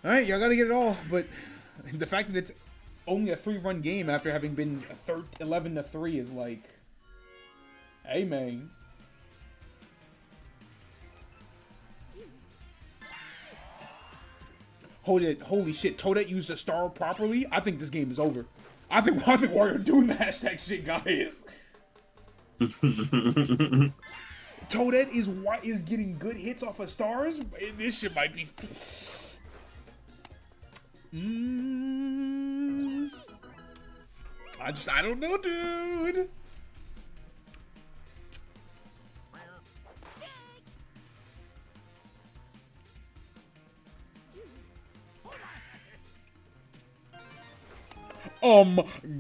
Alright, y'all gotta get it all, but the fact that it's only a 3-run game after having been 11-3 is like, hey man. Holy shit, Toadette used a star properly? I think this game is over. I think Wario doing the hashtag shit, guys. Toadette is getting good hits off of stars. This shit might be. I don't know, dude.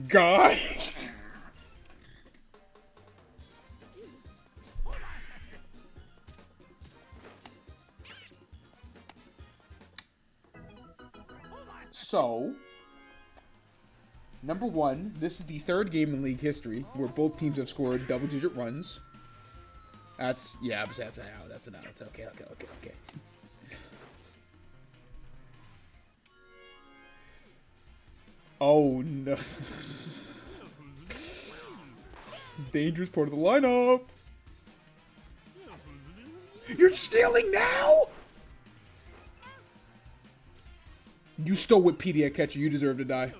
God. So, number one, this is the third game in league history where both teams have scored double-digit runs. That's an out. That's okay. Oh no. Dangerous part of the lineup. You're stealing now? You stole with PDA catcher. You deserve to die.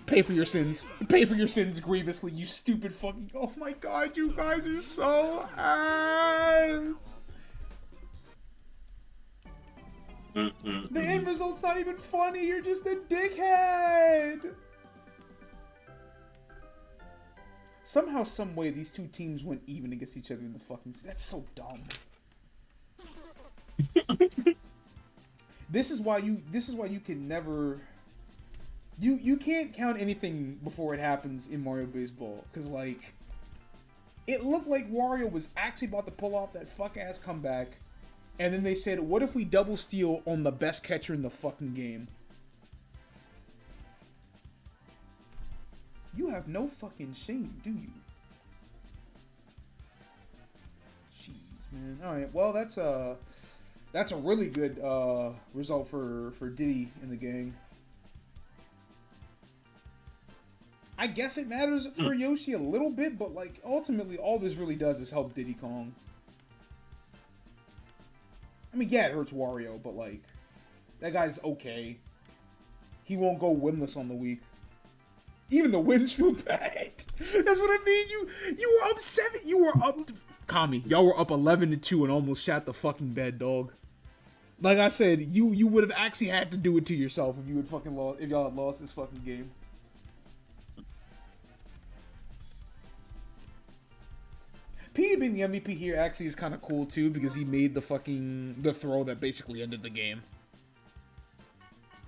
Pay for your sins. Pay for your sins grievously, you stupid fucking... Oh my god, you guys are so ass. The end result's not even funny. You're just a dickhead. Somehow, some way, these two teams went even against each other in the fucking... That's so dumb. This is why you can never... You can't count anything before it happens in Mario Baseball. Because, like... It looked like Wario was actually about to pull off that fuck-ass comeback. And then they said, what if we double steal on the best catcher in the fucking game? You have no fucking shame, do you? Jeez, man. Alright, well, that's a really good result for Diddy and the gang. I guess it matters for Yoshi a little bit, but, like, ultimately, all this really does is help Diddy Kong. I mean, yeah, it hurts Wario, but, like, that guy's okay. He won't go winless on the week. Even the wins feel bad. That's what I mean. You were up 7. You were up... Kami, y'all were up 11-2 and almost shot the fucking bed, dog. Like I said, you would have actually had to do it to yourself if you had fucking lost, if y'all had lost this fucking game. Pete being the MVP here actually is kind of cool too, because he made the throw that basically ended the game.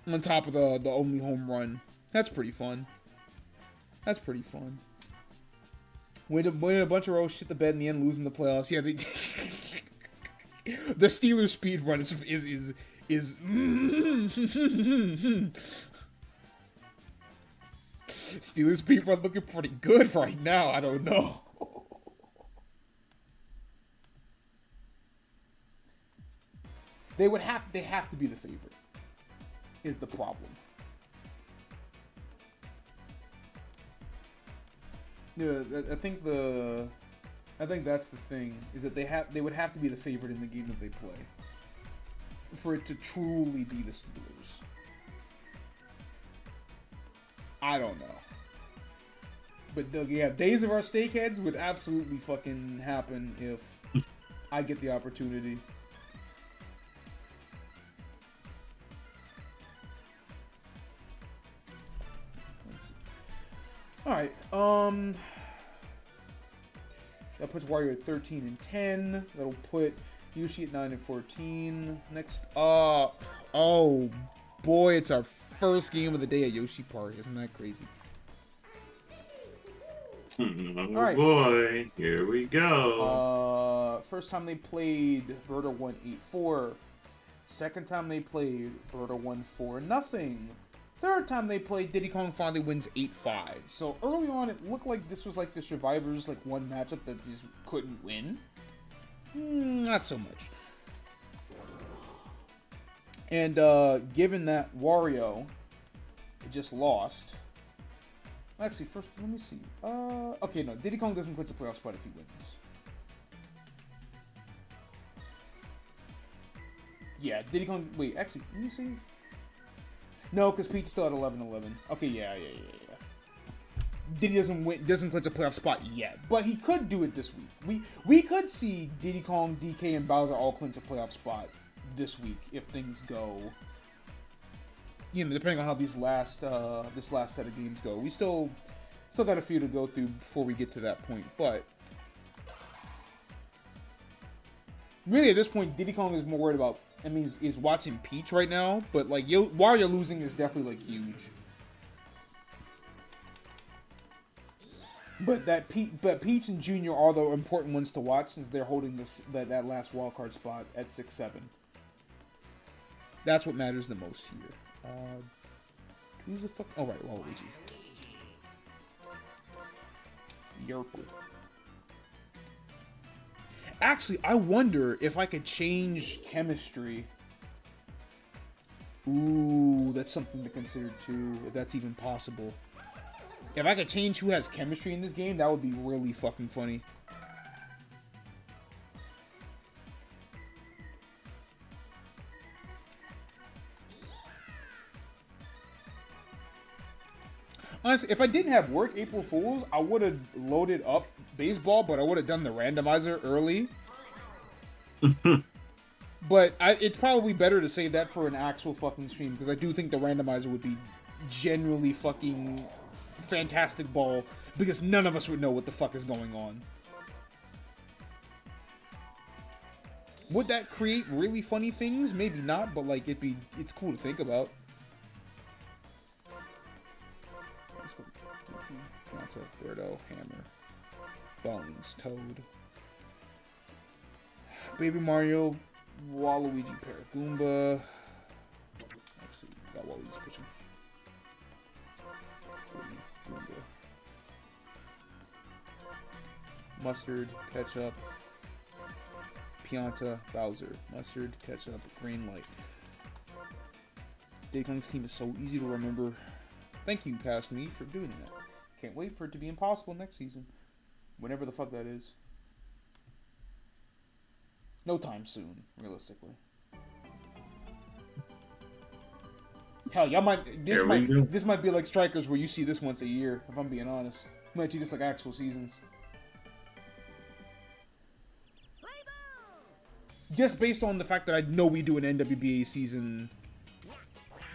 On top of the only home run. That's pretty fun. That's pretty fun. Winning a bunch of rows, shit the bed in the end, losing the playoffs. Yeah, the Steelers speed run is Steelers speed run looking pretty good right now. I don't know. They have to be the favorite. Is the problem. Yeah, I think that's the thing, is that they would have to be the favorite in the game that they play for it to truly be the Steelers. I don't know. But yeah, Days of Our Steakheads would absolutely fucking happen if I get the opportunity. Alright, that puts Wario at 13-10. That'll put Yoshi at 9-14. Next up, oh boy, it's our first game of the day at Yoshi Park. Isn't that crazy? Oh right. Boy, here we go. First time they played, Berta won 8-4. Second time they played, Berta won 4-0. Third time they played, Diddy Kong finally wins 8-5. So early on, it looked like this was like the Survivors, like one matchup that just couldn't win. Not so much. And given that Wario just lost. Actually, first, let me see. Okay, no, Diddy Kong doesn't clinch a playoff spot if he wins. Yeah, Diddy Kong. Wait, actually, let me see. No, because Pete's still at 11-11. Okay, yeah. Diddy doesn't clinch a playoff spot yet, but he could do it this week. We could see Diddy Kong, DK, and Bowser all clinch a playoff spot this week if things go. You know, depending on how these this last set of games go. We still got a few to go through before we get to that point, but really at this point, Diddy Kong is more worried about. I mean, is watching Peach right now, but like while you're losing is definitely like huge. But Peach and Junior are the important ones to watch since they're holding that last wildcard spot at 6-7. That's what matters the most here. Who's the fuck? Oh right, Waluigi. Yerp. Actually, I wonder if I could change chemistry. Ooh, that's something to consider too, if that's even possible. If I could change who has chemistry in this game, that would be really fucking funny. Honestly, if I didn't have work April Fools, I would have loaded up baseball, but I would have done the randomizer early. But it's probably better to save that for an actual fucking stream, because I do think the randomizer would be genuinely fucking fantastic ball, because none of us would know what the fuck is going on. Would that create really funny things? Maybe not, but like it's cool to think about. Birdo, Hammer, Bones, Toad, Baby Mario, Waluigi, Paragoomba. Actually, got Waluigi's pitching. Goomba. Mustard, Ketchup, Pianta, Bowser. Mustard, Ketchup, Green Light. Diddy Kong's team is so easy to remember. Thank you, Past Me, for doing that. Can't wait for it to be impossible next season. Whenever the fuck that is. No time soon, realistically. Hell, y'all might this might be like Strikers where you see this once a year, if I'm being honest. You might see this like actual seasons. Just based on the fact that I know we do an NWBA season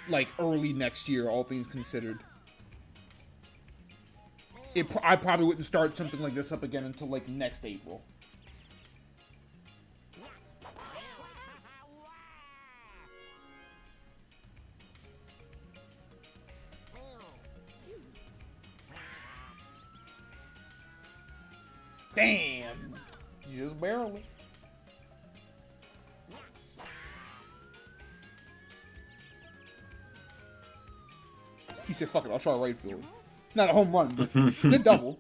like early next year, all things considered. I probably wouldn't start something like this up again until like next April. Damn! Just barely. He said, fuck it, I'll try right field. Not a home run, but good double.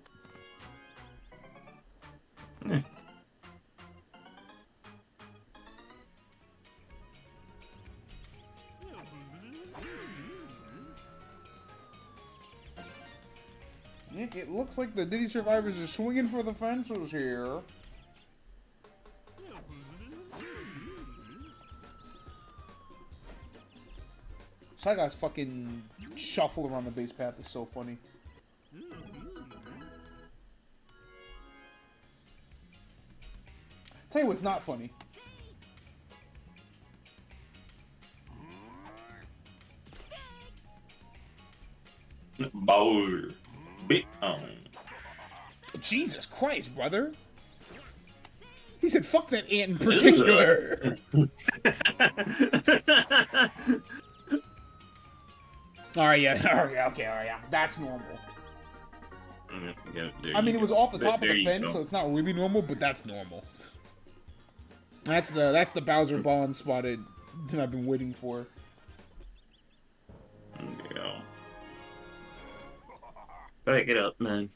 It looks like the Diddy survivors are swinging for the fences here. That guy's fucking shuffle around the base path is so funny. Tell you what's not funny. Bowl. Big Jesus Christ, brother. He said, fuck that ant in particular. Alright, yeah. Okay, alright, yeah. That's normal. Yeah, I mean, it was off the top of there the fence, so it's not really normal, but that's normal. That's the Bowser Bond spotted that I've been waiting for. Yeah. Back it up, man.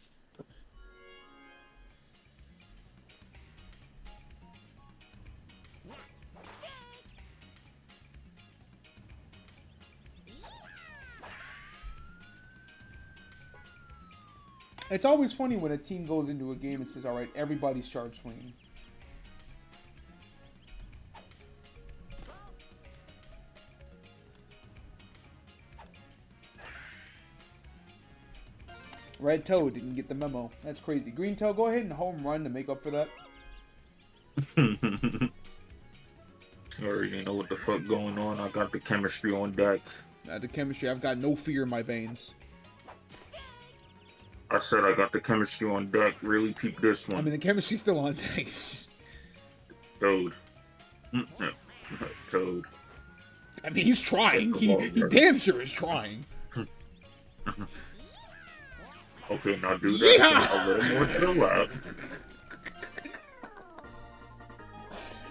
It's always funny when a team goes into a game and says, all right, everybody's charge swinging. Red Toe didn't get the memo. That's crazy. Green Toe, go ahead and home run to make up for that. I already know what the fuck going on. I got the chemistry on deck. The chemistry, I've got no fear in my veins. I said I got the chemistry on deck. Really peep this one. I mean, the chemistry's still on deck. Toad. Toad. I mean, he's trying. He damn sure is trying. Okay, now do that Yeah! a little more to the left.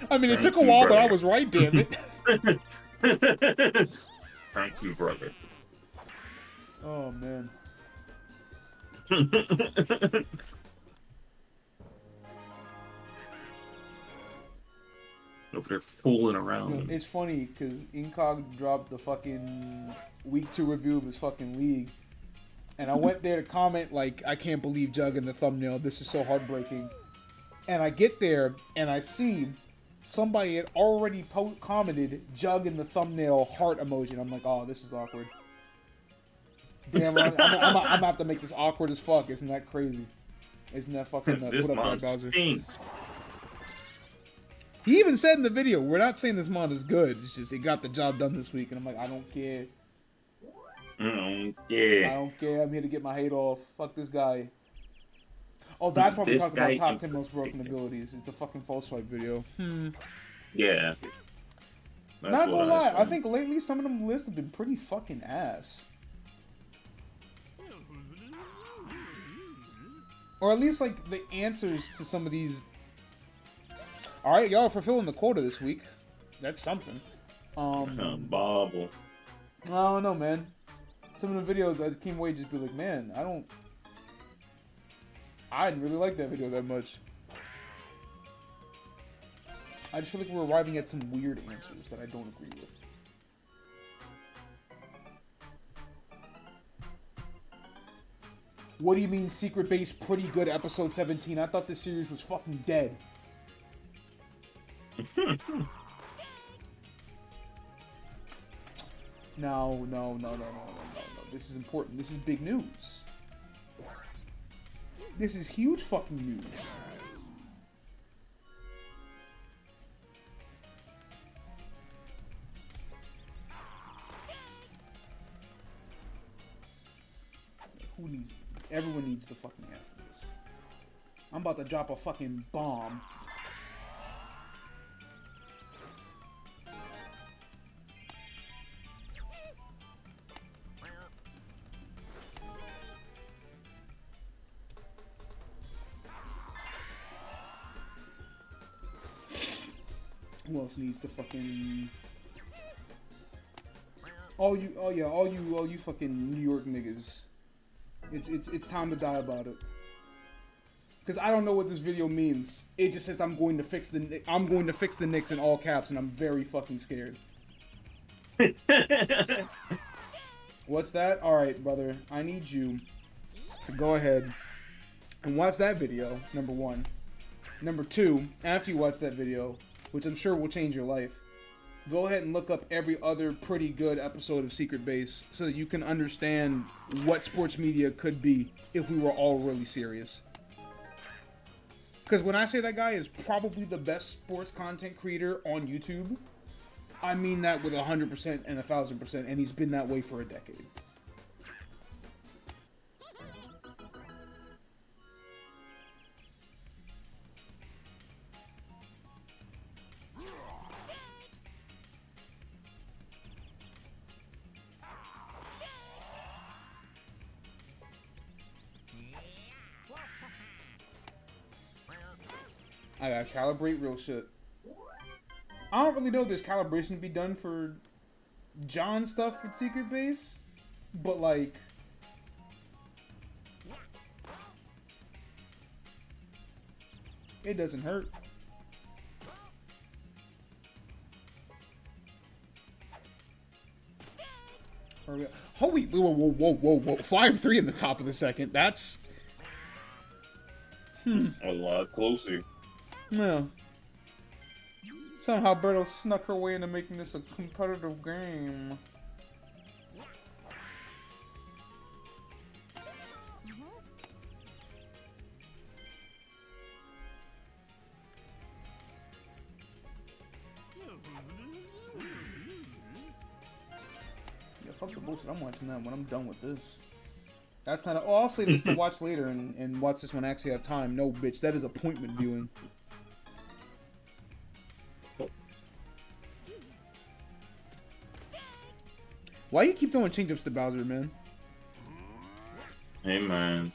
I mean, it took a while, but I was right, damn it. Thank you, brother. Oh, man. Over there fooling around. You know, it's funny, because Incog dropped the fucking week 2 review of his fucking league. And I went there to comment, like, I can't believe Jug in the thumbnail. This is so heartbreaking. And I get there, and I see somebody had already commented Jug in the thumbnail heart emoji. And I'm like, oh, this is awkward. Damn, I'm gonna have to make this awkward as fuck. Isn't that crazy? Isn't that fucking nuts? This What up, mod Bowser? stinks. He even said in the video, we're not saying this mod is good. It's just it got the job done this week. And I'm like, I don't care. I don't care. I'm here to get my hate off. Fuck this guy. Oh, that's why we talked about top 10 most broken abilities. It's a fucking false swipe video. Yeah. Not gonna lie, I think lately some of them lists have been pretty fucking ass. Or at least, like, the answers to some of these... Alright, y'all are fulfilling the quota this week. That's something. Bobble. I don't know, man. Some of the videos, I came away just be like, man, I didn't really like that video that much. I just feel like we're arriving at some weird answers that I don't agree with. What do you mean Secret Base pretty good episode 17? I thought this series was fucking dead. No. This is important. This is big news. This is huge fucking news. Everyone needs the fucking air for this. I'm about to drop a fucking bomb. Who else needs the fucking... all you fucking New York niggas. It's time to die about it. Cause I don't know what this video means. It just says I'm going to fix the Knicks in all caps, and I'm very fucking scared. What's that? All right, brother. I need you to go ahead and watch that video. Number 1. Number 2. After you watch that video, which I'm sure will change your life, go ahead and look up every other pretty good episode of Secret Base so that you can understand what sports media could be if we were all really serious. Because when I say that guy is probably the best sports content creator on YouTube, I mean that with 100% and 1,000%, and he's been that way for a decade. I gotta calibrate real shit. I don't really know if there's calibration to be done for John stuff for Secret Base, but like... it doesn't hurt. Holy, whoa. 5-3 in the top of the second. That's A lot closer. Yeah. Somehow Berto snuck her way into making this a competitive game. Yeah, fuck the bullshit. I'm watching that when I'm done with this. That's not. Oh, I'll say this to watch later and watch this when I actually have time. No, bitch. That is appointment viewing. Why you keep throwing change-ups to Bowser, man? Hey, man.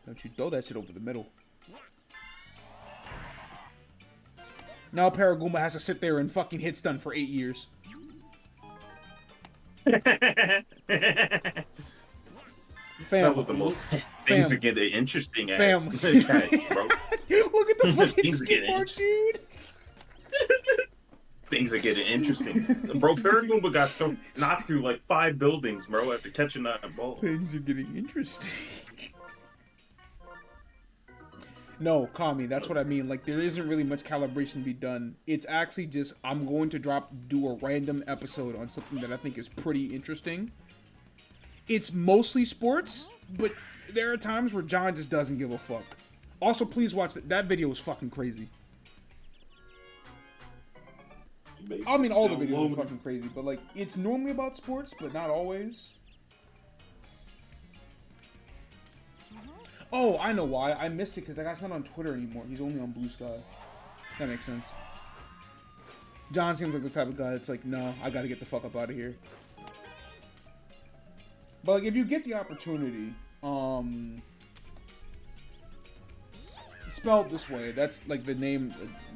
Don't you throw that shit over the middle. Now Paraguma has to sit there and fucking hit stun for 8 years. Fam, That was the most. Things are getting interesting, fam. ass. Okay, bro. Look at the fucking Things are skid getting mark, dude. Things are getting interesting. Bro, Paragumba got knocked through like 5 buildings, bro, after catching that ball. Things are getting interesting. No, Kami, that's what I mean. Like, there isn't really much calibration to be done. It's actually just, I'm going to do a random episode on something that I think is pretty interesting. It's mostly sports, but there are times where John just doesn't give a fuck. Also, please watch that. That video was fucking crazy. I mean, all the videos are fucking crazy, but like, it's normally about sports, but not always. Oh, I know why. I missed it because that guy's not on Twitter anymore. He's only on Blue Sky. That makes sense. John seems like the type of guy that's like, no, I gotta get the fuck up out of here. But like, if you get the opportunity, spelled this way. That's like the name.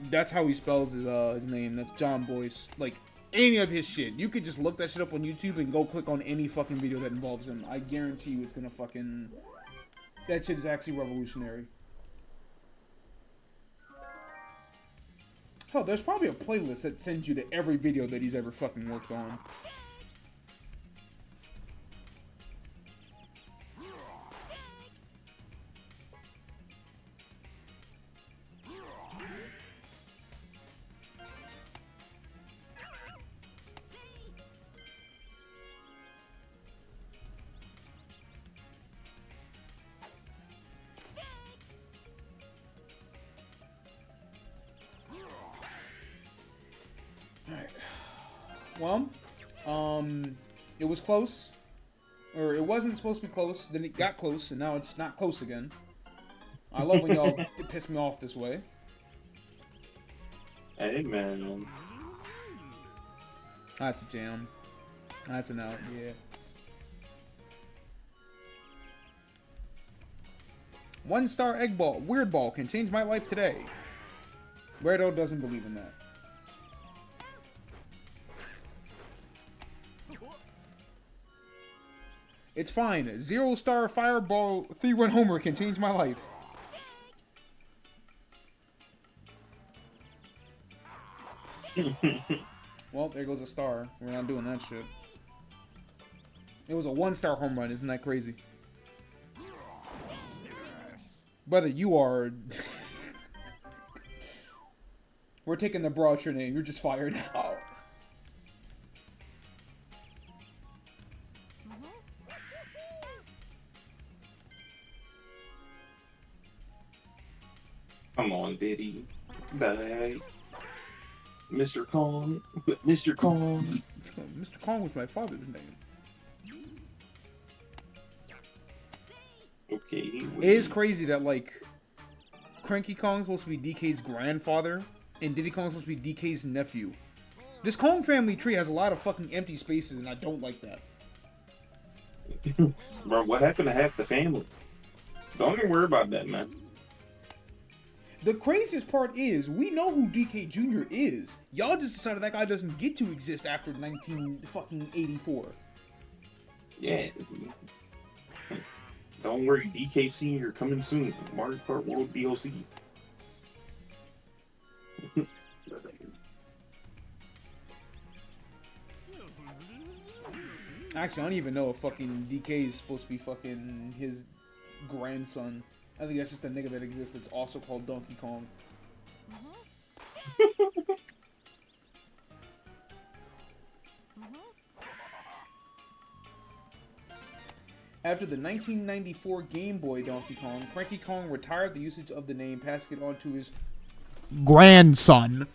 That's how he spells his name. That's John Boyce. Like any of his shit, you could just look that shit up on YouTube and go click on any fucking video that involves him. I guarantee you, it's gonna fucking. That shit is actually revolutionary. Hell, there's probably a playlist that sends you to every video that he's ever fucking worked on. Well, it was close, or it wasn't supposed to be close, then it got close, and now it's not close again. I love when y'all piss me off this way. Hey, man. That's a jam. That's an out, yeah. One-star egg ball, weird ball, can change my life today. Weirdo doesn't believe in that. It's fine. 0-star fireball 3-run homer can change my life. Well, there goes a star. We're not doing that shit. It was a 1-star home run. Isn't that crazy? Brother, you are... We're taking the broad your name. You're just fired out. Come on, Diddy. Bye. Mr. Kong. Mr. Kong. Mr. Kong was my father's name. Okay. It is crazy that, like, Cranky Kong's supposed to be DK's grandfather, and Diddy Kong's supposed to be DK's nephew. This Kong family tree has a lot of fucking empty spaces, and I don't like that. Bro, what happened to half the family? Don't even worry about that, man. The craziest part is, we know who DK Jr. is. Y'all just decided that guy doesn't get to exist after 1984. Yeah. Don't worry, DK Senior coming soon. Mario Kart World DLC. Actually, I don't even know if fucking DK is supposed to be fucking his grandson. I think that's just a nigga that exists that's also called Donkey Kong. After the 1994 Game Boy Donkey Kong, Cranky Kong retired the usage of the name, passing it on to his grandson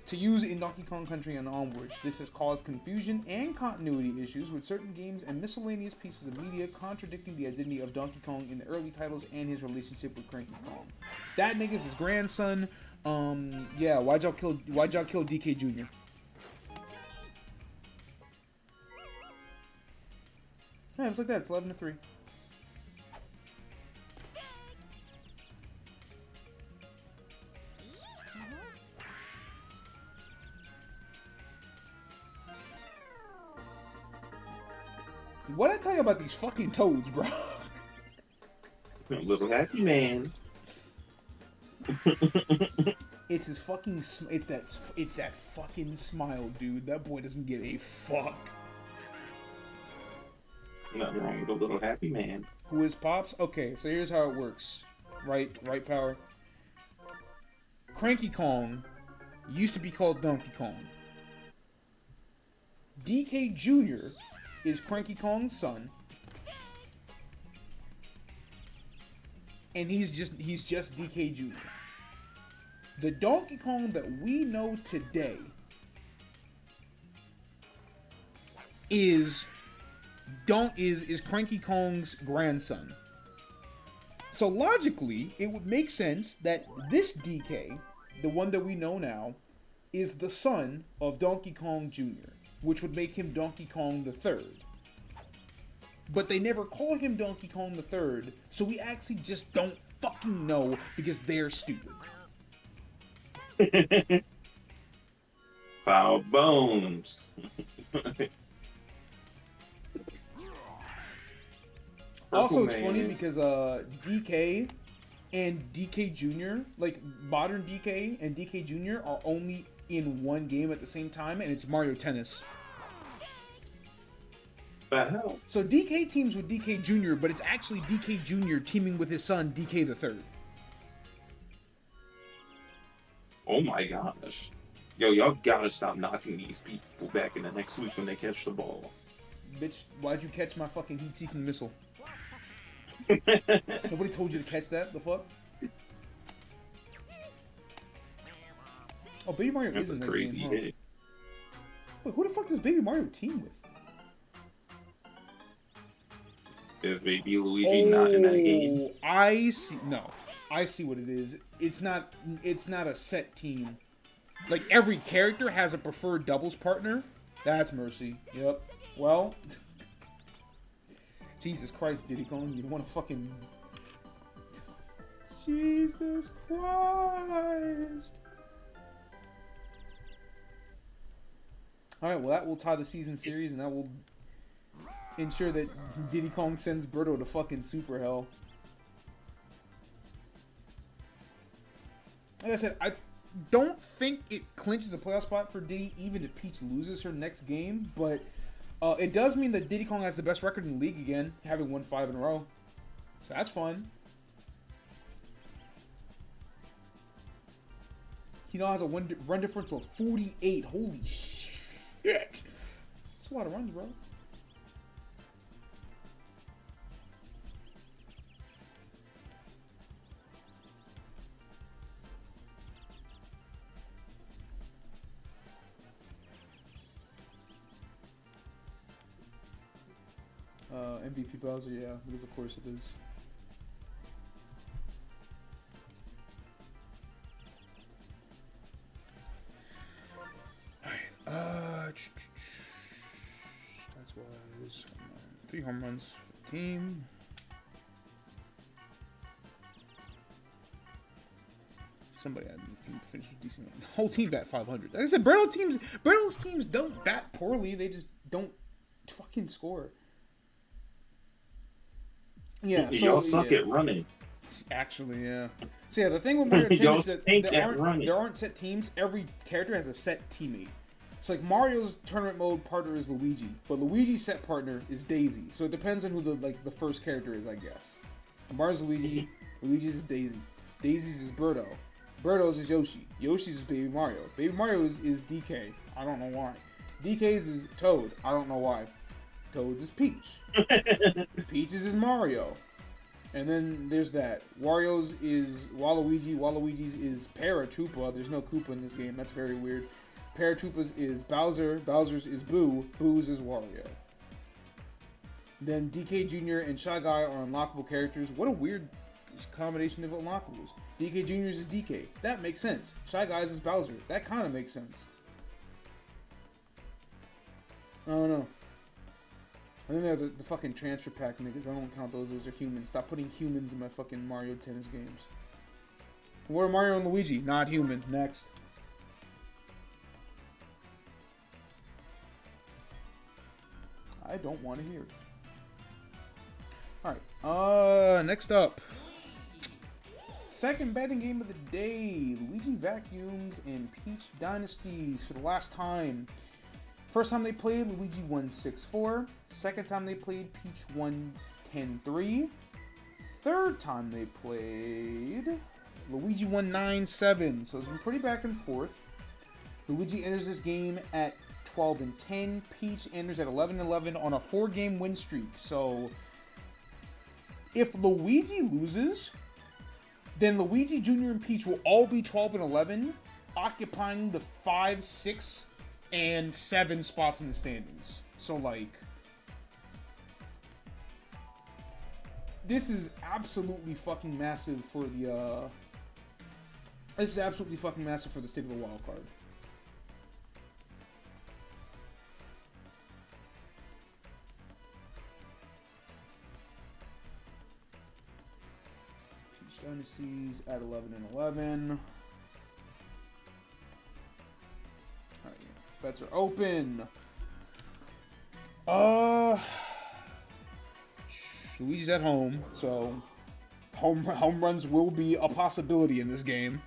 to use in Donkey Kong Country and onwards. This has caused confusion and continuity issues with certain games and miscellaneous pieces of media contradicting the identity of Donkey Kong in the early titles and his relationship with Cranky Kong. That nigga's his grandson. Yeah, why'd y'all kill DK Jr.? Yeah, it's like that. It's 11-3. What I tell you about these fucking toads, bro? A little happy man. It's his fucking. It's that fucking smile, dude. That boy doesn't give a fuck. Nothing wrong with a little happy man. Who is Pops? Okay, so here's how it works. Right, Power. Cranky Kong used to be called Donkey Kong. DK Jr. is Cranky Kong's son. And he's just DK Jr. The Donkey Kong that we know today is Cranky Kong's grandson. So logically, it would make sense that this DK, the one that we know now, is the son of Donkey Kong Jr., which would make him Donkey Kong the Third. But they never call him Donkey Kong the Third, so we actually just don't fucking know because they're stupid. Foul bones. Also, it's funny because DK and DK Jr., like modern DK and DK Jr. are only in one game at the same time, and it's Mario Tennis. The hell? So DK teams with DK Jr., but it's actually DK Jr. teaming with his son, DK the Third. Oh my gosh. Yo, y'all gotta stop knocking these people back in the next week when they catch the ball. Bitch, why'd you catch my fucking heat-seeking missile? Nobody told you to catch that? The fuck? Oh, Baby Mario That's is in a that crazy game, huh? hit. Wait, who the fuck does Baby Mario team with? Is Baby Luigi not in that game? I see. No, I see what it is. It's not a set team. Like, every character has a preferred doubles partner. That's mercy. Yep. Well, Jesus Christ, Diddy Kong, you don't want to fucking... Jesus Christ. Alright, well, that will tie the season series, and that will ensure that Diddy Kong sends Birdo to fucking super hell. Like I said, I don't think it clinches a playoff spot for Diddy, even if Peach loses her next game, but it does mean that Diddy Kong has the best record in the league again, having won 5 in a row. So that's fun. He now has a run differential of 48. Holy shit. That's a lot of runs, bro. MVP Bowser, yeah, because of course it is. Alright, that's why it is 3 home runs for the team. Somebody had to finish with decent. The whole team bat 500. Like I said, Bertle's teams don't bat poorly. They just don't fucking score. Yeah, so, y'all suck at running. Actually, yeah. So yeah, the thing with Mario Tennis is that there aren't running. set teams. Every character has a set teammate. It's like Mario's tournament mode partner is Luigi, but Luigi's set partner is Daisy. So it depends on who the first character is, I guess. Mario's Luigi, Luigi's is Daisy. Daisy's is Birdo. Birdo's is Yoshi. Yoshi's is Baby Mario. Baby Mario is DK. I don't know why. DK's is Toad. I don't know why. Toad's is Peach. Peach's is Mario. And then there's that. Wario's is Waluigi. Waluigi's is Paratroopa. There's no Koopa in this game. That's very weird. Paratroopa's is Bowser. Bowser's is Boo. Boo's is Wario. Then DK Jr. and Shy Guy are unlockable characters. What a weird combination of unlockables. DK Jr.'s is DK. That makes sense. Shy Guy's is Bowser. That kind of makes sense. I don't know. And then there are the fucking transfer pack niggas. I don't count those. Those are humans. Stop putting humans in my fucking Mario Tennis games. What are Mario and Luigi? Not human. Next. I don't want to hear it. Alright. Next up. Second betting game of the day. Luigi Vacuums and Peach Dynasties for the last time. First time they played, Luigi won 6-4. Second time they played, Peach won 10-3. Third time they played, Luigi won 9-7. So it's been pretty back and forth. Luigi enters this game at 12-10. Peach enters at 11-11 on a 4-game win streak. So if Luigi loses, then Luigi Jr. and Peach will all be 12-11, occupying the 5, 6, and 7 spots in the standings. So, like, this is absolutely fucking massive for the, this is absolutely fucking massive for the stake of the wild card. Peach Dynasties at 11-11. Bets are open. Luigi's at home, so home runs will be a possibility in this game.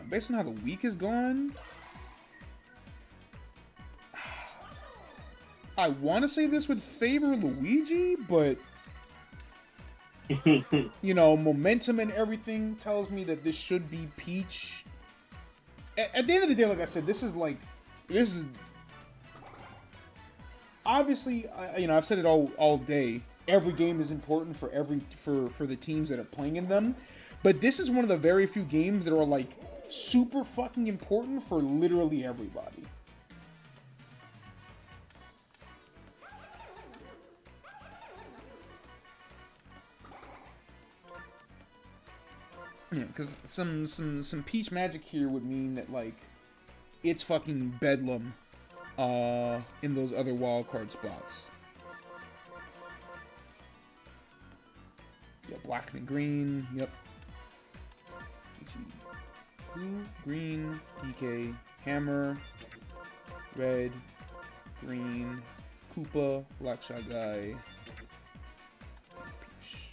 Based on how the week is going, I want to say this would favor Luigi, but you know, momentum and everything tells me that this should be Peach. At the end of the day, like I said, this is obviously, you know, I've said it all day. Every game is important for the teams that are playing in them, but this is one of the very few games that are like super fucking important for literally everybody. Yeah, because some Peach magic here would mean that, like, it's fucking bedlam in those other wildcard spots. Yeah, black and green, yep. Blue, green, DK, hammer, red, green, Koopa, black Shy Guy, Peach.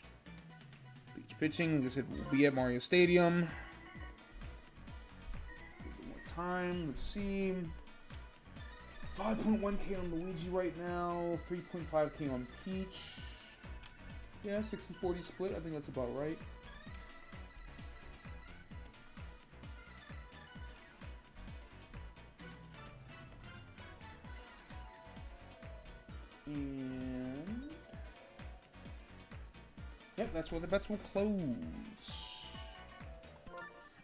Pitching, like I said, will be at Mario Stadium. One more time, let's see. 5.1k on Luigi right now, 3.5k on Peach. Yeah, 60-40 split, I think that's about right. And yep, that's where the bets will close.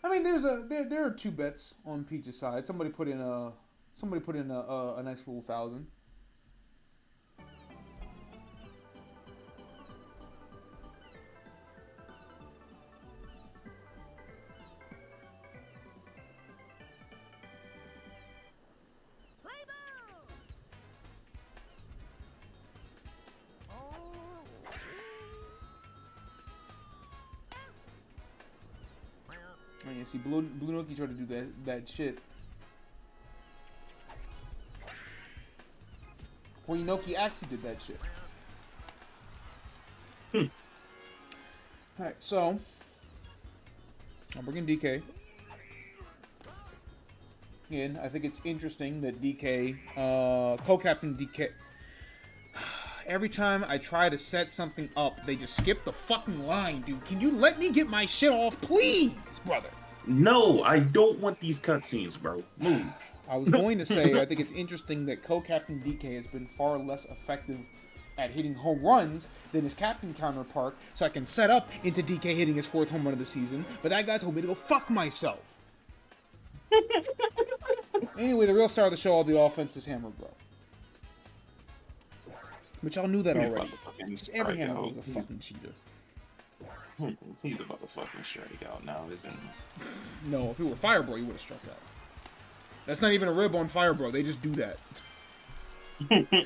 I mean, there are 2 bets on Peach's side. Somebody put in a nice little 1,000. Oh, yeah, see, Blue Nookie tried to do that shit. Well, Inoki actually did that shit. Alright, so I'm bringing DK. And I think it's interesting that DK, co-captain DK, every time I try to set something up, they just skip the fucking line, dude. Can you let me get my shit off, please, brother? No, I don't want these cutscenes, bro. Move. I was going to say, I think it's interesting that co-captain DK has been far less effective at hitting home runs than his captain counterpart, so I can set up into DK hitting his 4th home run of the season, but that guy told me to go fuck myself. Anyway, the real star of the show, all the offense, is Hammer Bro. Which y'all knew that already. Just every Hammer Bro is a fucking cheater. He's about to fucking strike out now, isn't he? No, if it were Fire Bro, he would have struck out. That's not even a rib on Fire Bro. They just do that.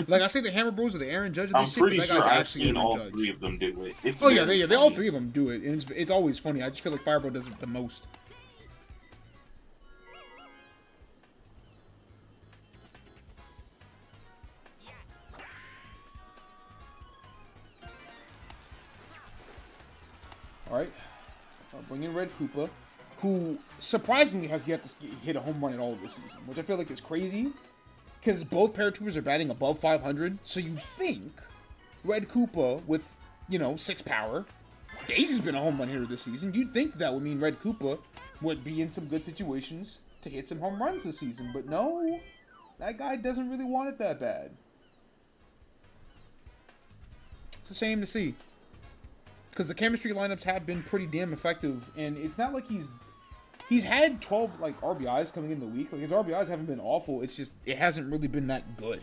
Like I say, the Hammer Bros are the Aaron Judge of this shit. I'm pretty sure I've seen all 3 of them do it. Oh yeah, they all 3 of them do it, and it's always funny. I just feel like Fire Bro does it the most. Alright, I'll bring in Red Koopa, who surprisingly has yet to hit a home run at all this season, which I feel like is crazy, because both paratroopers are batting above 500, so you'd think Red Koopa with, 6 power, Daisy's been a home run hitter this season, you'd think that would mean Red Koopa would be in some good situations to hit some home runs this season, but no, that guy doesn't really want it that bad. It's a shame to see. Because the chemistry lineups have been pretty damn effective, and it's not like he's had 12 RBIs coming in the week. Like his RBIs haven't been awful. It's just it hasn't really been that good.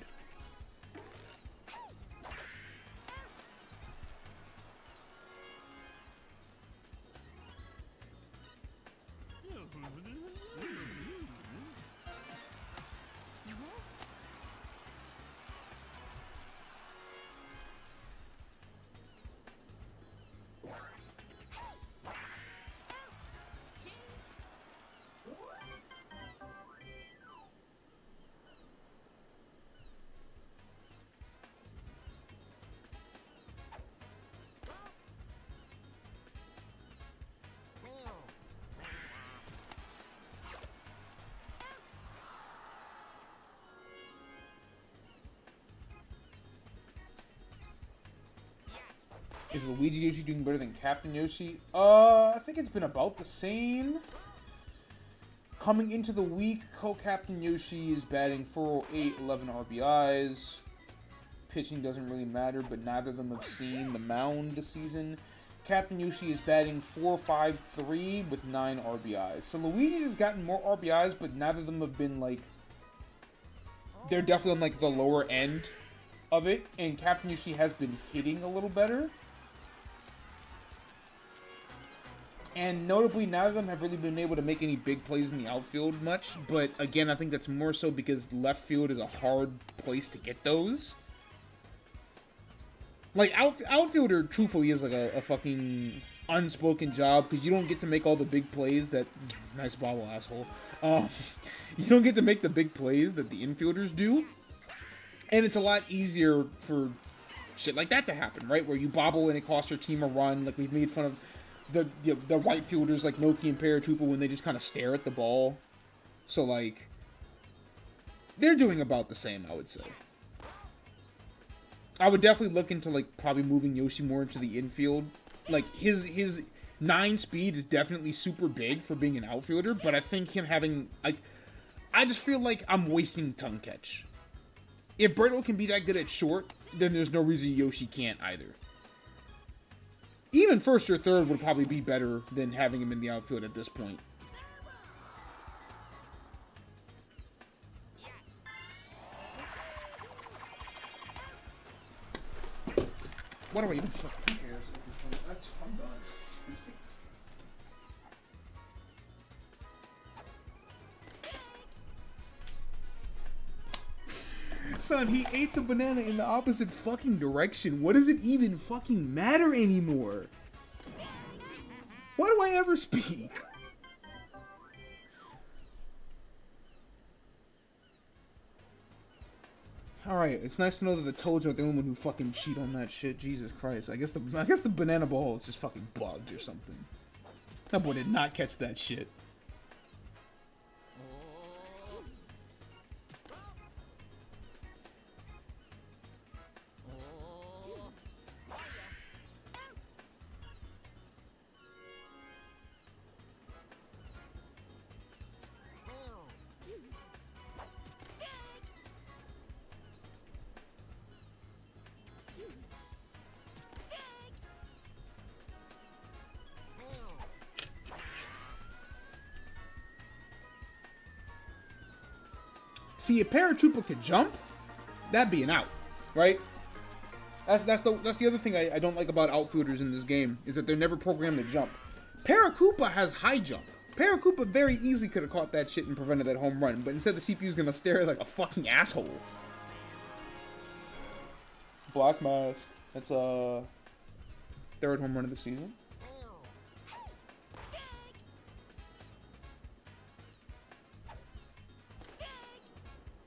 Is Luigi Yoshi doing better than Captain Yoshi? I think it's been about the same. Coming into the week, co-Captain Yoshi is batting 408, 11 RBIs. Pitching doesn't really matter, but neither of them have seen the mound this season. Captain Yoshi is batting 453 with 9 RBIs. So Luigi's has gotten more RBIs, but neither of them have been they're definitely on the lower end of it, and Captain Yoshi has been hitting a little better. And notably, neither of them have really been able to make any big plays in the outfield much. But again, I think that's more so because left field is a hard place to get those. Outfielder, truthfully, is a fucking unspoken job because you don't get to make all the big plays that... Nice bobble, asshole. You don't get to make the big plays that the infielders do. And it's a lot easier for shit like that to happen, right? Where you bobble and it costs your team a run. Like, we've made fun of the right fielders like Noki and Paratroopa when they just kind of stare at the ball. So, they're doing about the same, I would say. I would definitely look into, probably moving Yoshi more into the infield. His 9 speed is definitely super big for being an outfielder, but I think him having, I just feel like I'm wasting tongue catch. If Berto can be that good at short, then there's no reason Yoshi can't either. Even first or third would probably be better than having him in the outfield at this point. What do I even fucking care? That's I'm done. Son, he ate the banana in the opposite fucking direction. What does it even fucking matter anymore? Why do I ever speak? Alright, it's nice to know that the Toads are the only one who fucking cheat on that shit. Jesus Christ. I guess the banana ball is just fucking bugged or something. That boy did not catch that shit. See, if Paratroopa could jump, that'd be an out, right? That's the other thing I don't like about outfielders in this game, is that they're never programmed to jump. Paratroopa has high jump. Paratroopa very easily could have caught that shit and prevented that home run, but instead the CPU's gonna stare like a fucking asshole. Black Mask. That's a third home run of the season.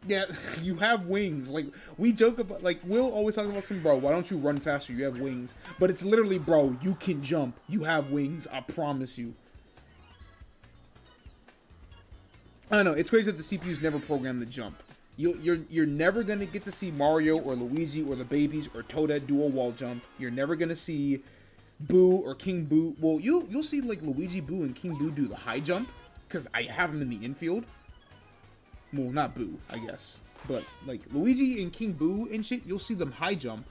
Yeah, you have wings. Like, we joke about, like, Will always talks about some, bro, why don't you run faster? You have wings. But it's literally, bro, you can jump. You have wings. I promise you. I don't know. It's crazy that the CPU's never programmed the jump. You're never going to get to see Mario or Luigi or the babies or Toadette do a wall jump. You're never going to see Boo or King Boo. Well, you'll see, like, Luigi, Boo, and King Boo do the high jump. Because I have them in the infield. Well, not Boo, I guess. But, like, Luigi and King Boo and shit, you'll see them high jump.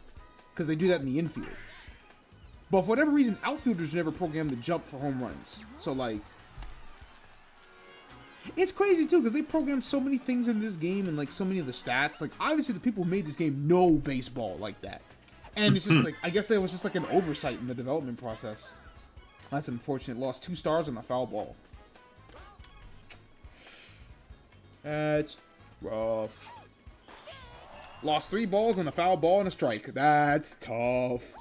Because they do that in the infield. But for whatever reason, outfielders never program the jump for home runs. So, like... It's crazy, too, because they program so many things in this game and, like, so many of the stats. Like, obviously, the people who made this game know baseball like that. And it's just, like, I guess there was just, like, an oversight in the development process. That's unfortunate. Lost 2 stars on a foul ball. That's rough. Lost 3 balls on a foul ball and a strike. That's tough.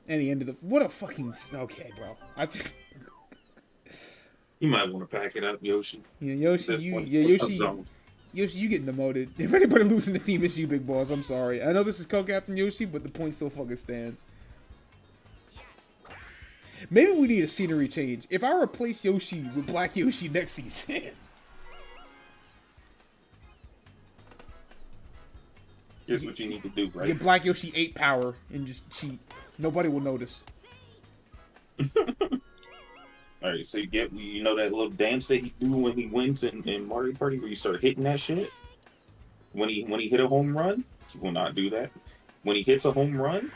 And he ended the... What a fucking... Okay, bro. I think... You might want to pack it up, Yoshi. Yeah, Yoshi, Yoshi, you getting demoted. If anybody losing the team, it's you, big boss. I'm sorry. I know this is co-captain Yoshi, but the point still fucking stands. Maybe we need a scenery change. If I replace Yoshi with Black Yoshi next season... Here's what you need to do, right? Get Black Yoshi 8 power and just cheat. Nobody will notice. Alright, so you know that little dance that he do when he wins in Mario Party where you start hitting that shit? When he hit a home run, he will not do that. When he hits a home run,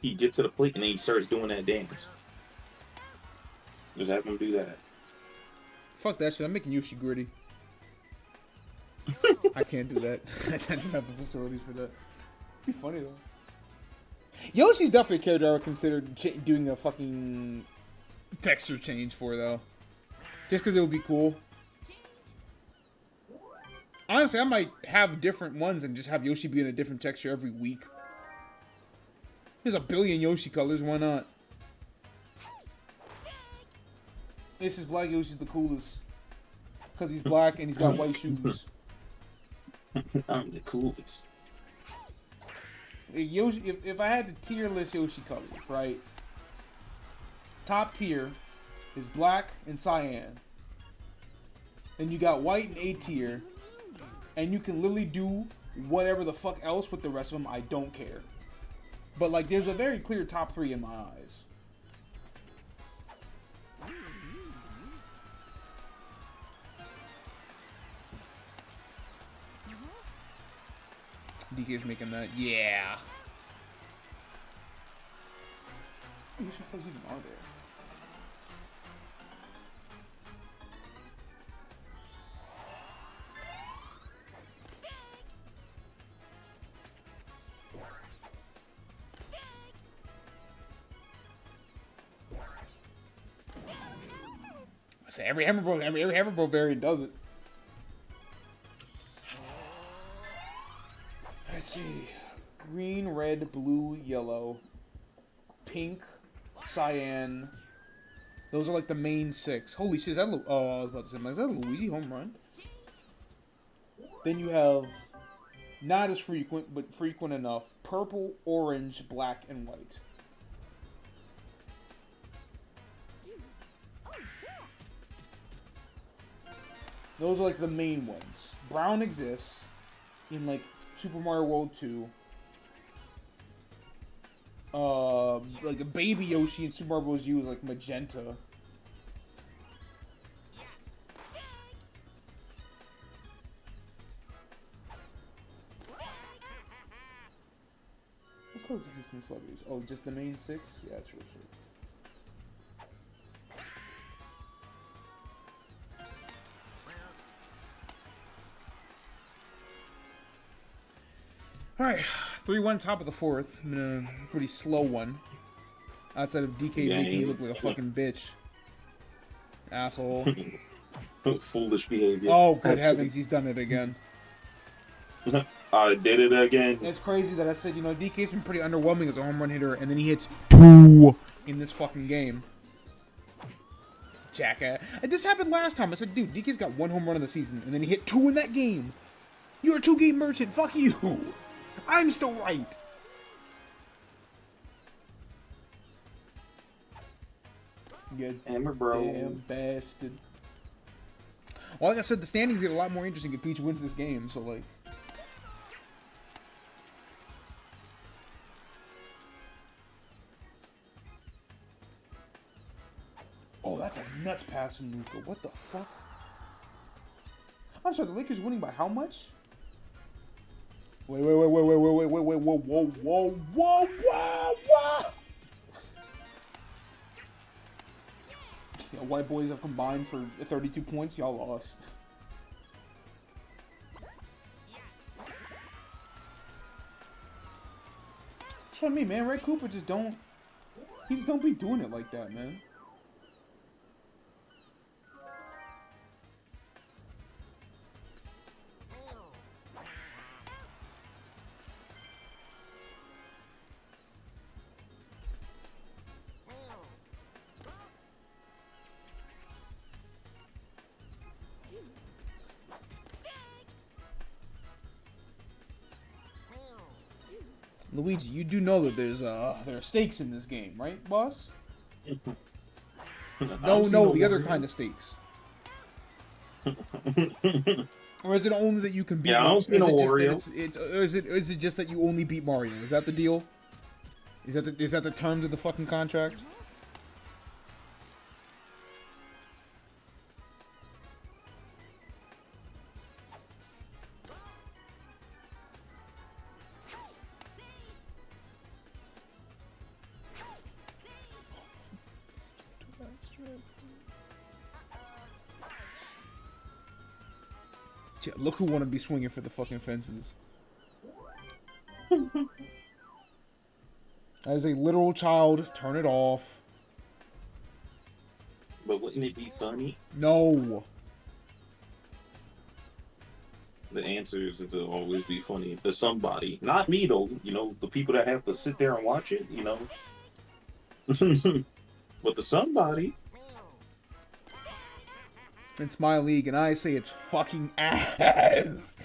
he gets to the plate and then he starts doing that dance. Just have him do that. Fuck that shit, I'm making Yoshi gritty. I can't do that. I don't have the facilities for that. It'd be funny though. Yoshi's definitely a character I would consider doing a fucking texture change for though. Just because it would be cool. Honestly, I might have different ones and just have Yoshi be in a different texture every week. There's a billion Yoshi colors, why not? This is Black Yoshi's the coolest. Because he's black and he's got white shoes. I'm the coolest. Yoshi, if I had to tier list Yoshi colors, right? Top tier is black and cyan. Then you got white and A tier. And you can literally do whatever the fuck else with the rest of them. I don't care. But like, there's a very clear top 3 in my eyes. DK's making that. Yeah. How many suppose even are there? I say every Hammerbro variant does it. Let's see. Green, red, blue, yellow, pink, cyan. Those are like the main 6. Holy shit, is that I was about to say, is that a Luigi home run? Then you have Not as frequent, but frequent enough. Purple, orange, black, and white. Those are like the main ones. Brown exists in like Super Mario World 2. Like a baby Yoshi in Super Mario Bros. U is like magenta. What colors exist in celebrities? Oh, just the main 6? Yeah, that's real shit. Alright, 3-1 top of the 4th. I'm in a pretty slow one. Outside of DK making me look like a fucking bitch. Asshole. Foolish behavior. Oh, good heavens, he's done it again. I did it again. It's crazy that I said, you know, DK's been pretty underwhelming as a home run hitter, and then he hits 2 in this fucking game. Jackass. And this happened last time. I said, dude, DK's got 1 home run in the season, and then he hit 2 in that game. You're a 2-game merchant. Fuck you. I'm still right. Good. Hammer, bro. Damn bastard. Well, like I said, the standings get a lot more interesting if Peach wins this game, so, like... Oh, that's a nuts pass from Luka. What the fuck? I'm sorry, the Lakers winning by how much? Wait, whoa, whoa. Yeah, white boys have combined for 32 points. Y'all lost. That's what I mean, man. Red Cooper just don't... He just don't be doing it like that, man. Luigi, you do know that there are stakes in this game, right, boss? No, the other kind of stakes. Or is it only that you can beat? Yeah, I don't see no Wario. Is it just that you only beat Mario? Is that the deal? Is that the terms of the fucking contract? Yeah, look who want to be swinging for the fucking fences. That is a literal child. Turn it off. But wouldn't it be funny? No. The answer is to always be funny to somebody. Not me, though. You know, the people that have to sit there and watch it, you know. But to somebody. It's my league, and I say it's fucking ass.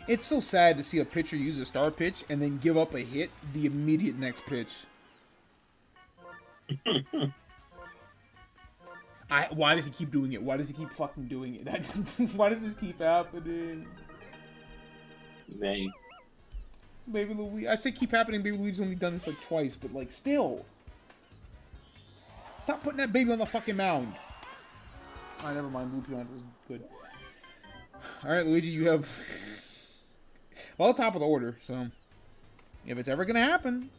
It's so sad to see a pitcher use a star pitch and then give up a hit the immediate next pitch. Why does he keep doing it? Why does he keep fucking doing it? Why does this keep happening? Man. Baby Luigi. I say keep happening. Baby Luigi's only done this like twice, but like still. Stop putting that baby on the fucking mound. Alright, never mind. Blue Piranha was good. Alright, Luigi, you have... Well, top of the order, so... If it's ever gonna happen...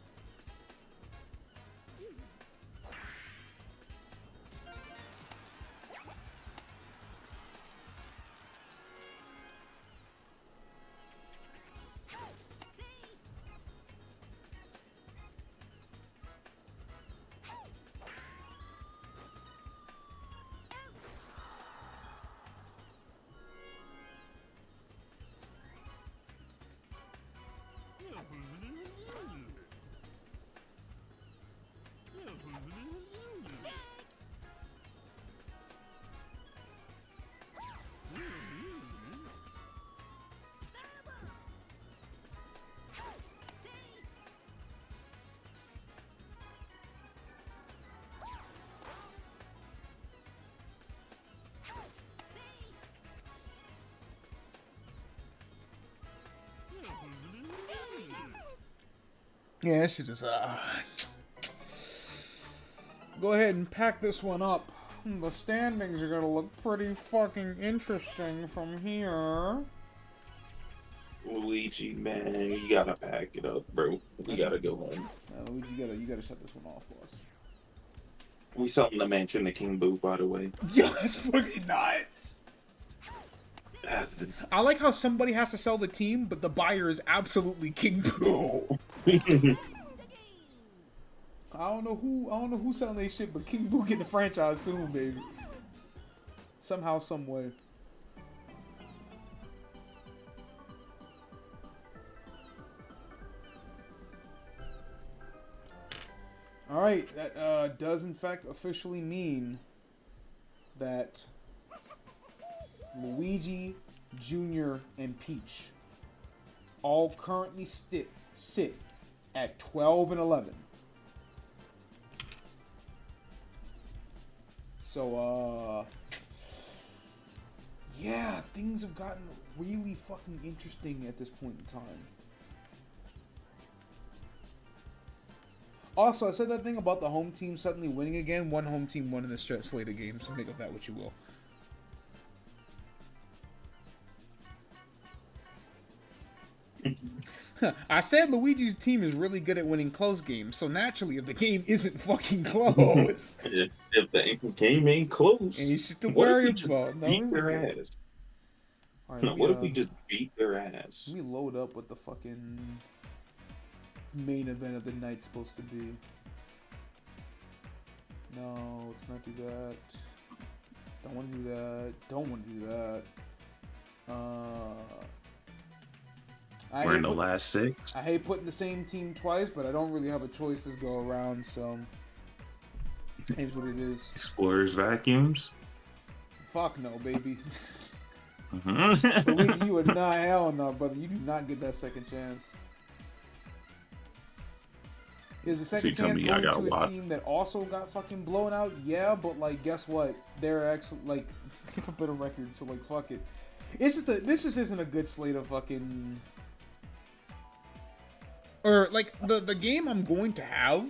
Yeah, that shit is, Go ahead and pack this one up. The standings are gonna look pretty fucking interesting from here. Luigi, man, you gotta pack it up, bro. We gotta go home. Luigi, you gotta shut this one off, boss. We something to mention the King Boo, by the way. Yo, that's fucking nuts. I like how somebody has to sell the team, but the buyer is absolutely King Boo. I don't know who's selling their shit, but King Boo getting the franchise soon, baby. Somehow, some way. Alright, that does in fact officially mean that Luigi, Jr., and Peach all currently sit at 12 and 11. So, yeah, things have gotten really fucking interesting at this point in time. Also, I said that thing about the home team suddenly winning again. One home team won in the slate of games, so make of that what you will. I said Luigi's team is really good at winning close games, so naturally, if the game isn't fucking close, if the game ain't close, and you should worry about. Beat their ass. Right, what if we just beat their ass? Let me load up what the fucking main event of the night's supposed to be. No, let's not do that. Don't want to do that. Don't want to do that. We're in the last 6. I hate putting the same team twice, but I don't really have a choice this go around, so here's what it is. Explorers vacuums. Fuck no, baby. Mm-hmm. You are not, hell no, brother. You do not get that second chance. Is the second chance going to a team that also got fucking blown out? Yeah, but like, guess what? They're actually like a better record, so like, fuck it. It's just this just isn't a good slate of fucking. Or like the game I'm going to have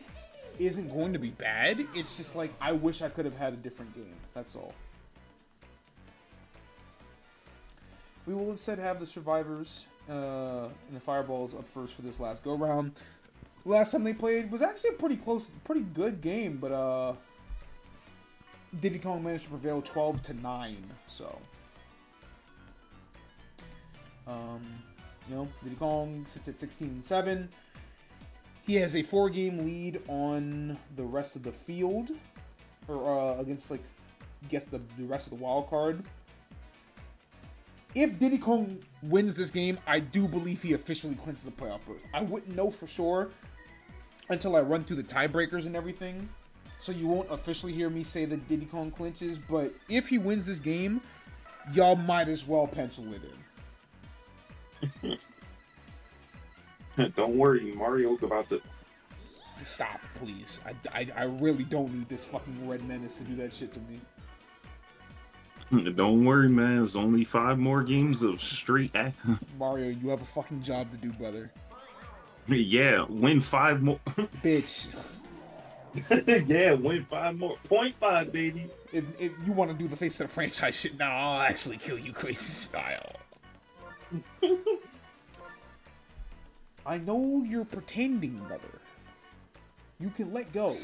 isn't going to be bad. It's just like I wish I could have had a different game. That's all. We will instead have the survivors and the fireballs up first for this last go round. Last time they played was actually a pretty close, pretty good game, but Diddy Kong managed to prevail 12-9. So, you know, Diddy Kong sits at 16-7. He has a 4-game lead on the rest of the field, or against like, I guess the rest of the wild card. If Diddy Kong wins this game, I do believe he officially clinches the playoff berth. I wouldn't know for sure until I run through the tiebreakers and everything. So you won't officially hear me say that Diddy Kong clinches, but if he wins this game, y'all might as well pencil it in. Don't worry, Mario about to... Stop, please. I really don't need this fucking red menace to do that shit to me. Don't worry, man. There's only 5 more games of straight Mario, you have a fucking job to do, brother. Yeah, win 5 more. Bitch. Yeah, win 5 more. 0.5, baby. If you want to do the face of the franchise shit, nah, I'll actually kill you crazy style. I know you're pretending, brother. You can let go.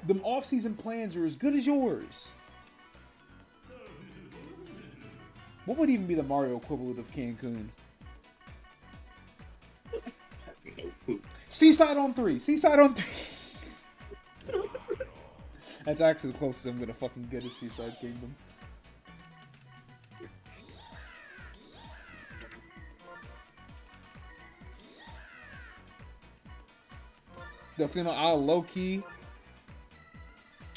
Them off-season plans are as good as yours. What would even be the Mario equivalent of Cancun? Seaside on 3. Seaside on 3. That's actually the closest I'm gonna fucking get to Seaside Kingdom. Delfino Isle low-key.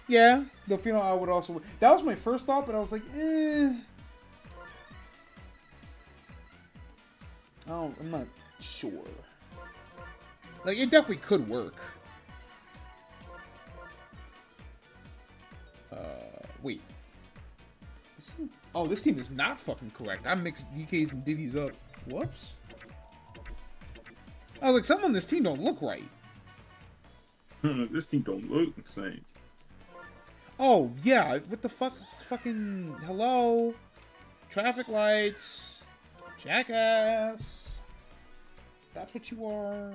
Yeah, Delfino Isle would also... That was my first thought, but I was like, I'm not sure. Like, it definitely could work. Wait. This team is not fucking correct. I mixed DKs and Diddy's up. Whoops. I was like, some on this team don't look right. This team don't look the same. Oh, yeah. What the fuck? Fucking... Hello? Traffic lights. Jackass. That's what you are.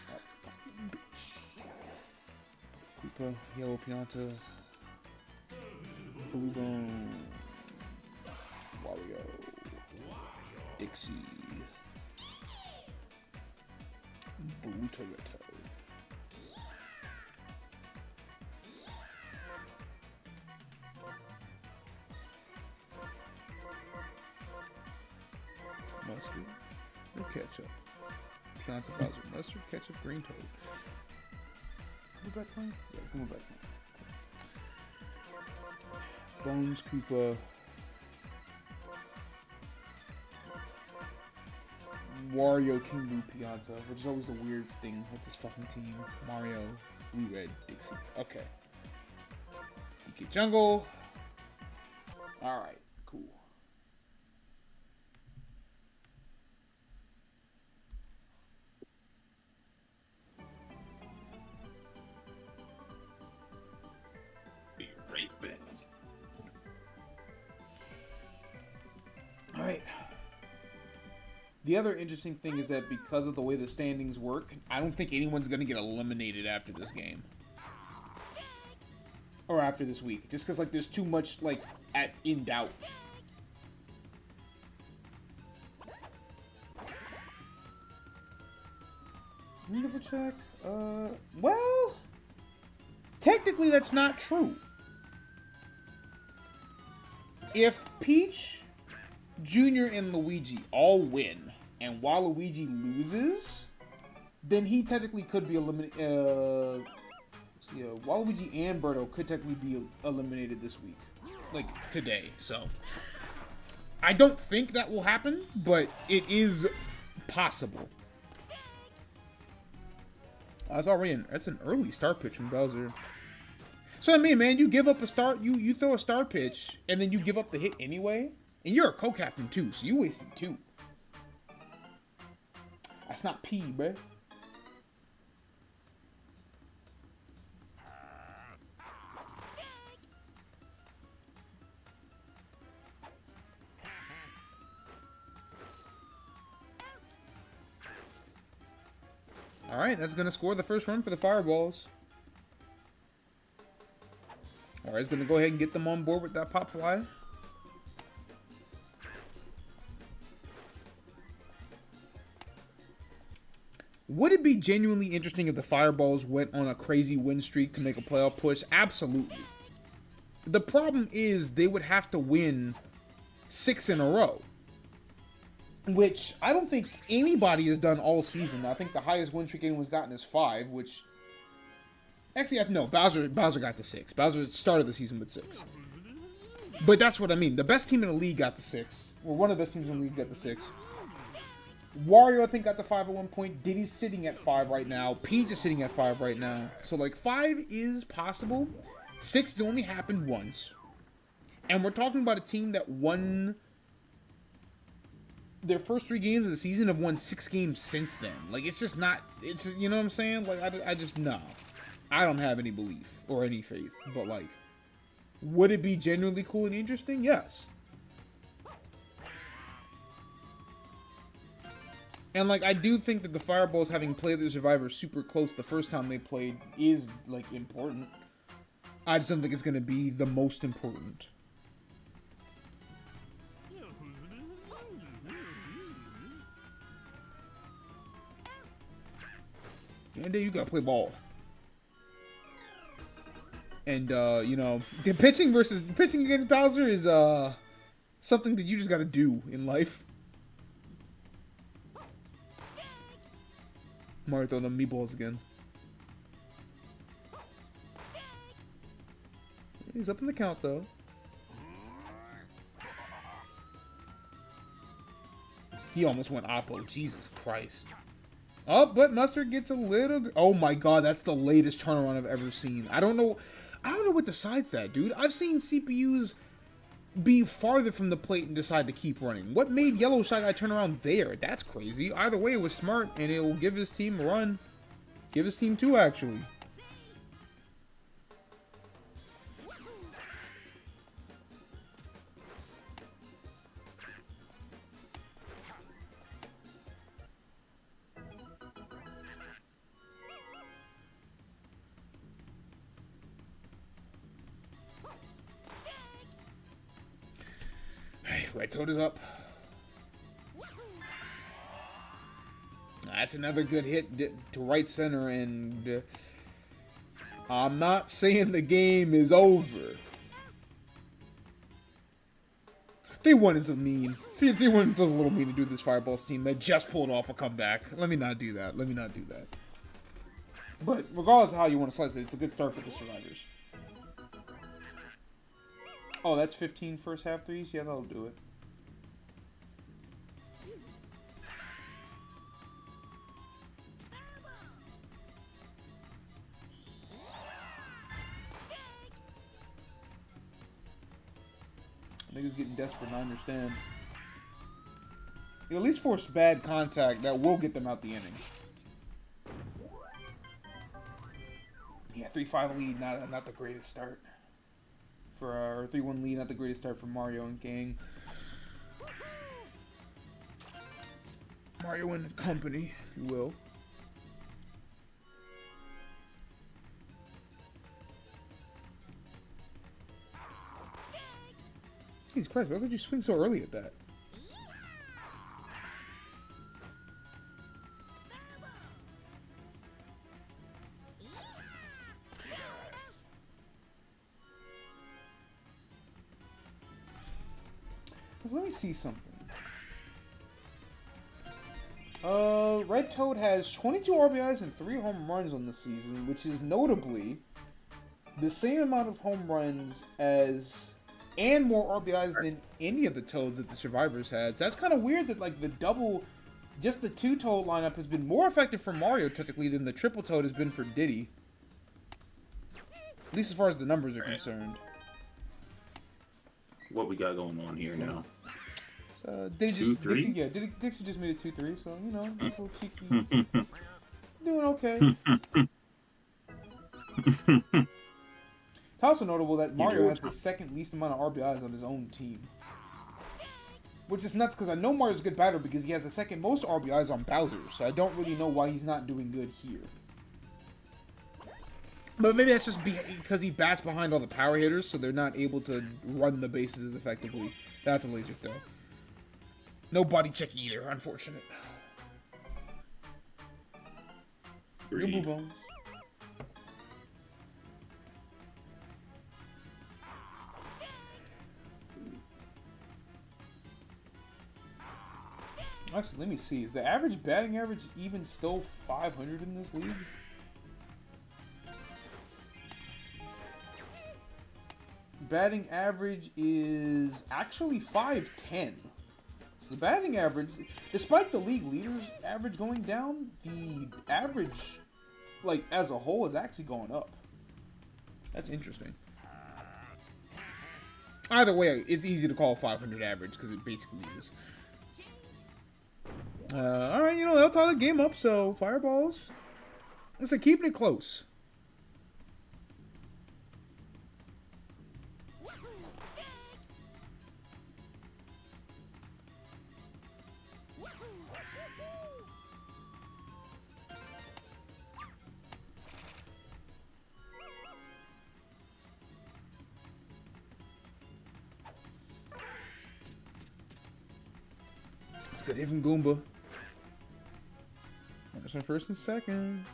Oh, fucking bitch. Koopa, Yellow Pianta. Blue Bone. Wario. Dixie. Blutoretto. Mustard. No ketchup. Pianta Bowser. Mustard, ketchup, green toad. Come back fine? Yeah, come back fine. Bones, Koopa. Wario, King Boo, Pianta, which is always the weird thing with this fucking team. Mario, Blue, Red, Dixie. Okay. DK Jungle. Alright, cool. Be right back. Alright. The other interesting thing is that because of the way the standings work, I don't think anyone's going to get eliminated after this game. Or after this week. Just because, like, there's too much, like, in doubt. Let me double check. Well... Technically, that's not true. If Peach, Junior, and Luigi all win, and Waluigi loses, then he technically could be eliminated. Yeah, Waluigi and Birdo could technically be eliminated this week, like today. So I don't think that will happen, but it is possible. That's an early start pitch from Bowser. So I mean, man, you give up a start, you throw a start pitch, and then you give up the hit anyway, and you're a co-captain too, so you wasted 2. That's not P, bruh. Alright, that's going to score the first run for the Fireballs. Alright, it's going to go ahead and get them on board with that Pop Fly. Would it be genuinely interesting if the Fireballs went on a crazy win streak to make a playoff push? Absolutely. The problem is they would have to win 6 in a row, which I don't think anybody has done all season. I think the highest win streak anyone's gotten is 5, which... Actually, no, Bowser got to 6. Bowser started the season with 6. But that's what I mean. The best team in the league got to 6. Or one of the best teams in the league got to 6. Wario, I think, got to 5 at one point. Diddy's sitting at 5 right now. Peach is sitting at 5 right now. So, like, 5 is possible. 6 has only happened once. And we're talking about a team that won... Their first 3 games of the season have won 6 games since then. Like, it's just not... It's, you know what I'm saying? Like, I just... No. I don't have any belief or any faith. But, like, would it be genuinely cool and interesting? Yes. And, like, I do think that the Fireballs having played the Survivor super close the first time they played is, like, important. I just don't think it's going to be the most important. And then you got to play ball. And, you know, the pitching against Bowser is, something that you just got to do in life. Mario throwing them meatballs again. He's up in the count, though. He almost went Oppo. Jesus Christ. Oh, but Mustard gets a little... Oh my god, that's the latest turnaround I've ever seen. I don't know what decides that, dude. I've seen CPUs be farther from the plate and decide to keep running? What made Yellow Shy Guy turn around there? That's crazy. Either way, it was smart, and it will give his team a run. Give his team 2, actually. Red Toad is up. That's another good hit to right center, and I'm not saying the game is over. 3-1 is a mean. 3-1 feels a little mean to do this Fireballs team that just pulled off a comeback. Let me not do that. Let me not do that. But regardless of how you want to slice it, it's a good start for the Survivors. Oh, that's 15 first half threes? Yeah, that'll do it. Niggas getting desperate, and I understand. You at least force bad contact that will get them out the inning. Yeah, 3-5 lead, not the greatest start. For our 3-1 lead, not the greatest start for Mario and gang. Mario and company, if you will. Jesus Christ, why would you swing so early at that? Let me see something. Red Toad has 22 RBIs and 3 home runs on the season, which is notably the same amount of home runs as and more RBIs than any of the Toads that the Survivors had. So that's kind of weird that like the double, just the 2-Toad lineup has been more effective for Mario technically than the triple Toad has been for Diddy. At least as far as the numbers are concerned. What we got going on here now? Dixie, 2-3? yeah, Dixie just made it 2-3, so, you know, it's a little cheeky. Doing okay. It's also notable that Mario has the second least amount of RBIs on his own team. Which is nuts, because I know Mario's a good batter because he has the second most RBIs on Bowser, so I don't really know why he's not doing good here. But maybe that's just because he bats behind all the power hitters, so they're not able to run the bases as effectively. That's a laser throw. No body check either, unfortunate. Your blue bones. Actually, let me see. Is the average batting average even still 500 in this league? Batting average is actually 510. The batting average, despite the league leaders average going down, the average, like, as a whole is actually going up. That's interesting. Either way, it's easy to call 500 average, because it basically is. Alright, you know, they'll tie the game up, so Fireballs. Listen, keeping it close. It's good hit from Goomba. Anderson first and second.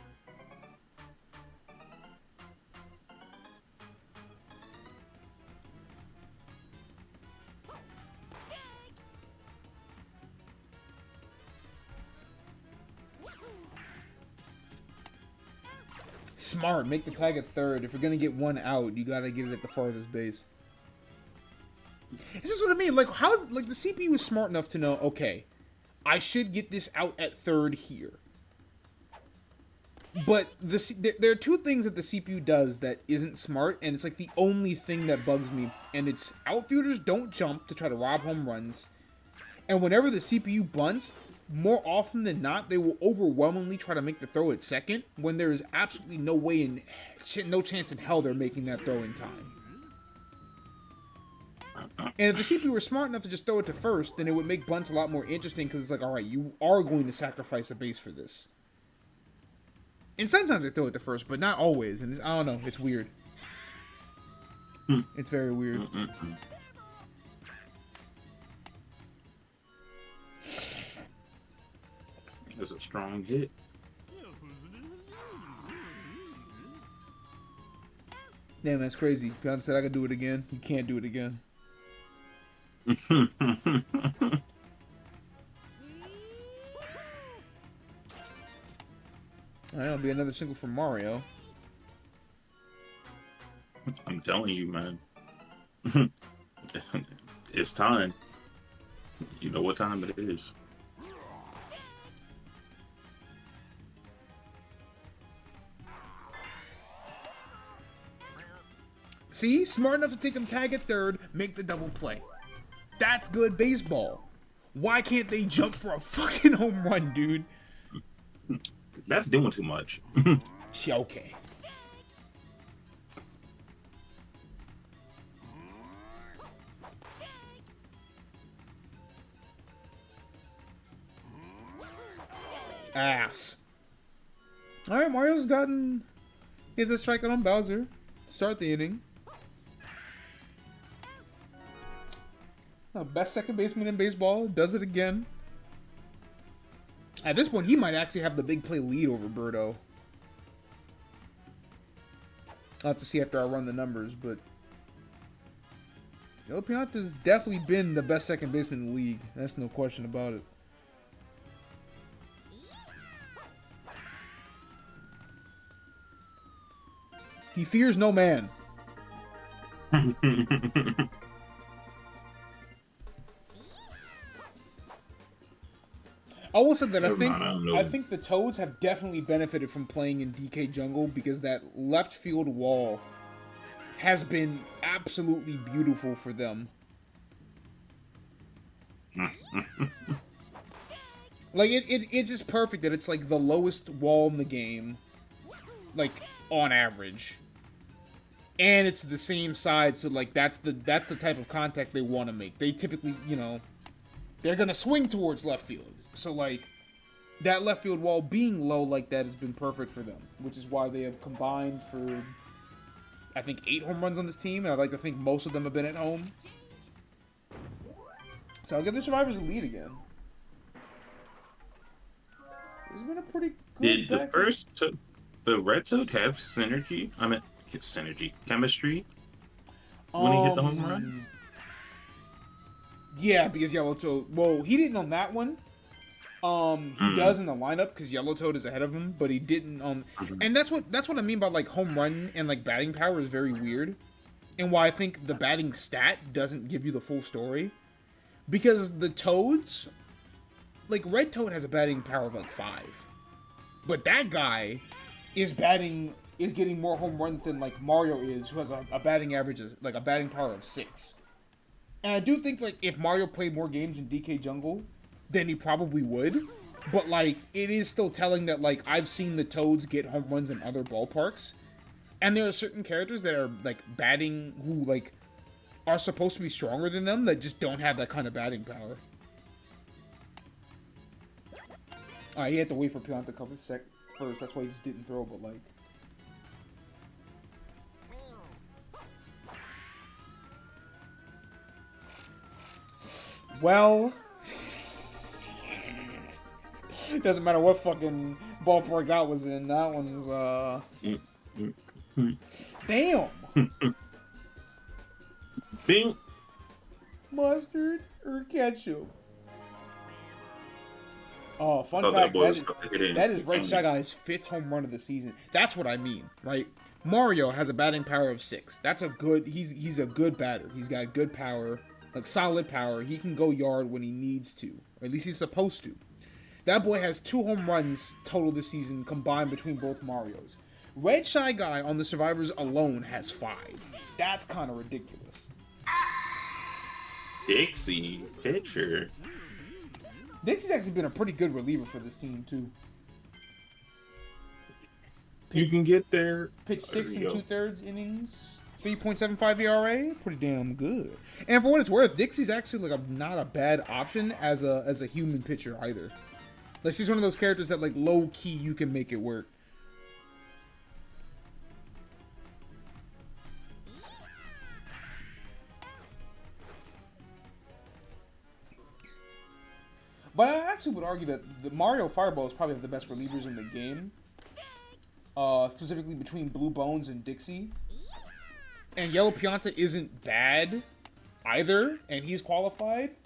Smart, make the tag at third. If you're gonna get one out, you gotta get it at the farthest base. This is what I mean. Like, how's like the CPU is smart enough to know? Okay, I should get this out at third here. But there are two things that the CPU does that isn't smart, and it's like the only thing that bugs me. And it's outfielders don't jump to try to rob home runs. And whenever the CPU bunts, more often than not, they will overwhelmingly try to make the throw at second when there is absolutely no way in, no chance in hell they're making that throw in time. And if the CPU were smart enough to just throw it to first, then it would make bunts a lot more interesting because it's like, all right, you are going to sacrifice a base for this. And sometimes they throw it to first, but not always. And I don't know, it's weird. It's very weird. That's a strong hit. Damn, that's crazy. Beyonce said I could do it again. You can't do it again. Alright, it'll be another single from Mario. I'm telling you, man. It's time. You know what time it is. See? Smart enough to take him tag at third, make the double play. That's good baseball. Why can't they jump for a fucking home run, dude? That's doing too much. Okay. Ass. Alright, Mario's gotten his a strike on Bowser. Start the inning. Best second baseman in baseball. Does it again. At this point, he might actually have the big play lead over Birdo. I'll have to see after I run the numbers, but El Pianta's definitely been the best second baseman in the league. That's no question about it. He fears no man. I will say that I think the Toads have definitely benefited from playing in DK Jungle because that left field wall has been absolutely beautiful for them. Like it's just perfect that it's like the lowest wall in the game, like on average, and it's the same side. So like that's the type of contact they want to make. They typically, you know, they're gonna swing towards left field. So, like, that left field wall being low like that has been perfect for them, which is why they have combined for, I think, 8 home runs on this team, and I'd like to think most of them have been at home. So I'll give the Survivors a lead again. It's been a pretty good Did the Red Toad have synergy? I mean, chemistry when he hit the home run? Yeah, because Yellow Toad, well, he didn't on that one. He does in the lineup because Yellow Toad is ahead of him, but he didn't and that's what I mean by like home run and like batting power is very weird, and why I think the batting stat doesn't give you the full story, because the Toads, like Red Toad has a batting power of like 5, but that guy is getting more home runs than like Mario is, who has a batting average of like a batting power of 6, and I do think like if Mario played more games in DK Jungle, then he probably would. But, like, it is still telling that, like, I've seen the Toads get home runs in other ballparks. And there are certain characters that are, like, batting who, like, are supposed to be stronger than them that just don't have that kind of batting power. Alright, he had to wait for Pion to cover first. That's why he just didn't throw, but, like... Well... Doesn't matter what fucking ballpark that was in. That one's, Damn! Bing! Mustard or ketchup? Oh, fun fact, that is Red Shagai's 5th home run of the season. That's what I mean, right? Mario has a batting power of 6. That's a good, he's a good batter. He's got good power, like solid power. He can go yard when he needs to, or at least he's supposed to. That boy has 2 home runs total this season combined between both Marios. Red Shy Guy on the Survivors alone has 5. That's kind of ridiculous. Dixie, pitcher. Dixie's actually been a pretty good reliever for this team, too. You can get there. Pitched 6 2/3 innings, 3.75 ERA, pretty damn good. And for what it's worth, Dixie's actually like not a bad option as a human pitcher either. Like she's one of those characters that like low key you can make it work. But I actually would argue that the Mario Fireball is probably the best relievers in the game. Specifically between Blue Bones and Dixie. And Yellow Pianta isn't bad either, and he's qualified.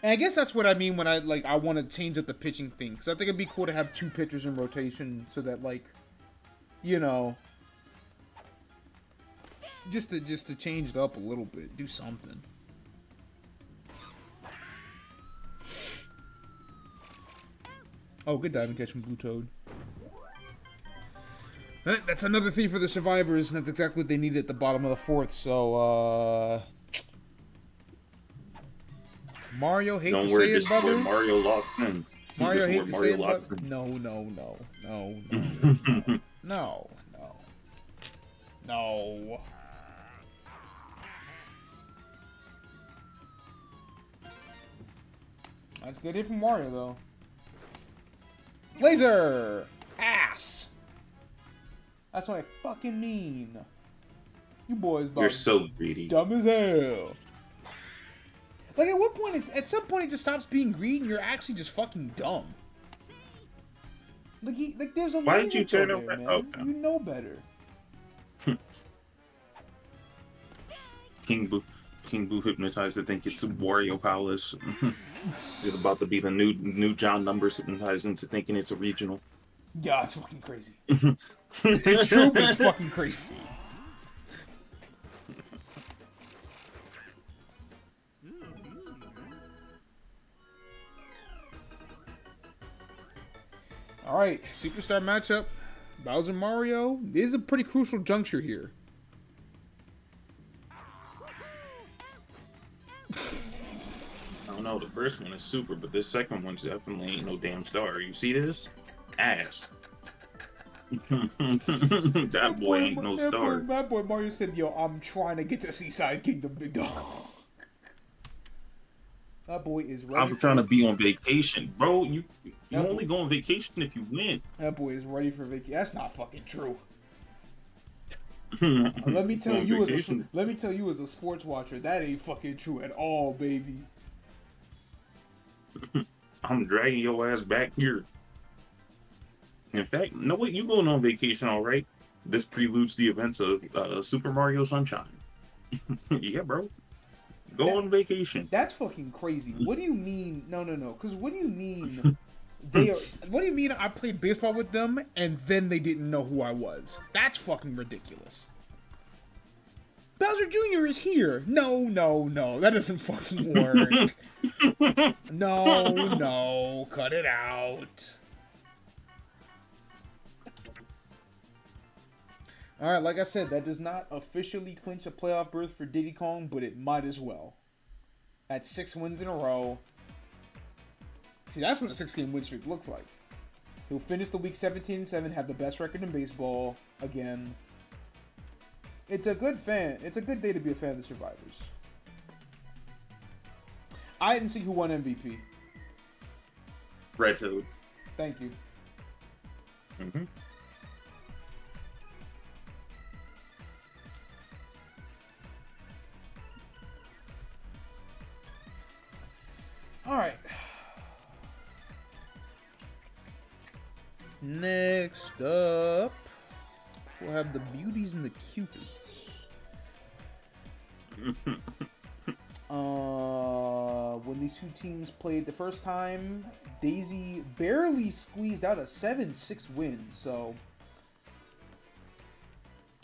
And I guess that's what I mean when I want to change up the pitching thing, because I think it'd be cool to have 2 pitchers in rotation so that, like, you know, just to change it up a little bit, do something. Oh, good diving catch from Blue Toad. That's another thing for the Survivors, and that's exactly what they needed at the bottom of the 4th, so, Mario, hate to say it, brother. Mario locked in. Mario, hate to say it, but no. No. That's a good hit from Mario, though. Laser! Ass! That's what I fucking mean. You boys, You're so greedy. Dumb as hell. Like, at what point, at some point, it just stops being greedy and you're actually just fucking dumb. Like, there's a Why did you turn over there, man. Okay. You know better. King Boo hypnotized to think it's Wario Palace. It's about to be the new John Numbers hypnotized into thinking it's a regional. Yeah, it's fucking crazy. It's true, but it's fucking crazy. Alright, superstar matchup. Bowser Mario. This is a pretty crucial juncture here. I don't know, the first one is super, but this second one's definitely ain't no damn star. You see this? Ass. That boy ain't no star. That boy Mario said, yo, I'm trying to get to Seaside Kingdom, big dog. That boy is ready. I'm trying to be on vacation. Bro, you only go on vacation if you win. That boy is ready for vacation. That's not fucking true. Let me tell you as a sports watcher, that ain't fucking true at all, baby. I'm dragging your ass back here. In fact, know what? You going on vacation, all right? This preludes the events of Super Mario Sunshine. Yeah, bro. Go on vacation. That's fucking crazy. What do you mean? No. Because what do you mean? What do you mean I played baseball with them and then they didn't know who I was? That's fucking ridiculous. Bowser Jr. is here. No. That doesn't fucking work. No. Cut it out. Alright, like I said, that does not officially clinch a playoff berth for Diddy Kong, but it might as well. That's 6 wins in a row. See, that's what a 6-game win streak looks like. He'll finish the week 17-7, have the best record in baseball again. It's a good day to be a fan of the Survivors. I didn't see who won MVP. Red Toad. Thank you. Mm-hmm. All right. Next up, we'll have the Beauties and the Cupids. When these two teams played the first time, Daisy barely squeezed out a 7-6 win. So,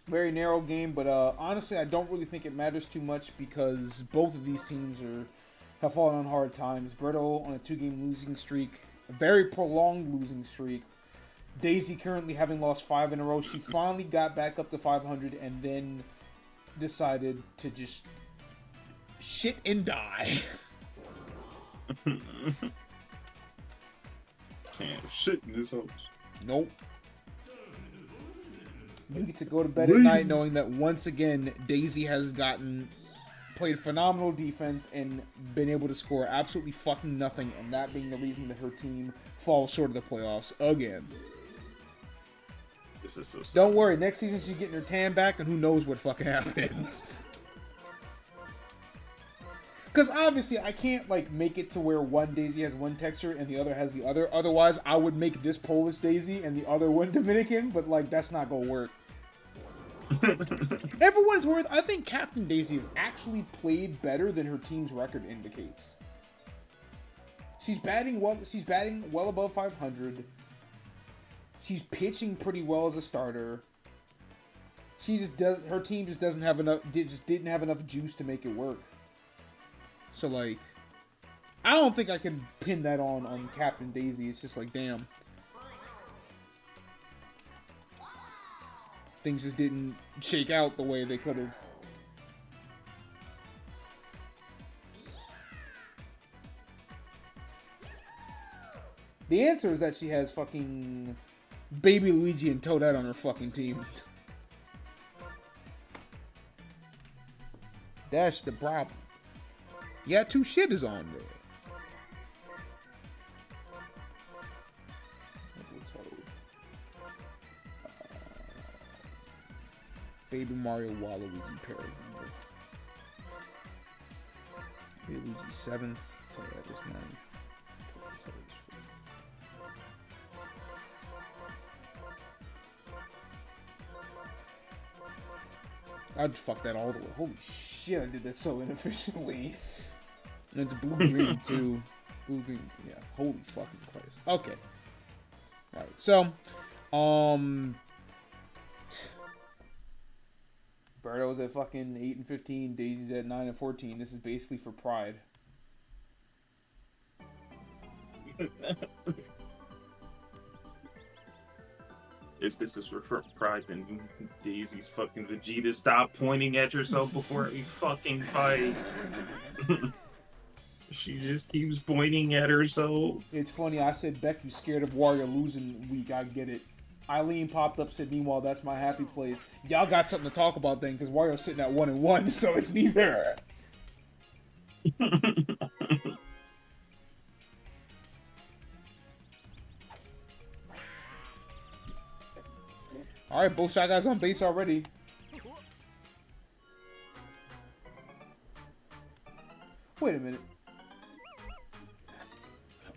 very narrow game. But honestly, I don't really think it matters too much because both of these teams are have fallen on hard times. Berto on a 2-game losing streak, a very prolonged losing streak. Daisy currently having lost 5 in a row. She finally got back up to 500 and then decided to just shit and die. Can't have shit in this house. Nope. You get to go to bed at night knowing that once again Daisy has played phenomenal defense and been able to score absolutely fucking nothing, and that being the reason that her team falls short of the playoffs again. This is so sad. Don't worry, next season she's getting her tan back, and who knows what fucking happens. Because obviously I can't like make it to where one Daisy has one texture and the other has the other. Otherwise, I would make this Polish Daisy and the other one Dominican, but like that's not gonna work. Everyone's worth. I think Captain Daisy has actually played better than her team's record indicates. She's batting well. She's batting well above 500. She's pitching pretty well as a starter. She just does. Her team just doesn't have enough. Just didn't have enough juice to make it work. So like, I don't think I can pin that on Captain Daisy. It's just like, damn. Things just didn't shake out the way they could have. The answer is that she has fucking Baby Luigi and Toadette on her fucking team. That's the problem. Yeah, 2 shitters on there. Baby Mario Waluigi pair. Baby Luigi 7th. That was 9th. I'd fuck that all the way. Holy shit, I did that so inefficiently. And it's blue-green too. Blue-green, yeah. Holy fucking Christ. Okay. Alright, so, Berto's at fucking 8 and 15. Daisy's at 9 and 14. This is basically for pride. If this is for pride, then Daisy's fucking Vegeta. Stop pointing at yourself before every fucking fight. She just keeps pointing at herself. It's funny, I said Becky's scared of Wario losing week. I get it. Eileen popped up, said, meanwhile, that's my happy place. Y'all got something to talk about then, because Wario's sitting at 1 and 1, so it's neither. Alright, both Shy Guys on base already. Wait a minute.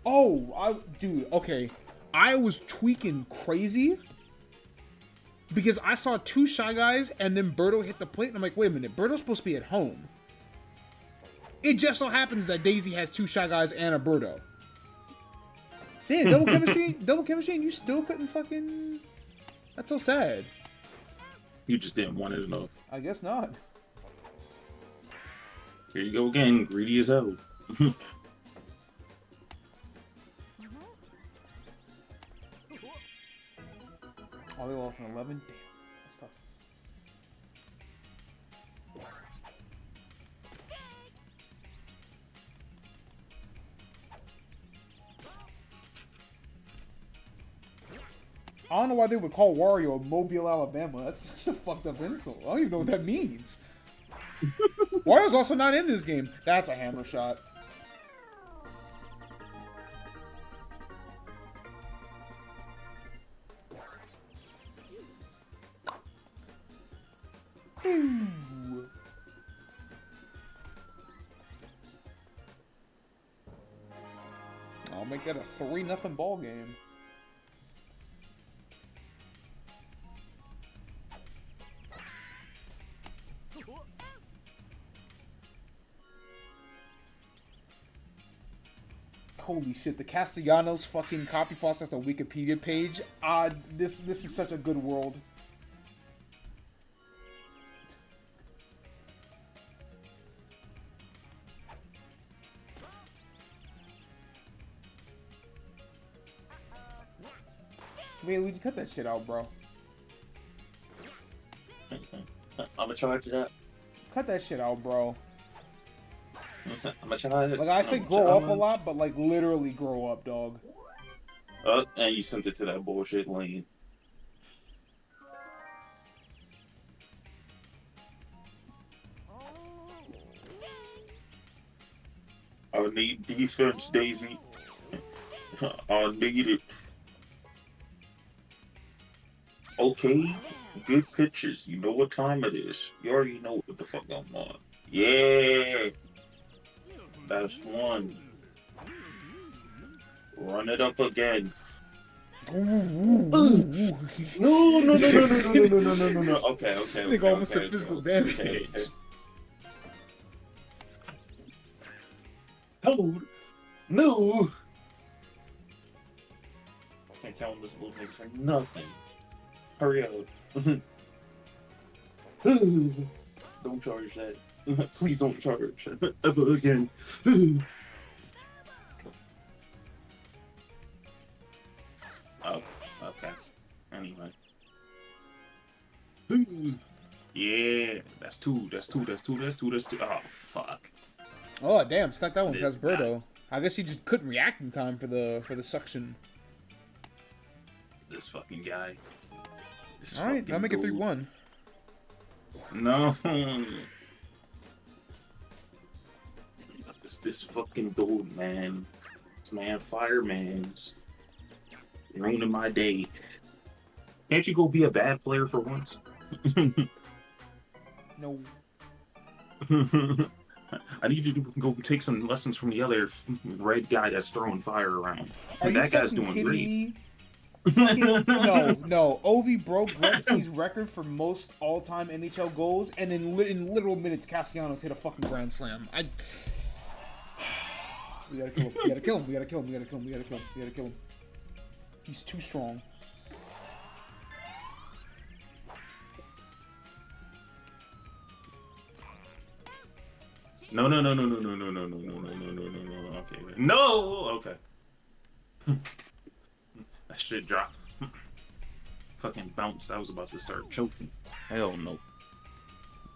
Oh, dude, okay. I was tweaking crazy because I saw 2 Shy Guys and then Berto hit the plate and I'm like, wait a minute, Berto's supposed to be at home. It just so happens that Daisy has 2 Shy Guys and a Berto. Damn, double chemistry and you still couldn't fucking... That's so sad. You just didn't want it enough. I guess not. Here you go again, greedy as hell. Oh, they lost an 11? Damn, that's tough. I don't know why they would call Wario Mobile, Alabama. That's a fucked up insult. I don't even know what that means. Wario's also not in this game. That's a hammer shot. Ooh. I'll make that a 3-0 ball game. Holy shit, the Castellanos fucking copy process a Wikipedia page. This is such a good world. Wait, Luigi, cut that shit out, bro. I'ma charge it up. Cut that shit out, bro. I'ma charge it. Like, I say grow up a lot, but, like, literally grow up, dog. Oh, and you sent it to that bullshit lane. I need defense, Daisy. I need it. Okay, good pictures. You know what time it is. You already know what the fuck I'm on. Yeah, that's one. Run it up again. No. Okay. Nigga almost took physical damage. Okay. Hold. No. Can't count on this little thing for nothing. Hurry up. Don't charge that. Please don't charge ever again. Oh, okay. Anyway. Yeah, that's two. Oh, fuck. Oh, damn, stuck that one This past Birdo. I guess he just couldn't react in time for the suction. This fucking guy. Alright, I'll make it 3-1. No. It's this fucking dude, man. This man, fireman's ruining my day. Can't you go be a bad player for once? No. I need you to go take some lessons from the other red guy that's throwing fire around. Are you That guy's fucking doing kidding great. me? No. Ovi broke Gretzky's record for most all-time NHL goals, and in literal minutes, Castellanos hit a fucking grand slam. We gotta kill him. He's too strong. No. Okay. No. Okay. That shit dropped. Fucking bounced. I was about to start choking. Hell no.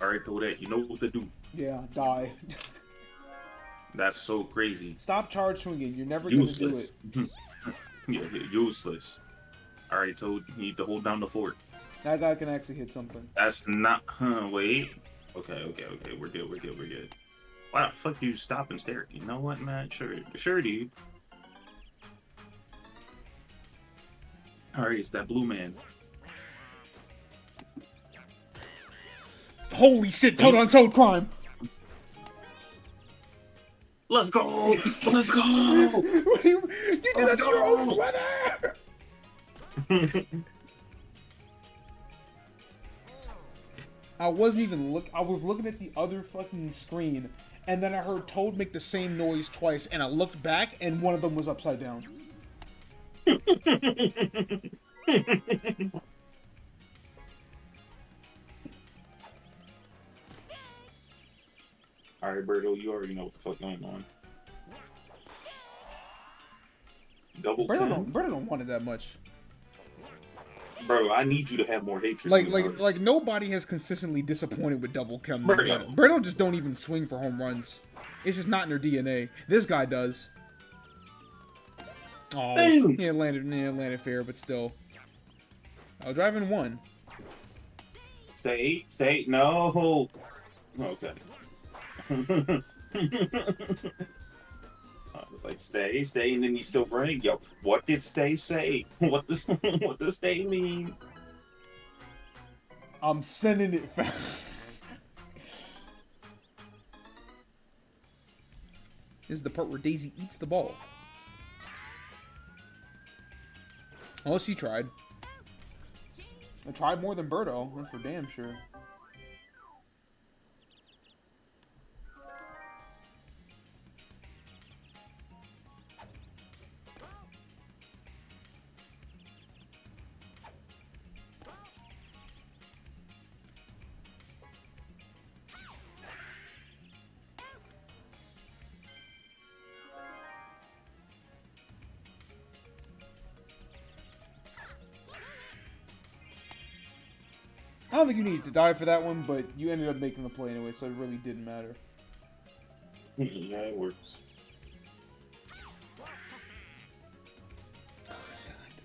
Alright, Kodak, you know what to do. Yeah, die. That's so crazy. Stop charge swinging. You're never Useless. gonna do it. Yeah, useless. Alright, Toad, you need to hold down the fort. That guy can actually hit something. That's not. Wait. Okay. We're good. Why the fuck do you stop and stare? You know what, man? Sure, dude. Alright, it's that blue man. Holy shit! Toad on toad crime. Let's go! Let's go! You did that to your own brother. I wasn't even I was looking at the other fucking screen, and then I heard Toad make the same noise twice, and I looked back, and one of them was upside down. Alright, Berto, you already know what the fuck going on. Double Berto don't want it that much. Bro, I need you to have more hatred. Like nobody has consistently disappointed with double chem. Berto. Berto just don't even swing for home runs. It's just not in their DNA. This guy does. Oh, he landed fair, but still. I was driving one. Stay, no. Okay. I was like, stay, and then he's still running. Yo, what did stay say? What does stay mean? I'm sending it fast. This is the part where Daisy eats the ball. Unless she tried. I tried more than Berto, that's for damn sure. I don't think you needed to die for that one, but you ended up making the play anyway, so it really didn't matter. Yeah, it works.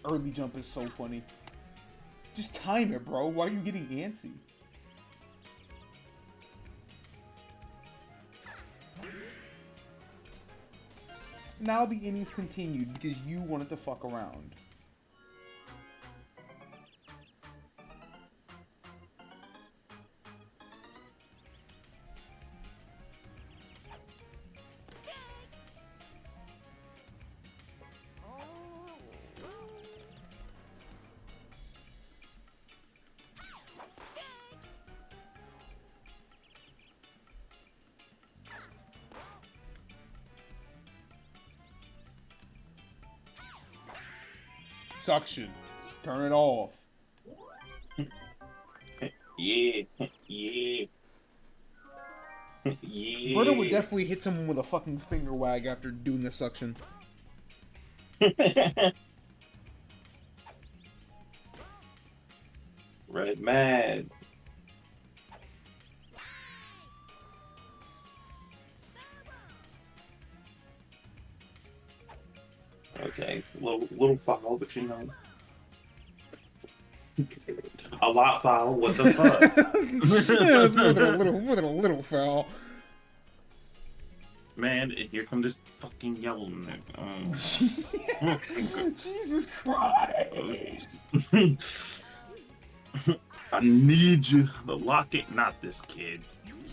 Early jump is so funny. Just time it, bro. Why are you getting antsy? Now the innings continued because you wanted to fuck around. Suction. Turn it off. Yeah, yeah. Yeah. Berto would definitely hit someone with a fucking finger wag after doing the suction. Red mad. Okay, little foul, but you know, a lot foul. What the fuck? Yeah, it's more than a little foul. Man, here come this fucking yelling. Jesus Christ! I need you to lock it. Not this kid.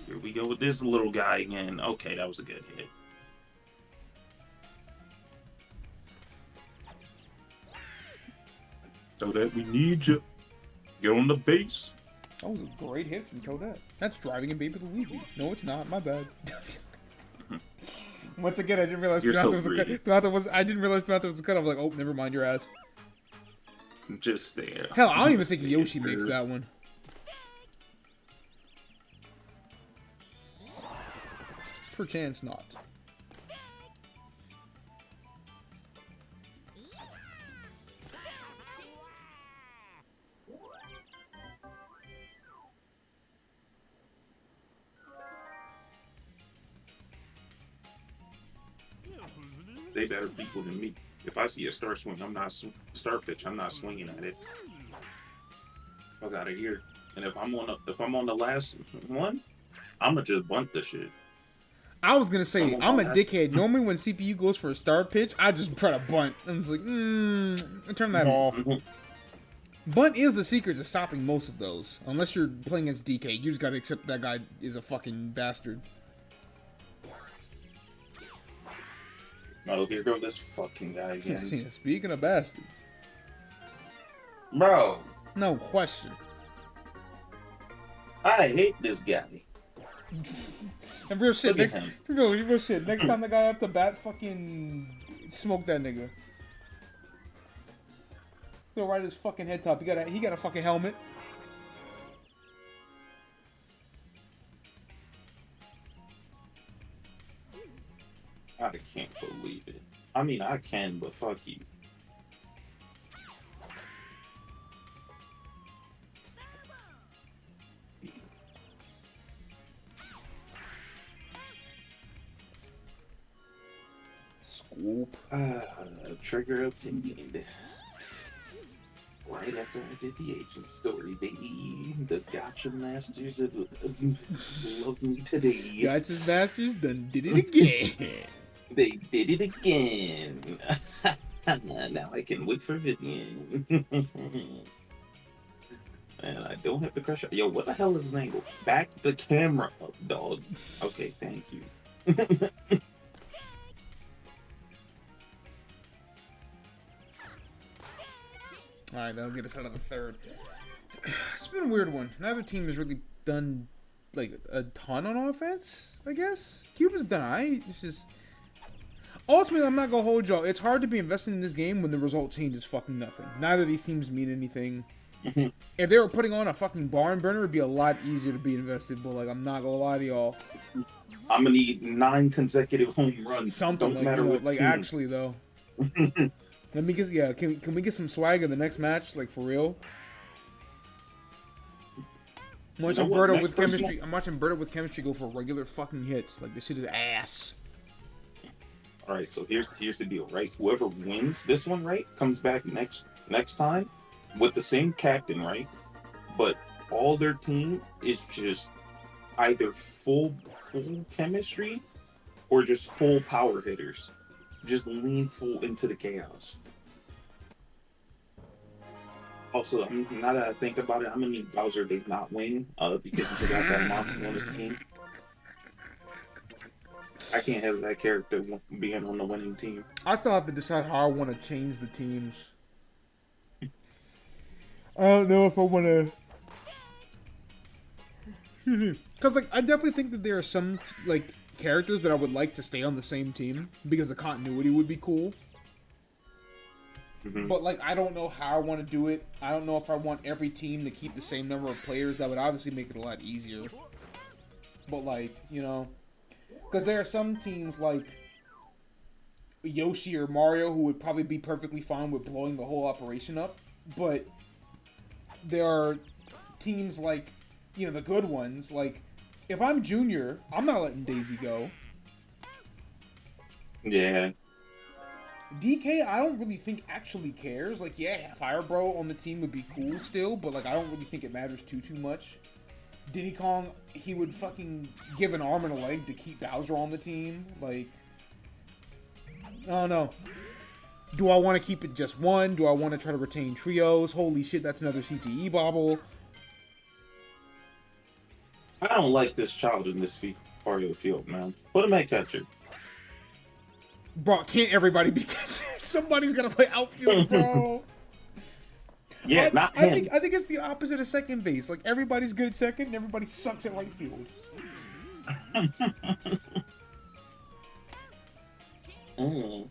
Here we go with this little guy again. Okay, that was a good hit. So that we need you. Get on the base. That was a great hit from Toadette. That's driving a baby Luigi. No, it's not. My bad. Once again, I didn't realize Pinata was a cut. I didn't realize Pinata was a cut. I was like, oh, never mind your ass. Just there. Hell, I don't even think Yoshi makes that one. Perchance not. They better people than me. If I see a star swing, I'm not star pitch. I'm not swinging at it. I got it here. And if I'm on the last one, I'ma just bunt the shit. I was gonna say I'm a dickhead. Normally when CPU goes for a star pitch, I just try to bunt. I'm just like, turn that off. Bunt is the secret to stopping most of those. Unless you're playing against DK, you just gotta accept that guy is a fucking bastard. Oh, here goes this fucking guy again. Yeah, speaking of bastards. Bro. No question. I hate this guy. And real shit, Look at real shit. Next time the guy up to bat, fucking smoke that nigga. Go right at his fucking head top. He got a fucking helmet. I can't believe it. I mean, I can, but fuck you. Scoop. Trigger obtained. Right after I did the agent story, baby. The gotcha masters of love me today. Gotcha masters done did it again. They did it again. Now I can wait for Vivian. And I don't have to crush her. Yo, what the hell is this angle? Back the camera up, dog. Okay, thank you. Alright, that'll get us out of the third. It's been a weird one. Neither team has really done like a ton on offense, I guess. Cuba's done alright. It's just ultimately, I'm not gonna hold y'all. It's hard to be invested in this game when the result changes fucking nothing. Neither of these teams mean anything. If they were putting on a fucking barn burner, it'd be a lot easier to be invested. But like, I'm not gonna lie to y'all. I'm gonna need 9 consecutive home runs. Something Don't like, matter what like team. actually though. Let me get can we get some swag in the next match, like for real? I'm watching You know what? Berto Next with person- chemistry. I'm watching Berto with chemistry go for regular fucking hits. Like, this shit is ass. All right, so here's the deal, right? Whoever wins this one, right, comes back next time with the same captain, right? But all their team is just either full chemistry or just full power hitters. Just lean full into the chaos. Also, now that I think about it, I'm gonna need Bowser to not win, because he forgot that monster on his team. I can't have that character being on the winning team. I still have to decide how I want to change the teams. I don't know if I want to... Because, like, I definitely think that there are some, like, characters that I would like to stay on the same team because the continuity would be cool. Mm-hmm. But, like, I don't know how I want to do it. I don't know if I want every team to keep the same number of players. That would obviously make it a lot easier. But, like, you know... Because there are some teams, like Yoshi or Mario, who would probably be perfectly fine with blowing the whole operation up. But there are teams like, you know, the good ones. Like, if I'm Junior, I'm not letting Daisy go. Yeah. DK, I don't really think actually cares. Like, yeah, Fire Bro on the team would be cool still, but, like, I don't really think it matters too much. Diddy Kong, he would fucking give an arm and a leg to keep Bowser on the team. Like, I don't know. Do I want to keep it just one? Do I want to try to retain trios? Holy shit, that's another CTE bobble. I don't like this child in this part of the field, man. Put him at catcher. Bro, can't everybody be catcher? Somebody's got to play outfield, bro. Yeah, not him. I think it's the opposite of second base. Like, everybody's good at second and everybody sucks at right field. Mm.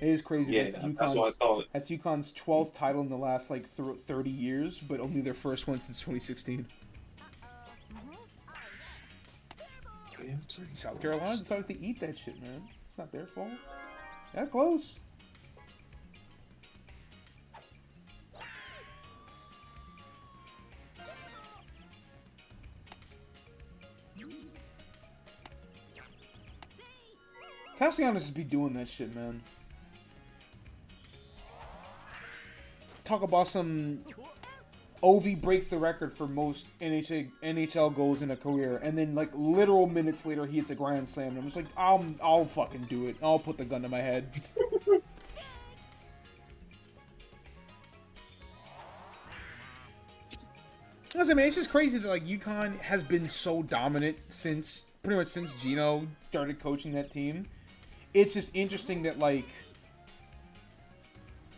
It is crazy. Yeah, that's what I thought. That's UConn's 12th title in the last, like, 30 years, but only their first one since 2016. Yeah, it's really South close. Carolina decided to eat that shit, man. It's not their fault. That close. Castellanos just be doing that shit, man. Talk about some... Ovi breaks the record for most NHL goals in a career, and then, like, literal minutes later, he hits a grand slam. And I'm just like, I'll fucking do it. I'll put the gun to my head. Listen, man, it's just crazy that, like, UConn has been so dominant since, pretty much since Gino started coaching that team. It's just interesting that, like,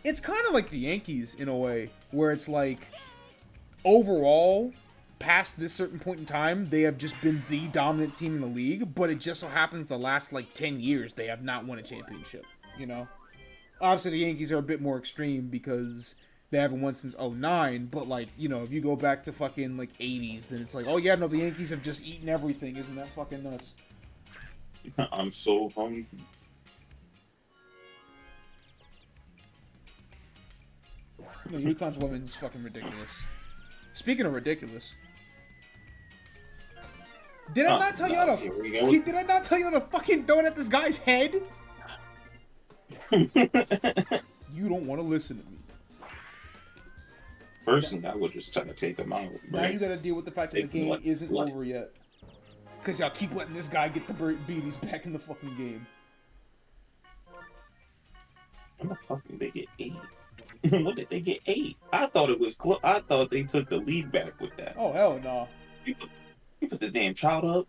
it's kind of like the Yankees in a way, where it's like, overall, past this certain point in time, they have just been the dominant team in the league, but it just so happens the last, like, 10 years, they have not won a championship, you know? Obviously, the Yankees are a bit more extreme because they haven't won since 09, but, like, you know, if you go back to fucking, like, 80s, then it's like, oh, yeah, no, the Yankees have just eaten everything. Isn't that fucking nuts? I'm so hungry. You know, UConn's women's fucking ridiculous. Speaking of ridiculous, did I not tell you how to? Did I not tell you how to fucking throw it at this guy's head? You don't want to listen to me. Personally, I would just try to take him out. Now you gotta deal with the fact that the game Like- isn't like- over yet. Because y'all keep letting this guy get the beaties back in the fucking game. When the fuck did they get 8? When did they get 8? I thought it was close. I thought they took the lead back with that. Oh, hell no. You put this damn child up.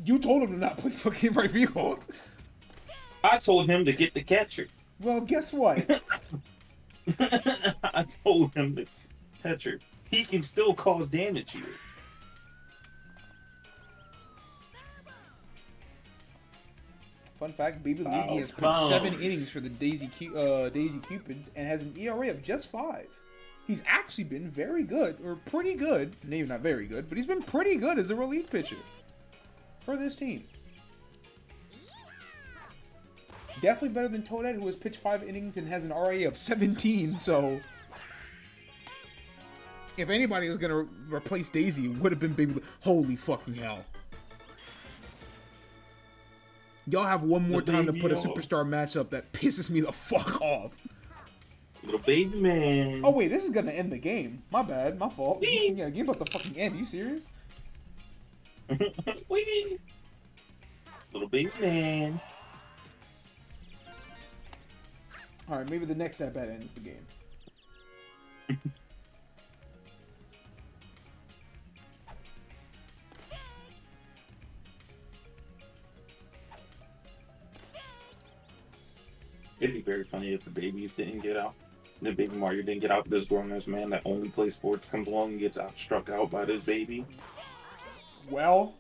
You told him to not play fucking right field. I told him to get the catcher. Well, guess what? I told him to catcher. He can still cause damage here. Fun fact, Baby Oh, Luigi has pitched 7 innings for the Daisy Cupids and has an ERA of just 5. He's actually been very good, or pretty good. Maybe not very good, but he's been pretty good as a relief pitcher for this team. Definitely better than Toadette, who has pitched 5 innings and has an RA of 17, so... If anybody was gonna replace Daisy, it would have been Baby. Holy fucking hell! Y'all have one more time to put a superstar matchup that pisses me the fuck off. Little baby man. Oh wait, this is gonna end the game. My bad, my fault. Yeah, the game about to fucking end. Are you serious? Wee. Little baby man. All right, maybe the next at bat ends the game. It'd be very funny if the babies didn't get out. The baby Mario didn't get out. This grown-ass man that only plays sports comes along and gets struck out by this baby. Well,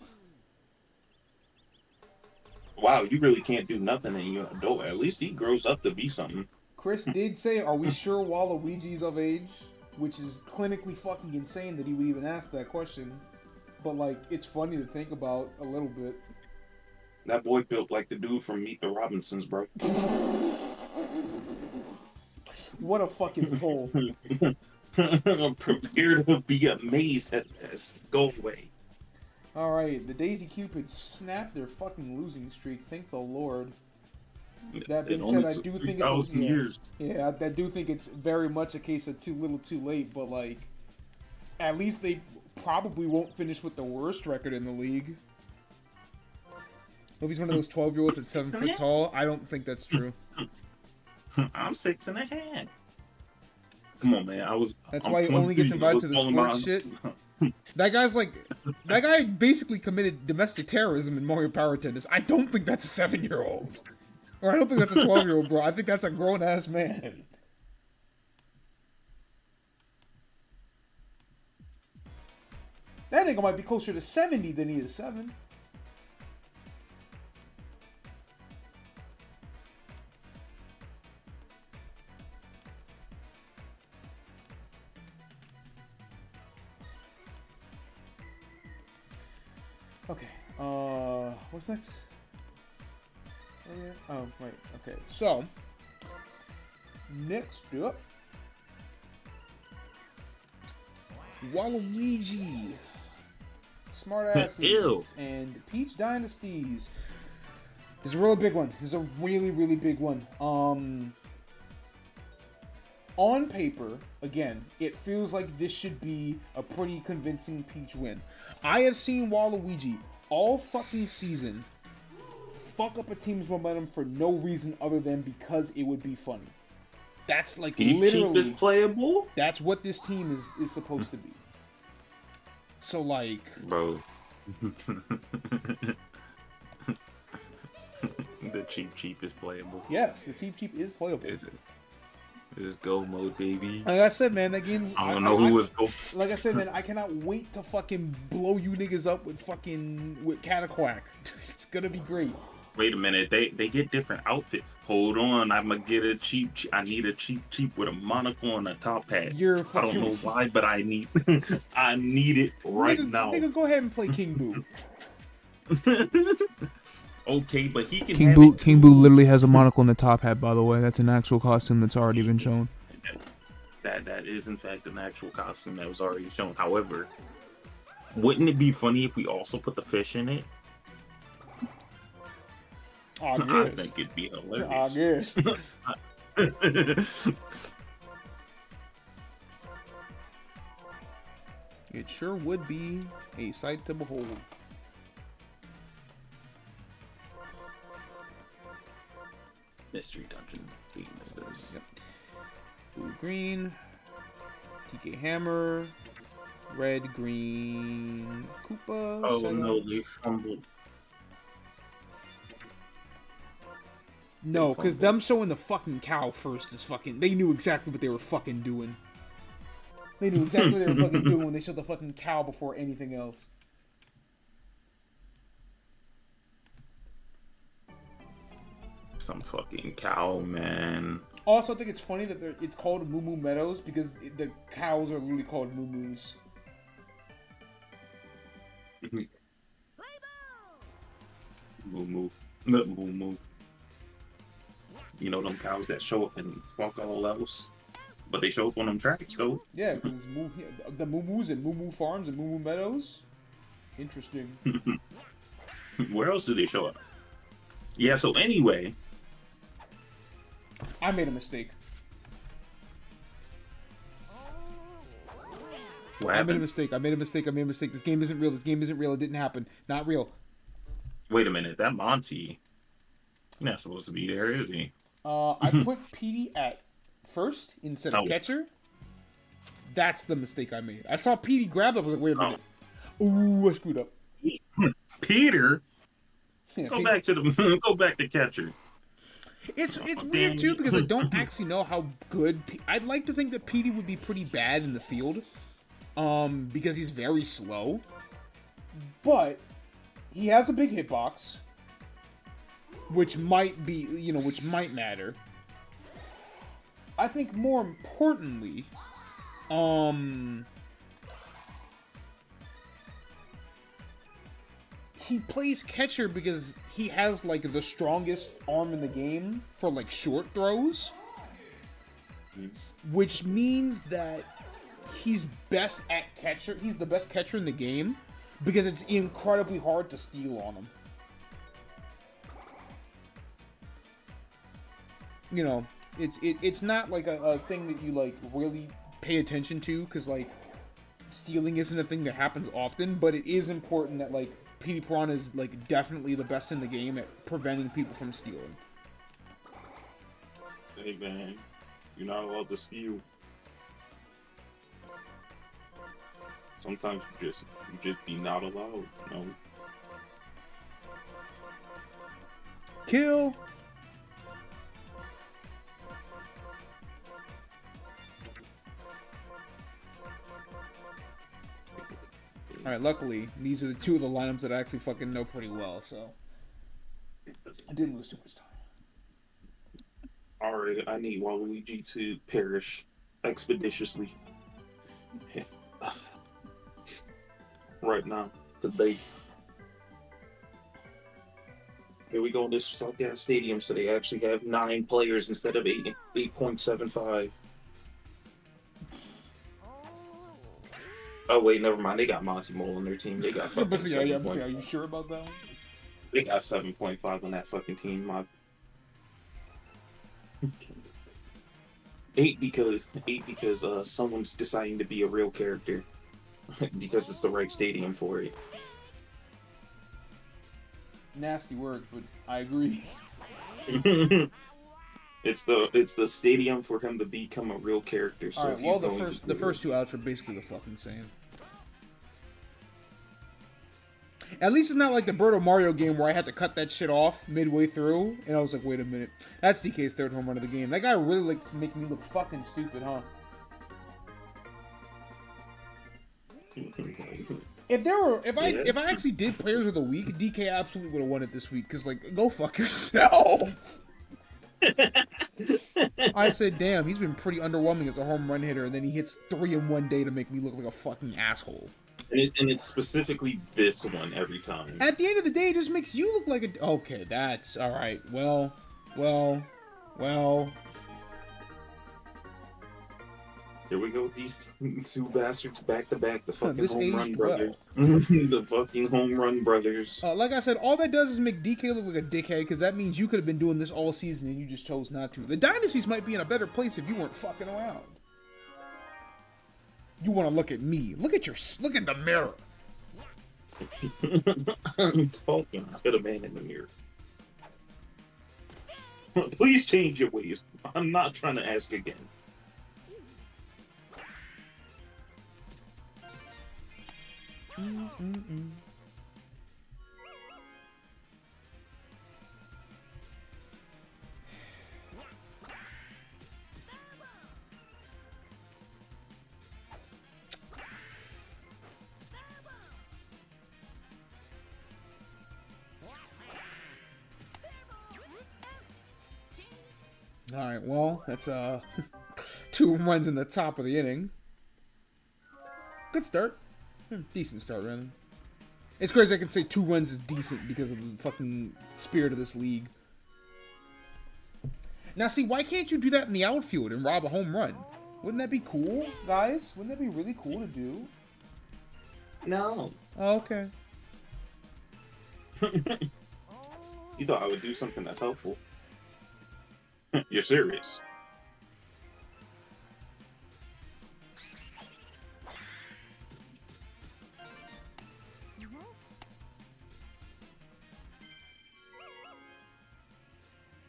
Wow, you really can't do nothing and you're an adult. At least he grows up to be something. Chris did say, "Are we sure Waluigi's of age?" Which is clinically fucking insane that he would even ask that question. But like, it's funny to think about a little bit. That boy built like the dude from Meet the Robinsons, bro. What a fucking pull. Prepare to be amazed at this. Go away. Alright, the Daisy Cupids snapped their fucking losing streak. Thank the Lord. That being said, I do think it's years. Yeah, I do think it's very much a case of too little too late, but like, at least they probably won't finish with the worst record in the league. If he's one of those 12-year-olds that's 7 foot tall, I don't think that's true. I'm 6.5. Come on, man. That's why he only gets invited to the sports shit. That guy basically committed domestic terrorism in Mario Power Tennis. I don't think that's a 7-year-old. Or I don't think that's a 12-year-old, bro. I think that's a grown-ass man. That nigga might be closer to 70 than he is 7. Okay, what's next? Oh, right, okay. So, next up, Waluigi, Smartasses, Ew. and Peach Dynasties. This is a really big one. This is a really, really big one. On paper, again, it feels like this should be a pretty convincing Peach win. I have seen Waluigi all fucking season fuck up a team's momentum for no reason other than because it would be funny. That's like literally Peach is playable. That's what this team is supposed to be. So like, Bro. The cheap is playable. yes, the cheap is playable. Is it? This is go mode, baby. Like I said, man, that game's. I don't know who was go. Like I said, man, I cannot wait to fucking blow you niggas up with Cataquack. It's gonna be great. Wait a minute, they get different outfits. Hold on, I'm gonna get a cheap. I need a cheap with a monocle and a top hat. You're I fucking. don't know why, but I need I need it right now. Nigga, go ahead and play King Boo. Okay, but he can. King Boo literally has a monocle and a top hat. By the way, that's an actual costume that's already been shown. That is in fact an actual costume that was already shown. However, wouldn't it be funny if we also put the fish in it? I think it'd be hilarious. I guess. It sure would be a sight to behold. Mystery dungeon theme is this. Yep. Blue, green, TK Hammer, red, green, Koopa. Oh Shadow. no, they fumbled. No, because them showing the fucking cow first is fucking. They knew exactly what they were fucking doing. They knew exactly what they were fucking doing when they showed the fucking cow before anything else. Some fucking cow, man. Also, I think it's funny that it's called Moo Moo Meadows because the cows are literally called Moo Moos. Moo moo. Moo moo. You know them cows that show up in fuck all levels? But they show up on them tracks, though. Yeah, because the Moo and Moo Farms and Moo Meadows. Interesting. Where else do they show up? Yeah, so anyway. I made a mistake. What I made a happened? mistake. This game isn't real. It didn't happen. Not real. Wait a minute, that Monty. He's not supposed to be there, is he? I put PD at first instead of Oh. catcher. That's the mistake I made. I saw PD grab up. I was like, wait a minute. Ooh, I screwed up. Peter? Yeah, Go PD. back to the go back to catcher. It's weird too because I don't actually know how good. I'd like to think that PD would be pretty bad in the field, because he's very slow. But he has a big hitbox, which might be, which might matter. I think more importantly, he plays catcher because he has like the strongest arm in the game for like short throws, which means that he's best at catcher. He's the best catcher in the game because it's incredibly hard to steal on him. It's not like a thing that you like really pay attention to because like stealing isn't a thing that happens often, but it is important that like PD Piranha is like definitely the best in the game at preventing people from stealing. Hey man, you're not allowed to steal. Sometimes you just be not allowed, Kill. Alright, luckily, these are the two of the lineups that I actually fucking know pretty well, so I didn't lose too much time. Alright, I need Waluigi to perish expeditiously. Right now, today. Here we go, this fuck ass stadium, so they actually have 9 players instead of 8.75. Oh wait, never mind. They got Monty Mole on their team. They got fucking But see, are 7.5. you sure about that one? They got 7.5 on that fucking team. My 8 because someone's deciding to be a real character because it's the right stadium for it. Nasty work, but I agree. It's the stadium for him to become a real character. So Alright, well, the first two outs are basically the fucking same. At least it's not like the Birdo Mario game where I had to cut that shit off midway through, and I was like, wait a minute. That's DK's third home run of the game. That guy really likes making me look fucking stupid, huh? If I actually did Players of the Week, DK absolutely would have won it this week, because, like, go fuck yourself. I said, damn, he's been pretty underwhelming as a home run hitter, and then he hits 3 in one day to make me look like a fucking asshole. And it's specifically this one every time. At the end of the day, it just makes you look like a... Okay, that's... Alright, well... Here we go, these two bastards back to back, the fucking This home run aged brothers. The fucking home run brothers. like I said, all that does is make DK look like a dickhead, because that means you could have been doing this all season and you just chose not to. The Dynasties might be in a better place if you weren't fucking around. You want to look at me. Look at the mirror. I'm talking to the man in the mirror. Please change your ways. I'm not trying to ask again. Alright, well, that's 2 runs in the top of the inning. Good start. Decent start, rather. It's crazy I can say 2 runs is decent because of the fucking spirit of this league. Now, see, why can't you do that in the outfield and rob a home run? Wouldn't that be cool, guys? Wouldn't that be really cool to do? No. Oh, okay. You thought I would do something that's helpful. You're serious.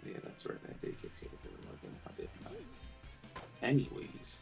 Yeah, that's right. I did get silver 11. I did not. Anyways.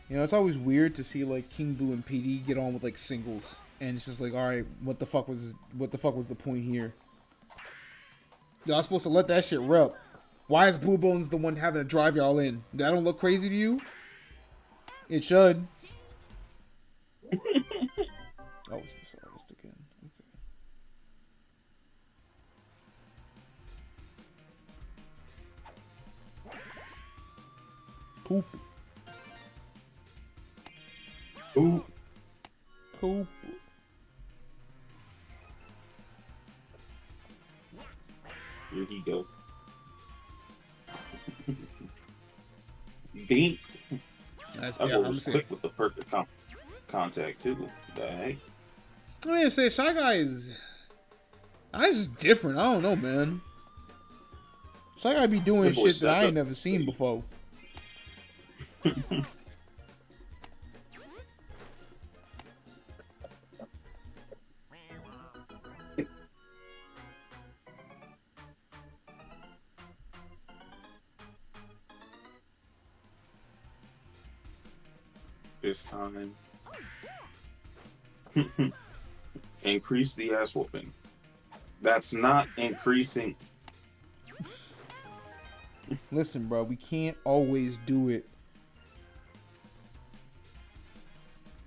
You know, it's always weird to see like King Boo and PD get on with like singles, and it's just like, all right, what the fuck was the point here? Y'all supposed to let that shit rep. Why is Blue Bones the one having to drive y'all in? That don't look crazy to you? It should. Oh, it's this artist again. Okay. Poop. Ooh. Poop. Here he go. Beat. That's, I yeah, I'm was saying. quick with the perfect contact too. The heck? I mean, say Shy Guy is just different. I don't know, man. Shy Guy be doing That boy shit that I stepped ain't up. never seen before. This time. Increase the ass whooping. That's not increasing. Listen, bro, we can't always do it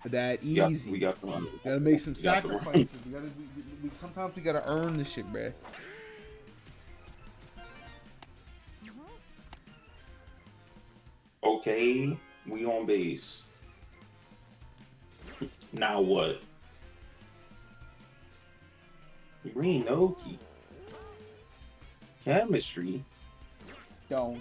that easy. We got the run. Gotta make some We got the run. sacrifices. Sometimes we gotta earn the shit, bruh. Okay, we on base. Now what? Green Oki. Chemistry. Don't.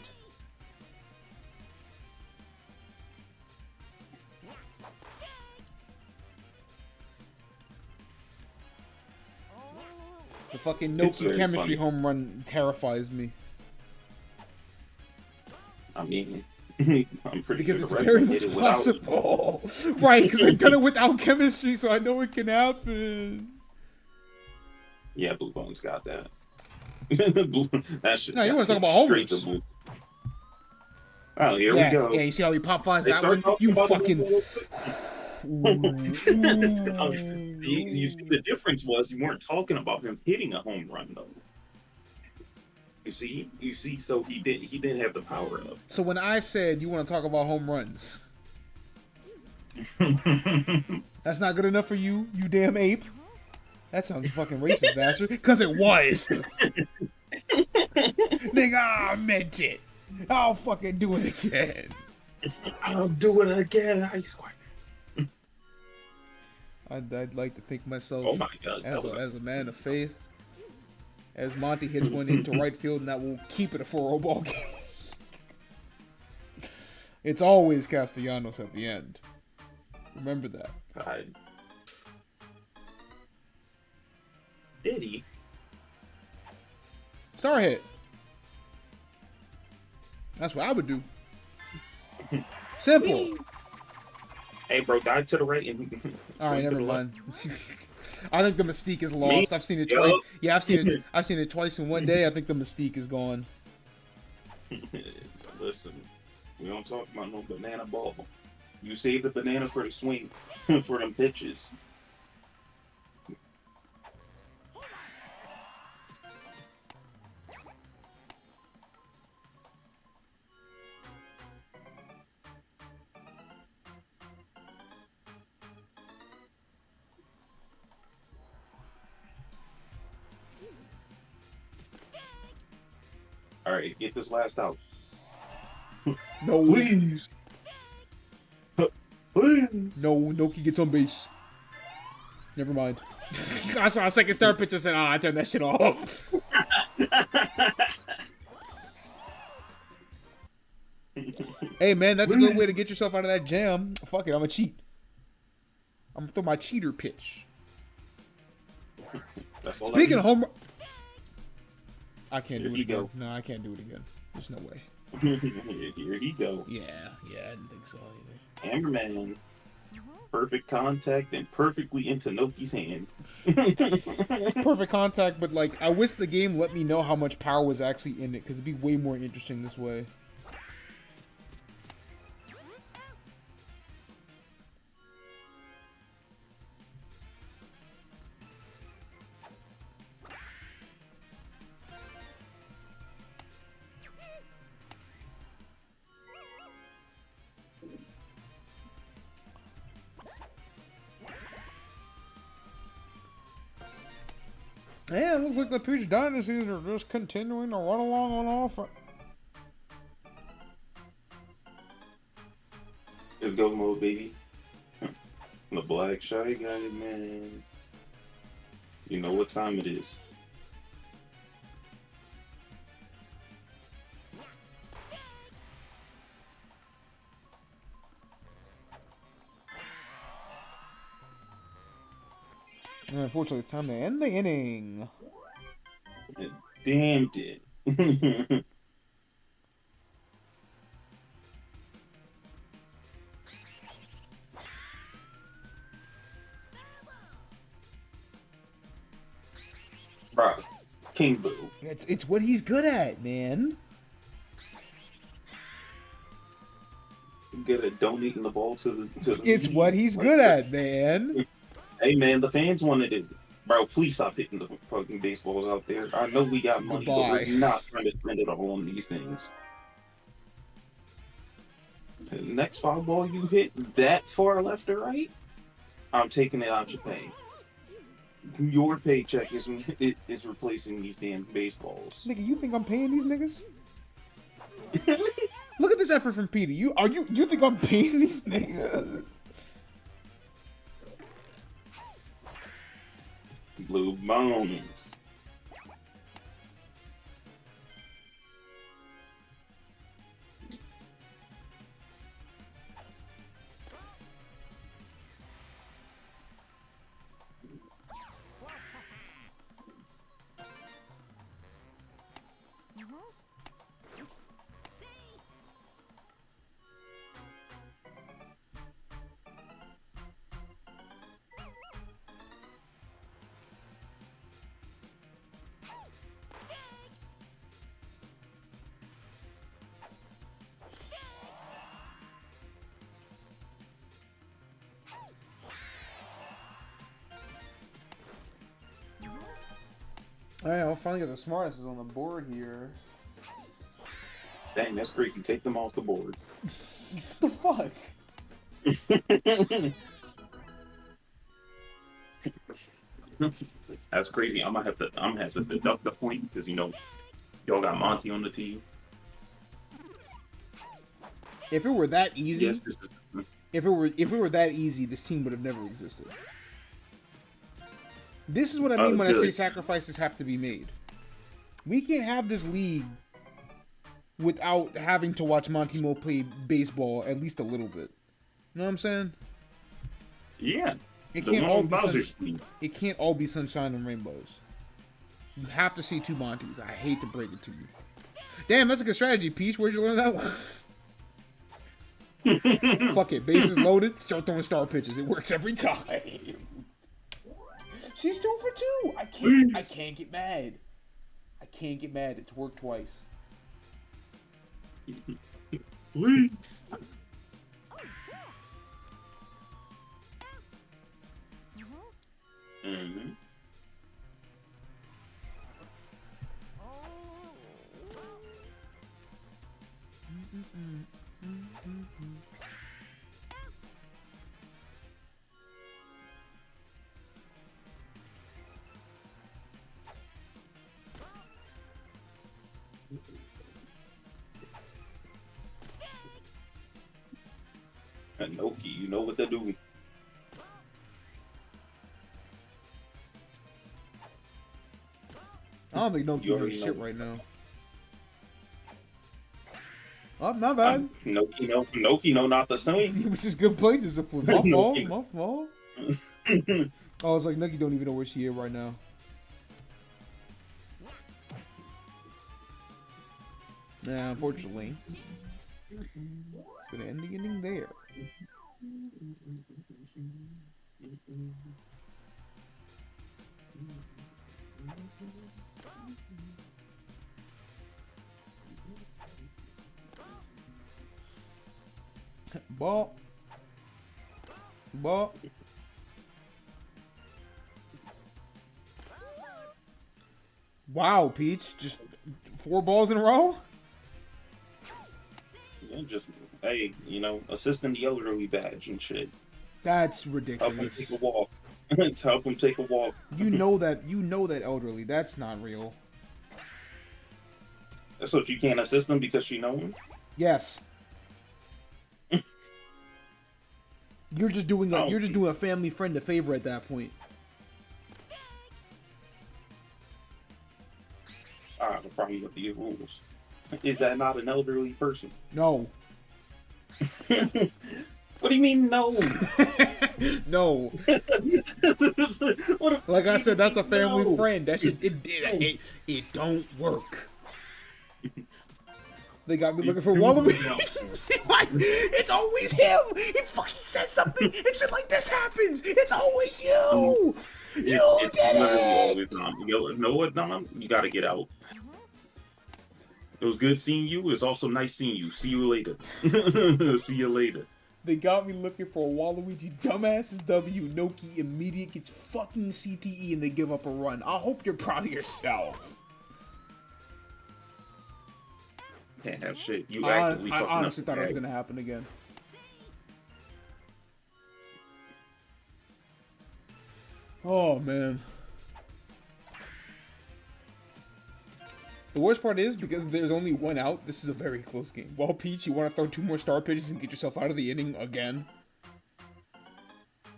The fucking It's Noki very chemistry funny. home run terrifies me. I mean, I'm pretty Because sure it's the right very one much hit it without it. possible. Right, because I've done it without chemistry, so I know it can happen. Yeah, Blue Bones got that. That shit. No, you want to talk about straight homers. to Blue. Oh, here Yeah, we go. yeah, you see how he pop flies They that start one? talking You about it fucking... you see, the difference was you weren't talking about him hitting a home run though. You see, so he didn't have the power of. So when I said you want to talk about home runs, that's not good enough for you, you damn ape? That sounds fucking racist, bastard. Because it was. Nigga, I meant it. I'll fucking do it again. I'll do it again, I swear. I'd like to think myself Oh my god, as a man of faith. As Monty hits one into right field, and that will keep it a 4-0 ball game. It's always Castellanos at the end. Remember that. God. Did he? Star hit. That's what I would do. Simple. Hey, bro, dive to the right and. All right, swing to never the left. mind. I think the mystique is lost. Me? I've seen it Yo. twice. Yeah, I've seen it twice in one day. I think the mystique is gone. Listen, we don't talk about no banana ball. You save the banana for the swing, for them pitches. right, get this last out. No, Please. Please. no, Noki gets on base. Never mind. I saw a second start pitch and said, I turned that shit off. Hey, man, that's a good way to get yourself out of that jam. Fuck it, I'm gonna cheat. I'm gonna throw my cheater pitch. That's all Speaking of home... I can't Here do it he again. go. No, I can't do it again. There's no way. Here he go. Yeah, I didn't think so either. Hammerman. Perfect contact and perfectly into Noki's hand. Perfect contact, but like, I wish the game let me know how much power was actually in it, because it'd be way more interesting this way. Yeah, it looks like the Peach Dynasties are just continuing to run along on offense. Let's go mode, baby. The Black Shy Guy, man. You know what time it is. Unfortunately, it's time to end the inning. It damned it. Bro, King Boo. It's what he's good at, man. Good at donating the ball to the It's league. what he's good at, man. Hey man, the fans wanted it. Bro, please stop hitting the fucking baseballs out there. I know we got money, but Goodbye. we're not trying to spend it all on these things. The next foul ball you hit that far left or right, I'm taking it out your pay. Your paycheck is replacing these damn baseballs. Nigga, you think I'm paying these niggas? Look at this effort from Peter. You think I'm paying these niggas? Blue bones. Alright, I'll finally get the smartest on the board here. Dang, that's crazy. Take them off the board. What the fuck? That's crazy. I'm gonna have to deduct the point because y'all got Monty on the team. If it were that easy, Yes, this is. if it were that easy, this team would have never existed. This is what I mean when I say sacrifices have to be made. We can't have this league without having to watch Monty Mo play baseball at least a little bit. You know what I'm saying? Yeah. It The can't one all with be Bowser's team. it can't all be sunshine and rainbows. You have to see two Montys. I hate to break it to you. Damn, that's a good strategy, Peach. Where'd you learn that one? Fuck it. Bases loaded. Start throwing star pitches. It works every time. She's 2 for 2. I can't get mad. I can't get mad. It's worked twice. Please. Mm-hmm. And Noki, you know what to do. I don't think Noki You doing already shit know. right now. Oh, not bad. Noki know not to swing. Which is good play discipline. My fault. Noki. My fault. Oh, it's like Noki don't even know where she is right now. Nah, unfortunately. It's gonna end the inning there. Ball. Ball. Wow, Peach. Just 4 balls in a row? Yeah, just, hey, you know, assisting the elderly badge and shit. That's Help him ridiculous. take a walk. Help him take a walk. You know that elderly. That's not real. So you can't assist him because you know him? Yes. You're just doing a family friend a favor at that point. I have a problem with the rules. Is that not an elderly person? No. What do you mean no? No. Like I said, that's a family friend. That shit it don't work. They got me looking for Wallaby. It's always him. He fucking says something and shit like this happens. It's always you. It's literally always Dom. You know what, Dom? You gotta get out. It was good seeing you. It's also nice seeing you. See you later. See you later. They got me looking for a Waluigi. Dumbasses W. Noki immediate gets fucking CTE and they give up a run. I hope you're proud of yourself. Can't have shit. You I actively fucking honestly up thought the it was tag. gonna happen again. Oh man. The worst part is, because there's only one out, this is a very close game. Well, Peach, you want to throw 2 more star pitches and get yourself out of the inning again?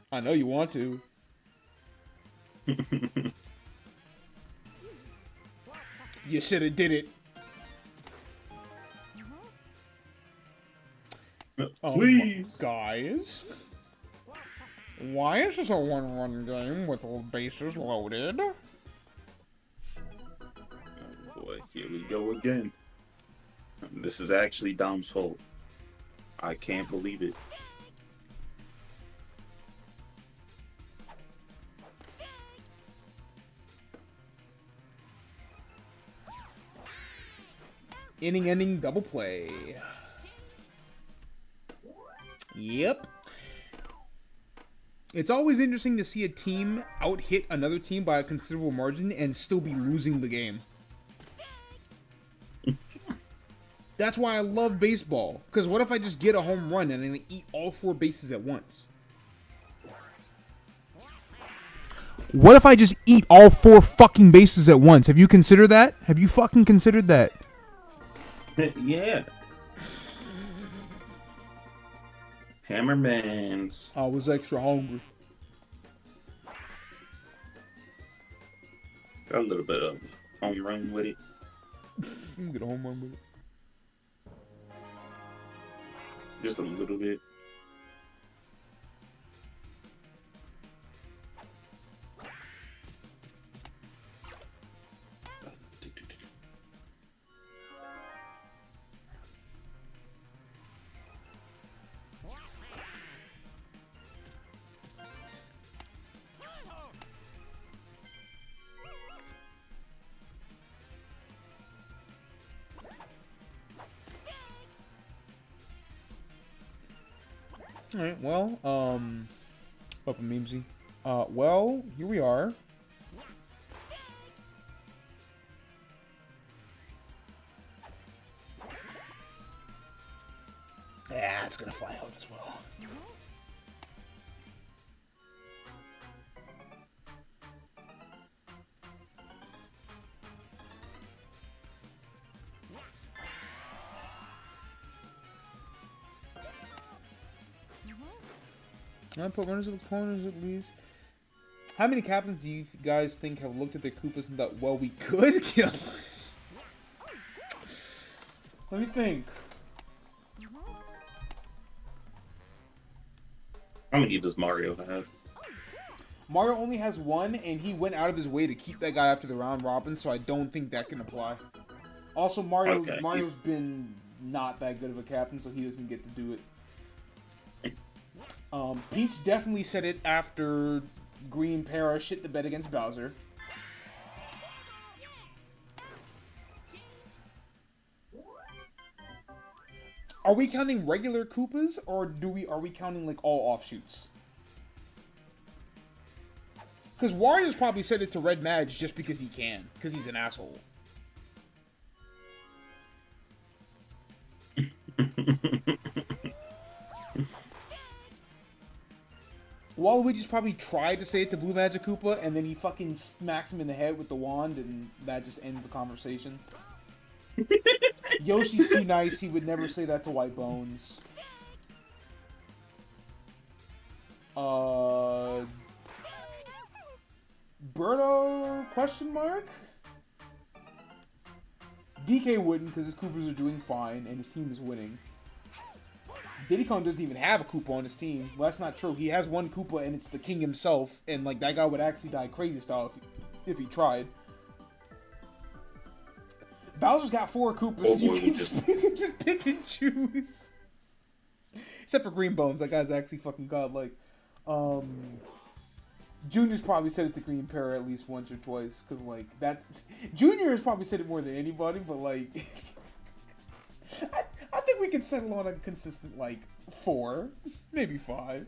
I know you want to. You should have did it. Please. Guys. Why is this a 1-run game with all bases loaded? Boy, here we go again. This is actually Dom's fault. I can't believe it. Inning-ending double play. Yep. It's always interesting to see a team out-hit another team by a considerable margin and still be losing the game. That's why I love baseball. Because what if I just get a home run and I eat all 4 bases at once? What if I just eat all 4 fucking bases at once? Have you considered that? Have you fucking considered that? Yeah. Hammermans. I was extra hungry. Got a little bit of home run with it. You can get a home run with it. Just a little bit. Alright, well, open memesy. Well, here we are. Yeah, it's gonna fly out as well. I put runners of the corners at least. How many captains do you guys think have looked at their Koopas and thought, well, we could kill? Let me think. How many does Mario have? Mario only has one, and he went out of his way to keep that guy after the round robin, so I don't think that can apply. Also, Mario's been not that good of a captain, so he doesn't get to do it. Peach definitely said it after Green Para shit the bed against Bowser. Are we counting regular Koopas, or are we counting like all offshoots? Because Wario's probably said it to Red Madge just because he can, because he's an asshole. Waluigi's probably tried to say it to Blue Magic Koopa, and then he fucking smacks him in the head with the wand, and that just ends the conversation. Yoshi's too nice, he would never say that to White Bones. Birdo? Question mark? DK wouldn't, because his Koopas are doing fine, and his team is winning. Diddy Kong doesn't even have a Koopa on his team. Well, that's not true. He has one Koopa, and it's the king himself, and like that guy would actually die crazy style if he tried. Bowser's got 4 Koopas, so you can just pick and choose. Except for Green Bones, that guy's actually fucking godlike. Junior's probably said it to Green Para at least once or twice, because like that's Junior has probably said it more than anybody, but like I think we can settle on a consistent like 4, maybe 5.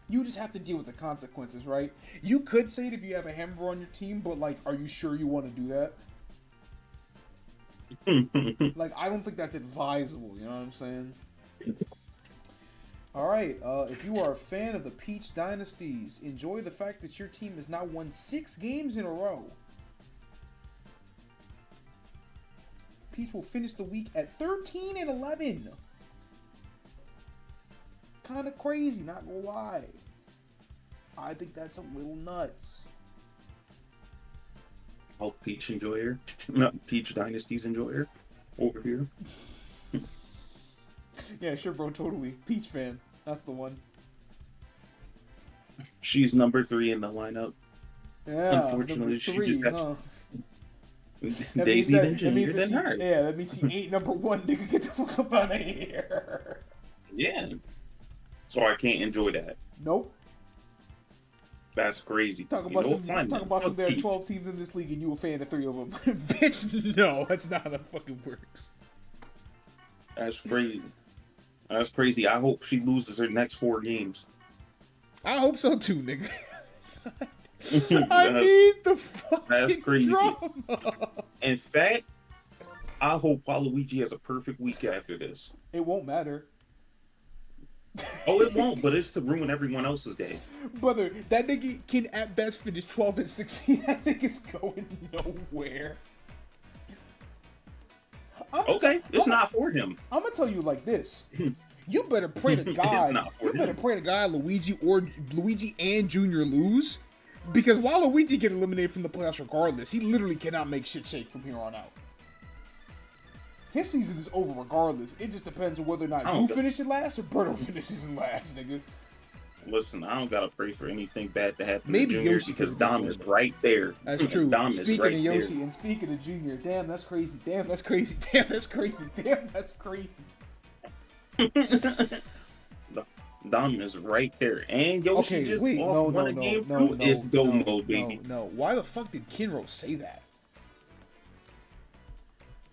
You just have to deal with the consequences, right? You could say it if you have a Hammer on your team, but like, are you sure you want to do that? Like, I don't think that's advisable, you know what I'm saying? Alright, if you are a fan of the Peach Dynasties, enjoy the fact that your team has now won 6 games in a row. Peach will finish the week at 13-11. Kind of crazy, not gonna lie. I think that's a little nuts. Oh, Peach enjoyer, not Peach Dynasty's enjoyer, over here. Yeah, sure, bro, totally. Peach fan, that's the one. She's number 3 in the lineup. Yeah, unfortunately, she 3, just got huh? Daisy then Junior than her. Yeah, that means she ain't number 1. Nigga, get the fuck up out of here. Yeah. So I can't enjoy that. Nope. That's crazy. Talk about some there are 12 teams in this league and you a fan of 3 of them. Bitch, no, that's not how that fucking works. That's crazy. That's crazy. I hope she loses her next 4 games. I hope so too, nigga. I need the fucking drama. In fact, I hope Waluigi has a perfect week after this. It won't matter. Oh, it won't, but it's to ruin everyone else's day. Brother, that nigga can at best finish 12-16. That nigga's going nowhere. It's not for him. I'm gonna tell you like this. You better pray to God. Luigi and Junior lose. Because while Luigi get eliminated from the playoffs regardless, he literally cannot make shit shake from here on out. His season is over regardless. It just depends on whether or not you finish it last or Berto finishes in last, nigga. Listen, I don't gotta pray for anything bad to happen Maybe to Junior Yoshi because Dom is right there. That's true. Dom Speaking is right of Yoshi there. and speaking of Junior, damn, that's crazy. Damn, that's crazy. Damn, that's crazy. Damn, that's crazy. Dom is right there. And Yoshi won a game through is go mode, baby. No. Why the fuck did Kinro say that?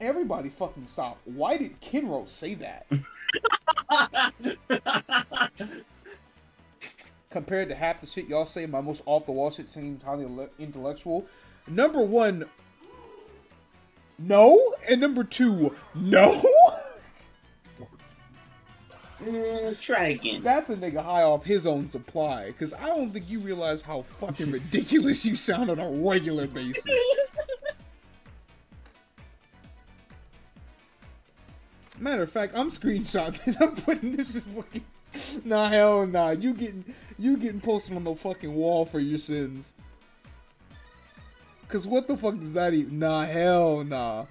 Everybody fucking stop. Why did Kinro say that? Compared to half the shit y'all say, my most off-the-wall shit seems highly intellectual. Number 1, no. And number 2, no. Try again. That's a nigga high off his own supply. Because I don't think you realize how fucking ridiculous you sound on a regular basis. Matter of fact, I'm screenshotting this. I'm putting this in fucking... Nah, hell nah. You getting posted on the fucking wall for your sins. Cause what the fuck does that even? Nah, hell nah.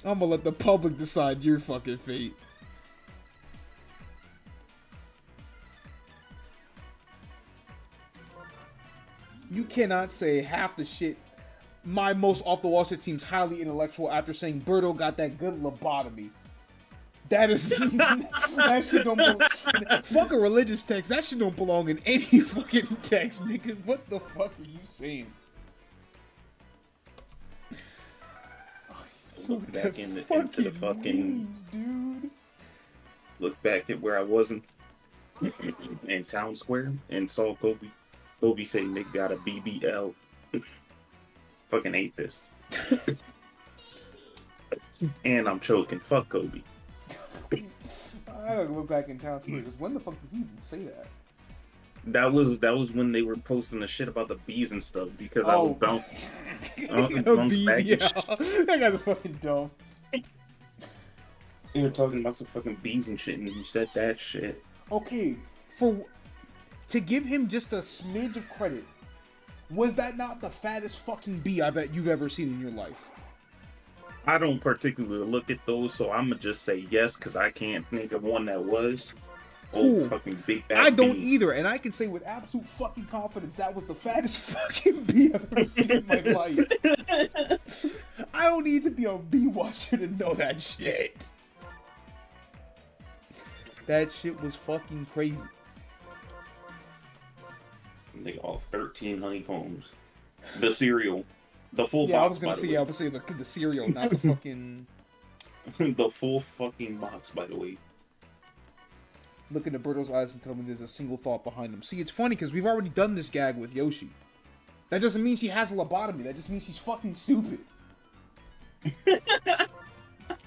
I'm gonna let the public decide your fucking fate. You cannot say half the shit. My most off the wall shit seems highly intellectual after saying Birdo got that good lobotomy. That is that shit don't belong. Fuck a religious text. That shit don't belong in any fucking text, nigga. What the fuck are you saying? Look back into the fucking memes, dude. Look back at where I wasn't in Town Square and saw Kobe. Kobe say Nick got a BBL. Fucking ate this. And I'm choking. Fuck Kobe. I gotta look back in Town Square because when the fuck did he even say that? That was when they were posting the shit about the bees and stuff because I was bounced back and shit. That guy's a fucking dumb. You were talking about some fucking bees and shit, and you said that shit. Okay, to give him just a smidge of credit, was that not the fattest fucking bee I bet you've ever seen in your life? I don't particularly look at those, so I'm gonna just say yes because I can't think of one that was. Cool. Fucking big back I don't bee. either, and I can say with absolute fucking confidence that was the fattest fucking bee I've ever seen in my life. I don't need to be a bee watcher to know that shit. That shit was fucking crazy. They all 13 honeycombs. The cereal. The full box. Yeah, I was gonna say the cereal, not the fucking. The full fucking box, by the way. Look into Birdo's eyes and tell me there's a single thought behind him. See, it's funny because we've already done this gag with Yoshi. That doesn't mean she has a lobotomy. That just means she's fucking stupid. That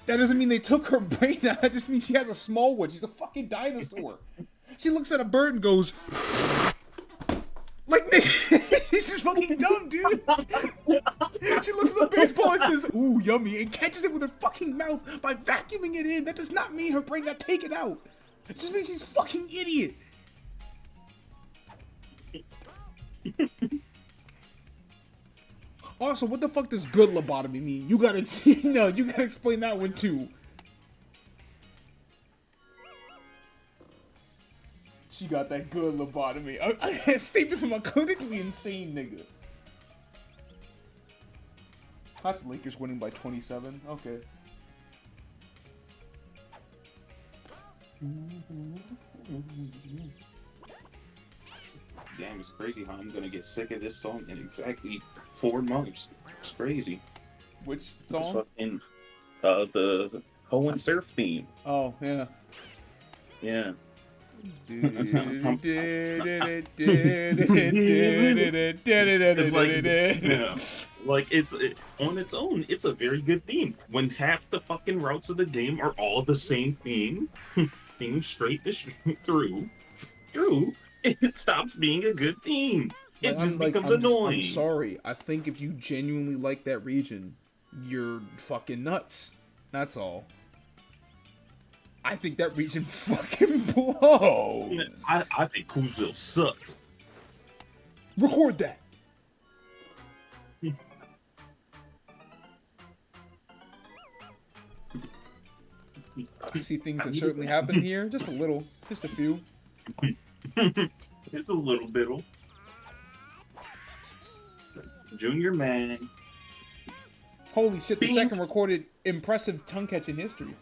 doesn't mean they took her brain out. That just means she has a small one. She's a fucking dinosaur. She looks at a bird and goes, like, this is fucking dumb, dude. She looks at the baseball and says, ooh, yummy, and catches it with her fucking mouth by vacuuming it in. That does not mean her brain got taken out. It just means she's a fucking idiot. Also, what the fuck does good lobotomy mean? You gotta, no, you gotta explain that one too. She got that good lobotomy. A statement from a clinically insane nigga. That's Lakers winning by 27. Okay. Damn, it's crazy how I'm gonna get sick of this song in exactly 4 months. It's crazy. Which It's song? fucking the Ho and Surf theme. Oh, yeah. Yeah. It's Like it's on its own, it's a very good theme. When half the fucking routes of the game are all the same theme straight through, it stops being a good theme. It just becomes annoying. I'm sorry. I think if you genuinely like that region, you're fucking nuts. That's all. I think that region fucking blows. I think Coolsville sucks. Record that. I see things that certainly happened here. Just a little. Just a few. Just a little bit. Junior man. Holy shit, the second recorded impressive tongue catch in history.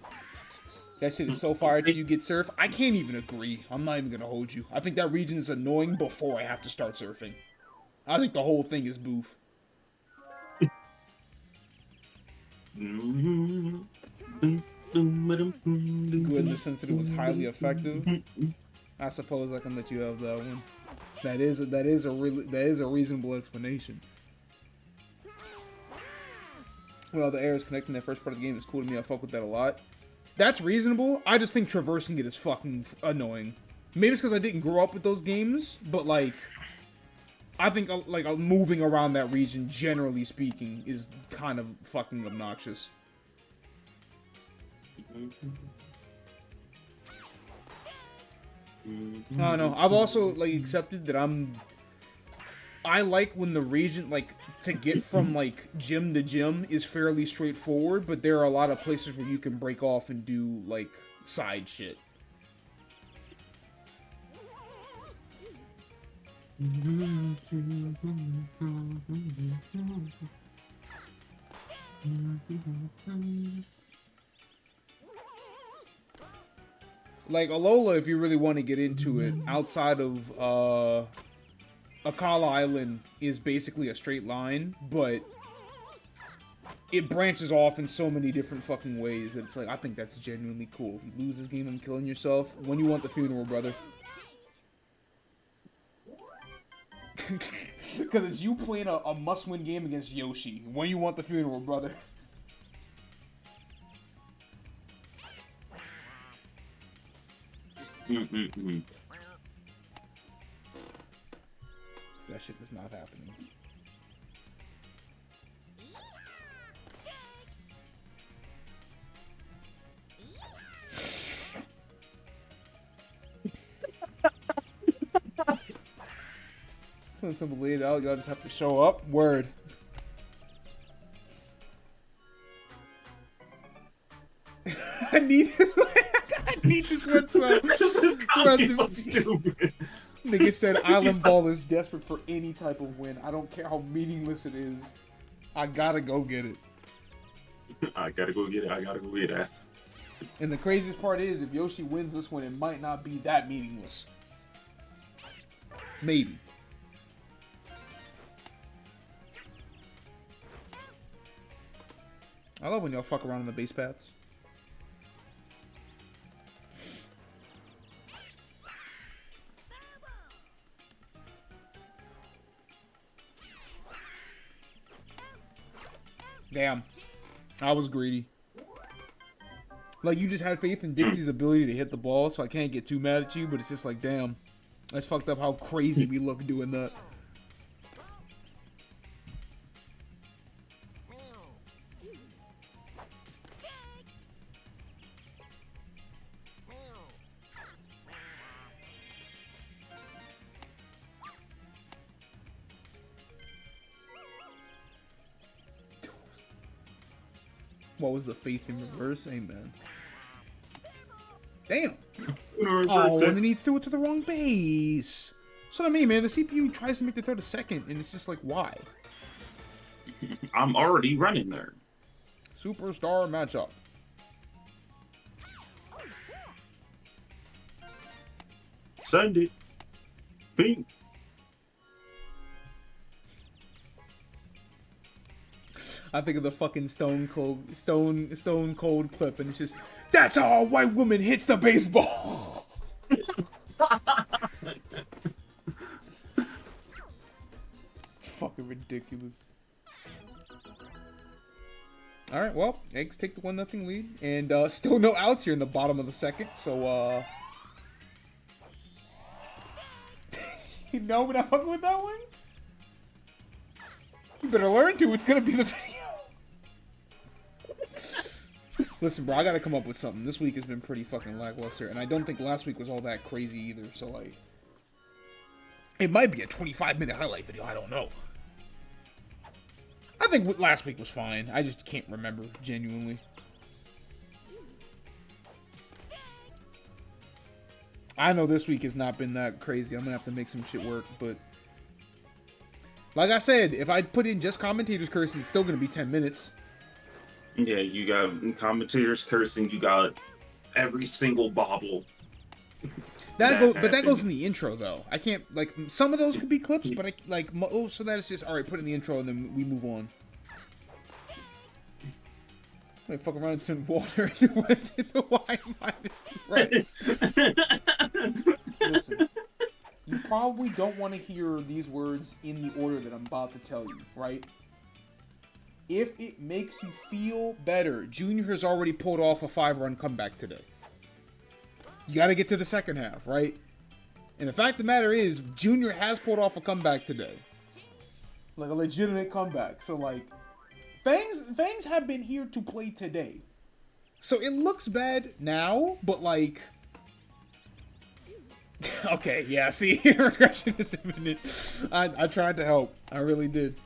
That shit is so fire till you get surf. I can't even agree. I'm not even gonna hold you. I think that region is annoying before I have to start surfing. I think the whole thing is boof. Good in the sense that it was highly effective. I suppose I can let you have that one. That is a reasonable explanation. Well, the air is connecting that first part of the game is cool to me. I fuck with that a lot. That's reasonable. I just think traversing it is fucking annoying. Maybe it's because I didn't grow up with those games, but like, I think like moving around that region, generally speaking, is kind of fucking obnoxious. I don't know. I've also like accepted that I like when the region, like, to get from like gym to gym is fairly straightforward, but there are a lot of places where you can break off and do like side shit. Like Alola, if you really want to get into it, outside of Akala Island is basically a straight line, but it branches off in so many different fucking ways that it's like, I think that's genuinely cool. If you lose this game, I'm killing yourself. When you want the funeral, brother? Because it's you playing a must-win game against Yoshi. When you want the funeral, brother? That shit is not happening. Something laid out, y'all just have to show up. Word. I need this one. I need this one so. So stupid. Nigga said Island Ball is desperate for any type of win. I don't care how meaningless it is. I gotta go get it. I gotta go get it. I gotta go get that. And the craziest part is, if Yoshi wins this one, it might not be that meaningless. Maybe. I love when y'all fuck around on the base paths. Damn. I was greedy. Like, you just had faith in Dixie's ability to hit the ball, so I can't get too mad at you, but it's just like, damn. That's fucked up how crazy we look doing that. What was the faith in reverse? Amen. Damn. Oh, and then he threw it to the wrong base. That's what I mean, man. The CPU tries to make the throw to second, and it's just like, why? I'm already running there. Superstar matchup. Send it. Pink. I think of the fucking Stone Cold clip, and it's just, that's how a white woman hits the baseball. It's fucking ridiculous. All right, well, Eggs take the 1-0 lead, and still no outs here in the bottom of the second. So, you know, we're not fucking with that one. You better learn to. It's gonna be the video. Listen, bro, I gotta come up with something. This week has been pretty fucking lackluster, and I don't think last week was all that crazy either, so, like... It might be a 25-minute highlight video, I don't know. I think last week was fine. I just can't remember, genuinely. I know this week has not been that crazy. I'm gonna have to make some shit work, but... Like I said, if I put in just commentators curses, it's still gonna be 10 minutes. Yeah, you got commentators cursing. You got every single bobble. That goes in the intro though. I can't, like, some of those could be clips, but I like, oh, so that is just all right. Put it in the intro and then we move on. I fuck around into water and went into y -2 rights. Listen, you probably don't want to hear these words in the order that I'm about to tell you, right? If it makes you feel better, Junior has already pulled off a 5-run comeback today. You got to get to the second half, right? And the fact of the matter is, Junior has pulled off a comeback today. Like a legitimate comeback. So, like, Fangs have been here to play today. So it looks bad now, but, like, Okay, yeah, see, regression is imminent. I tried to help. I really did.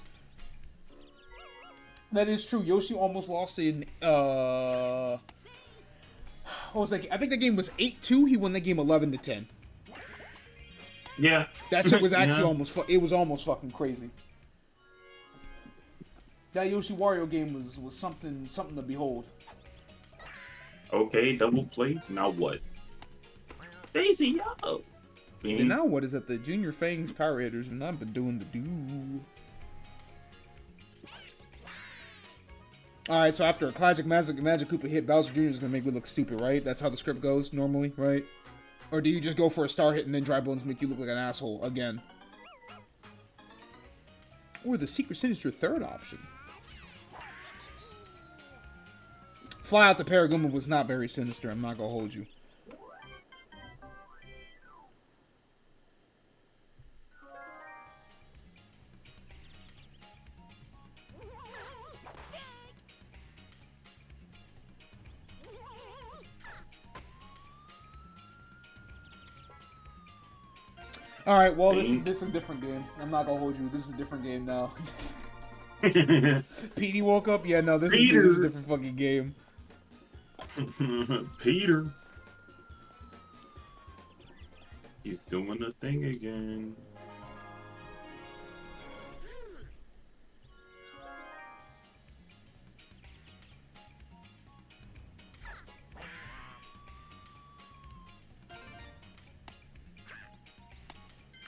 That is true. Yoshi almost lost in, what was that? I think the game was 8-2. He won the game 11-10. Yeah. That shit was actually Yeah. it was almost fucking crazy. That Yoshi Wario game was something to behold. Okay, double play. Now what? Daisy, yo. And now what is that? The Junior Fangs Power Hitters have not been doing the do. Alright, so after a classic Magic Koopa hit, Bowser Jr. is going to make me look stupid, right? That's how the script goes normally, right? Or do you just go for a star hit and then Dry Bones make you look like an asshole again? Or the Secret Sinister third option. Fly out to Paraguma was not very sinister, I'm not going to hold you. Alright, well, this is a different game. I'm not gonna hold you. This is a different game now. Petey woke up? Yeah, no, this is a different fucking game. Peter. He's doing the thing again.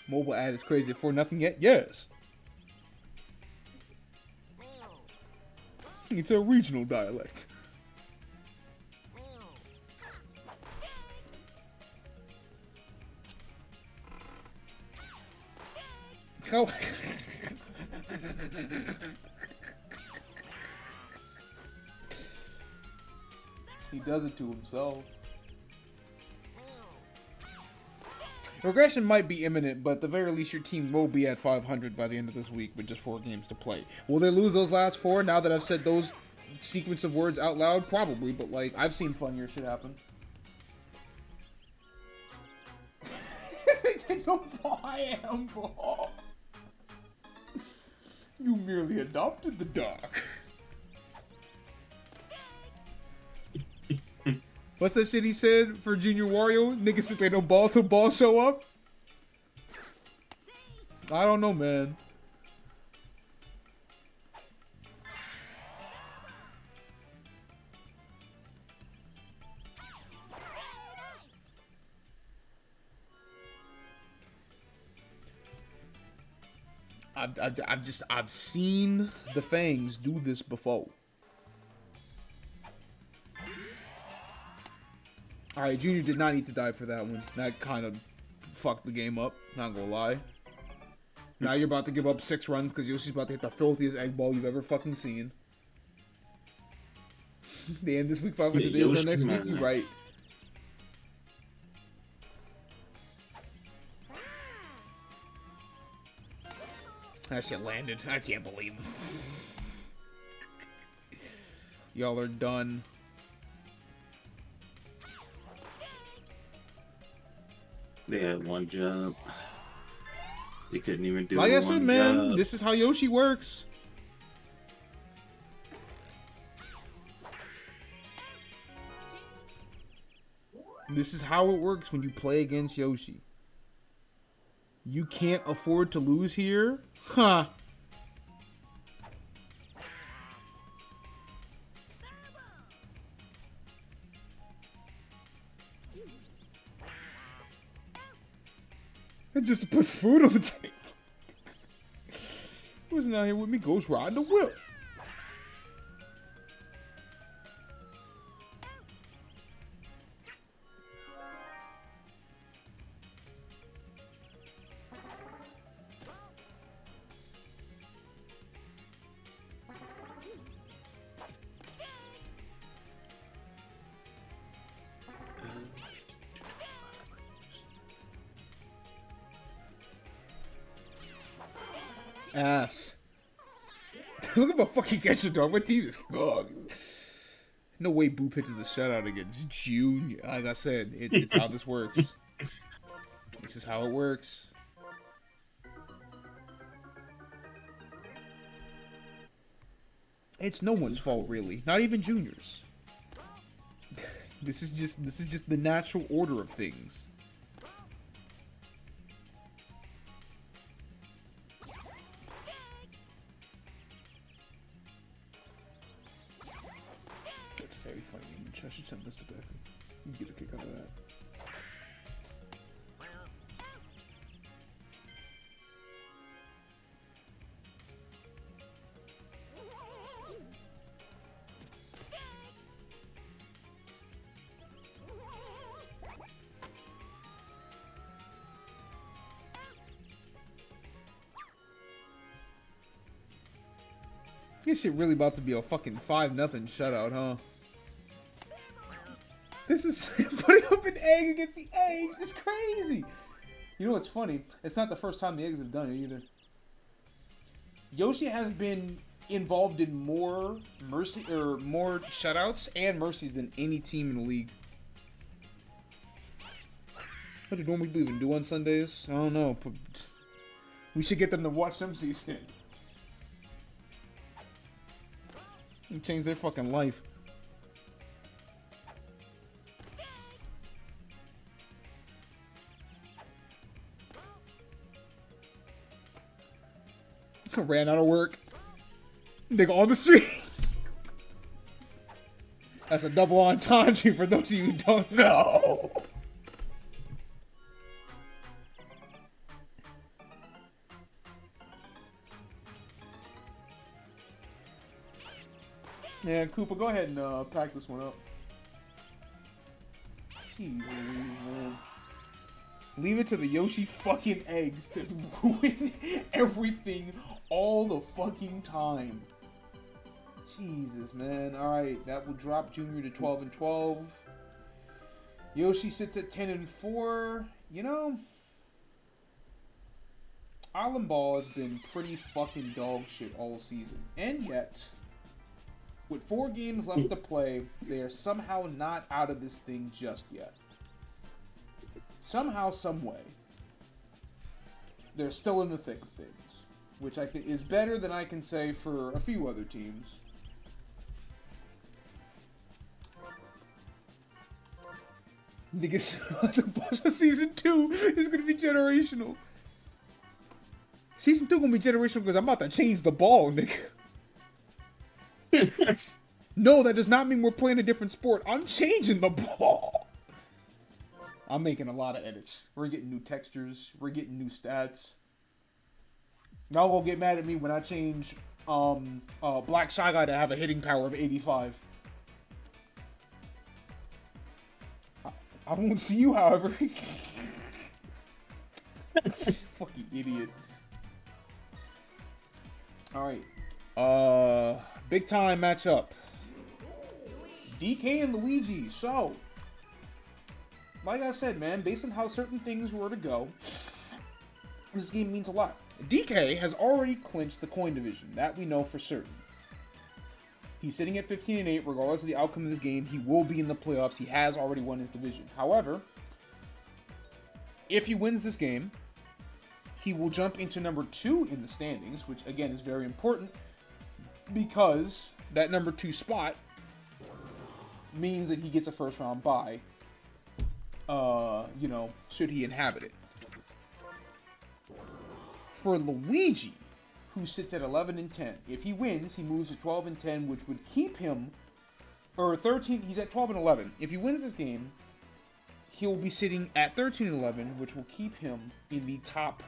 Mobile ad is crazy for nothing yet? Yes. It's a regional dialect. How? He does it to himself. Regression might be imminent, but at the very least your team will be at 500 by the end of this week with just 4 games to play. Will they lose those last 4 now that I've said those sequence of words out loud? Probably, but like, I've seen funnier shit happen. They don't buy him, bro. You merely adopted the dog. What's that shit he said for Junior Wario? Niggas said they don't ball till balls show up? I don't know, man. I've seen the Fangs do this before. Alright, Junior did not need to die for that one. That kind of fucked the game up, not gonna lie. Now you're about to give up 6 runs because Yoshi's about to hit the filthiest egg ball you've ever fucking seen. Damn, this week 500 days, no next week, you right. That shit landed. I can't believe it. Y'all are done. They had one job. They couldn't even do like I one said, man, job. this is how Yoshi works. This is how it works when you play against Yoshi. You can't afford to lose here? Huh. It just puts food on the table. Who's out here with me? Ghost riding the whip. Ass. Look at my fucking catcher, dog. My team is gone. No way Boo pitches a shutout against Junior. Like I said, it's how this works. This is how it works. It's no one's fault, really. Not even Junior's. This is just the natural order of things. That's very funny. I should send this to Becky. You get a kick out of that. This shit really about to be a fucking 5-0 shutout, huh? This is putting up an egg against the eggs. It's crazy. You know what's funny? It's not the first time the eggs have done it either. Yoshi has been involved in more more shutouts and mercies than any team in the league. What you normally even do on Sundays? I don't know. We should get them to watch some season. Change their fucking life. Ran out of work. Nigga on the streets. That's a double entendre for those of you who don't know. Yeah, Koopa, go ahead and pack this one up. Jeez, man. Leave it to the Yoshi fucking eggs to ruin everything all the fucking time. Jesus, man. Alright, that will drop Junior to 12-12. Yoshi sits at 10-4. You know, Island Ball has been pretty fucking dog shit all season. And yet, with 4 games left to play, they are somehow not out of this thing just yet. Somehow, someway, they're still in the thick of things, which I think is better than I can say for a few other teams. Niggas, the boss of Season 2 is gonna be generational. Season 2 gonna be generational because I'm about to change the ball, nigga. No, that does not mean we're playing a different sport. I'm changing the ball. I'm making a lot of edits. We're getting new textures. We're getting new stats. Y'all will get mad at me when I change Black Shy Guy to have a hitting power of 85. I won't see you, however. Fucking idiot. Alright. Big time matchup. DK and Luigi. So, like I said, man, based on how certain things were to go, this game means a lot. DK has already clinched the coin division. That we know for certain. He's sitting at 15-8. Regardless of the outcome of this game, he will be in the playoffs. He has already won his division. However, if he wins this game, he will jump into number 2 in the standings, which again is very important because that number 2 spot means that he gets a first round bye. You know, should he inhabit it. For Luigi, who sits at 11-10, if he wins, he moves to 12-10, which would keep him, or 13. He's at 12-11. If he wins this game, he will be sitting at 13-11, which will keep him in the top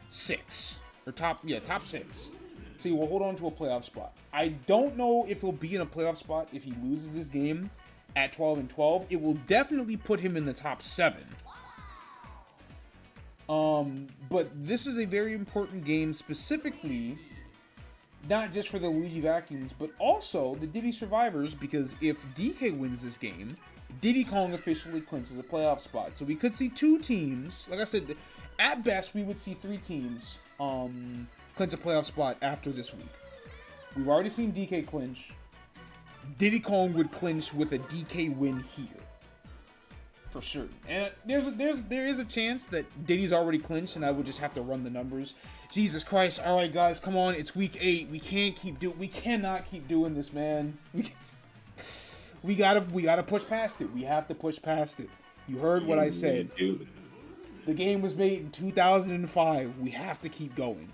6 or top 6. So he will hold on to a playoff spot. I don't know if he'll be in a playoff spot if he loses this game at 12-12. It will definitely put him in the top 7. But this is a very important game specifically, not just for the Luigi Vacuums, but also the Diddy Survivors, because if DK wins this game, Diddy Kong officially clinches a playoff spot. So we could see 2 teams, like I said, at best we would see 3 teams clinch a playoff spot after this week. We've already seen DK clinch. Diddy Kong would clinch with a DK win here. For sure. And there is a chance that Diddy's already clinched, and I would just have to run the numbers. Jesus Christ! All right, guys, come on. It's week 8. We cannot keep doing this, man. We gotta push past it. We have to push past it. You heard what I said. The game was made in 2005. We have to keep going.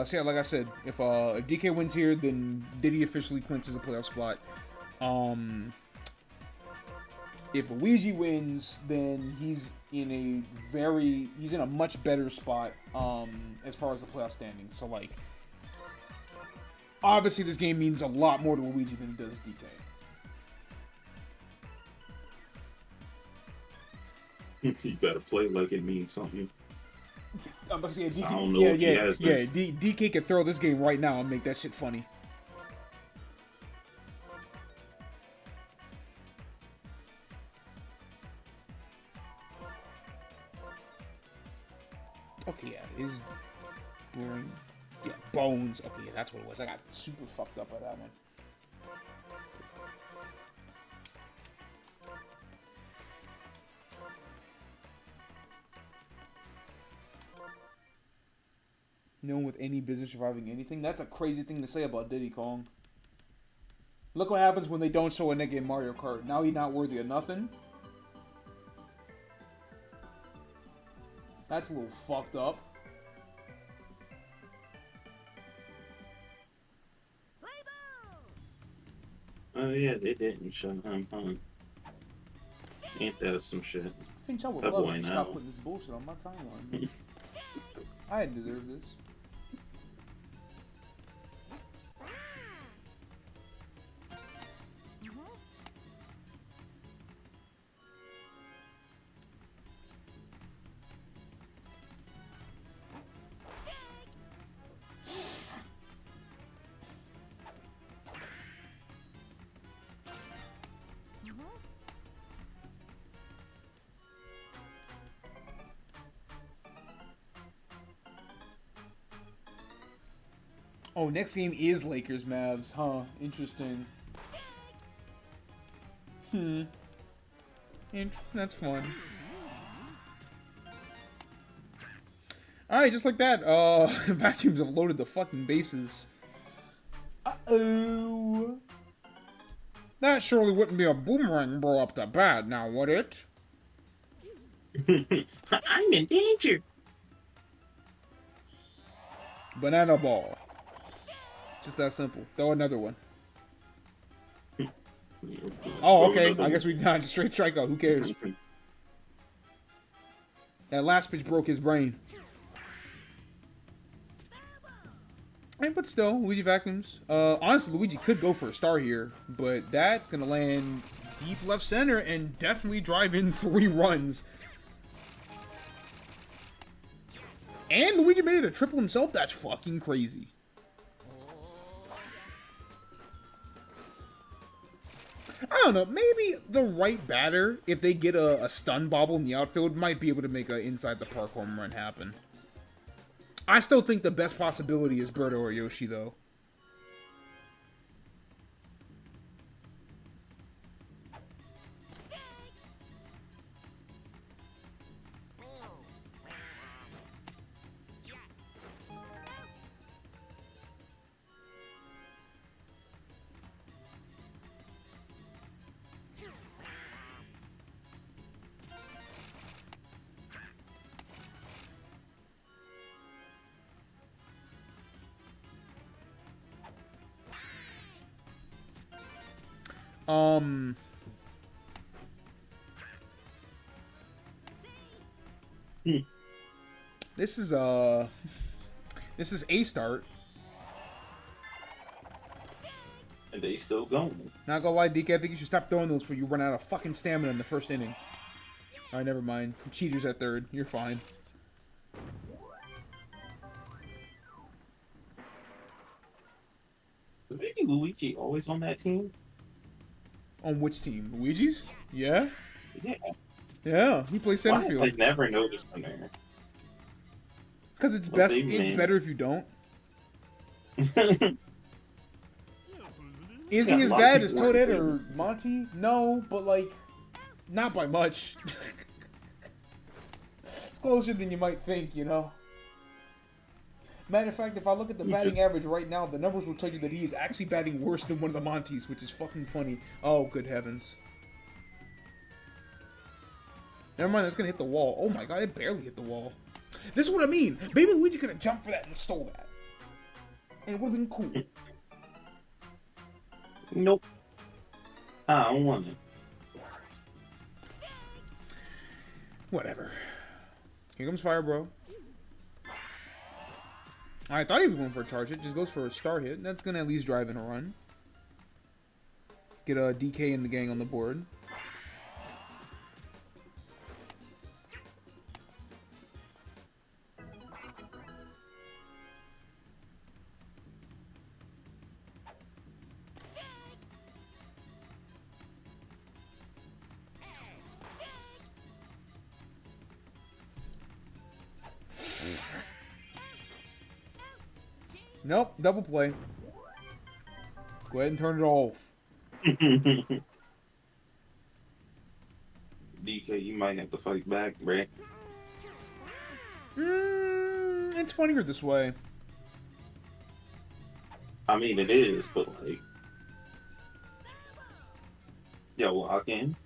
So yeah, like I said, if DK wins here, then Diddy officially clinches a playoff spot. If Luigi wins, then he's in a much better spot as far as the playoff standing. So like, obviously this game means a lot more to Luigi than it does DK. You better play like it means something. I'm about to say, DK, I don't know if he has been. DK could throw this game right now and make that shit funny. Okay, yeah, is boring. Yeah, bones. Okay, yeah, that's what it was. I got super fucked up by that one. No one with any business surviving anything. That's a crazy thing to say about Diddy Kong. Look what happens when they don't show a nigga in Mario Kart. Now he's not worthy of nothing. That's a little fucked up. Oh yeah, they didn't show him. Ain't that some shit? I think y'all would That love boy it to now. stop putting this bullshit on my timeline. I deserve this. Oh, next game is Lakers Mavs, huh? Interesting. That's fun. Alright, just like that, vacuums have loaded the fucking bases. Uh-oh. That surely wouldn't be a boomerang bro up the bat, now would it? I'm in danger. Banana ball. Just that simple. Throw another one. Oh, okay. I guess we not straight strikeout. Who cares? That last pitch broke his brain. But still, Luigi vacuums. Honestly, Luigi could go for a star here, but that's gonna land deep left center and definitely drive in 3 runs. And Luigi made it a triple himself. That's fucking crazy. I don't know, maybe the right batter, if they get a stun bobble in the outfield, might be able to make an inside-the-park home run happen. I still think the best possibility is Birdo or Yoshi, though. This is a start. And they still going. Not gonna lie, DK, I think you should stop throwing those before you run out of fucking stamina in the first inning. Alright, never mind. Cheaters at third. You're fine. Is maybe Luigi always on that team? On which team? Luigi's? Yeah? Yeah. Yeah, he plays center Why have I field. never noticed him there? Because it's What best. they It's mean? better if you don't. Yeah, Is a he as lot of bad as people weren't Toadette saying or Monty? No, but like, not by much. It's closer than you might think, you know. Matter of fact, if I look at the batting average right now, the numbers will tell you that he is actually batting worse than one of the Monties, which is fucking funny. Oh, good heavens. Never mind, that's gonna hit the wall. Oh my god, it barely hit the wall. This is what I mean. Baby Luigi could have jumped for that and stole that. And it would have been cool. Nope. I don't want it. Whatever. Here comes Fire Bro. I thought he was going for a charge hit. Just goes for a star hit. That's going to at least drive in a run. Get a DK and the gang on the board. Nope, double play. Go ahead and turn it off. DK, you might have to fight back, bruh. It's funnier this way. I mean, it is, but like, yo, lock in.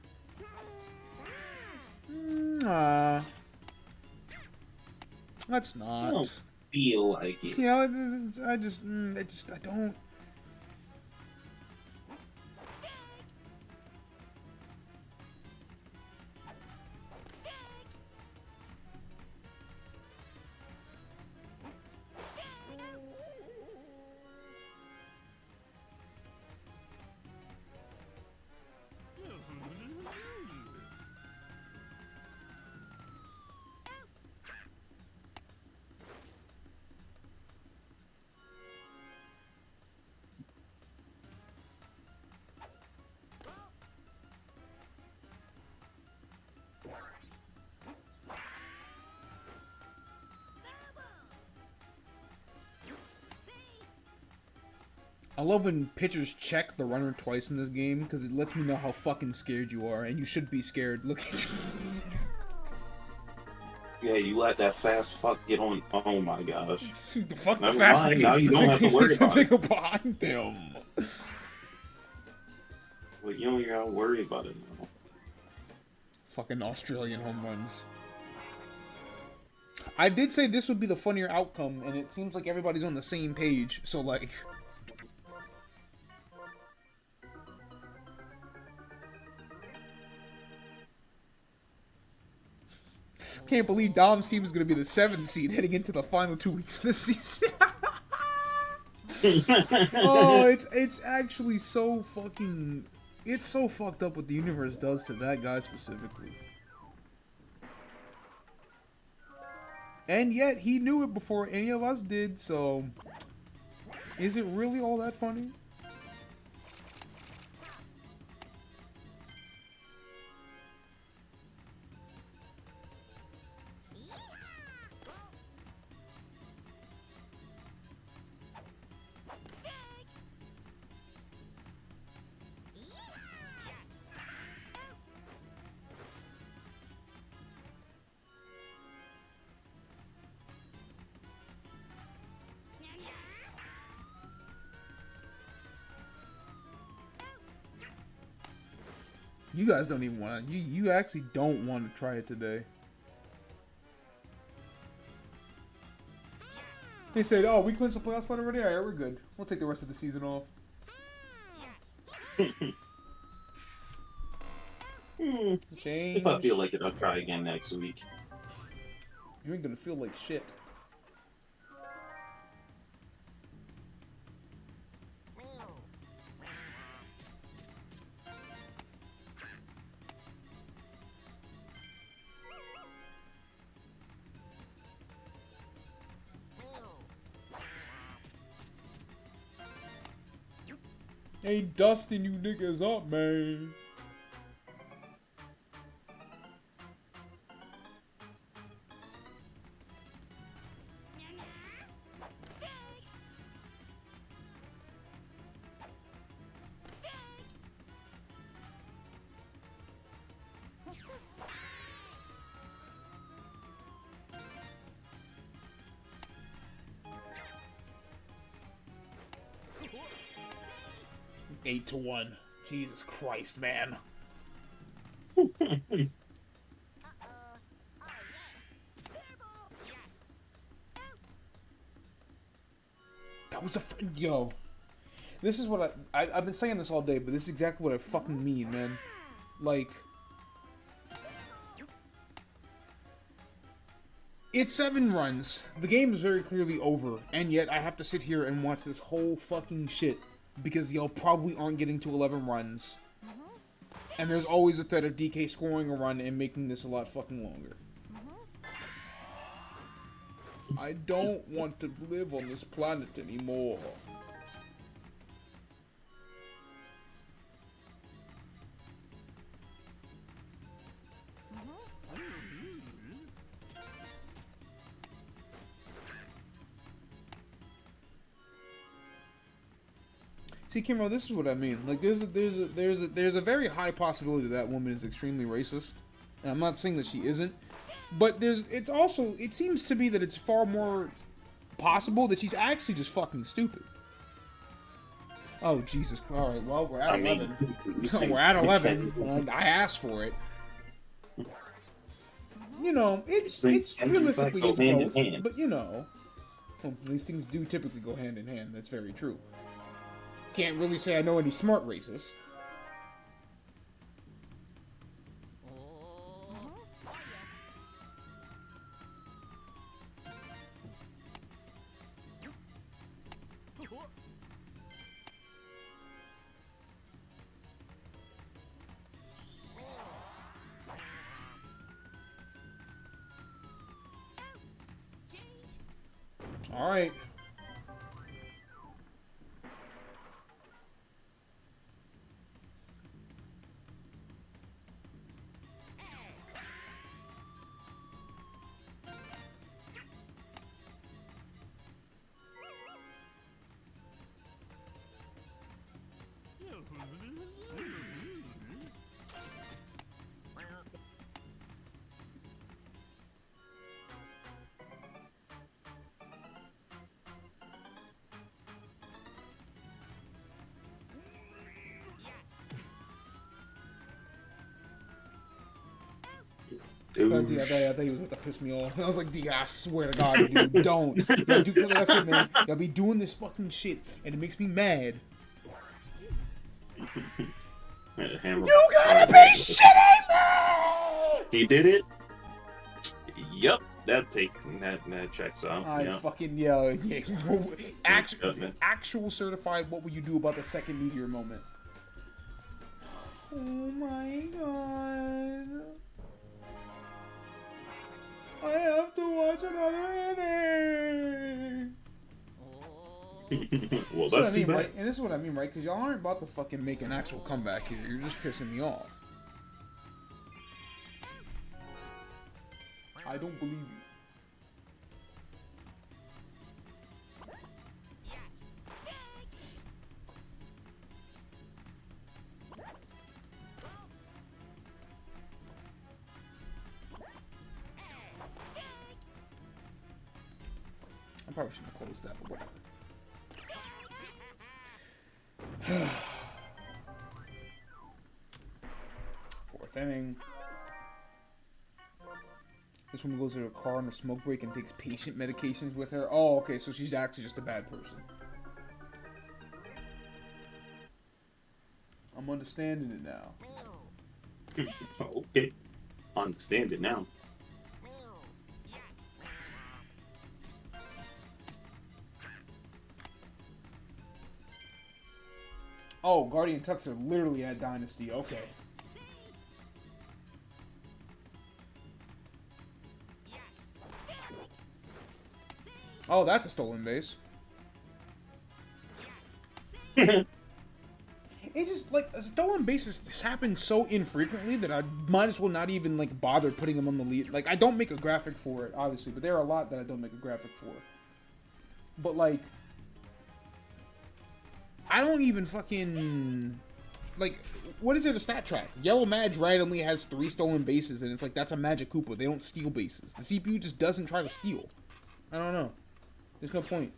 That's I not. don't feel like it. Yeah, I don't. I love when pitchers check the runner twice in this game because it lets me know how fucking scared you are, and you should be scared. Look at Yeah, you let that fast fuck get on. Oh my gosh. the fuck the Never fast mind, guy. now you don't have to worry about it. Behind him. Well, you don't even gotta worry about it now. Fucking Australian home runs. I did say this would be the funnier outcome, and it seems like everybody's on the same page. So like. Can't believe Dom's team is going to be the 7th seed heading into the final 2 weeks of the season. Oh, it's actually so fucking... It's so fucked up what the universe does to that guy specifically. And yet, he knew it before any of us did, so... Is it really all that funny? You guys don't even want to... You actually don't want to try it today. They said, oh, we clinched the playoff spot already? Alright, we're good. We'll take the rest of the season off. Change. If I feel like it, I'll try again next week. You ain't gonna feel like shit. Ain't dusting you niggas up, man. Eight to 1. Jesus Christ, man. That was yo. This is what I've been saying this all day, but this is exactly what I fucking mean, man. Like, it's 7 runs. The game is very clearly over, and yet I have to sit here and watch this whole fucking shit because y'all probably aren't getting to 11 runs. And there's always a threat of DK scoring a run and making this a lot fucking longer. I don't want to live on this planet anymore. See, Kimbo, this is what I mean. Like, there's a very high possibility that woman is extremely racist, and I'm not saying that she isn't, but it seems to me that it's far more possible that she's actually just fucking stupid. Oh Jesus! All right, well we're at 11. We're at 11. I asked for it. You know, it's realistically it's both, but you know, well, these things do typically go hand in hand. That's very true. Can't really say I know any smart racists. All right. I thought he was about to piss me off. I was like, D, I swear to God, dude, don't. Yo, dude, like I said, man, y'all be doing this fucking shit, and it makes me mad. You gotta be shitting me! He did it? Yep. That checks out. I fucking, yeah. Actual certified, what will you do about the second meteor moment? Oh my God. I have to watch another inning. Well, that's what I mean, right? And this is what I mean, right? Because y'all aren't about to fucking make an actual comeback here. You're just pissing me off. I don't believe you. I probably shouldn't have closed that, but whatever. Fourth inning. This woman goes to her car on her smoke break and takes patient medications with her. Oh, okay, so she's actually just a bad person. I'm understanding it now. Okay. Understand it now. Oh, Guardian Tucks are literally at Dynasty. Okay. Oh, that's a stolen base. it just, like, stolen bases this happens so infrequently that I might as well not even, like, bother putting them on the lead. Like, I don't make a graphic for it, obviously, but there are a lot that I don't make a graphic for. But, like, I don't even fucking, like, what is there to stat track? Yellow Madge randomly has 3 stolen bases, and it's like, that's a Magic Koopa. They don't steal bases. The CPU just doesn't try to steal. I don't know. There's no point.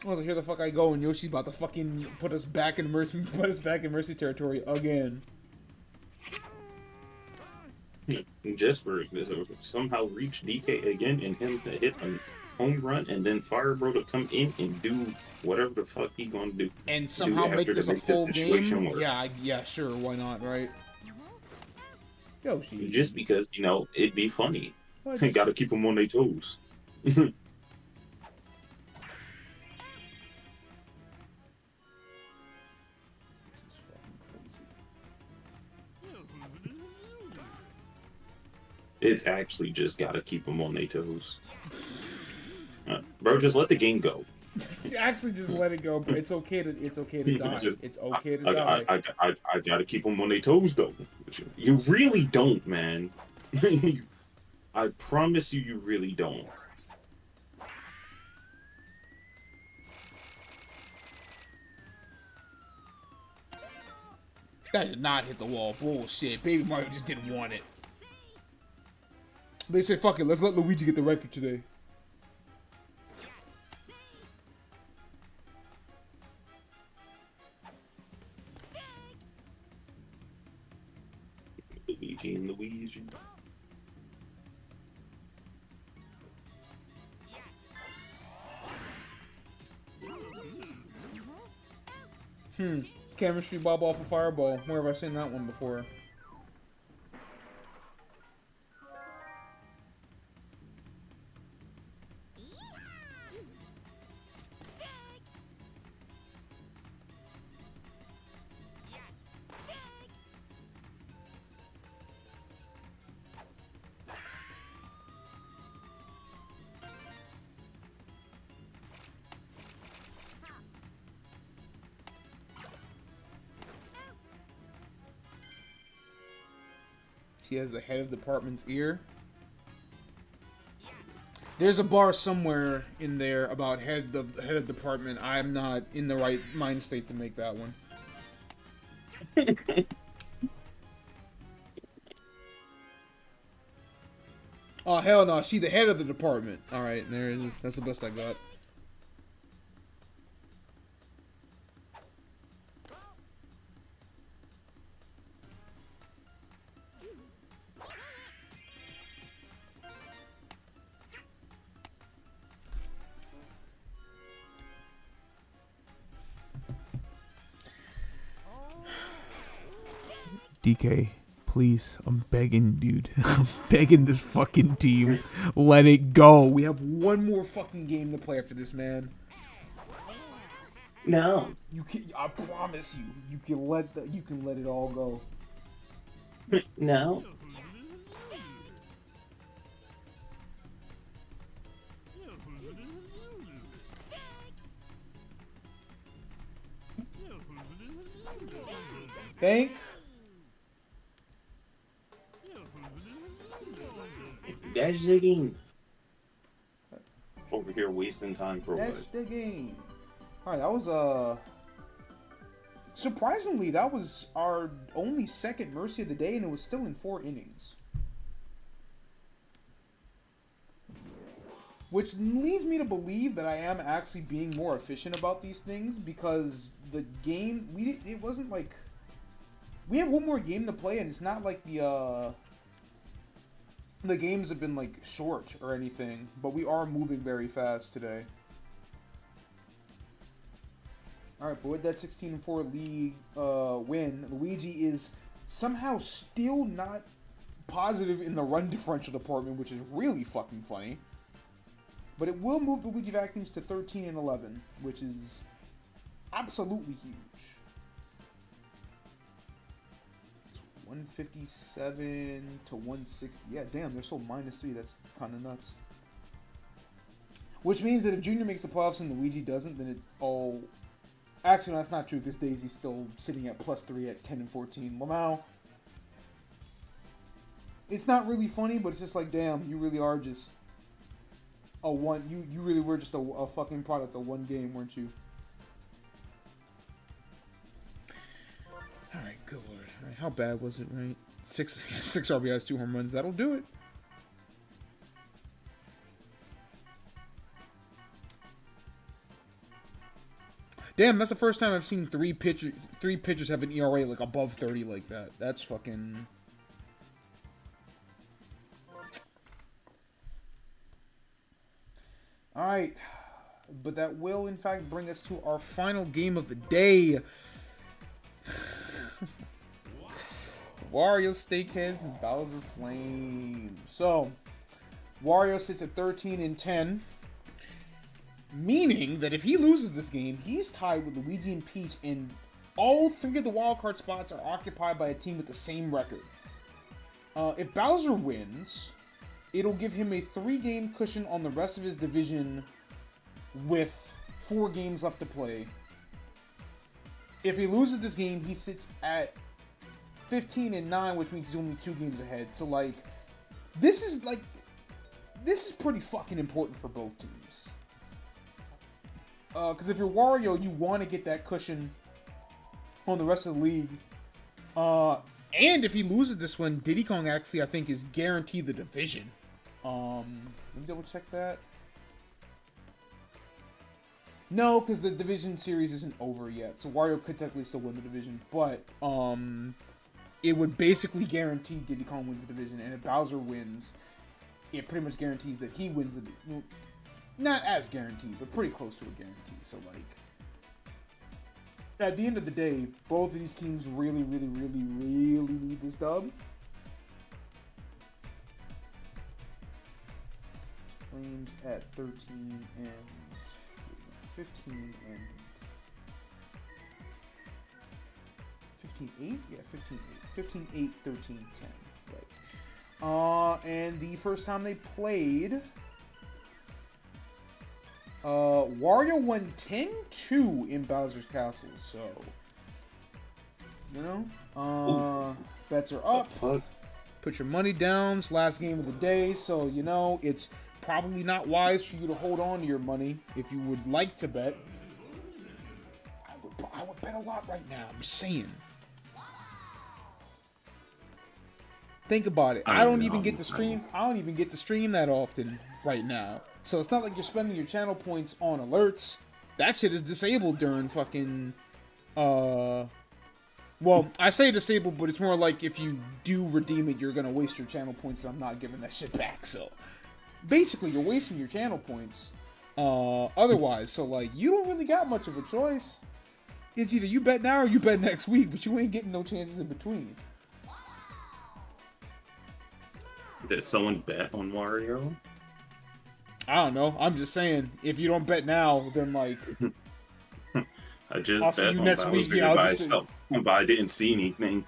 I was like, here the fuck I go, and Yoshi's about to fucking put us back in mercy territory again. Just for somehow reach DK again and him to hit a home run and then Fire Bro to come in and do whatever the fuck he gonna do. And somehow make this a full game? Yeah, sure, why not, right? Yoshi. Just because, you know, it'd be funny. Well, Gotta keep them on their toes. It's actually just gotta keep them on their toes. Bro, just let the game go. Actually, just let it go, bro. It's okay to die. It's okay to die. I gotta keep them on their toes, though. You really don't, man. I promise you, you really don't. That did not hit the wall. Bullshit. Baby Mario just didn't want it. They said, fuck it, let's let Luigi get the record today. Luigi and Luigi. Chemistry bob off a fireball. Where have I seen that one before? He has the head of department's ear. There's a bar somewhere in there about head of department. I'm not in the right mind state to make that one. Oh hell no, she the head of the department. All right, there it is. That's the best I got. DK, please, I'm begging, dude. I'm begging this fucking team. Let it go. We have one more fucking game to play after this, man. No. You can. I promise you. You can let it all go. No. Bank. That's digging. Over here wasting time for That's what? the game. All right, that was surprisingly, that was our only second Mercy of the day, and it was still in 4 innings. Which leads me to believe that I am actually being more efficient about these things, because the game, it wasn't like, we have one more game to play, and it's not like the games have been like short or anything, but we are moving very fast today. Alright, but with that 16-4 league win, Luigi is somehow still not positive in the run differential department, which is really fucking funny. But it will move the Luigi Vacuums to 13-11, which is absolutely huge. 157 to 160. Yeah, damn, they're still -3. That's kind of nuts. Which means that if Junior makes the playoffs and Luigi doesn't, then it all... Actually, no, that's not true because Daisy's still sitting at +3 at 10 and 14. Well, now... It's not really funny, but it's just like, damn, you really are just a one... You really were just a fucking product of one game, weren't you? Alright, good lord. All right, how bad was it, right? 6 RBIs, 2 home runs. That'll do it. Damn, that's the first time I've seen three pitchers have an ERA like above 30 like that. That's fucking... Alright. But that will, in fact, bring us to our final game of the day. Wario Steakheads and Bowser Flame. So, Wario sits at 13 and 10. Meaning that if he loses this game, he's tied with Luigi and Peach, and all 3 of the wildcard spots are occupied by a team with the same record. If Bowser wins, it'll give him a 3-game cushion on the rest of his division with 4 games left to play. If he loses this game, he sits at 15 and 9, which means he's only 2 games ahead. So, like, this is pretty fucking important for both teams. Because if you're Wario, you want to get that cushion on the rest of the league. And if he loses this one, Diddy Kong actually, I think, is guaranteed the division. Let me double check that. No, because the division series isn't over yet. So Wario could technically still win the division. But, it would basically guarantee Diddy Kong wins the division. And if Bowser wins, it pretty much guarantees that he wins the division. Not as guaranteed, but pretty close to a guarantee. So, like, at the end of the day, both of these teams really, really, really, really need this dub. Flames at 13 and 15 and 15-8? Yeah, 15-8. 15-8, 13-10. Right. And the first time they played... Wario won 10-2 in Bowser's Castle, so, you know, bets are up, put your money down, it's last game of the day, so, you know, it's probably not wise for you to hold on to your money if you would like to bet. I would bet a lot right now, I'm saying. Think about it, I don't even get to stream that often right now. So it's not like you're spending your channel points on alerts. That shit is disabled during fucking, well, I say disabled, but it's more like if you do redeem it, you're gonna waste your channel points, and I'm not giving that shit back, so. Basically, you're wasting your channel points, otherwise, so, like, you don't really got much of a choice. It's either you bet now or you bet next week, but you ain't getting no chances in between. Did someone bet on Wario? I don't know. I'm just saying, if you don't bet now, then, like... I just I'll bet see you on next Bowser week. Yeah, by itself, but I didn't see anything.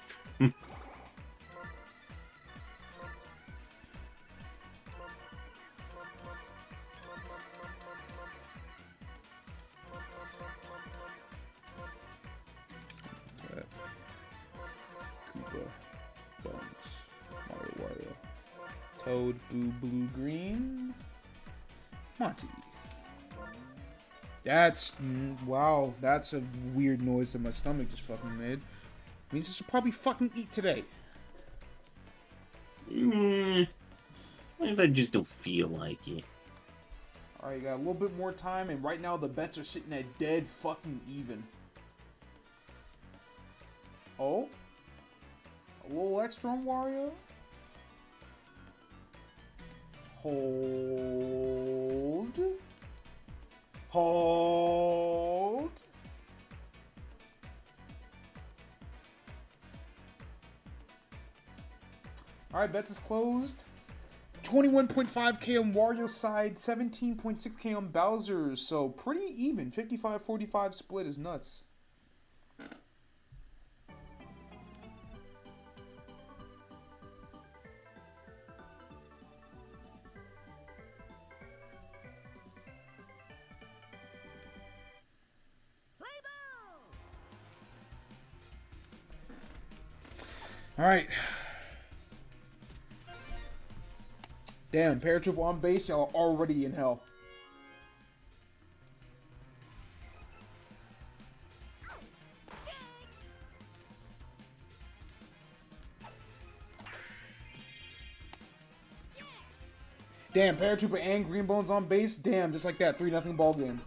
Toad, Boo, Blue, Green, Monty. That's, wow, that's a weird noise that my stomach just fucking made. Means I should probably fucking eat today. What if I just don't feel like it? Alright, you got a little bit more time, and right now the bets are sitting at dead fucking even. Oh? A little extra on Wario? Hold. Hold. Alright, bets is closed. 21.5k on Wario's side, 17.6k on Bowser's. So pretty even. 55-45 split is nuts. All right. Damn, Paratrooper on base, y'all already in hell. Damn, Paratrooper and Green Bones on base. Damn, just like that, 3-0 ball game.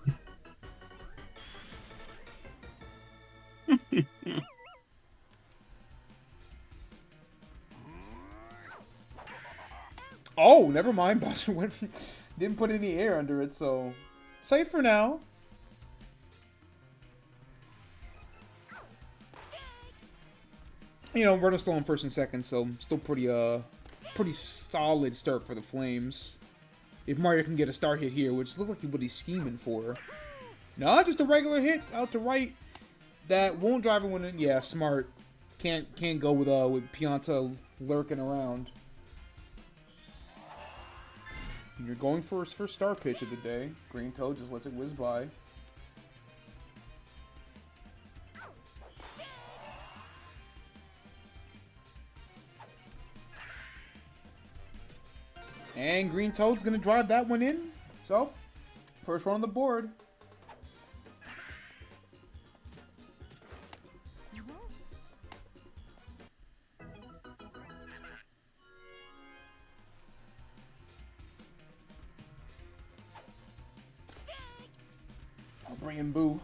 Oh, never mind. Bowser didn't put any air under it, so safe for now. You know, Verno's still in first and second, so still pretty solid start for the Flames. If Mario can get a start hit here, which looks like what he's scheming for. No, just a regular hit out to right. That won't drive a win in. Yeah, smart. Can't go with Pianta lurking around. You're going for his first star pitch of the day. Green Toad just lets it whiz by. And Green Toad's going to drive that one in. So, first run on the board. I'll bring in Boo.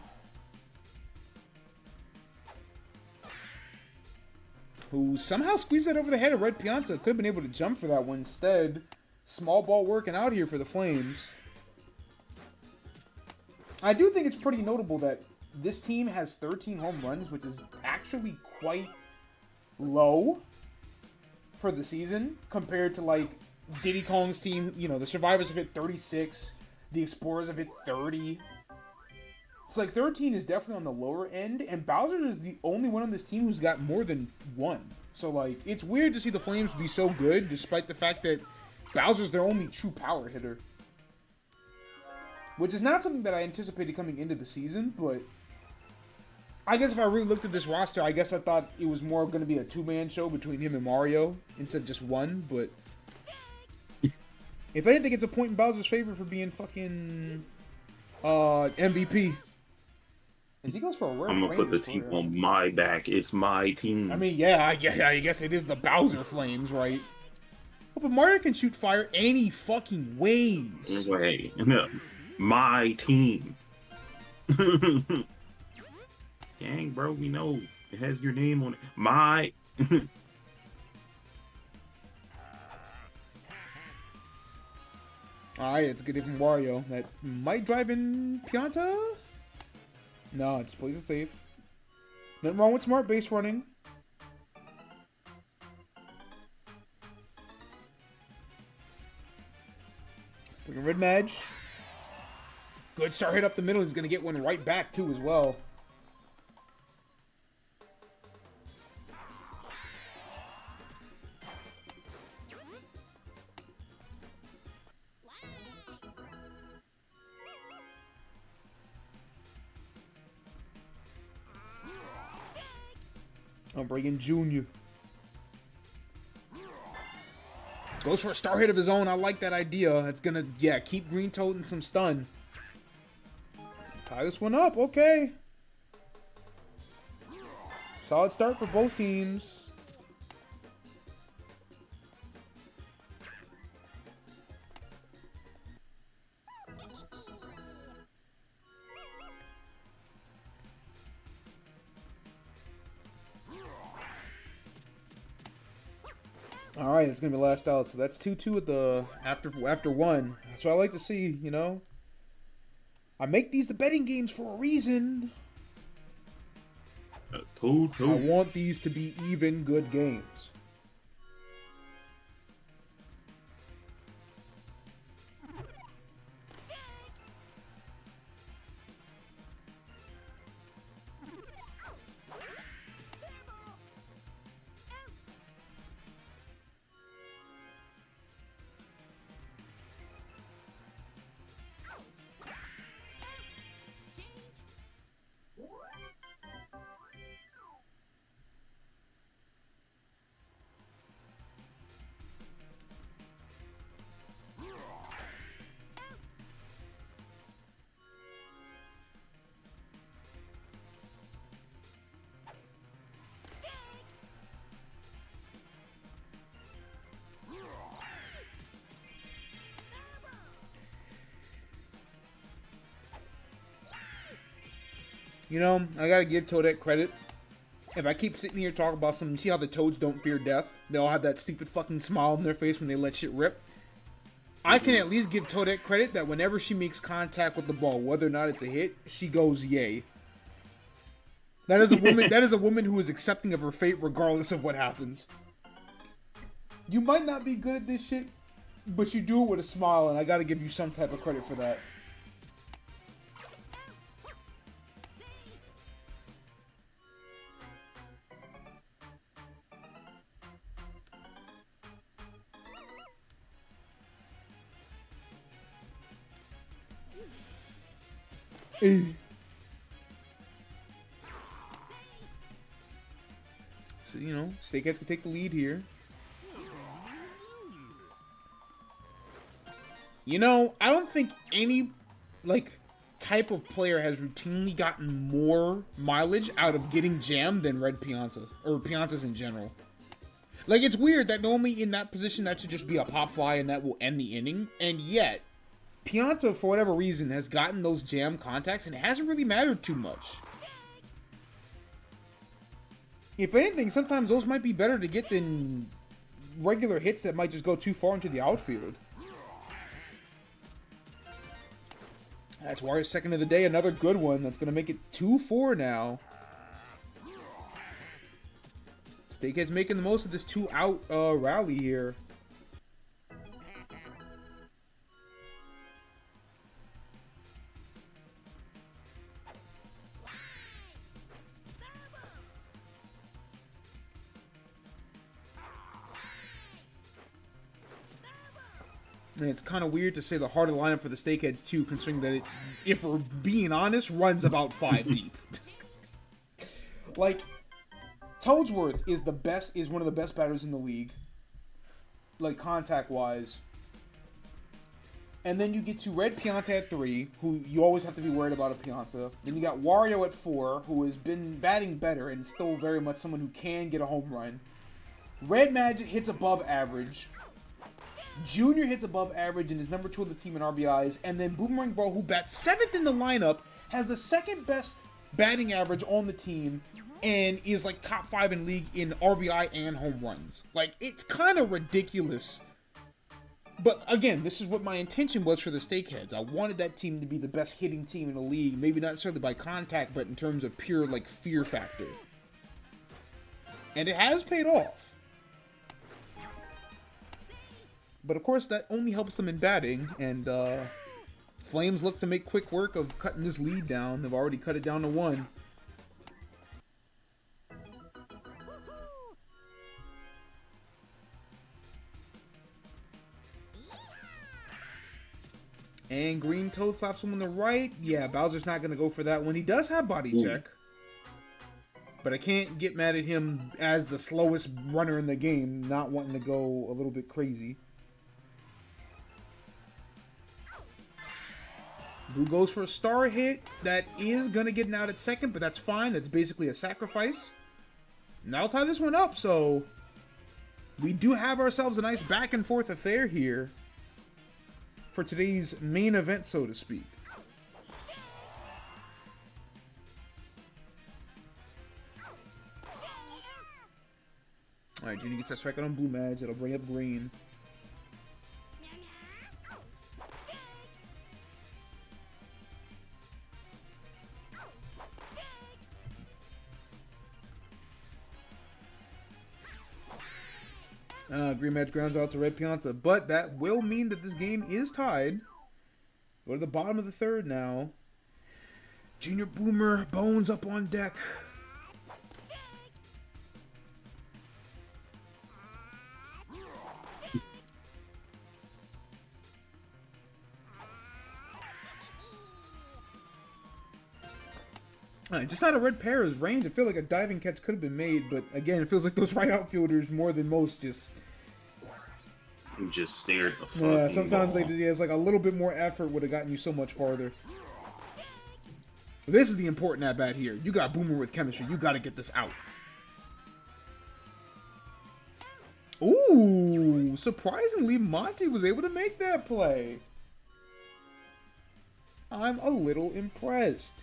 Who somehow squeezed that over the head of Red Pianta. Could have been able to jump for that one instead. Small ball working out here for the Flames. I do think it's pretty notable that this team has 13 home runs, which is actually quite low for the season compared to, like, Diddy Kong's team. You know, the Survivors have hit 36. The Explorers have hit 30. It's like 13 is definitely on the lower end, and Bowser is the only one on this team who's got more than one. So, like, it's weird to see the Flames be so good, despite the fact that Bowser's their only true power hitter. Which is not something that I anticipated coming into the season, but I guess if I really looked at this roster, I guess I thought it was more going to be a two-man show between him and Mario instead of just one, but if anything, it's a point in Bowser's favor for being fucking MVP. As he goes for a rare I'm gonna put the team on my back. It's my team. I mean, yeah, I guess it is the Bowser Flames, right? Oh, but Mario can shoot fire any fucking ways. Way. My team. Dang, bro, we know. It has your name on it. My... Alright, it's good from Wario. That might drive in Pianta? No, it just plays it safe. Nothing wrong with smart base running. Bring a red Madge. Good start hit up the middle. He's going to get one right back, too, as well. I'm bringing Junior. Goes for a star hit of his own. I like that idea. It's going to, yeah, keep Green Toad in some stun. Tie this one up. Okay. Solid start for both teams. All right, it's gonna be last out. So that's 2-2 at the after one. That's what I like to see. You know, I make these the betting games for a reason. I want these to be even good games. You know, I gotta give Toadette credit. If I keep sitting here talking about some, see how the Toads don't fear death? They all have that stupid fucking smile on their face when they let shit rip. I can at least give Toadette credit that whenever she makes contact with the ball, whether or not it's a hit, she goes yay. That is a woman. That is a woman who is accepting of her fate regardless of what happens. You might not be good at this shit, but you do it with a smile, and I gotta give you some type of credit for that. So, you know, Snakeheads can take the lead here. You know, I don't think any, like, type of player has routinely gotten more mileage out of getting jammed than Red Pianta, or Piantas in general. Like, it's weird that normally in that position that should just be a pop fly and that will end the inning, and yet Pianta, for whatever reason, has gotten those jam contacts, and it hasn't really mattered too much. If anything, sometimes those might be better to get than regular hits that might just go too far into the outfield. That's Warrior's second of the day, another good one. That's going to make it 2-4 now. Snakehead's making the most of this 2-out rally here. And it's kind of weird to say the harder lineup for the Snakeheads too, considering that it, if we're being honest, runs about 5 deep. Like, Toadsworth is one of the best batters in the league, like contact-wise. And then you get to Red Pianta at 3, who you always have to be worried about a Pianta. Then you got Wario at 4, who has been batting better and still very much someone who can get a home run. Red Magic hits above average. Junior hits above average and is number 2 on the team in RBIs. And then Boomerang Ball, who bats 7th in the lineup, has the second best batting average on the team and is like top 5 in league in RBI and home runs. Like, it's kind of ridiculous. But again, this is what my intention was for the Snakeheads. I wanted that team to be the best hitting team in the league. Maybe not necessarily by contact, but in terms of pure, like, fear factor. And it has paid off. But of course, that only helps them in batting, and Flames look to make quick work of cutting this lead down. They've already cut it down to 1. And Green Toad slaps him on the right. Yeah, Bowser's not going to go for that one. He does have body check. But I can't get mad at him as the slowest runner in the game, not wanting to go a little bit crazy. Blue goes for a star hit. That is going to get an out at second, but that's fine. That's basically a sacrifice. And I'll tie this one up, so we do have ourselves a nice back and forth affair here for today's main event, so to speak. Alright, Junior gets that strike out on Blue Madge. That'll bring up Green. Green Madge grounds out to Red Pianta, but that will mean that this game is tied. Go to the bottom of the 3rd now. Junior Boomer, Bones up on deck. Just out of Red Para's range, I feel like a diving catch could have been made, but again, it feels like those right outfielders, more than most, just stared the fuck. Yeah, sometimes it's like a little bit more effort would have gotten you so much farther. This is the important at-bat here. You got Boomer with chemistry. You got to get this out. Ooh, surprisingly, Monty was able to make that play. I'm a little impressed.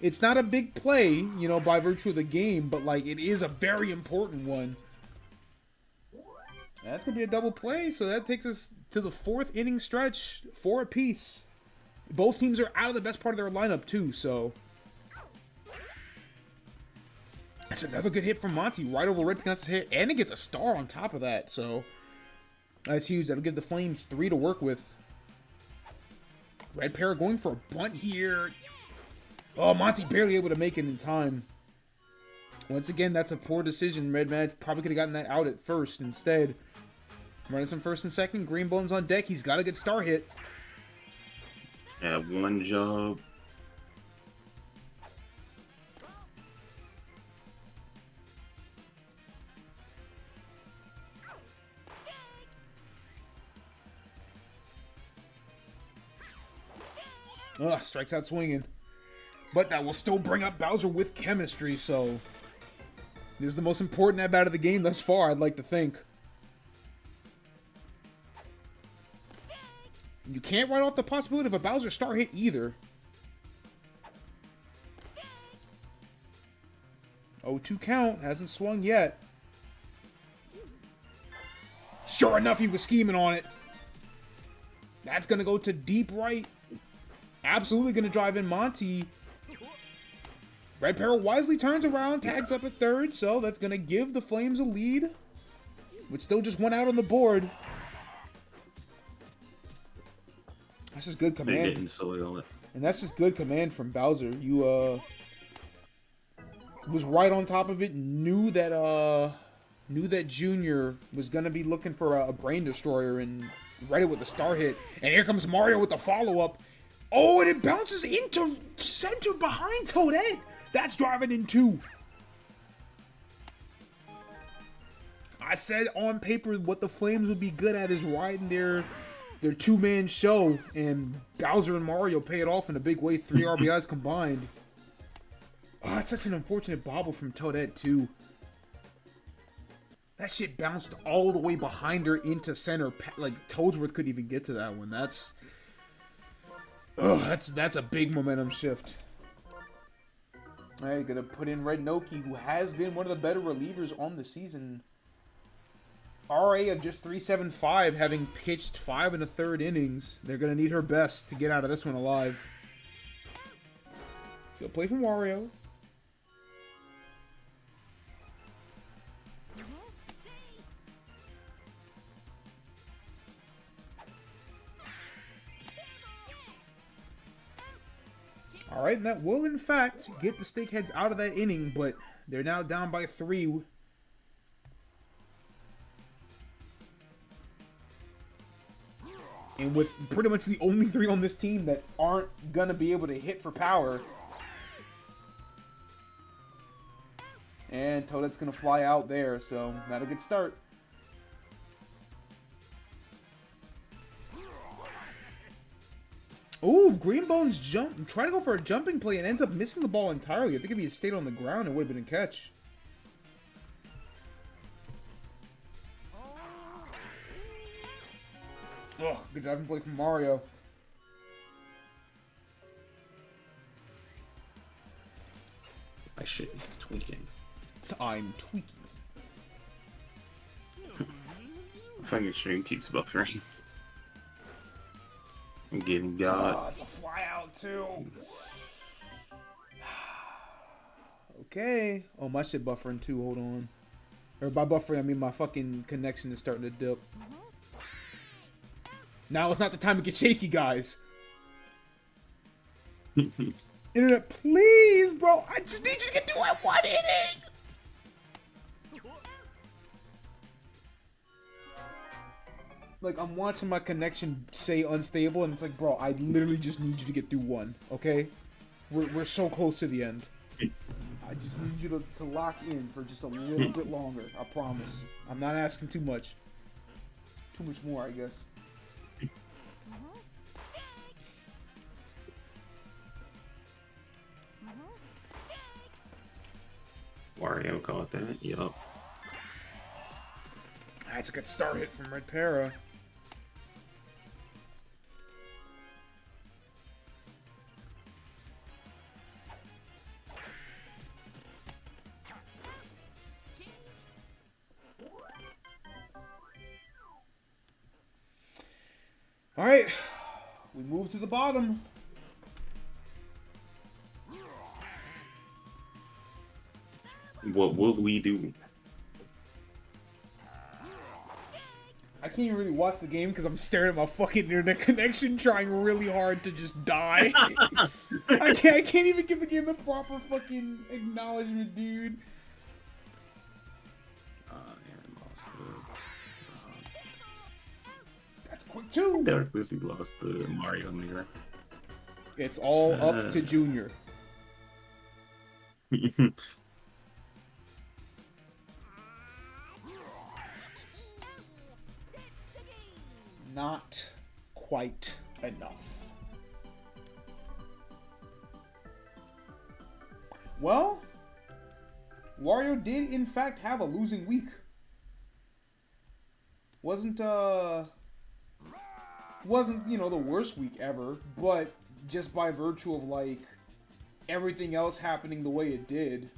It's not a big play, you know, by virtue of the game, but, like, it is a very important one. And that's going to be a double play, so that takes us to the 4th inning stretch, 4 apiece. Both teams are out of the best part of their lineup, too, so... That's another good hit from Monty, right over Red Peanuts' head, and it gets a star on top of that, so... That's huge. That'll give the Flames 3 to work with. Red Para going for a bunt here. Oh, Monty barely able to make it in time. Once again, that's a poor decision. Red Mad probably could have gotten that out at first instead. Running some first and second. Green Bones on deck. He's got a good star hit. Yeah, one job. Ugh, strikes out swinging. But that will still bring up Bowser with chemistry, so... This is the most important at-bat of the game thus far, I'd like to think. You can't write off the possibility of a Bowser star hit either. 0-2 count, hasn't swung yet. Sure enough, he was scheming on it. That's going to go to deep right. Absolutely going to drive in Monty. Red Para wisely turns around, tags up at third, so that's going to give the Flames a lead. With still just 1 out on the board. That's just good command. They're getting soil. And that's just good command from Bowser. You, was right on top of it, knew that Junior was going to be looking for a Brain Destroyer and read it with a star hit. And here comes Mario with the follow-up. Oh, and it bounces into center behind Toadette. That's driving in 2. I said on paper what the Flames would be good at is riding their 2-man show, and Bowser and Mario pay it off in a big way. 3 RBIs combined. Oh, that's such an unfortunate bobble from Toadette, too. That shit bounced all the way behind her into center. Like, Toadsworth couldn't even get to that one. That's a big momentum shift. All right, gonna put in Red Noki, who has been one of the better relievers on the season. RA of just 3.75, having pitched 5 1/3 innings. They're gonna need her best to get out of this one alive. Good play from Wario. Alright, and that will, in fact, get the Steakheads out of that inning, but they're now down by 3. And with pretty much the only 3 on this team that aren't going to be able to hit for power. And Toadette's going to fly out there, so not a good start. Ooh, Green Bones try to go for a jumping play and ends up missing the ball entirely. I think if he had stayed on the ground, it would have been a catch. Oh, good diving play from Mario. My shit is tweaking. I'm tweaking. Fucking stream keeps buffering. I'm getting got. Oh, it's a fly out too. Okay. Oh, my shit buffering too. Hold on. Or by buffering, I mean my fucking connection is starting to dip. Now it's not the time to get shaky, guys. Internet, please, bro. I just need you to get through at 1 inning. Like, I'm watching my connection say unstable, and it's like, bro, I literally just need you to get through 1, okay? We're so close to the end. I just need you to lock in for just a little bit longer, I promise. I'm not asking too much. Too much more, I guess. Wario caught that, yup. That's a good start hit from Red Para. All right, we move to the bottom. What will we do? I can't even really watch the game because I'm staring at my fucking internet connection, trying really hard to just die. I can't even give the game the proper fucking acknowledgement, dude. That's quick too. Derek Lizzie lost the Mario mirror. It's all up to Junior. Not quite enough. Well, Wario did in fact have a losing week. Wasn't you know, the worst week ever, but just by virtue of like everything else happening the way it did,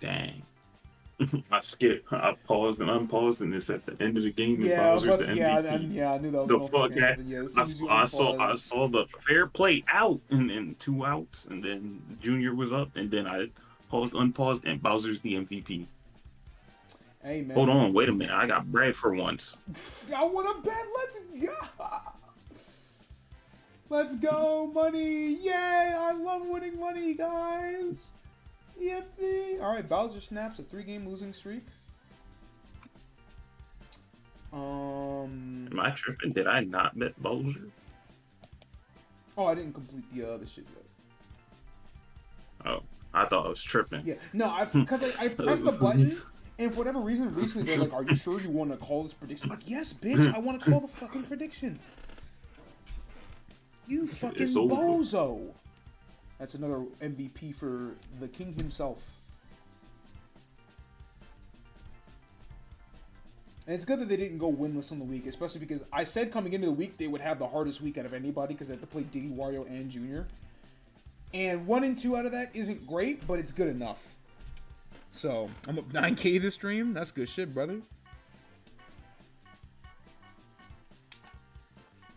Dang. I paused and unpaused, and it's at the end of the game. And yeah, Bowser's the MVP. I knew that was The gonna fuck fucking happen. Yeah, I saw the fair play out, and then 2 outs, and then Junior was up, and then I paused, unpaused, and Bowser's the MVP. Hey man, Hold on, wait a minute. I got bread for once. I want to bet. Let's go. Let's go, money. Yay, I love winning money, guys. Yippee. All right, Bowser snaps a 3-game losing streak. Am I tripping? Did I not bet Bowser? Oh, I didn't complete the shit yet. Oh, I thought I was tripping. Yeah, no, because I pressed the button, and for whatever reason, recently they're like, "Are you sure you want to call this prediction?" I'm like, yes, bitch, I want to call the fucking prediction. You fucking It's over. bozo. That's another MVP for the king himself. And it's good that they didn't go winless on the week, especially because I said coming into the week they would have the hardest week out of anybody because they had to play Diddy, Wario, and Junior. And 1 and 2 out of that isn't great, but it's good enough. So, I'm up 9K this stream. That's good shit, brother.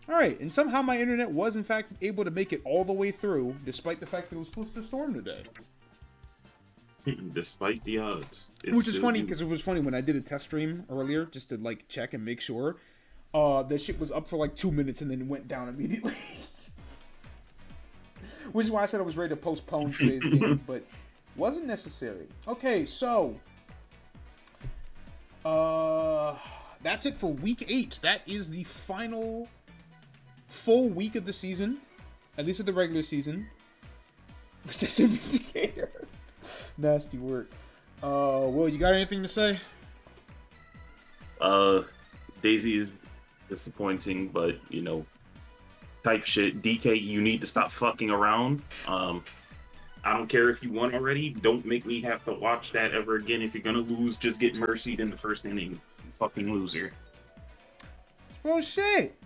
Alright, and somehow my internet was in fact able to make it all the way through, despite the fact that it was supposed to storm today. Despite the odds. Which is funny, because it was funny when I did a test stream earlier, just to like check and make sure. That shit was up for like 2 minutes and then went down immediately. Which is why I said I was ready to postpone today's game, but wasn't necessary. Okay, so that's it for week 8. That is the final full week of the season, at least of the regular season. Precision Vindicator. Nasty work. Will, you got anything to say? Daisy is disappointing, but you know, type shit. DK, you need to stop fucking around. I don't care if you won already. Don't make me have to watch that ever again. If you're gonna lose, just get mercied in the first inning. You fucking loser. Well, shit.